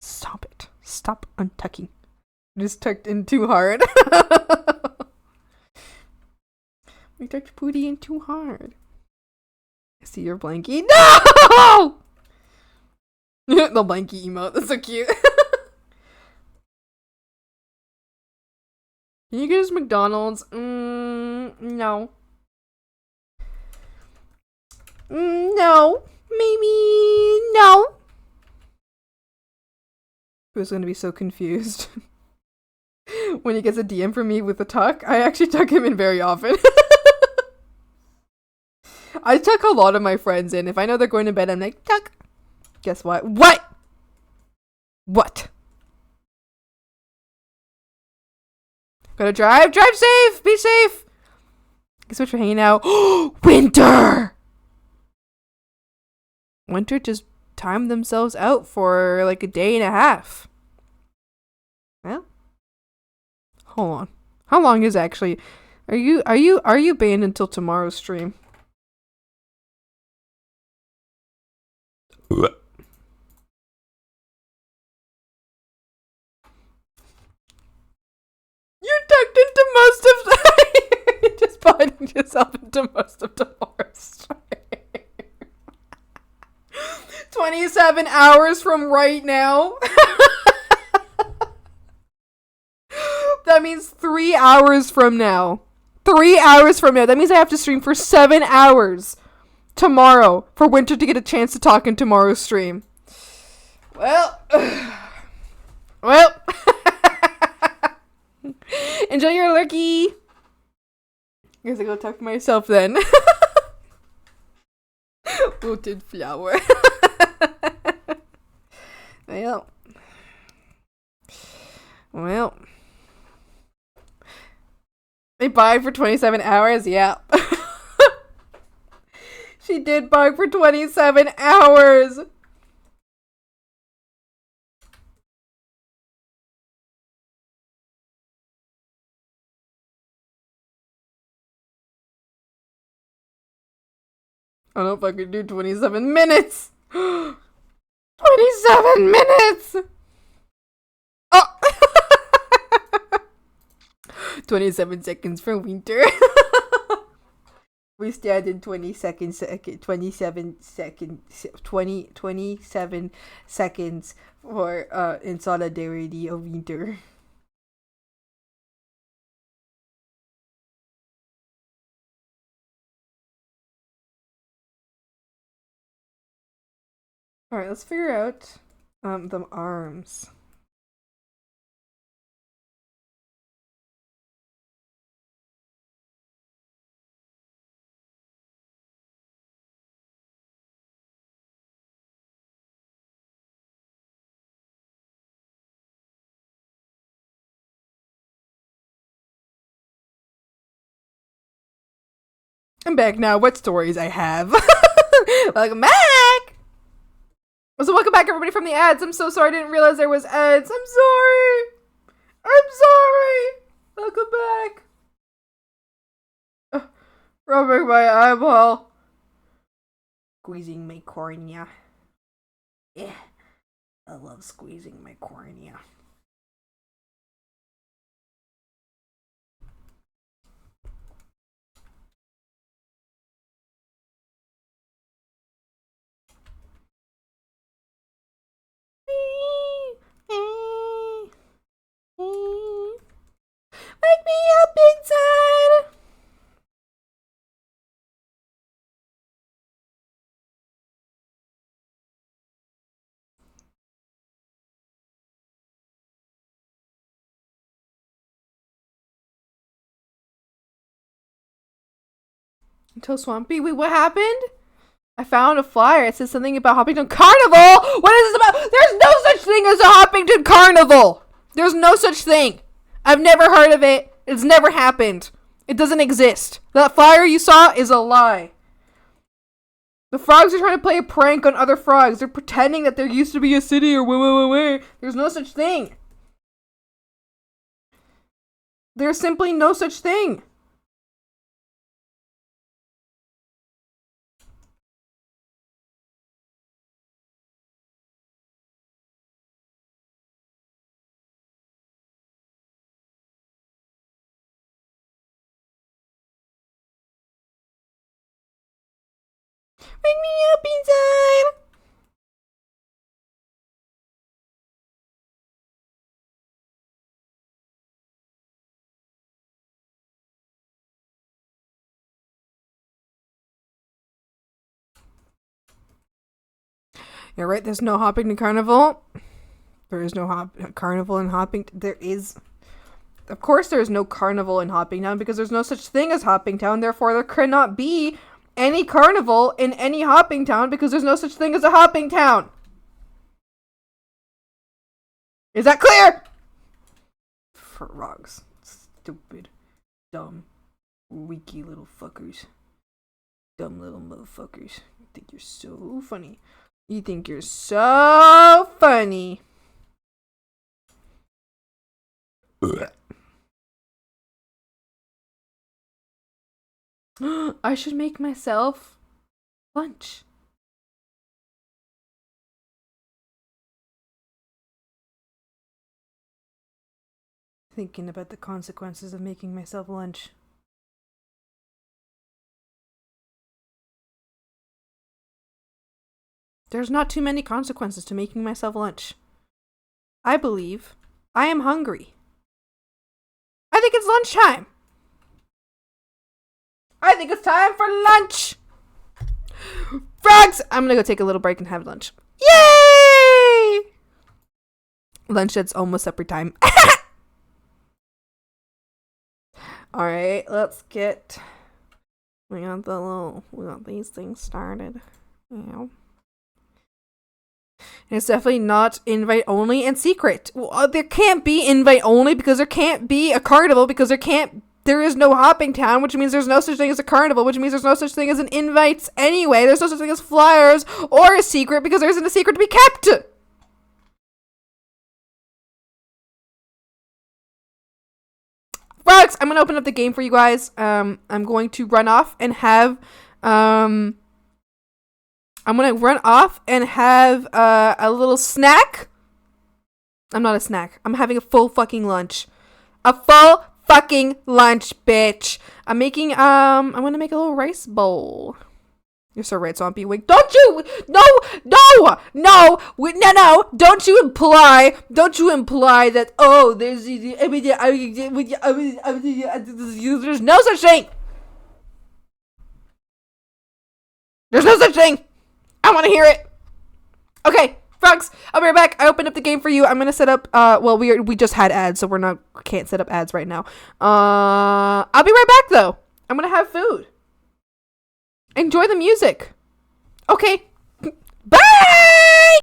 Stop it. Stop untucking. Just tucked in too hard. We tucked Pootie in too hard. I see your blankie. No! The blankie emote. That's so cute. Can you get us McDonald's? No. No. Maybe no. Who's gonna be so confused when he gets a DM from me with a tuck? I actually tuck him in very often. I tuck a lot of my friends in. If I know they're going to bed, I'm like, tuck. Guess what? What? What? Gotta drive. Drive safe. Be safe. Guess what you're hanging out? Winter! Winter just timed themselves out for like a day and a half. Well, hold on. How long is actually? Are you banned until tomorrow's stream? You're tucked into most of You're just binding yourself into most of tomorrow's stream. 27 hours from right now. That means 3 hours from now. 3 hours from now. That means I have to stream for 7 hours tomorrow for Winter to get a chance to talk in tomorrow's stream. Well. Well. Enjoy your lurky. I guess I go talk to myself then. Wilted flower. Well. They buy for 27 hours? Yeah. She did bug for 27 hours. I don't know if I could do 27 minutes. 27 minutes. Oh. 27 seconds for Winter. We stand in 27 seconds for in solidarity of Winter. Alright, let's figure out the arms. I'm back now. What stories I have? Welcome back! So welcome back everybody from the ads. I'm so sorry, I didn't realize there was ads. I'm sorry! I'm sorry! Welcome back! Rubbing my eyeball. Squeezing my cornea. Yeah. I love squeezing my cornea. Wake me up inside. Until Swampy. Wait, what happened? I found a flyer. It says something about Hoppington Carnival. What is this about? There's no such thing as a Hoppington Carnival. There's no such thing. I've never heard of it. It's never happened. It doesn't exist. That flyer you saw is a lie. The frogs are trying to play a prank on other frogs. They're pretending that there used to be a city or where. There's no such thing. There's simply no such thing. Wake me up inside. You're right, there's no Hoppington Carnival. There is no carnival in Hoppington. There is. Of course there is no carnival in Hoppingtown because there's no such thing as Hoppingtown. Therefore, there cannot be any carnival in any Hoppingtown because there's no such thing as a Hoppingtown. Is that clear? Frogs. Stupid. Dumb. Weaky little fuckers. Dumb little motherfuckers. You think you're so funny. You think you're so funny. I should make myself lunch. Thinking about the consequences of making myself lunch. There's not too many consequences to making myself lunch. I believe I am hungry. I think it's lunchtime. I think it's time for lunch. Frogs! I'm gonna go take a little break and have lunch. Yay! Lunch that's almost supper time. Alright, let's get... We got these things started. Yeah. And it's definitely not invite only and secret. Well, there can't be invite only because there can't be a carnival because there is no Hoppingtown, which means there's no such thing as a carnival, which means there's no such thing as an invites anyway. There's no such thing as flyers or a secret because there isn't a secret to be kept. Frogs, I'm going to open up the game for you guys. I'm going to run off and have, a little snack. I'm not a snack. I'm having a full fucking lunch. A full fucking lunch, bitch. I'm gonna make a little rice bowl. You're so right, Swampy Wig. Don't you, no, don't you imply that, oh, there's no such thing. There's no such thing. I want to hear it. Okay, Frogs, I'll be right back. I opened up the game for you. I'm gonna set up. We just had ads, so can't set up ads right now. I'll be right back though. I'm gonna have food. Enjoy the music. Okay. Bye.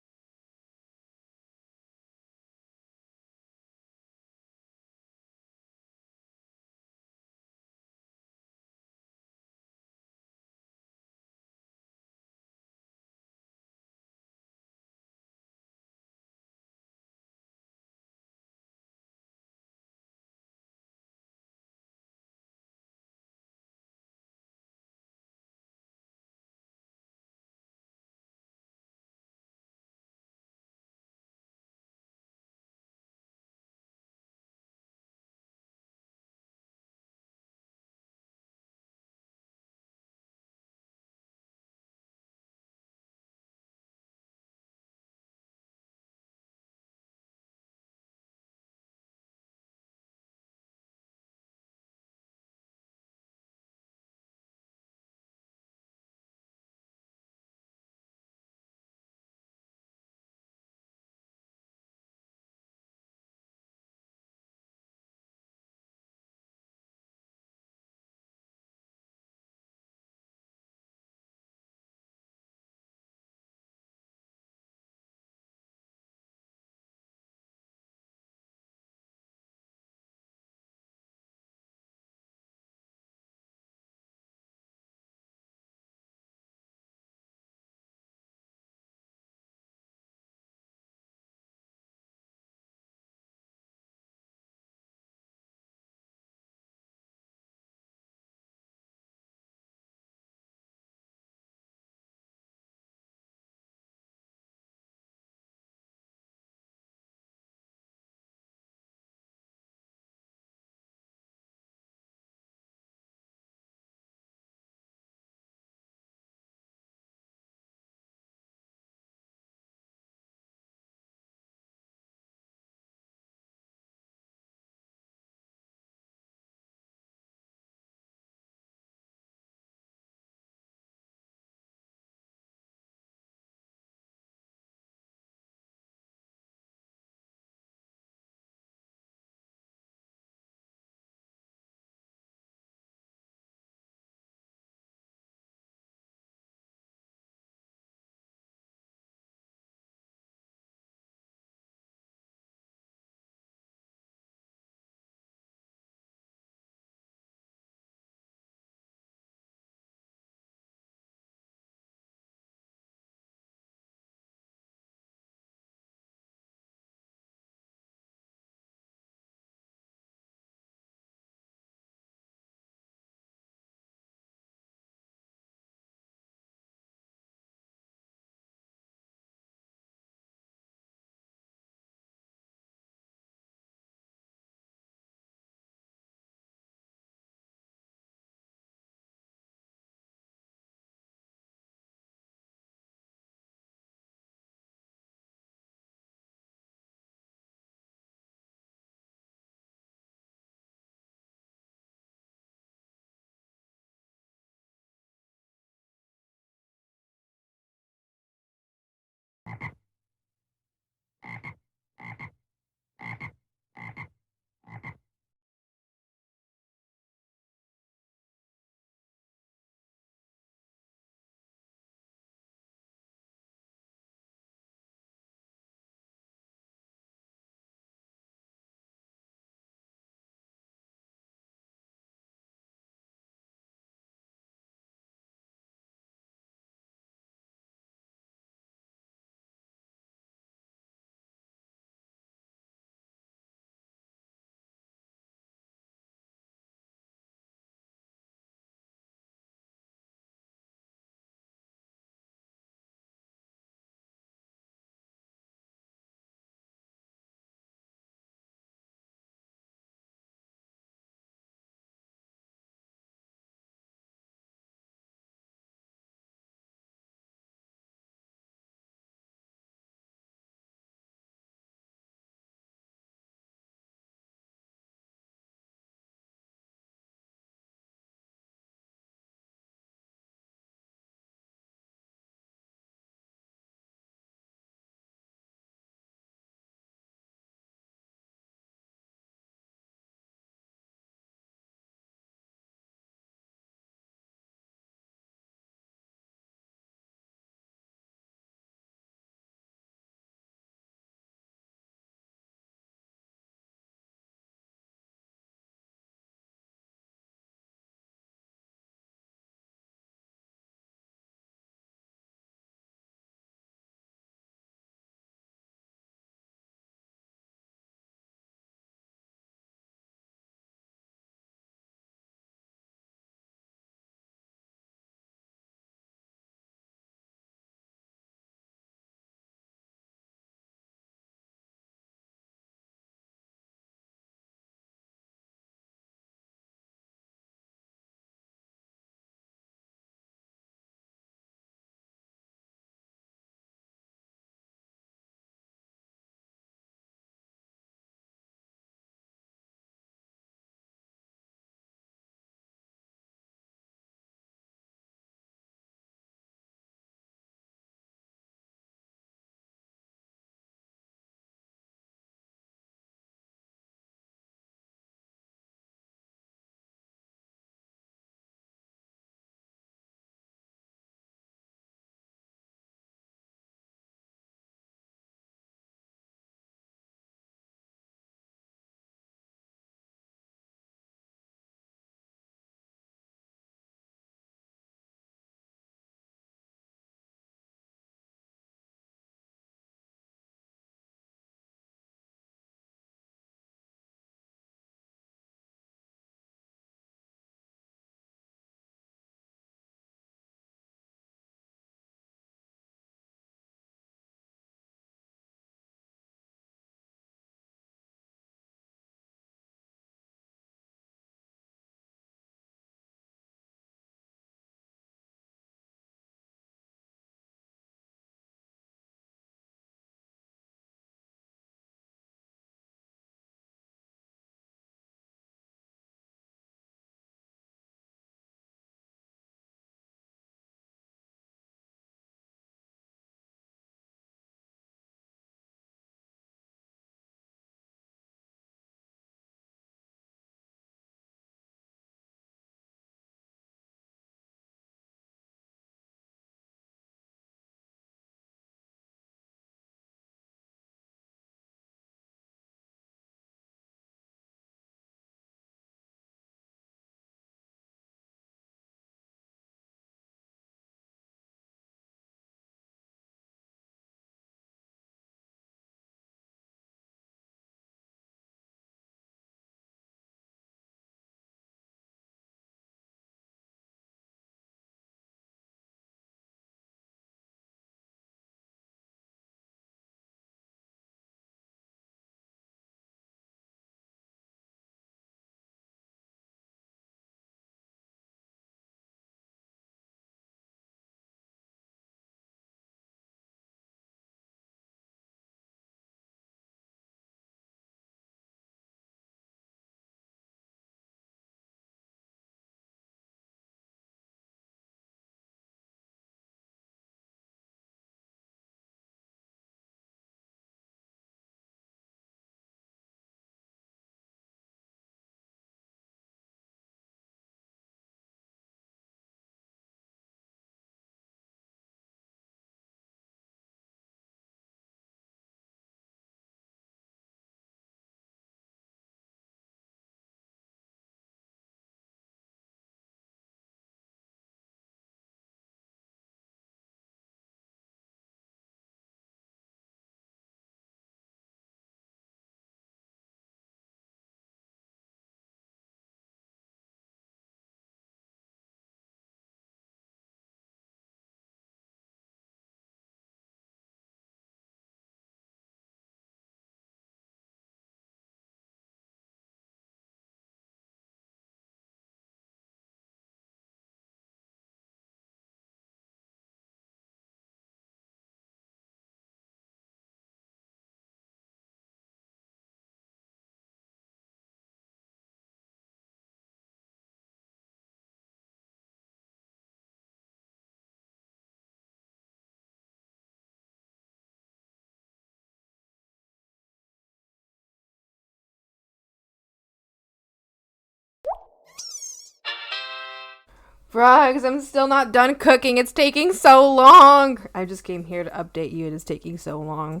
Frogs, I'm still not done cooking. It's taking so long. I just came here to update you. It is taking so long.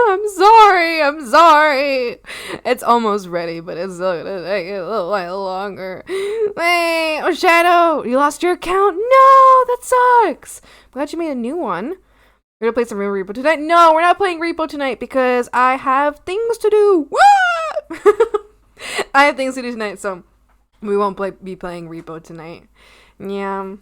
I'm sorry. It's almost ready, but it's still gonna take a little while longer. Wait, oh, Shadow, you lost your account? No, that sucks. I'm glad you made a new one. We're gonna play some real Repo tonight. No, we're not playing Repo tonight because I have things to do. What? I have things to do tonight, so we won't be playing Repo tonight. Yeah.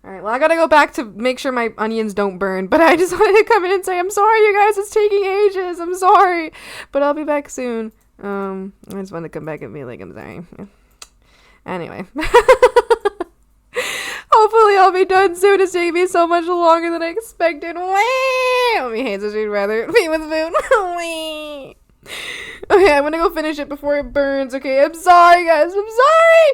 Alright, well, I gotta go back to make sure my onions don't burn, but I just wanted to come in and say, I'm sorry, you guys, it's taking ages, I'm sorry, but I'll be back soon. I just wanted to come back and be like, I'm sorry. Yeah. Anyway. Hopefully I'll be done soon. It's taking me so much longer than I expected. Me hates it, she'd rather be with food. Okay, I'm gonna go finish it before it burns, okay? I'm sorry, guys, I'm sorry!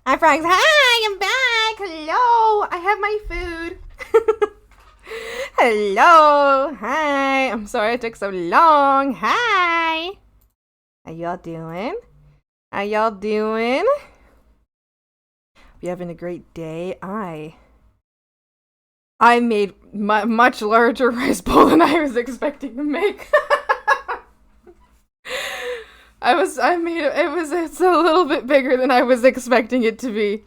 Hi, Frogs. Hi, I'm back. Hello. I have my food. Hello. Hi. I'm sorry it took so long. Hi. How y'all doing? How y'all doing? You having a great day? I made much larger rice bowl than I was expecting to make. It's a little bit bigger than I was expecting it to be.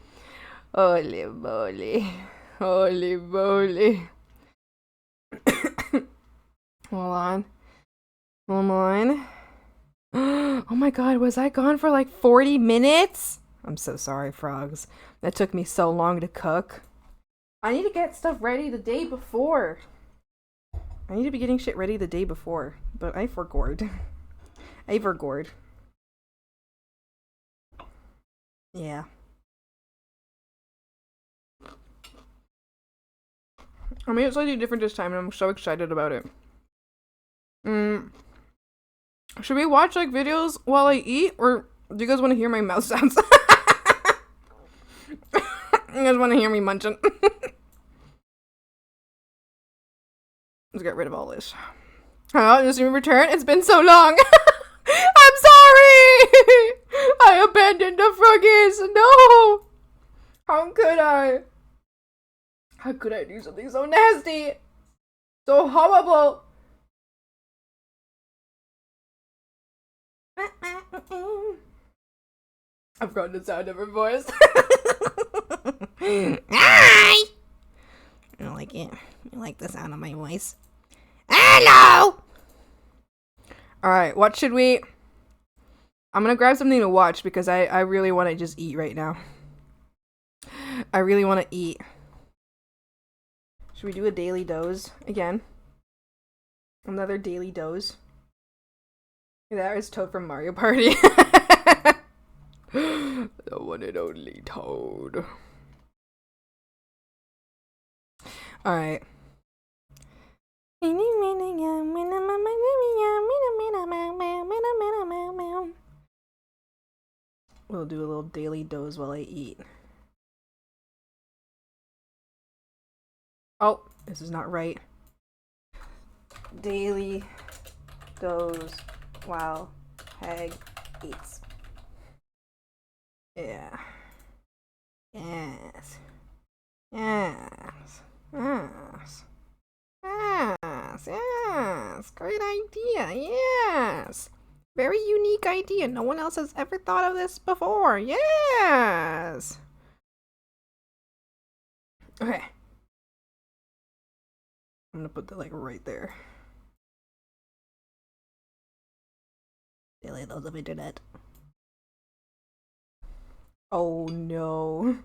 Holy moly. Holy moly. Hold on. Oh my god, was I gone for like 40 minutes? I'm so sorry, Frogs. That took me so long to cook. I need to get stuff ready the day before. I need to be getting shit ready the day before, but I forgot. Yeah. I mean, it's slightly different this time, and I'm so excited about it. Should we watch, like, videos while I eat, or do you guys want to hear my mouth sounds? You guys want to hear me munching? Let's get rid of all this. Oh, just return? It's been so long! I'm sorry! I abandoned the froggies! No! How could I? How could I do something so nasty? So horrible! I've forgotten the sound of her voice. Hi! I don't like it. I like the sound of my voice. Hello! Alright, what should we... I'm gonna grab something to watch because I really want to just eat right now. I really want to eat. Should we do a daily dose again? Another daily dose. That is Toad from Mario Party. The one and only Toad. Alright. We'll do a little daily dose while I eat. Oh, this is not right. Daily dose while Hag eats. Yeah. Yes. Yes. Yes. Yes. Yes. Great idea. Yes. Very unique idea. No one else has ever thought of this before. Yes. Okay. I'm gonna put that like right there. Daily dose of internet. Oh no.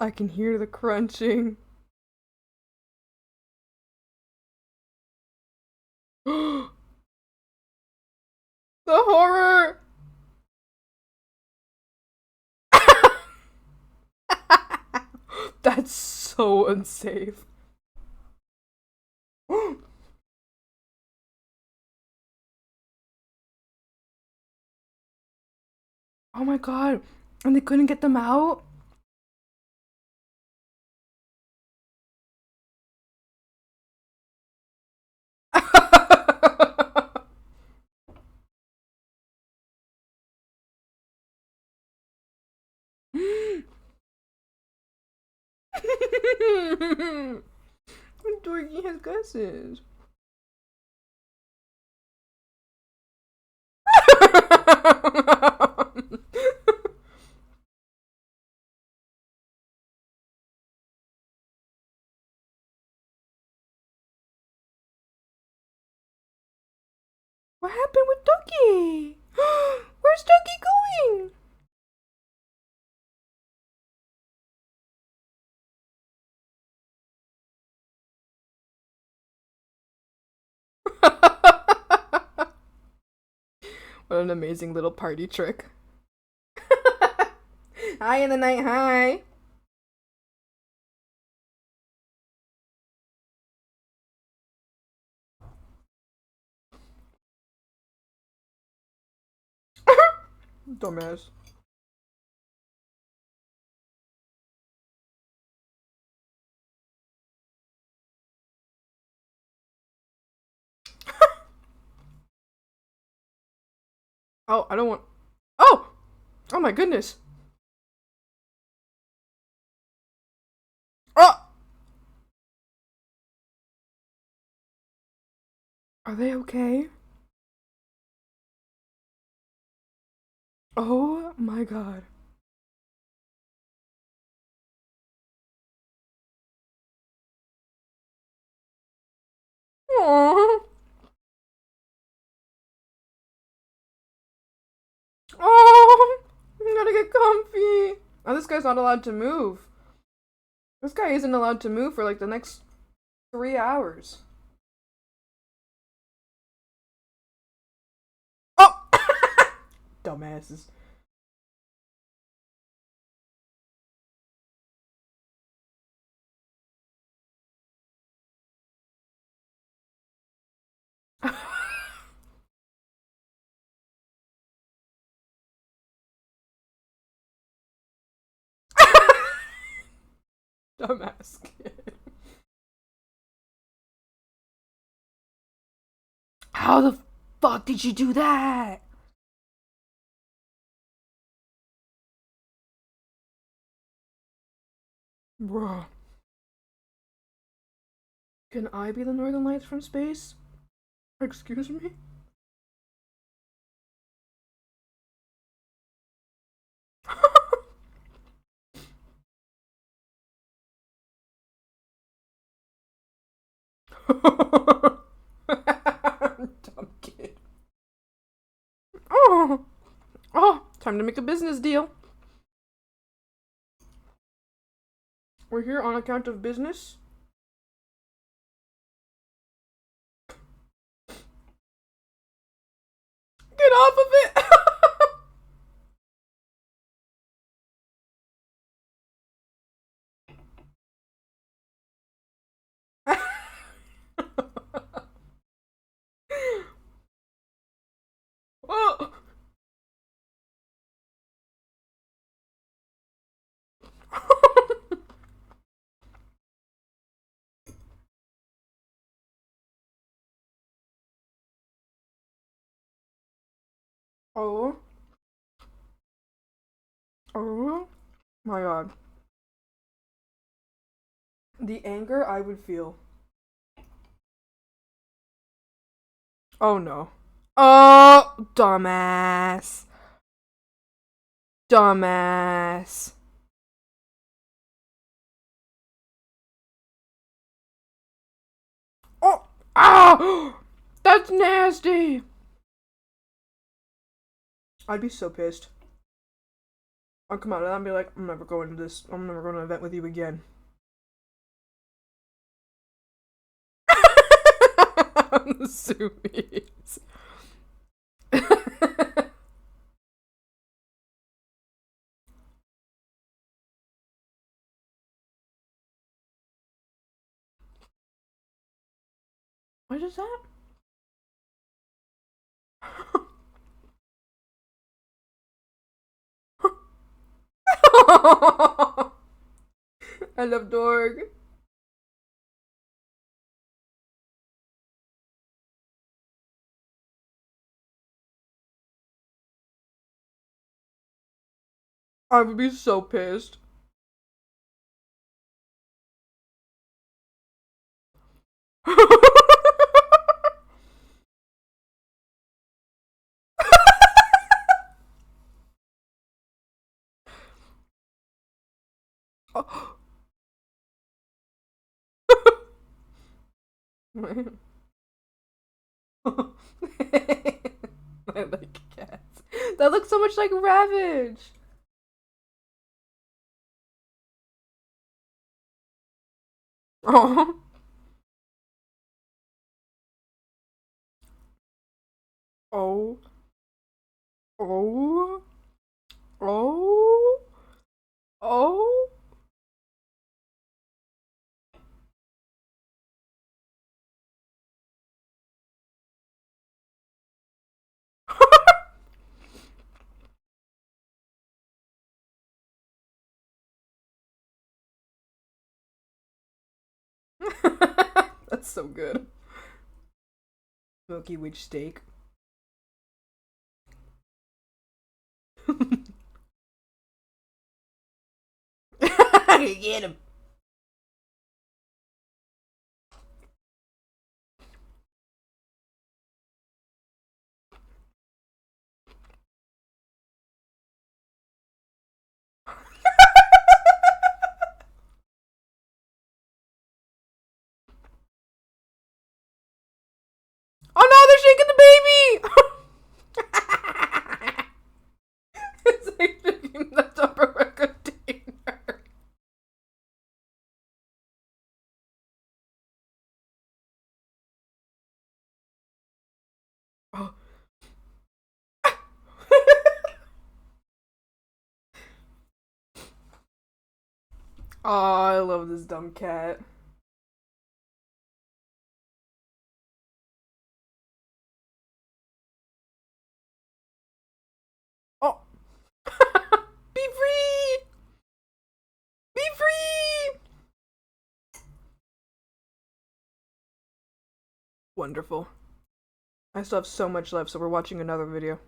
I can hear the crunching. The horror! That's so unsafe. Oh my god. And they couldn't get them out? Dorky has glasses. What happened with Ducky? Where's Ducky going? What an amazing little party trick. Hi in the night, hi. Dumbass. Oh, I don't want... Oh! Oh my goodness. Oh! Are they okay? Oh my god. Aww. Oh, I'm gonna get comfy. Oh, this guy's not allowed to move. This guy isn't allowed to move for like the next 3 hours. Oh! Dumbasses. Dumbass kid. How the fuck did you do that? Bruh. Can I be the Northern Lights from space? Excuse me? Dumb kid. Oh! Oh! Time to make a business deal. We're here on account of business. Get off of it! Oh! Oh. Oh my god. The anger I would feel. Oh no. Oh, dumbass. Dumbass. Oh, ah! That's nasty. I'd be so pissed. I'd come out of that and be like, I'm never going to this. I'm never going to an event with you again. I'm sweet. What is that? I love Dorg. I would be so pissed. Oh. I like cats. That looks so much like Ravage. Oh. Oh. Oh. Oh. Oh. That's so good. Smoky witch steak. Get him. Oh no, they're shaking the baby! It's like shaking the Tupperware container. Oh. Oh, I love this dumb cat. Oh. Be free! Be free! Wonderful. I still have so much left, so we're watching another video.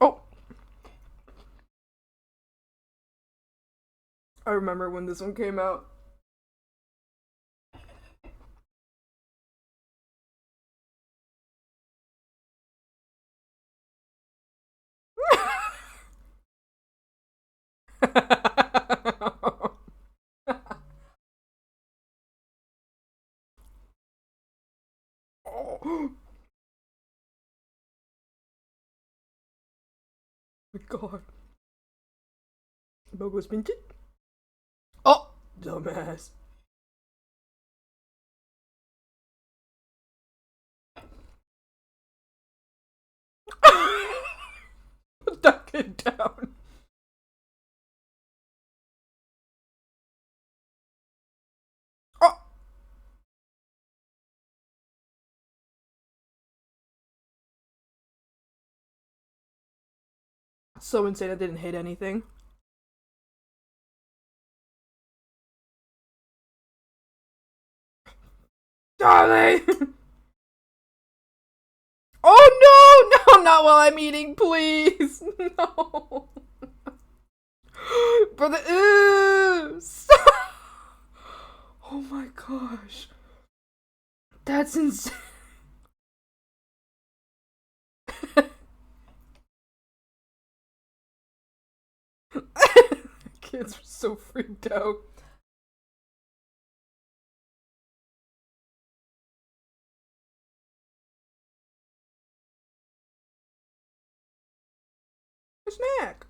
Oh! I remember when this one came out. Oh my god. Bogo's pinky? Oh! Dumbass. Duck it down. Oh! So insane I didn't hit anything. Darling! Oh no! No, not while I'm eating, please! No! Brother, ew! Stop! Oh my gosh. That's insane. Kids were so freaked out. A snack.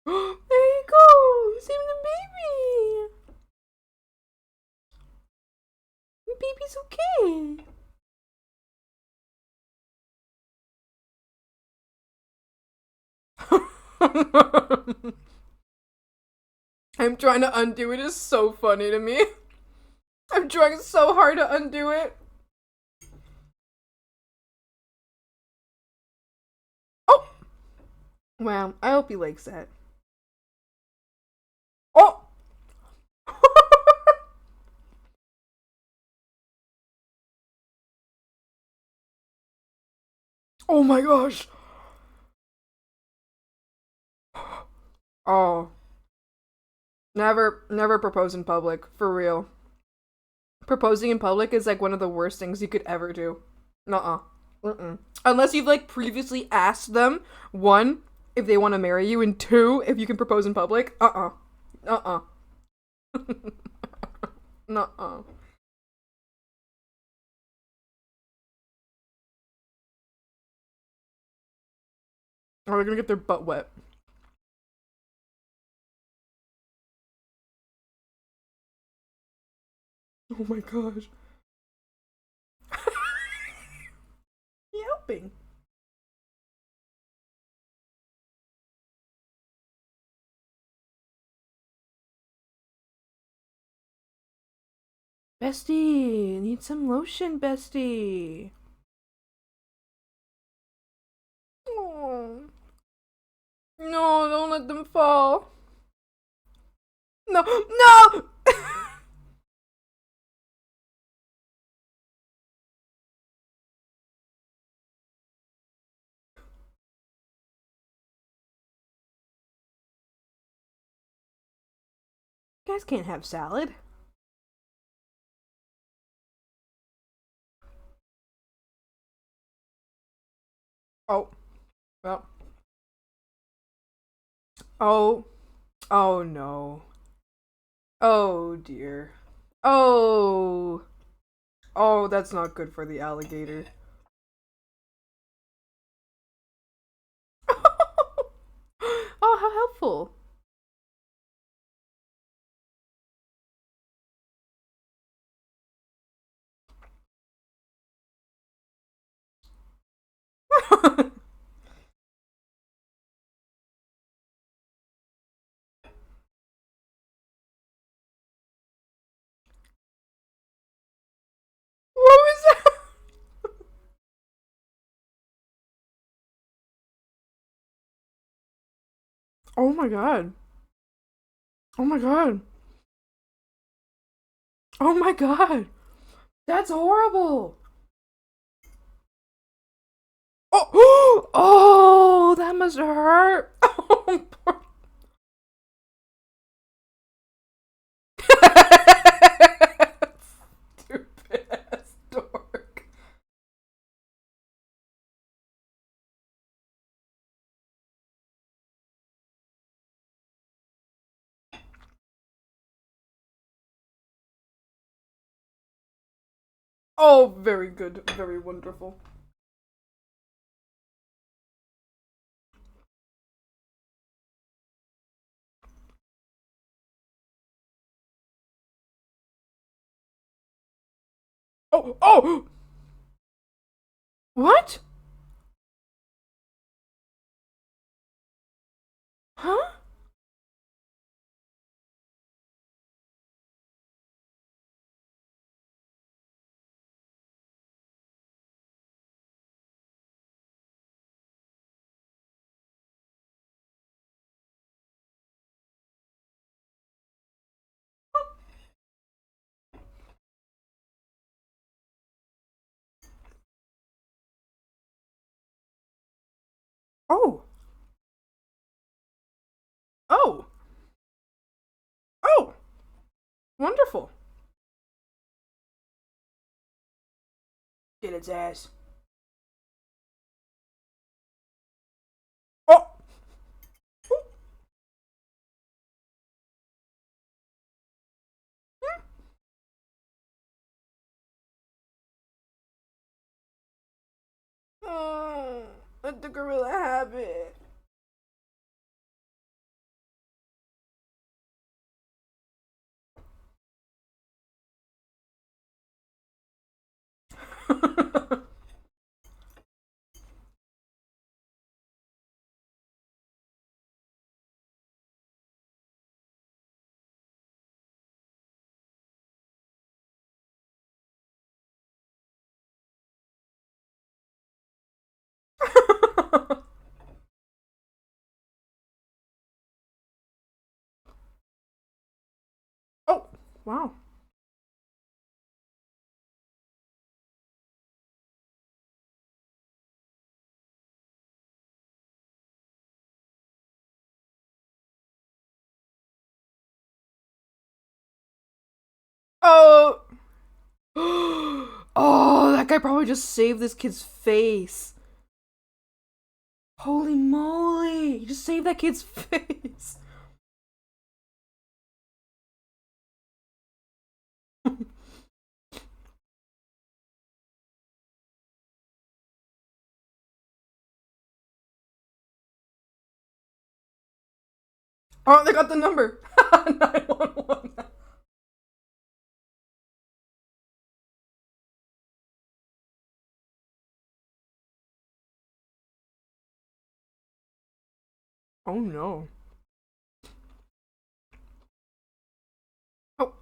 There you go! Save the baby! The baby's okay! I'm trying to undo it is so funny to me. I'm trying so hard to undo it. Oh! Wow, I hope he likes that. Oh! Oh my gosh! Oh. Never propose in public, for real. Proposing in public is like one of the worst things you could ever do. Nuh-uh. Mm-mm. Unless you've like previously asked them, one, if they want to marry you, and two, if you can propose in public. Uh-uh. Uh-uh. Nuh-uh. Or they're gonna get their butt wet. Oh my gosh. Helping. Bestie, need some lotion, bestie. Oh. No, don't let them fall. No, no! You guys can't have salad. Oh. Well. Oh. Oh no. Oh dear. Oh. Oh, that's not good for the alligator. Oh, how helpful. What was that? Oh my god. Oh my god. Oh my god. That's horrible. Oh, oh, that must hurt. Oh, poor. Stupid ass dork. Oh, very good. Very wonderful. Oh, oh! What? Huh? Oh. Oh. Oh. Wonderful. Get its ass. Oh. Oh, let the gorilla have it. Oh, wow. Oh. Oh, that guy probably just saved this kid's face. Holy moly. He just saved that kid's face. Oh, they got the number. 911. Oh no. Oh.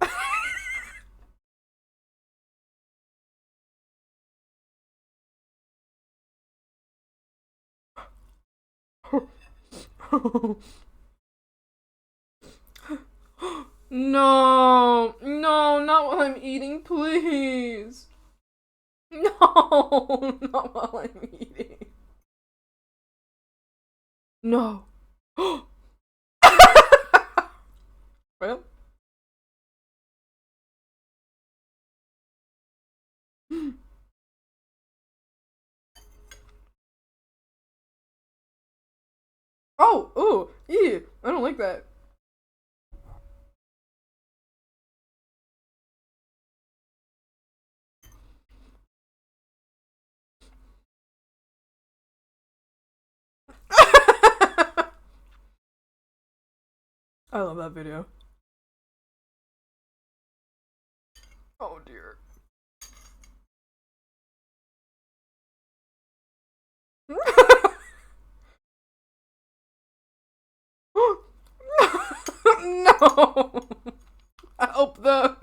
No, no, not while I'm eating, please. No, not while I'm eating. No. Well. Oh, ooh, ew, I don't like that. I love that video. Oh dear. No! Help them!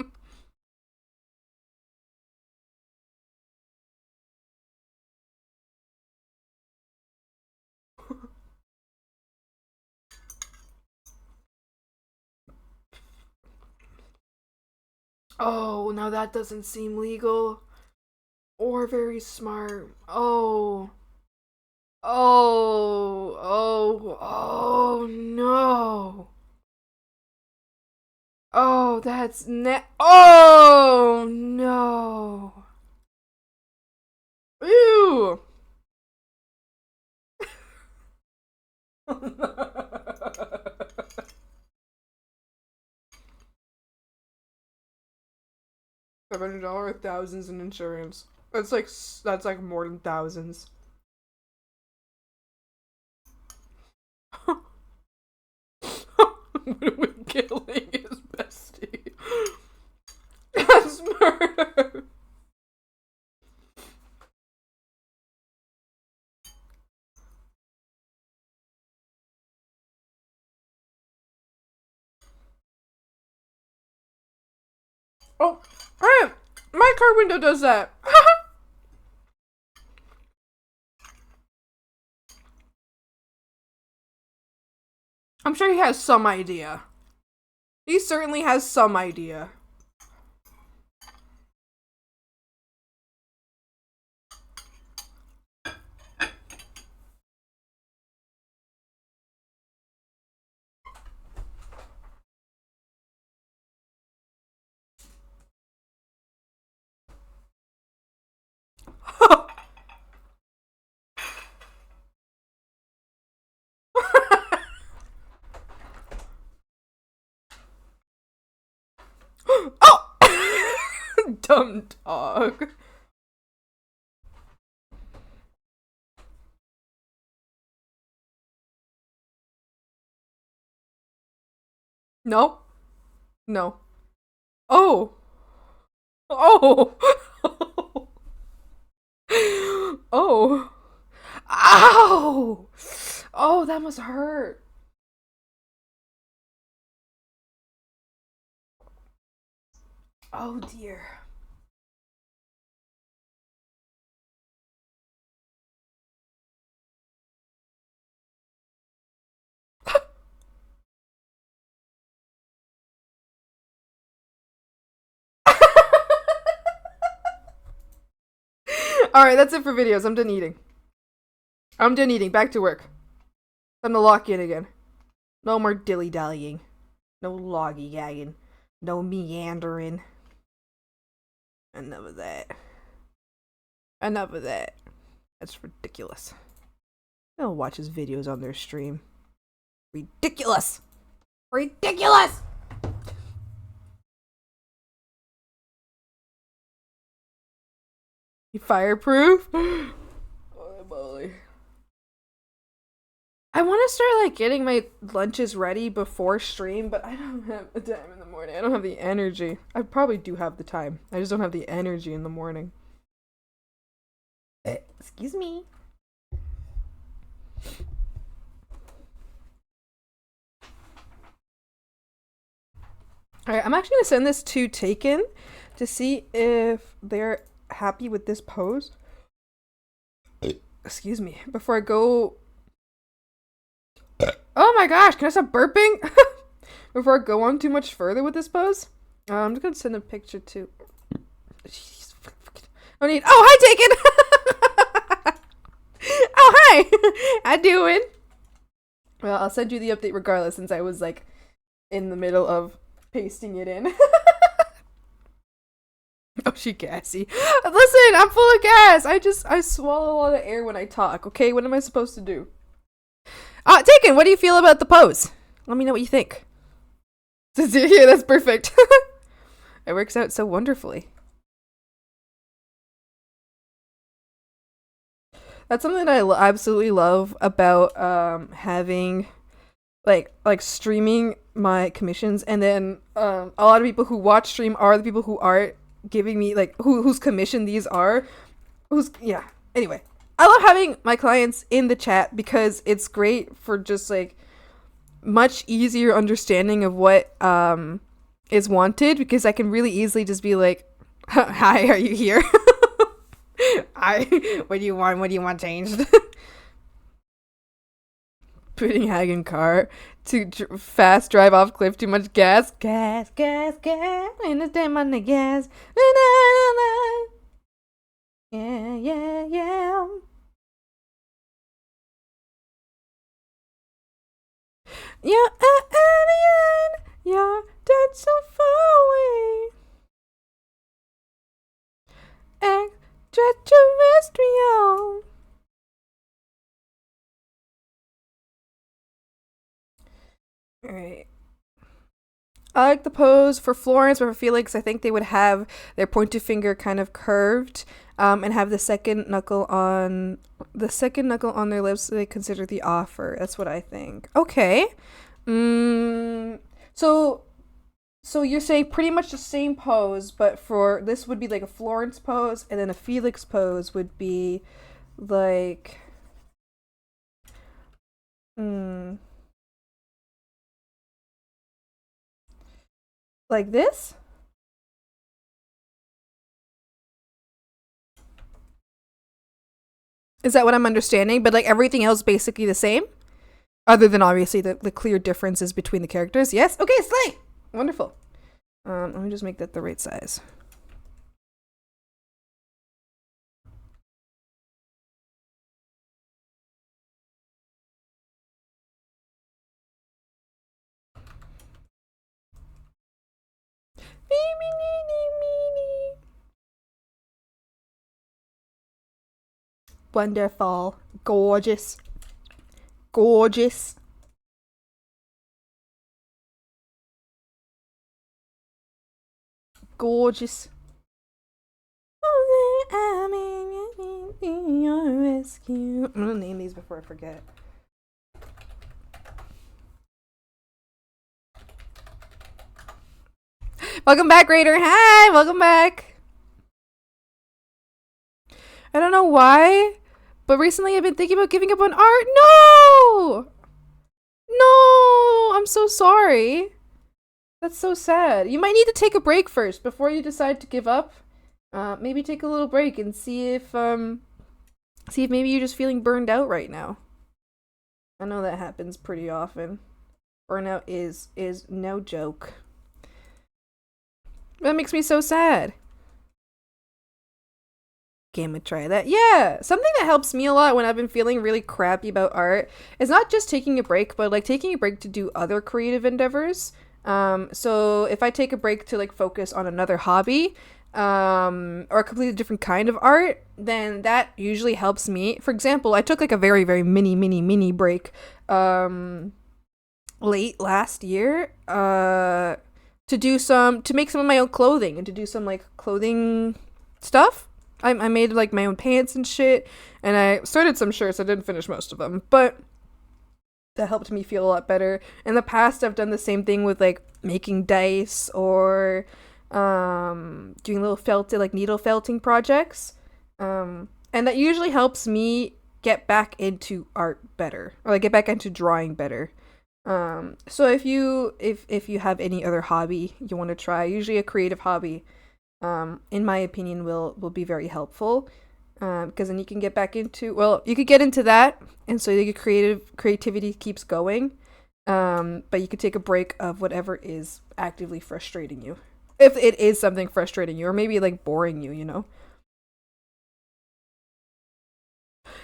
Oh, now that doesn't seem legal. Or very smart. Oh. Oh. Oh. Oh, no. Oh, that's oh, no. Ew. $500, thousands in insurance. That's like more than thousands. We're killing his bestie. That's murder. Oh, hey, my car window does that. I'm sure he has some idea. He certainly has some idea. Oh! Dumb dog. No. No. Oh. Oh. Oh. Ow! Oh, that must hurt. Oh dear. Alright, that's it for videos. I'm done eating. I'm done eating. Back to work. Time to lock in again. No more dilly-dallying. No loggy-gagging. No meandering. Enough of that. Enough of that. That's ridiculous. They'll watch his videos on their stream. Ridiculous! Ridiculous! You fireproof? Oh, boy. I want to start, like, getting my lunches ready before stream, but I don't have the time in the morning. I don't have the energy. I probably do have the time. I just don't have the energy in the morning. Excuse me. Alright, I'm actually going to send this to Taken to see if they're happy with this pose. Excuse me. Before I go Oh my gosh, can I stop burping? Before I go on too much further with this pose? I'm just gonna send a picture to... Jeez, I need... Oh, hi, Taken! Oh, hi! How doing? Well, I'll send you the update regardless since I was, like, in the middle of pasting it in. Oh, she gassy. Listen, I'm full of gas. I swallow a lot of air when I talk, okay? What am I supposed to do? Taken, what do you feel about the pose? Let me know what you think. Yeah, that's perfect. It works out so wonderfully. That's something I absolutely love about having like streaming my commissions, and then a lot of people who watch stream are the people who are giving me like whose commission these are. Yeah. Anyway, I love having my clients in the chat because it's great for just like much easier understanding of what is wanted, because I can really easily just be like, hi, are you here? What do you want changed? Putting Hag in car to fast drive off cliff, too much gas. Gas, and it's damn on the gas. Na, na, na, na. Yeah. You're an alien. You're dead so far away. Extraterrestrial. Alright. I like the pose for Florence, but for Felix, I think they would have their pointer finger kind of curved, and have the second knuckle on their lips so they consider the offer. That's what I think. Okay. So you're saying pretty much the same pose, but for this would be like a Florence pose, and then a Felix pose would be like like this? Is that what I'm understanding? But like everything else basically the same? Other than obviously the clear differences between the characters. Yes? Okay, slay! Wonderful. Let me just make that the right size. Wonderful. Gorgeous. Gorgeous. Gorgeous. I'm in your rescue. I'm gonna name these before I forget. Welcome back, Raider. Hi, welcome back. I don't know why, but recently I've been thinking about giving up on art. No! No! I'm so sorry. That's so sad. You might need to take a break first before you decide to give up. Maybe take a little break and see if maybe you're just feeling burned out right now. I know that happens pretty often. Burnout is no joke. That makes me so sad. Okay, I'm gonna try that. Yeah, something that helps me a lot when I've been feeling really crappy about art is not just taking a break, but like taking a break to do other creative endeavors. So if I take a break to like focus on another hobby, or a completely different kind of art, then that usually helps me. For example, I took like a very, very mini break, late last year, to make some of my own clothing and to do some like clothing stuff. I made like my own pants and shit, and I started some shirts. I didn't finish most of them, but that helped me feel a lot better. In the past, I've done the same thing with like making dice or doing little needle felting projects, and that usually helps me get back into art better, or like get back into drawing better. So if you have any other hobby you want to try, usually a creative hobby, in my opinion, will be very helpful, because then you can get back into, well, you could get into that, and so your creativity keeps going, But you could take a break of whatever is actively frustrating you. If it is something frustrating you, or maybe like boring you, you know?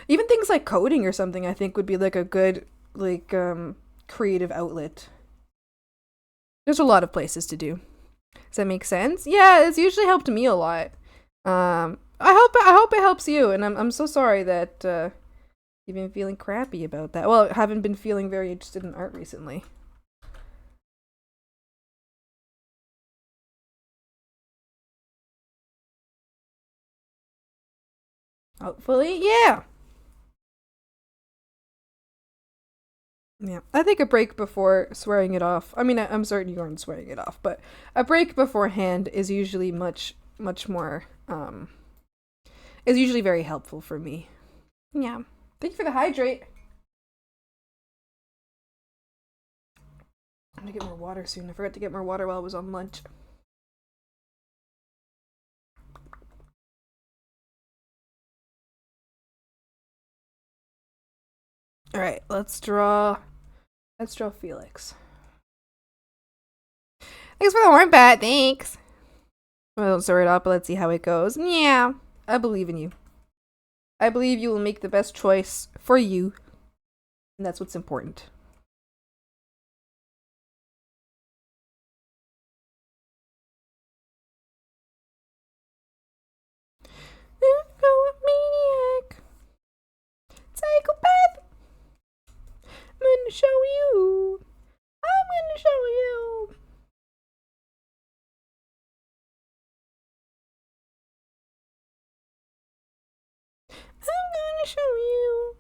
Even things like coding or something, I think would be like a good, like, creative outlet. There's a lot of places to do. Does that make sense? Yeah, it's usually helped me a lot. I hope it helps you, and I'm so sorry that you've been feeling crappy about that. Well, I haven't been feeling very interested in art recently. Hopefully, yeah. Yeah, I think a break before swearing it off. I mean, I'm certain you aren't swearing it off, but a break beforehand is usually much more is usually very helpful for me. Yeah. Thank you for the hydrate. I'm gonna get more water soon. I forgot to get more water while I was on lunch. All right, let's draw Felix. Thanks for the horn bat. Thanks. I don't stir it up, but let's see how it goes. Yeah, I believe in you. I believe you will make the best choice for you, and that's what's important. Maniac, psychopath. I'm gonna show you. I'm gonna show you. I'm gonna show you.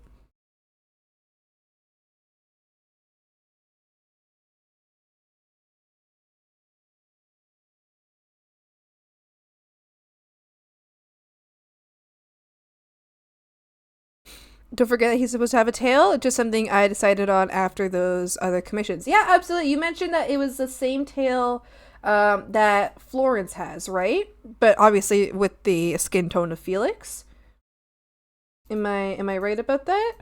Don't forget that he's supposed to have a tail. It's just something I decided on after those other commissions. Yeah, absolutely. You mentioned that it was the same tail that Florence has, right? But obviously with the skin tone of Felix. Am I right about that?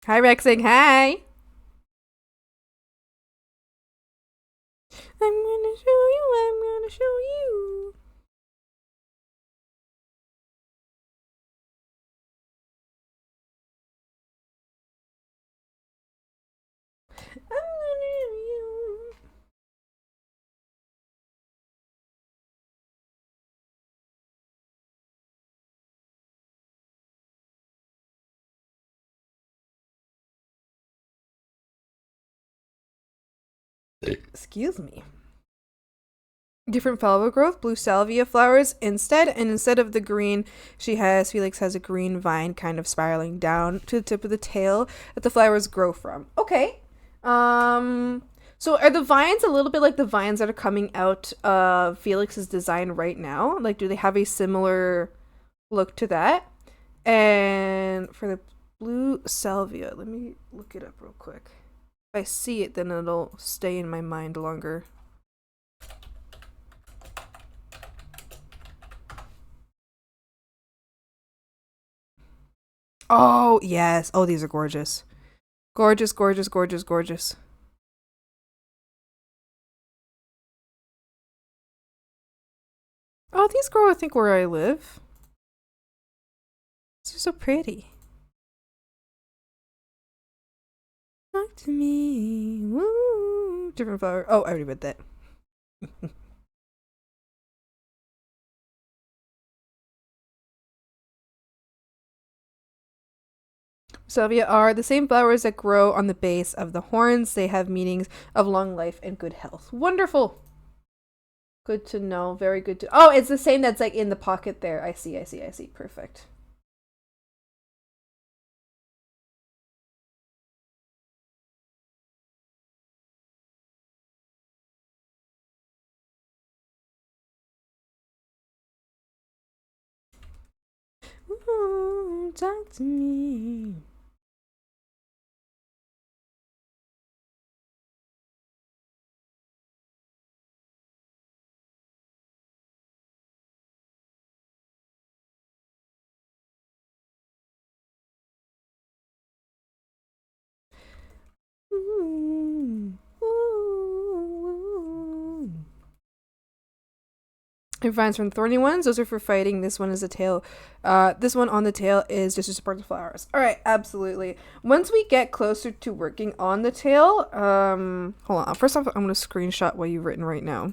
Hi, Rexing. Hi. I'm gonna show you. I'm gonna show you. I'm gonna show you. Excuse me. Different flower growth, blue salvia flowers instead, and instead of the green, Felix has a green vine kind of spiraling down to the tip of the tail that the flowers grow from. Okay. So are the vines a little bit like the vines that are coming out of Felix's design right now? Like, do they have a similar look to that? And for the blue salvia, let me look it up real quick. If I see it, then it'll stay in my mind longer. Oh, yes. Oh, these are gorgeous. Gorgeous, gorgeous, gorgeous, gorgeous. Oh, these grow, I think, where I live. These are so pretty. Talk to me. Woo. Different flower. Oh, I already read that. Salvia are the same flowers that grow on the base of the horns. They have meanings of long life and good health. Wonderful. Good to know. Very good to. Oh, it's the same that's like in the pocket there. I see. Perfect. Ooh, talk to me. It vines from thorny ones. Those are for fighting. This one is a tail. This one on the tail is just to support the flowers. All right, absolutely. Once we get closer to working on the tail, hold on. First off, I'm gonna screenshot what you've written right now.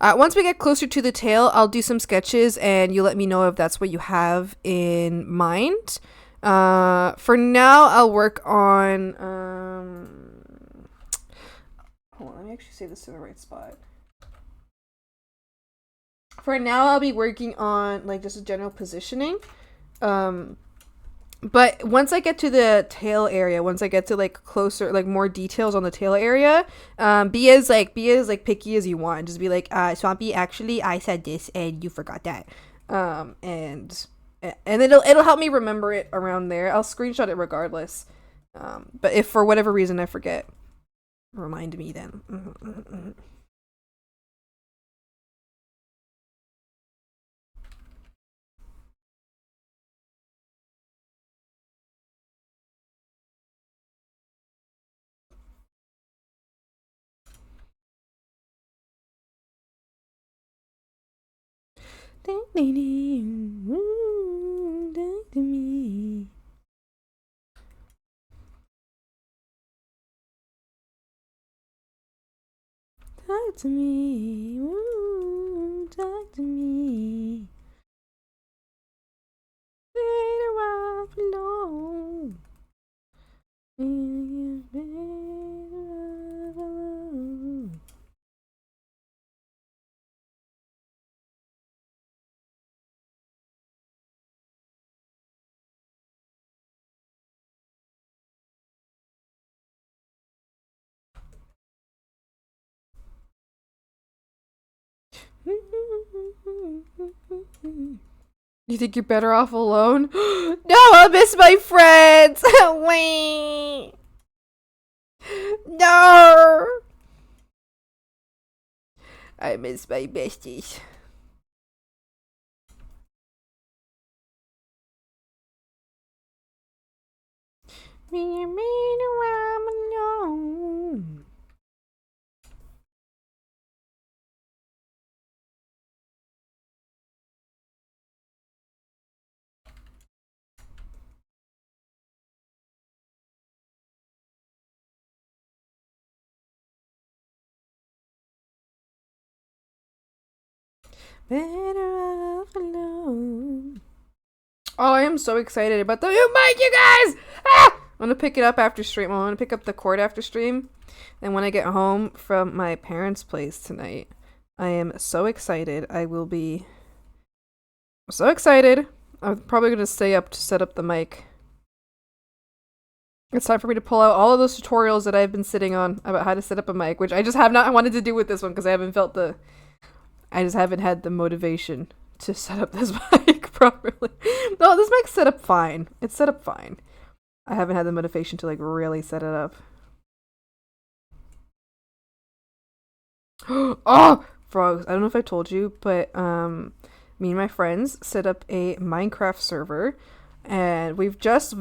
Once we get closer to the tail, I'll do some sketches, and you let me know if that's what you have in mind. For now, I'll work on. Hold on. Let me actually say this to the right spot. For now, I'll be working on like just a general positioning. But once I get to the tail area, once I get to like closer, like more details on the tail area, be as picky as you want. Just be like, Swampy, actually, I said this and you forgot that. And it'll help me remember it around there. I'll screenshot it regardless. But if for whatever reason I forget, remind me then. Talk to me. Talk to me. Ooh, talk to me. Better off alone. Better off alone. You think you're better off alone? No, I miss my friends. Wait. No. I miss my besties. When you're alone. Better off alone. Oh, I am so excited about the new mic, you guys! Ah! I'm gonna pick it up after stream. I'm gonna pick up the cord after stream. And when I get home from my parents' place tonight, I am so excited. I will be so excited. I'm probably gonna stay up to set up the mic. It's time for me to pull out all of those tutorials that I've been sitting on about how to set up a mic, which I just have not wanted to do with this one because I just haven't had the motivation to set up this mic properly. No, this mic's set up fine. It's set up fine. I haven't had the motivation to like really set it up. Oh, frogs. I don't know if I told you, but me and my friends set up a Minecraft server, and we've just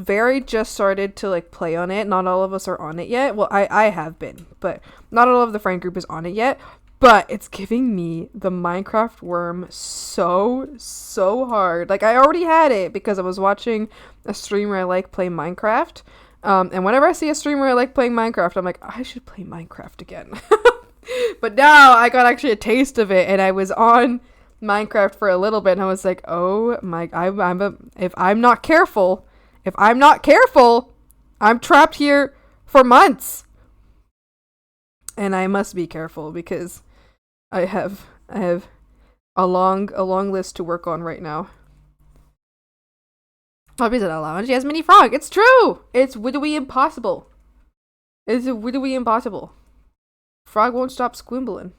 started to like play on it. Not all of us are on it yet. Well, I have been, but not all of the friend group is on it yet. But it's giving me the Minecraft worm so hard. Like, I already had it because I was watching a streamer I like play Minecraft. And whenever I see a streamer I like playing Minecraft, I'm like, I should play Minecraft again. But now I got actually a taste of it, and I was on Minecraft for a little bit, and I was like, oh my, if I'm not careful, I'm trapped here for months. And I must be careful because I have a long list to work on right now. What is it, allowance? She has mini frog. It's true. It's widowy impossible. It's widowy impossible. Frog won't stop squimbling.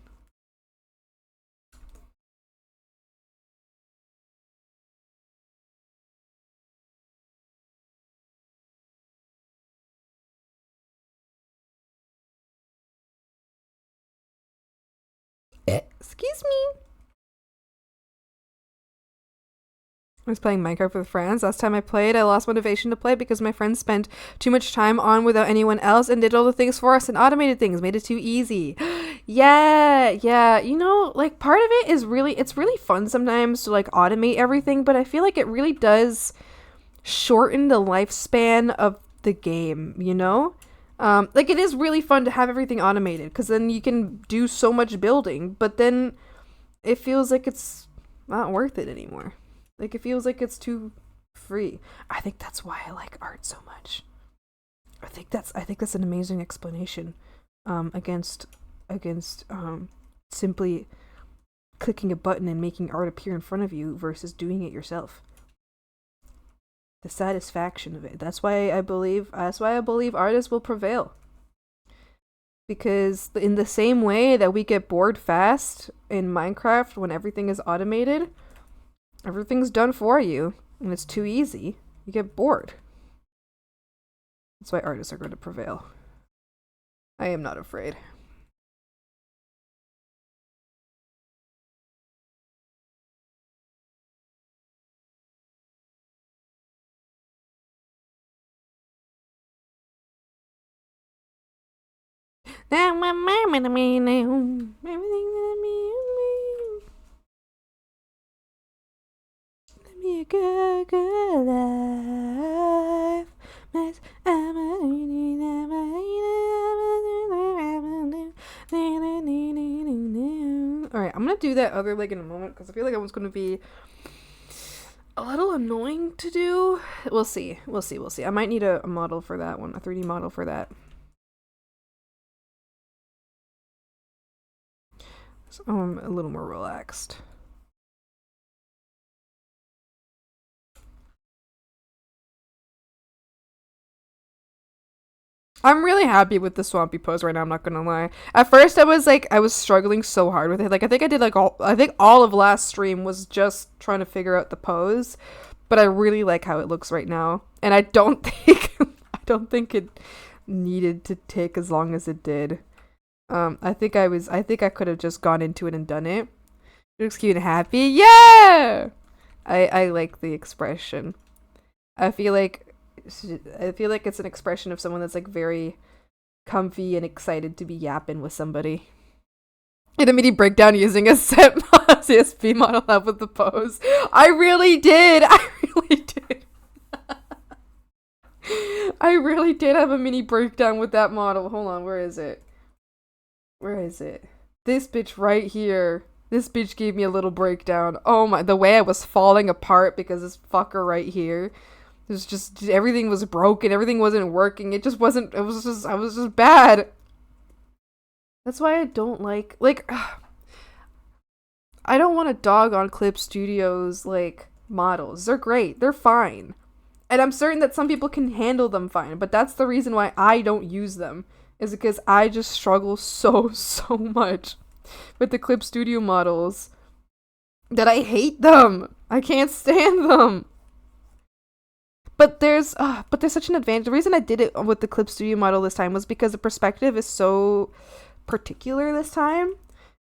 Excuse me. I was playing Minecraft with friends. Last time I played, I lost motivation to play because my friends spent too much time on without anyone else and did all the things for us and automated things, made it too easy. Yeah. You know, like part of it is it's really fun sometimes to like automate everything, but I feel like it really does shorten the lifespan of the game, you know? Like it is really fun to have everything automated because then you can do so much building, but then it feels like it's not worth it anymore. Like, it feels like it's too free. I think that's why I like art so much. I think that's an amazing explanation against simply clicking a button and making art appear in front of you versus doing it yourself. The satisfaction of it. That's why I believe artists will prevail. Because in the same way that we get bored fast in Minecraft when everything is automated, everything's done for you, and it's too easy, you get bored. That's why artists are going to prevail. I am not afraid. A good life. Alright, I'm gonna do that other leg in a moment because I feel like that one's gonna be a little annoying to do. We'll see. I might need a model for that one, a 3D model for that. So I'm a little more relaxed. I'm really happy with the swampy pose right now, I'm not gonna lie. At first I was struggling so hard with it. Like I think all of last stream was just trying to figure out the pose. But I really like how it looks right now. And I don't think it needed to take as long as it did. I think I could have just gone into it and done it. It looks cute and happy. Yeah! I like the expression. I feel like it's an expression of someone that's like very comfy and excited to be yapping with somebody. In a mini breakdown using a set CSP model up with the pose. I really did have a mini breakdown with that model. Hold on, where is it? This bitch right here. This bitch gave me a little breakdown. Oh my, the way I was falling apart because this fucker right here. It was just, everything was broken, everything wasn't working, I was just bad. That's why I don't like, I don't want to dog on Clip Studios, models. They're great, they're fine. And I'm certain that some people can handle them fine, but that's the reason why I don't use them, is because I just struggle so much with the Clip Studio models that I hate them. I can't stand them. But there's such an advantage. The reason I did it with the Clip Studio model this time was because the perspective is so particular this time.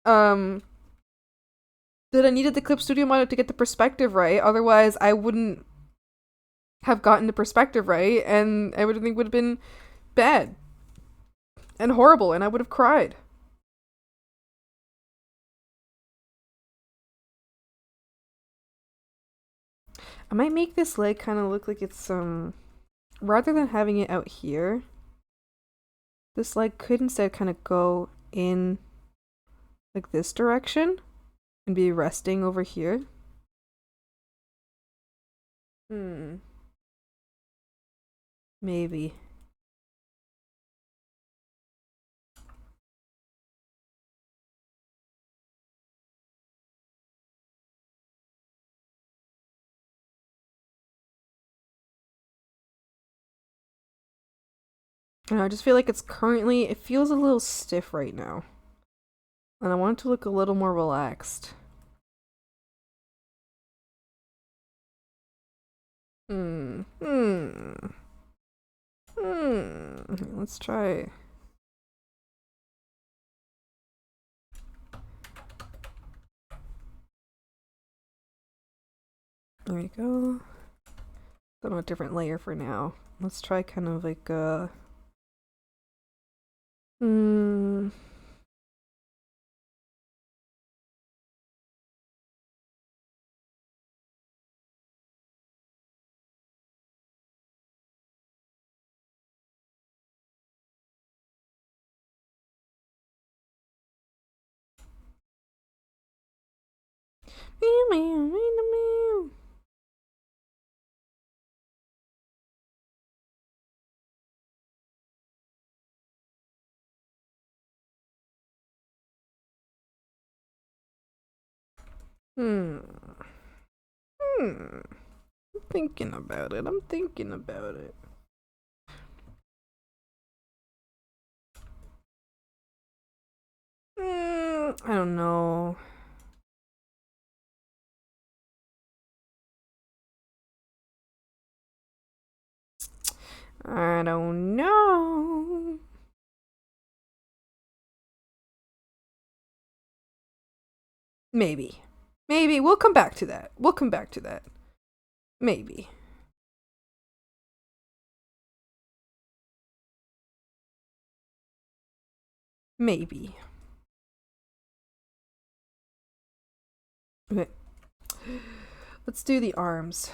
That I needed the Clip Studio model to get the perspective right. Otherwise, I wouldn't have gotten the perspective right, and everything would have been bad and horrible, and I would have cried. I might make this leg kind of look like it's, rather than having it out here, this leg could instead kind of go in, like, this direction, and be resting over here. Maybe. And I just feel like it feels a little stiff right now. And I want it to look a little more relaxed. Let's try. There we go. Go to a different layer for now. Let's try kind of like hmm. Meow, meow, meow, meow. Hmm. Hmm. I'm thinking about it. I'm thinking about it. I don't know. I don't know. Maybe. Maybe. We'll come back to that. We'll come back to that. Maybe. Maybe. Okay. Let's do the arms.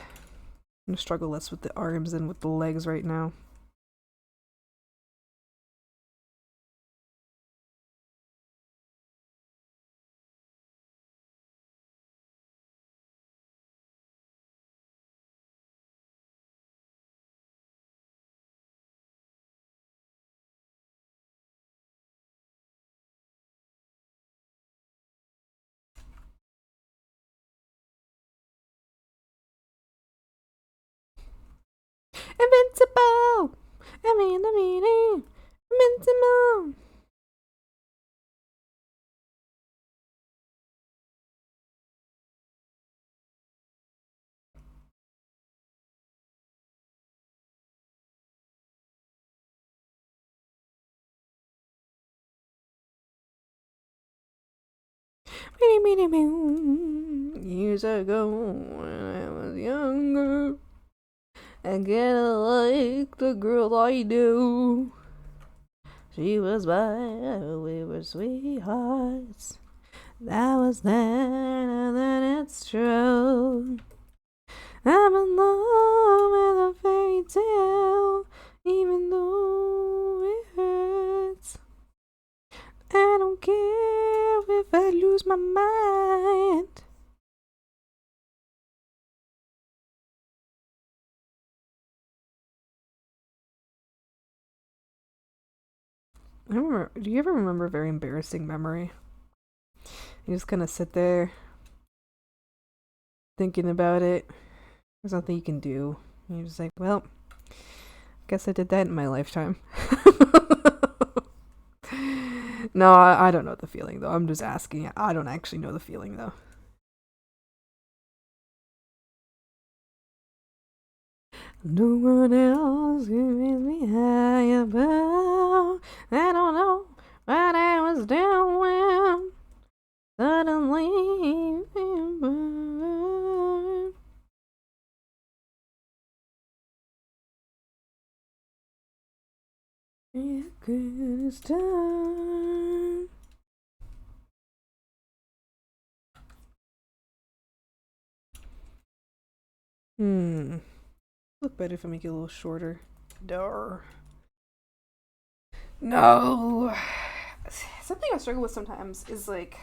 I'm gonna struggle less with the arms than with the legs right now. Invincible! Invincible! Years ago, when I was younger, I kinda like the girl I knew. She was mine, we were sweethearts. That was then, and then it's true. I'm in love with a fairy tale, even though it hurts. I don't care if I lose my mind. I remember. Do you ever remember a very embarrassing memory? You just kind of sit there thinking about it. There's nothing you can do. You're just like, well, guess I did that in my lifetime. No, I don't know the feeling though. I'm just asking. I don't actually know the feeling though. No one else can raise me high above. I don't know what I was doing. Suddenly, it could stop. Look better if I make it a little shorter. Dar. No. Something I struggle with sometimes is like,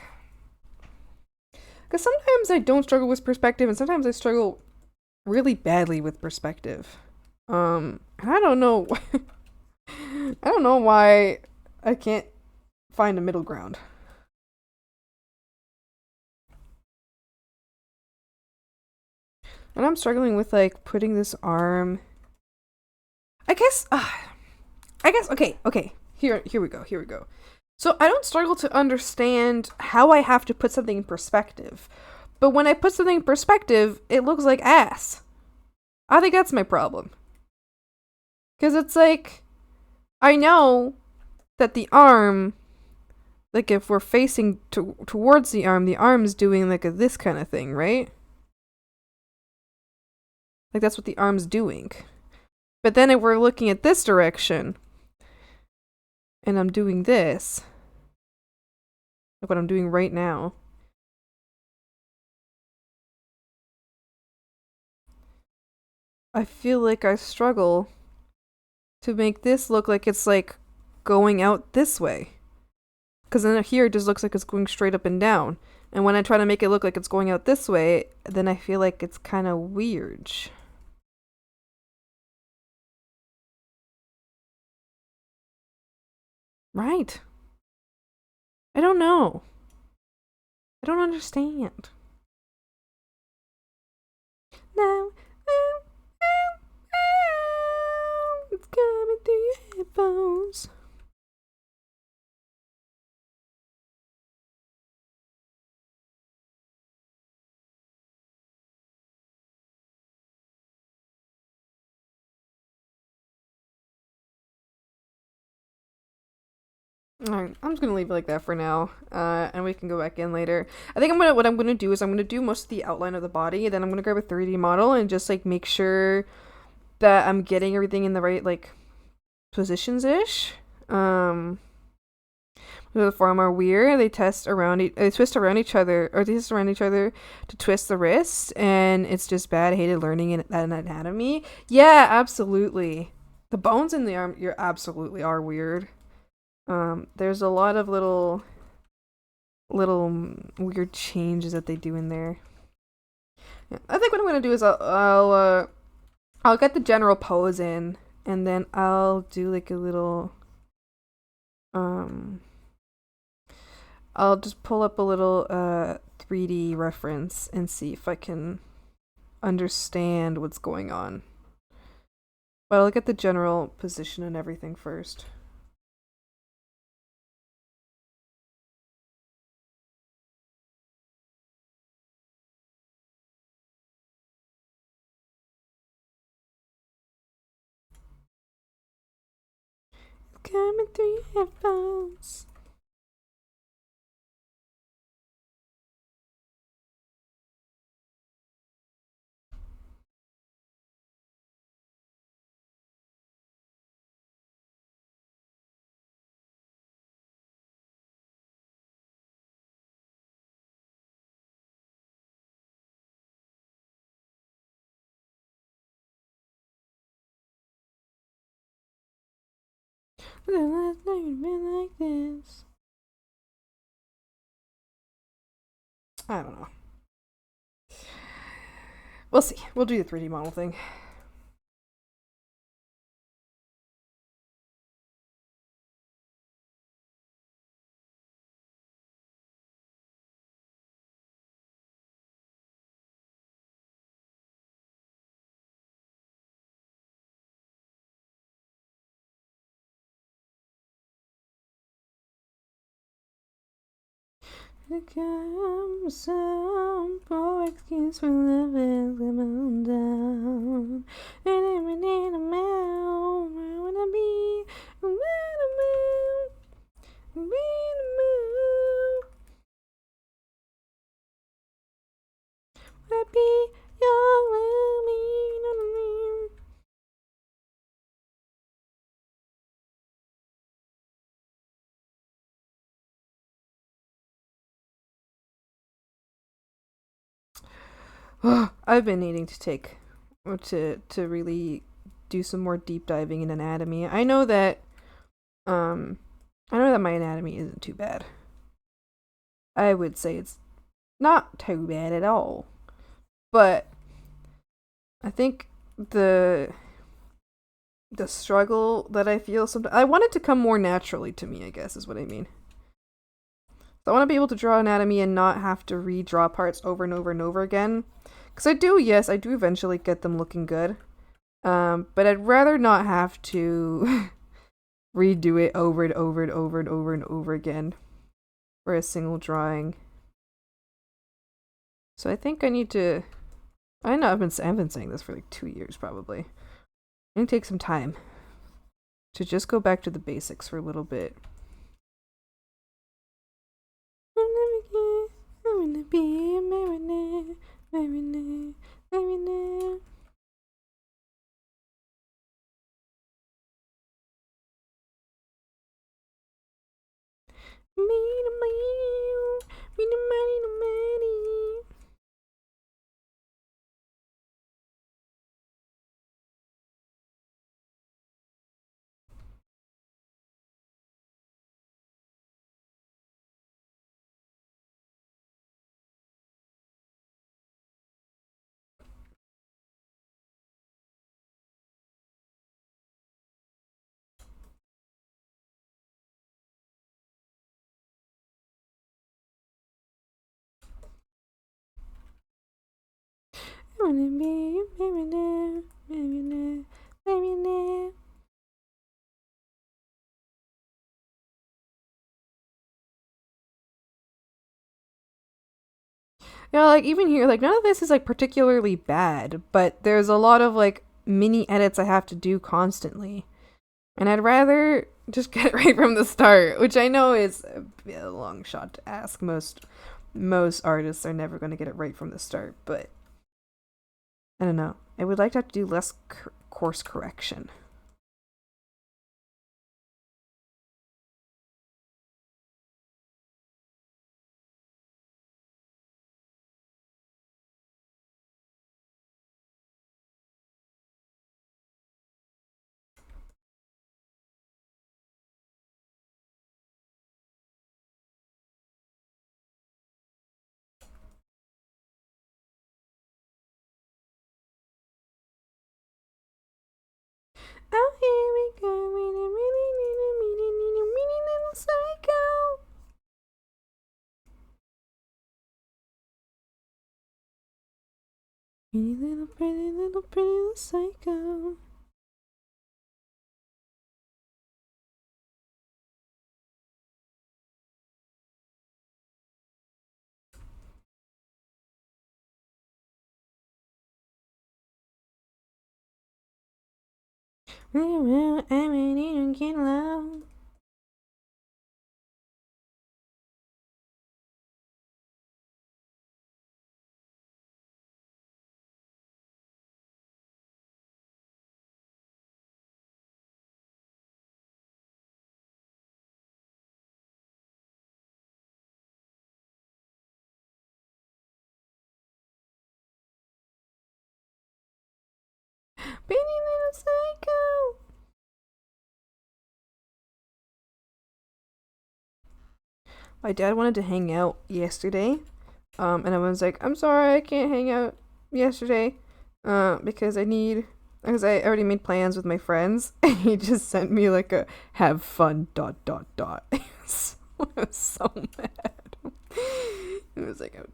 because sometimes I don't struggle with perspective, and sometimes I struggle really badly with perspective. And I don't know. I don't know why I can't find a middle ground. And I'm struggling with like putting this arm. I guess. Okay. Here we go. So I don't struggle to understand how I have to put something in perspective, but when I put something in perspective, it looks like ass. I think that's my problem. Because it's like, I know that the arm, like if we're facing towards the arm's doing like a this kind of thing, right? Like, that's what the arm's doing. But then if we're looking at this direction, and I'm doing this, like what I'm doing right now, I feel like I struggle to make this look like it's like going out this way. Because then here it just looks like it's going straight up and down. And when I try to make it look like it's going out this way, then I feel like it's kind of weird. Right. I don't know. I don't understand. Now, it's coming through your headphones. Alright, I'm just gonna leave it like that for now, and we can go back in later. I think what I'm gonna do is I'm gonna do most of the outline of the body, and then I'm gonna grab a 3D model and just like make sure that I'm getting everything in the right like positions-ish. The forearm are weird. They twist around each other to twist the wrist, and it's just bad. I hated learning that anatomy. Yeah, absolutely. The bones in the arm, you absolutely are weird. There's a lot of little weird changes that they do in there. Yeah, I think what I'm gonna do is I'll get the general pose in, and then I'll do like a little I'll just pull up a little 3D reference and see if I can understand what's going on. But I'll get the general position and everything first. Coming through your headphones. The last night it's been like this. I don't know. We'll see. We'll do the 3D model thing. There comes some poor excuse for living them down. And every day I'm out, I wanna be a happy young I've been needing to take to really do some more deep diving in anatomy. I know that my anatomy isn't too bad. I would say it's not too bad at all. But I think the struggle that I feel sometimes, I want it to come more naturally to me, I guess is what I mean. So I want to be able to draw anatomy and not have to redraw parts over and over and over again. Because I do eventually get them looking good. But I'd rather not have to redo it over and over and over and over and over again for a single drawing. So I think I need to, I know I've been saying this for like 2 years probably. I need to take some time to just go back to the basics for a little bit. I'm gonna be a marionette. Yeah, like even here, like none of this is like particularly bad, but there's a lot of like mini edits I have to do constantly. And I'd rather just get it right from the start, which I know is a long shot to ask. Most artists are never going to get it right from the start, but I don't know. I would like to have to do less course correction. Oh, here we go. Little psycho. Pretty little psycho. I'm ready to get low. Pretty little psycho. My dad wanted to hang out yesterday, and I was like, I'm sorry, I can't hang out yesterday, because I already made plans with my friends, and he just sent me like a have fun ... I was so mad. It was like, how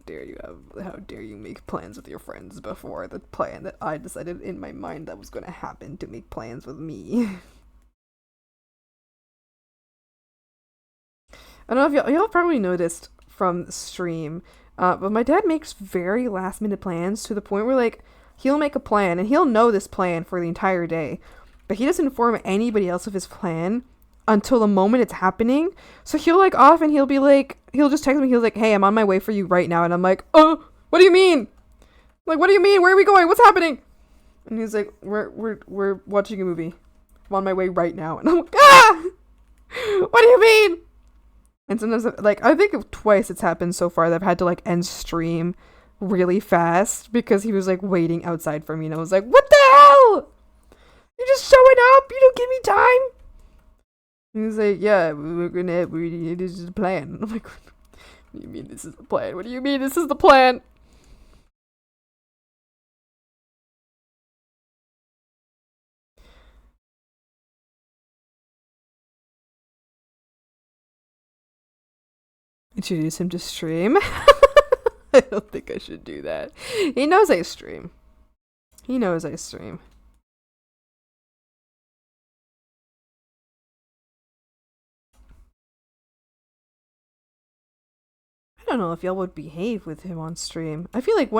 dare you make plans with your friends before the plan that I decided in my mind that was going to happen to make plans with me. I don't know if y'all probably noticed from the stream, but my dad makes very last minute plans to the point where like he'll make a plan and he'll know this plan for the entire day, but he doesn't inform anybody else of his plan until the moment it's happening. So he'll like often he'll just text me, he'll like, hey, I'm on my way for you right now, and I'm like, oh, what do you mean? Like, what do you mean? Where are we going? What's happening? And he's like, we're watching a movie. I'm on my way right now. And I'm like, ah! What do you mean? And sometimes, like, I think twice it's happened so far that I've had to, like, end stream really fast because he was, like, waiting outside for me. And I was like, what the hell? You're just showing up? You don't give me time? And he was like, yeah, this is the plan. I'm like, what do you mean this is the plan? What do you mean this is the plan? Introduce him to stream? I don't think I should do that. He knows I stream. He knows I stream. I don't know if y'all would behave with him on stream. I feel like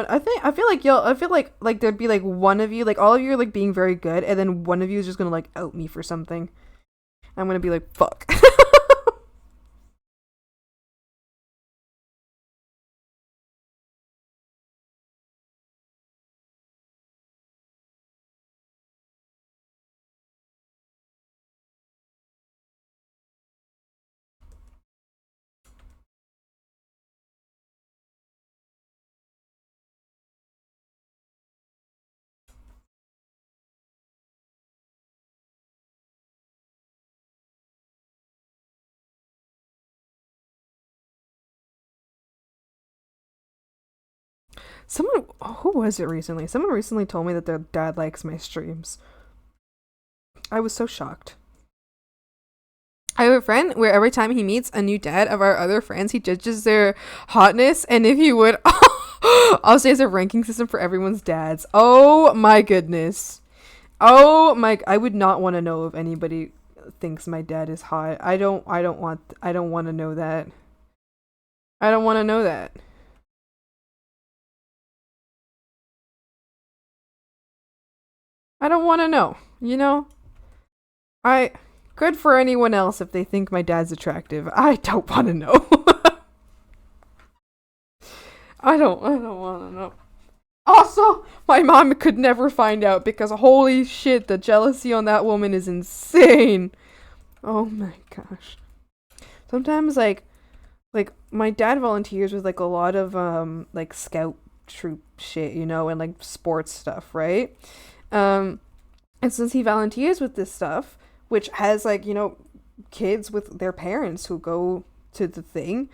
there'd be like one of you, like all of you are like being very good, and then one of you is just gonna like out me for something. I'm gonna be like, fuck. Someone, who was it recently? Someone recently told me that their dad likes my streams. I was so shocked. I have a friend where every time he meets a new dad of our other friends, he judges their hotness, and if he would, I'll say it's a ranking system for everyone's dads. Oh my goodness. Oh my, I would not want to know if anybody thinks my dad is hot. I don't want to know that. I don't want to know that. I don't want to know, you know? Good for anyone else if they think my dad's attractive. I don't want to know. I don't want to know. Also, my mom could never find out because holy shit, the jealousy on that woman is insane. Oh my gosh. Sometimes like my dad volunteers with like a lot of like scout troop shit, you know, and like sports stuff, right? And since he volunteers with this stuff, which has like, you know, kids with their parents who go to the thing,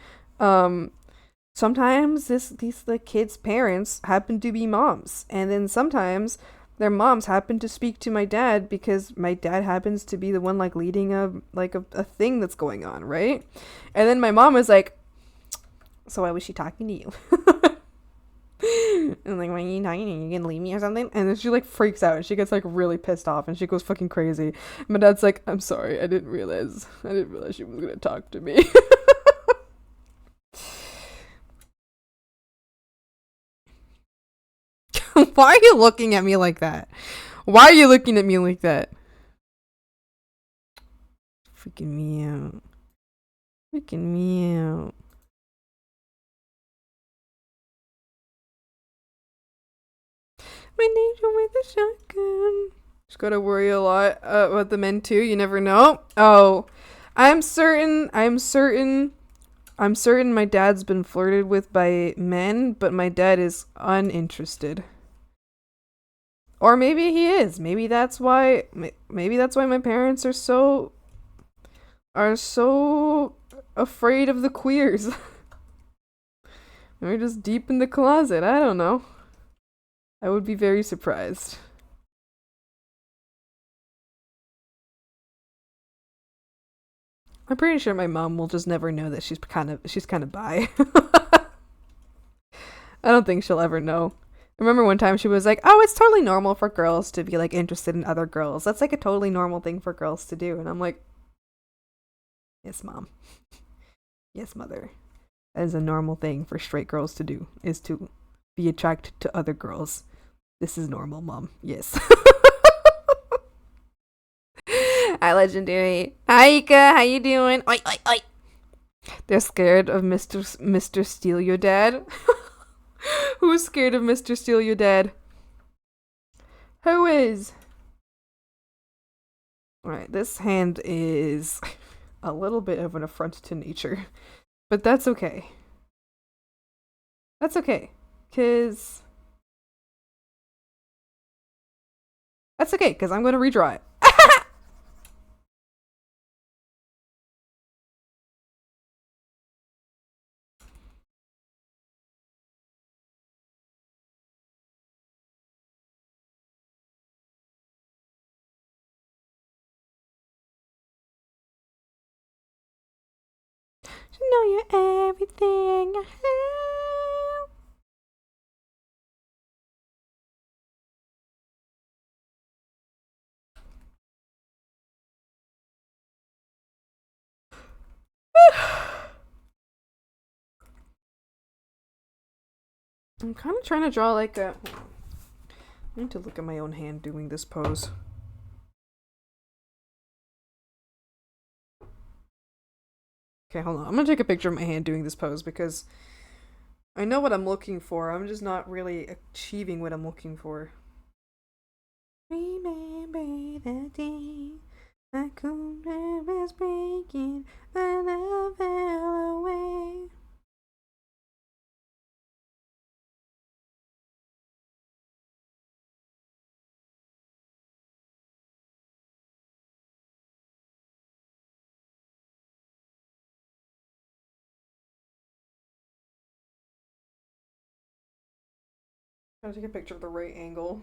sometimes these like kids' parents happen to be moms, and then sometimes their moms happen to speak to my dad because my dad happens to be the one like leading a thing that's going on, right? And then my mom is like, so why was she talking to you? And like, why are you talking to you? You gonna leave me or something? And then she like freaks out and she gets like really pissed off and she goes fucking crazy. My dad's like, I'm sorry, I didn't realize she was gonna talk to me. Why are you looking at me like that? Why are you looking at me like that? Freaking me out. Freaking me out. My nature with a shotgun. Just gotta worry a lot about the men too. You never know. Oh, I'm certain my dad's been flirted with by men, but my dad is uninterested. Or maybe he is. Maybe that's why my parents are so afraid of the queers. They're just deep in the closet. I don't know. I would be very surprised. I'm pretty sure my mom will just never know that she's kind of bi. I don't think she'll ever know. I remember one time she was like, "Oh, it's totally normal for girls to be like interested in other girls. That's like a totally normal thing for girls to do." And I'm like, "Yes, mom. Yes, mother. That is a normal thing for straight girls to do, is to be attracted to other girls. This is normal, mom. Yes." Hi, Legendary. Hi, Ika. How you doing? Oi, oi, oi. They're scared of Mr. Steal Your Dad. Who's scared of Mr. Steal Your Dad? Who is? Alright, this hand is a little bit of an affront to nature. But that's okay. That's okay. Because I'm going to redraw it. You know you're everything I have. I'm kind of trying to draw like a... I need to look at my own hand doing this pose. Okay, hold on. I'm gonna take a picture of my hand doing this pose because I know what I'm looking for. I'm just not really achieving what I'm looking for. Remember the day my computer was breaking, my love fell away. Trying to take a picture of the right angle.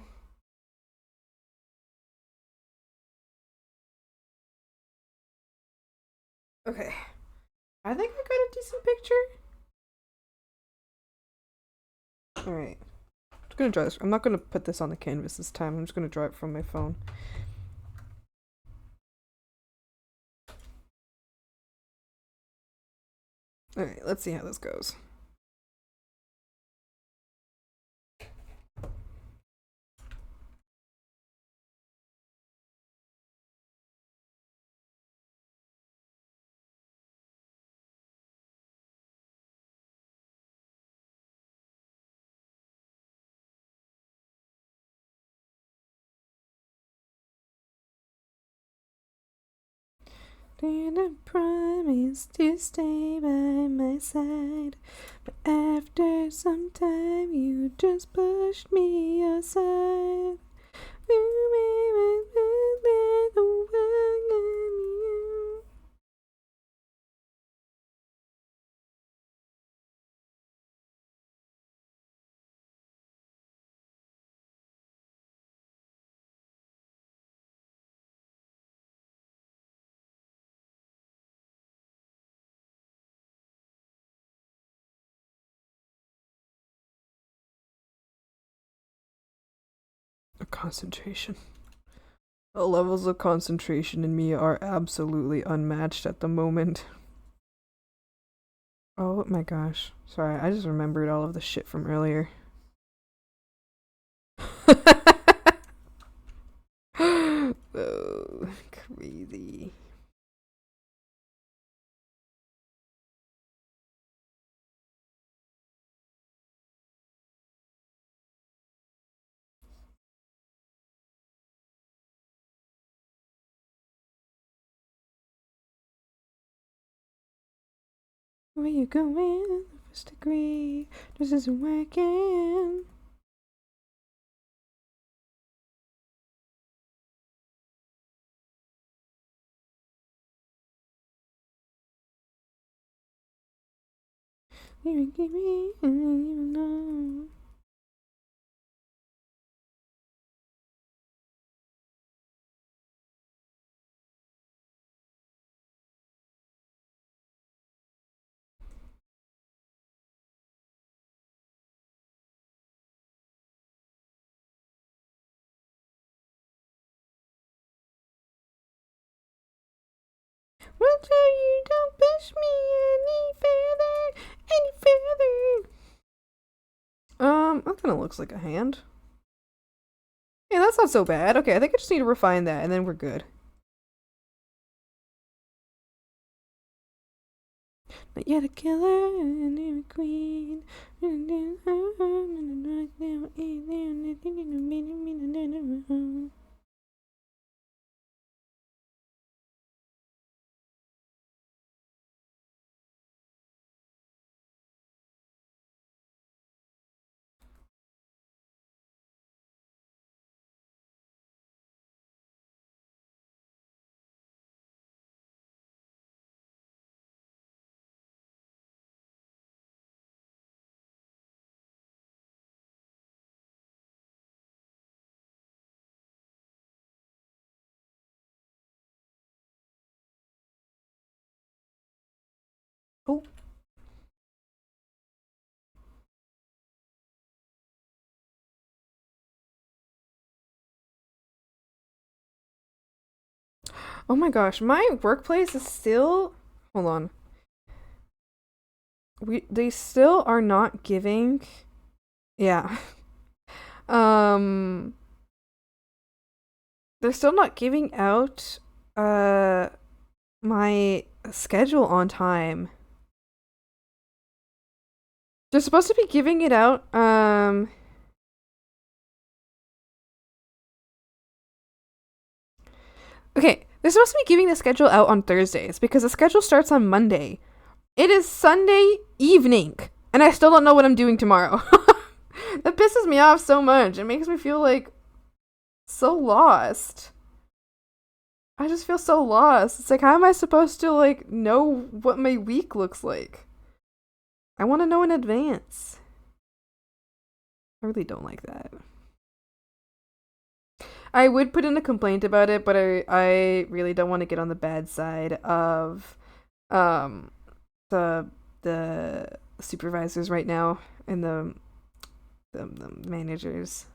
Okay. I think I got a decent picture. Alright. I'm just gonna draw this. I'm not gonna put this on the canvas this time. I'm just gonna draw it from my phone. Alright, let's see how this goes. Did I promise to stay by my side? But after some time, you just pushed me aside. Concentration. The levels of concentration in me are absolutely unmatched at the moment. Oh my gosh. Sorry, I just remembered all of the shit from earlier. Oh, crazy. Where you going? First degree. This isn't working. You give me, I don't even know. What you don't push me any further. That kind of looks like a hand. Yeah, that's not so bad. Okay, I think I just need to refine that, and then we're good. Not yet a killer, and a queen. Oh. Oh my gosh, my workplace is still... Hold on. They still are not giving... Yeah. They're still not giving out, my schedule on time. They're supposed to be giving it out, Okay, they're supposed to be giving the schedule out on Thursdays because the schedule starts on Monday. It is Sunday evening, and I still don't know what I'm doing tomorrow. That pisses me off so much. It makes me feel like so lost. I just feel so lost. It's like, how am I supposed to like know what my week looks like? I want to know in advance. I really don't like that. I would put in a complaint about it, but I really don't want to get on the bad side of um the supervisors right now and the managers.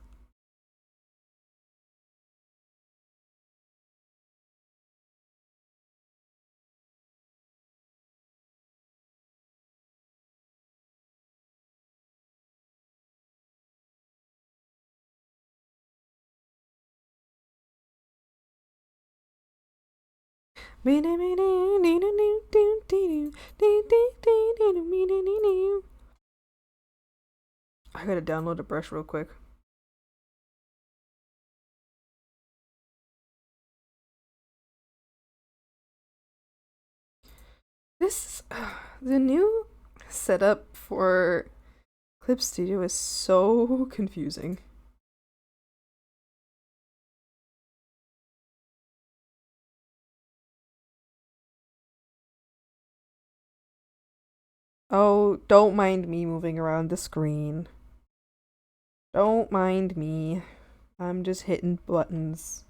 I gotta download a brush real quick. This the new setup for Clip Studio is so confusing. Oh, don't mind me moving around the screen. Don't mind me. I'm just hitting buttons.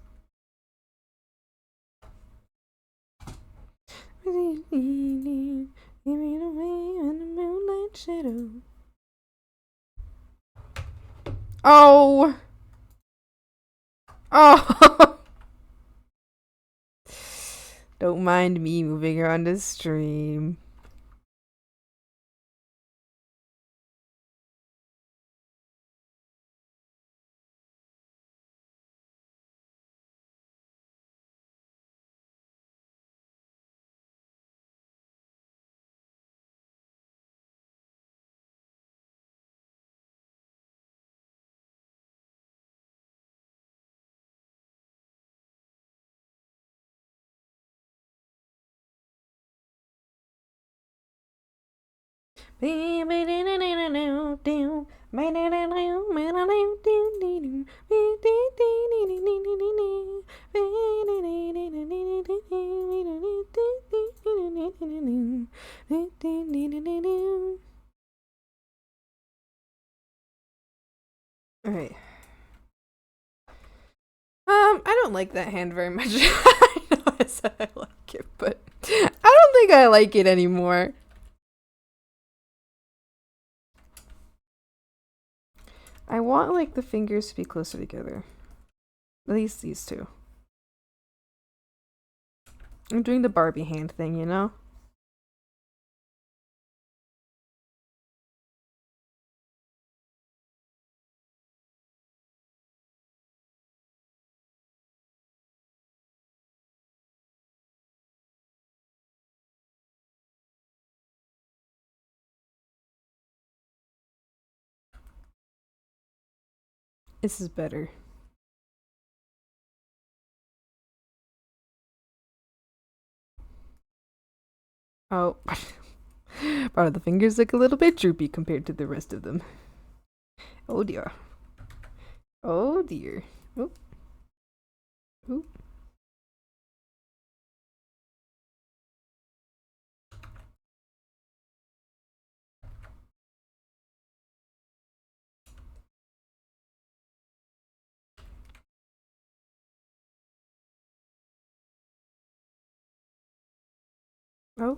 Oh! Oh! Don't mind me moving around the stream. Alright. I don't like that hand very much. I know I said I like it, but I don't think I like it anymore. I want, like, the fingers to be closer together. At least these two. I'm doing the Barbie hand thing, you know? This is better. Oh. Part of the fingers look a little bit droopy compared to the rest of them. Oh dear. Oh dear. Oop. Oop. Oh.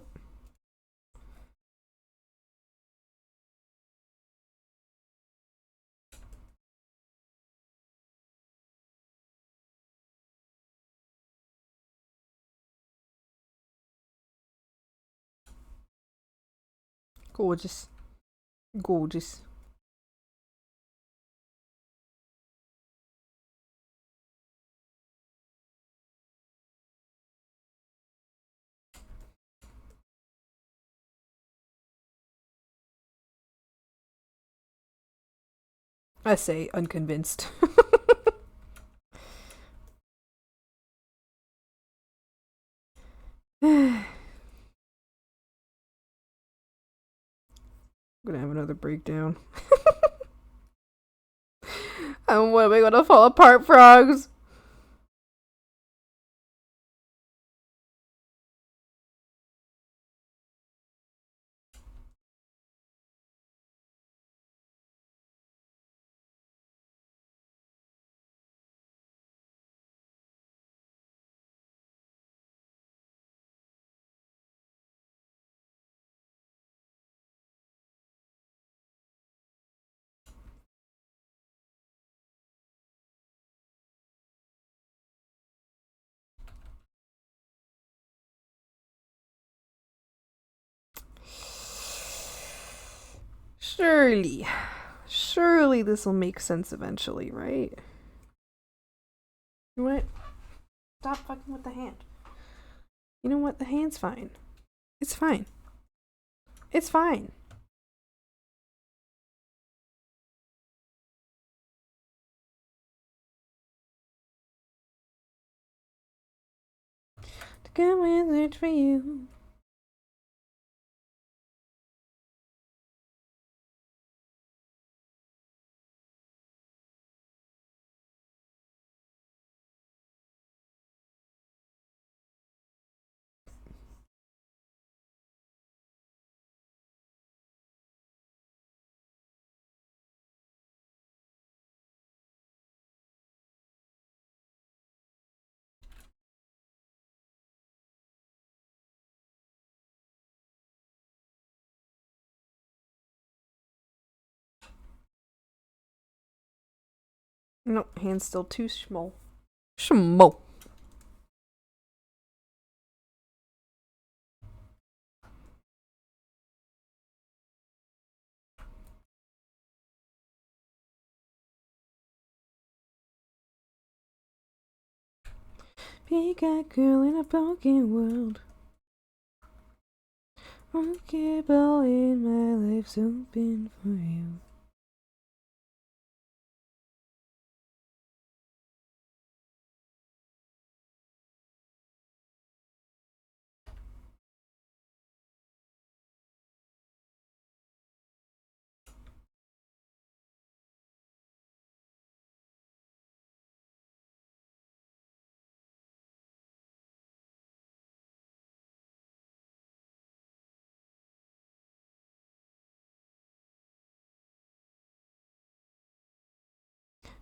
Gorgeous. Gorgeous. I say unconvinced. I'm gonna have another breakdown. And what, we gonna fall apart, frogs? Surely. Surely this will make sense eventually, right? You know what? Stop fucking with the hand. You know what? The hand's fine. It's fine. It's fine. To come and search for you. No, hand's still too small. Small. Big eyed girl in a broken world. Uncable in my life's open for you.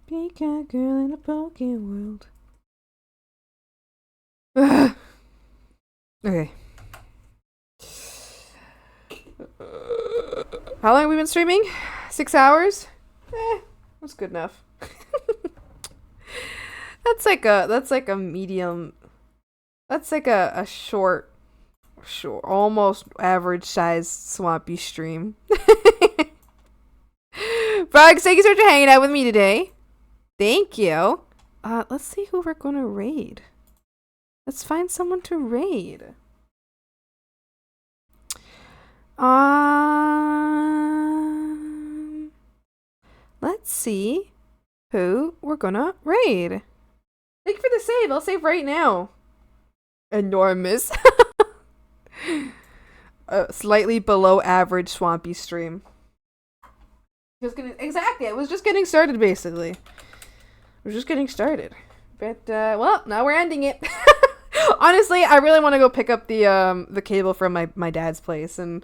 Big eyed girl in a broken world. Okay. How long have we been streaming? 6 hours? That's good enough. That's like a medium. That's like a short, almost average size swampy stream. Frogs, thank you so much for hanging out with me today. Thank you. Let's see who we're gonna raid. Let's find someone to raid. Let's see who we're gonna raid. Thank you for the save. I'll save right now. Enormous. Slightly below average swampy stream. Exactly. I was just getting started, basically. We're just getting started. But well, now we're ending it. Honestly, I really want to go pick up the cable from my dad's place, and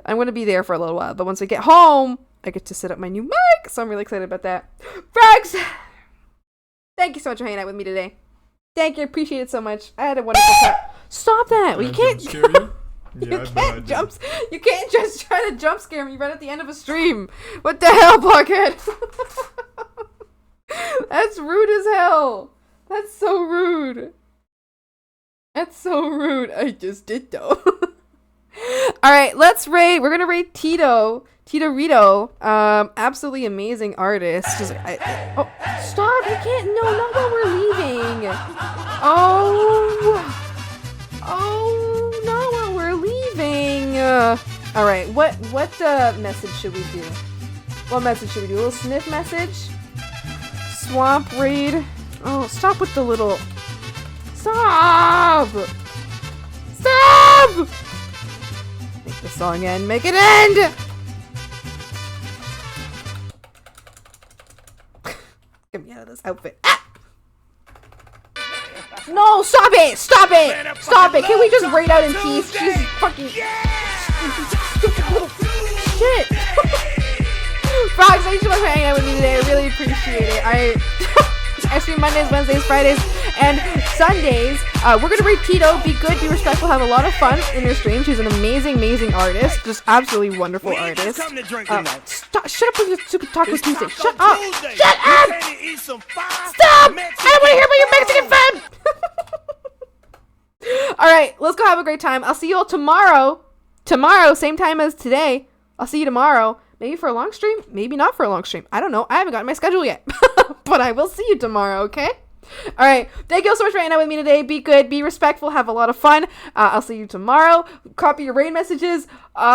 I'm gonna be there for a little while. But once I get home, I get to set up my new mic, so I'm really excited about that. Frogs, thank you so much for hanging out with me today. Thank you, appreciate it so much. I had a wonderful time. Stop that! You can't. You can't just try to jump scare me right at the end of a stream. What the hell, Blockhead? That's rude as hell. That's so rude. That's so rude. I just did though. Alright, let's raid. We're gonna raid Tito Rito. Absolutely amazing artist. Just, oh, stop! You can't. No, not while we're leaving. Oh, not while we're leaving. Alright, what message should we do? What message should we do? A little sniff message? Swamp raid? Oh, stop with the little... Stop! Stop! Make the song end. Make it end! Get me out of this outfit. Ah! No, stop it! Stop it! Stop it! Can we just raid out in peace? She's fucking... Stupid little shit! Frogs, thank you so much for hanging out with me today. I really appreciate it. I stream Mondays, Wednesdays, Fridays, and Sundays. We're gonna raid Tito. Be good, be respectful, have a lot of fun in your stream. She's an amazing artist. Just absolutely wonderful artist. Stop, shut up with your stupid Taco Tuesday. Shut up! Shut up! Stop! I don't want to hear about your Mexican food! Alright, let's go have a great time. I'll see you all tomorrow. Tomorrow, same time as today. I'll see you tomorrow. Maybe for a long stream, maybe not for a long stream. I don't know. I haven't gotten my schedule yet. But I will see you tomorrow, okay? All right. Thank you all so much for hanging out with me today. Be good. Be respectful. Have a lot of fun. I'll see you tomorrow. Copy your raid messages. Bye.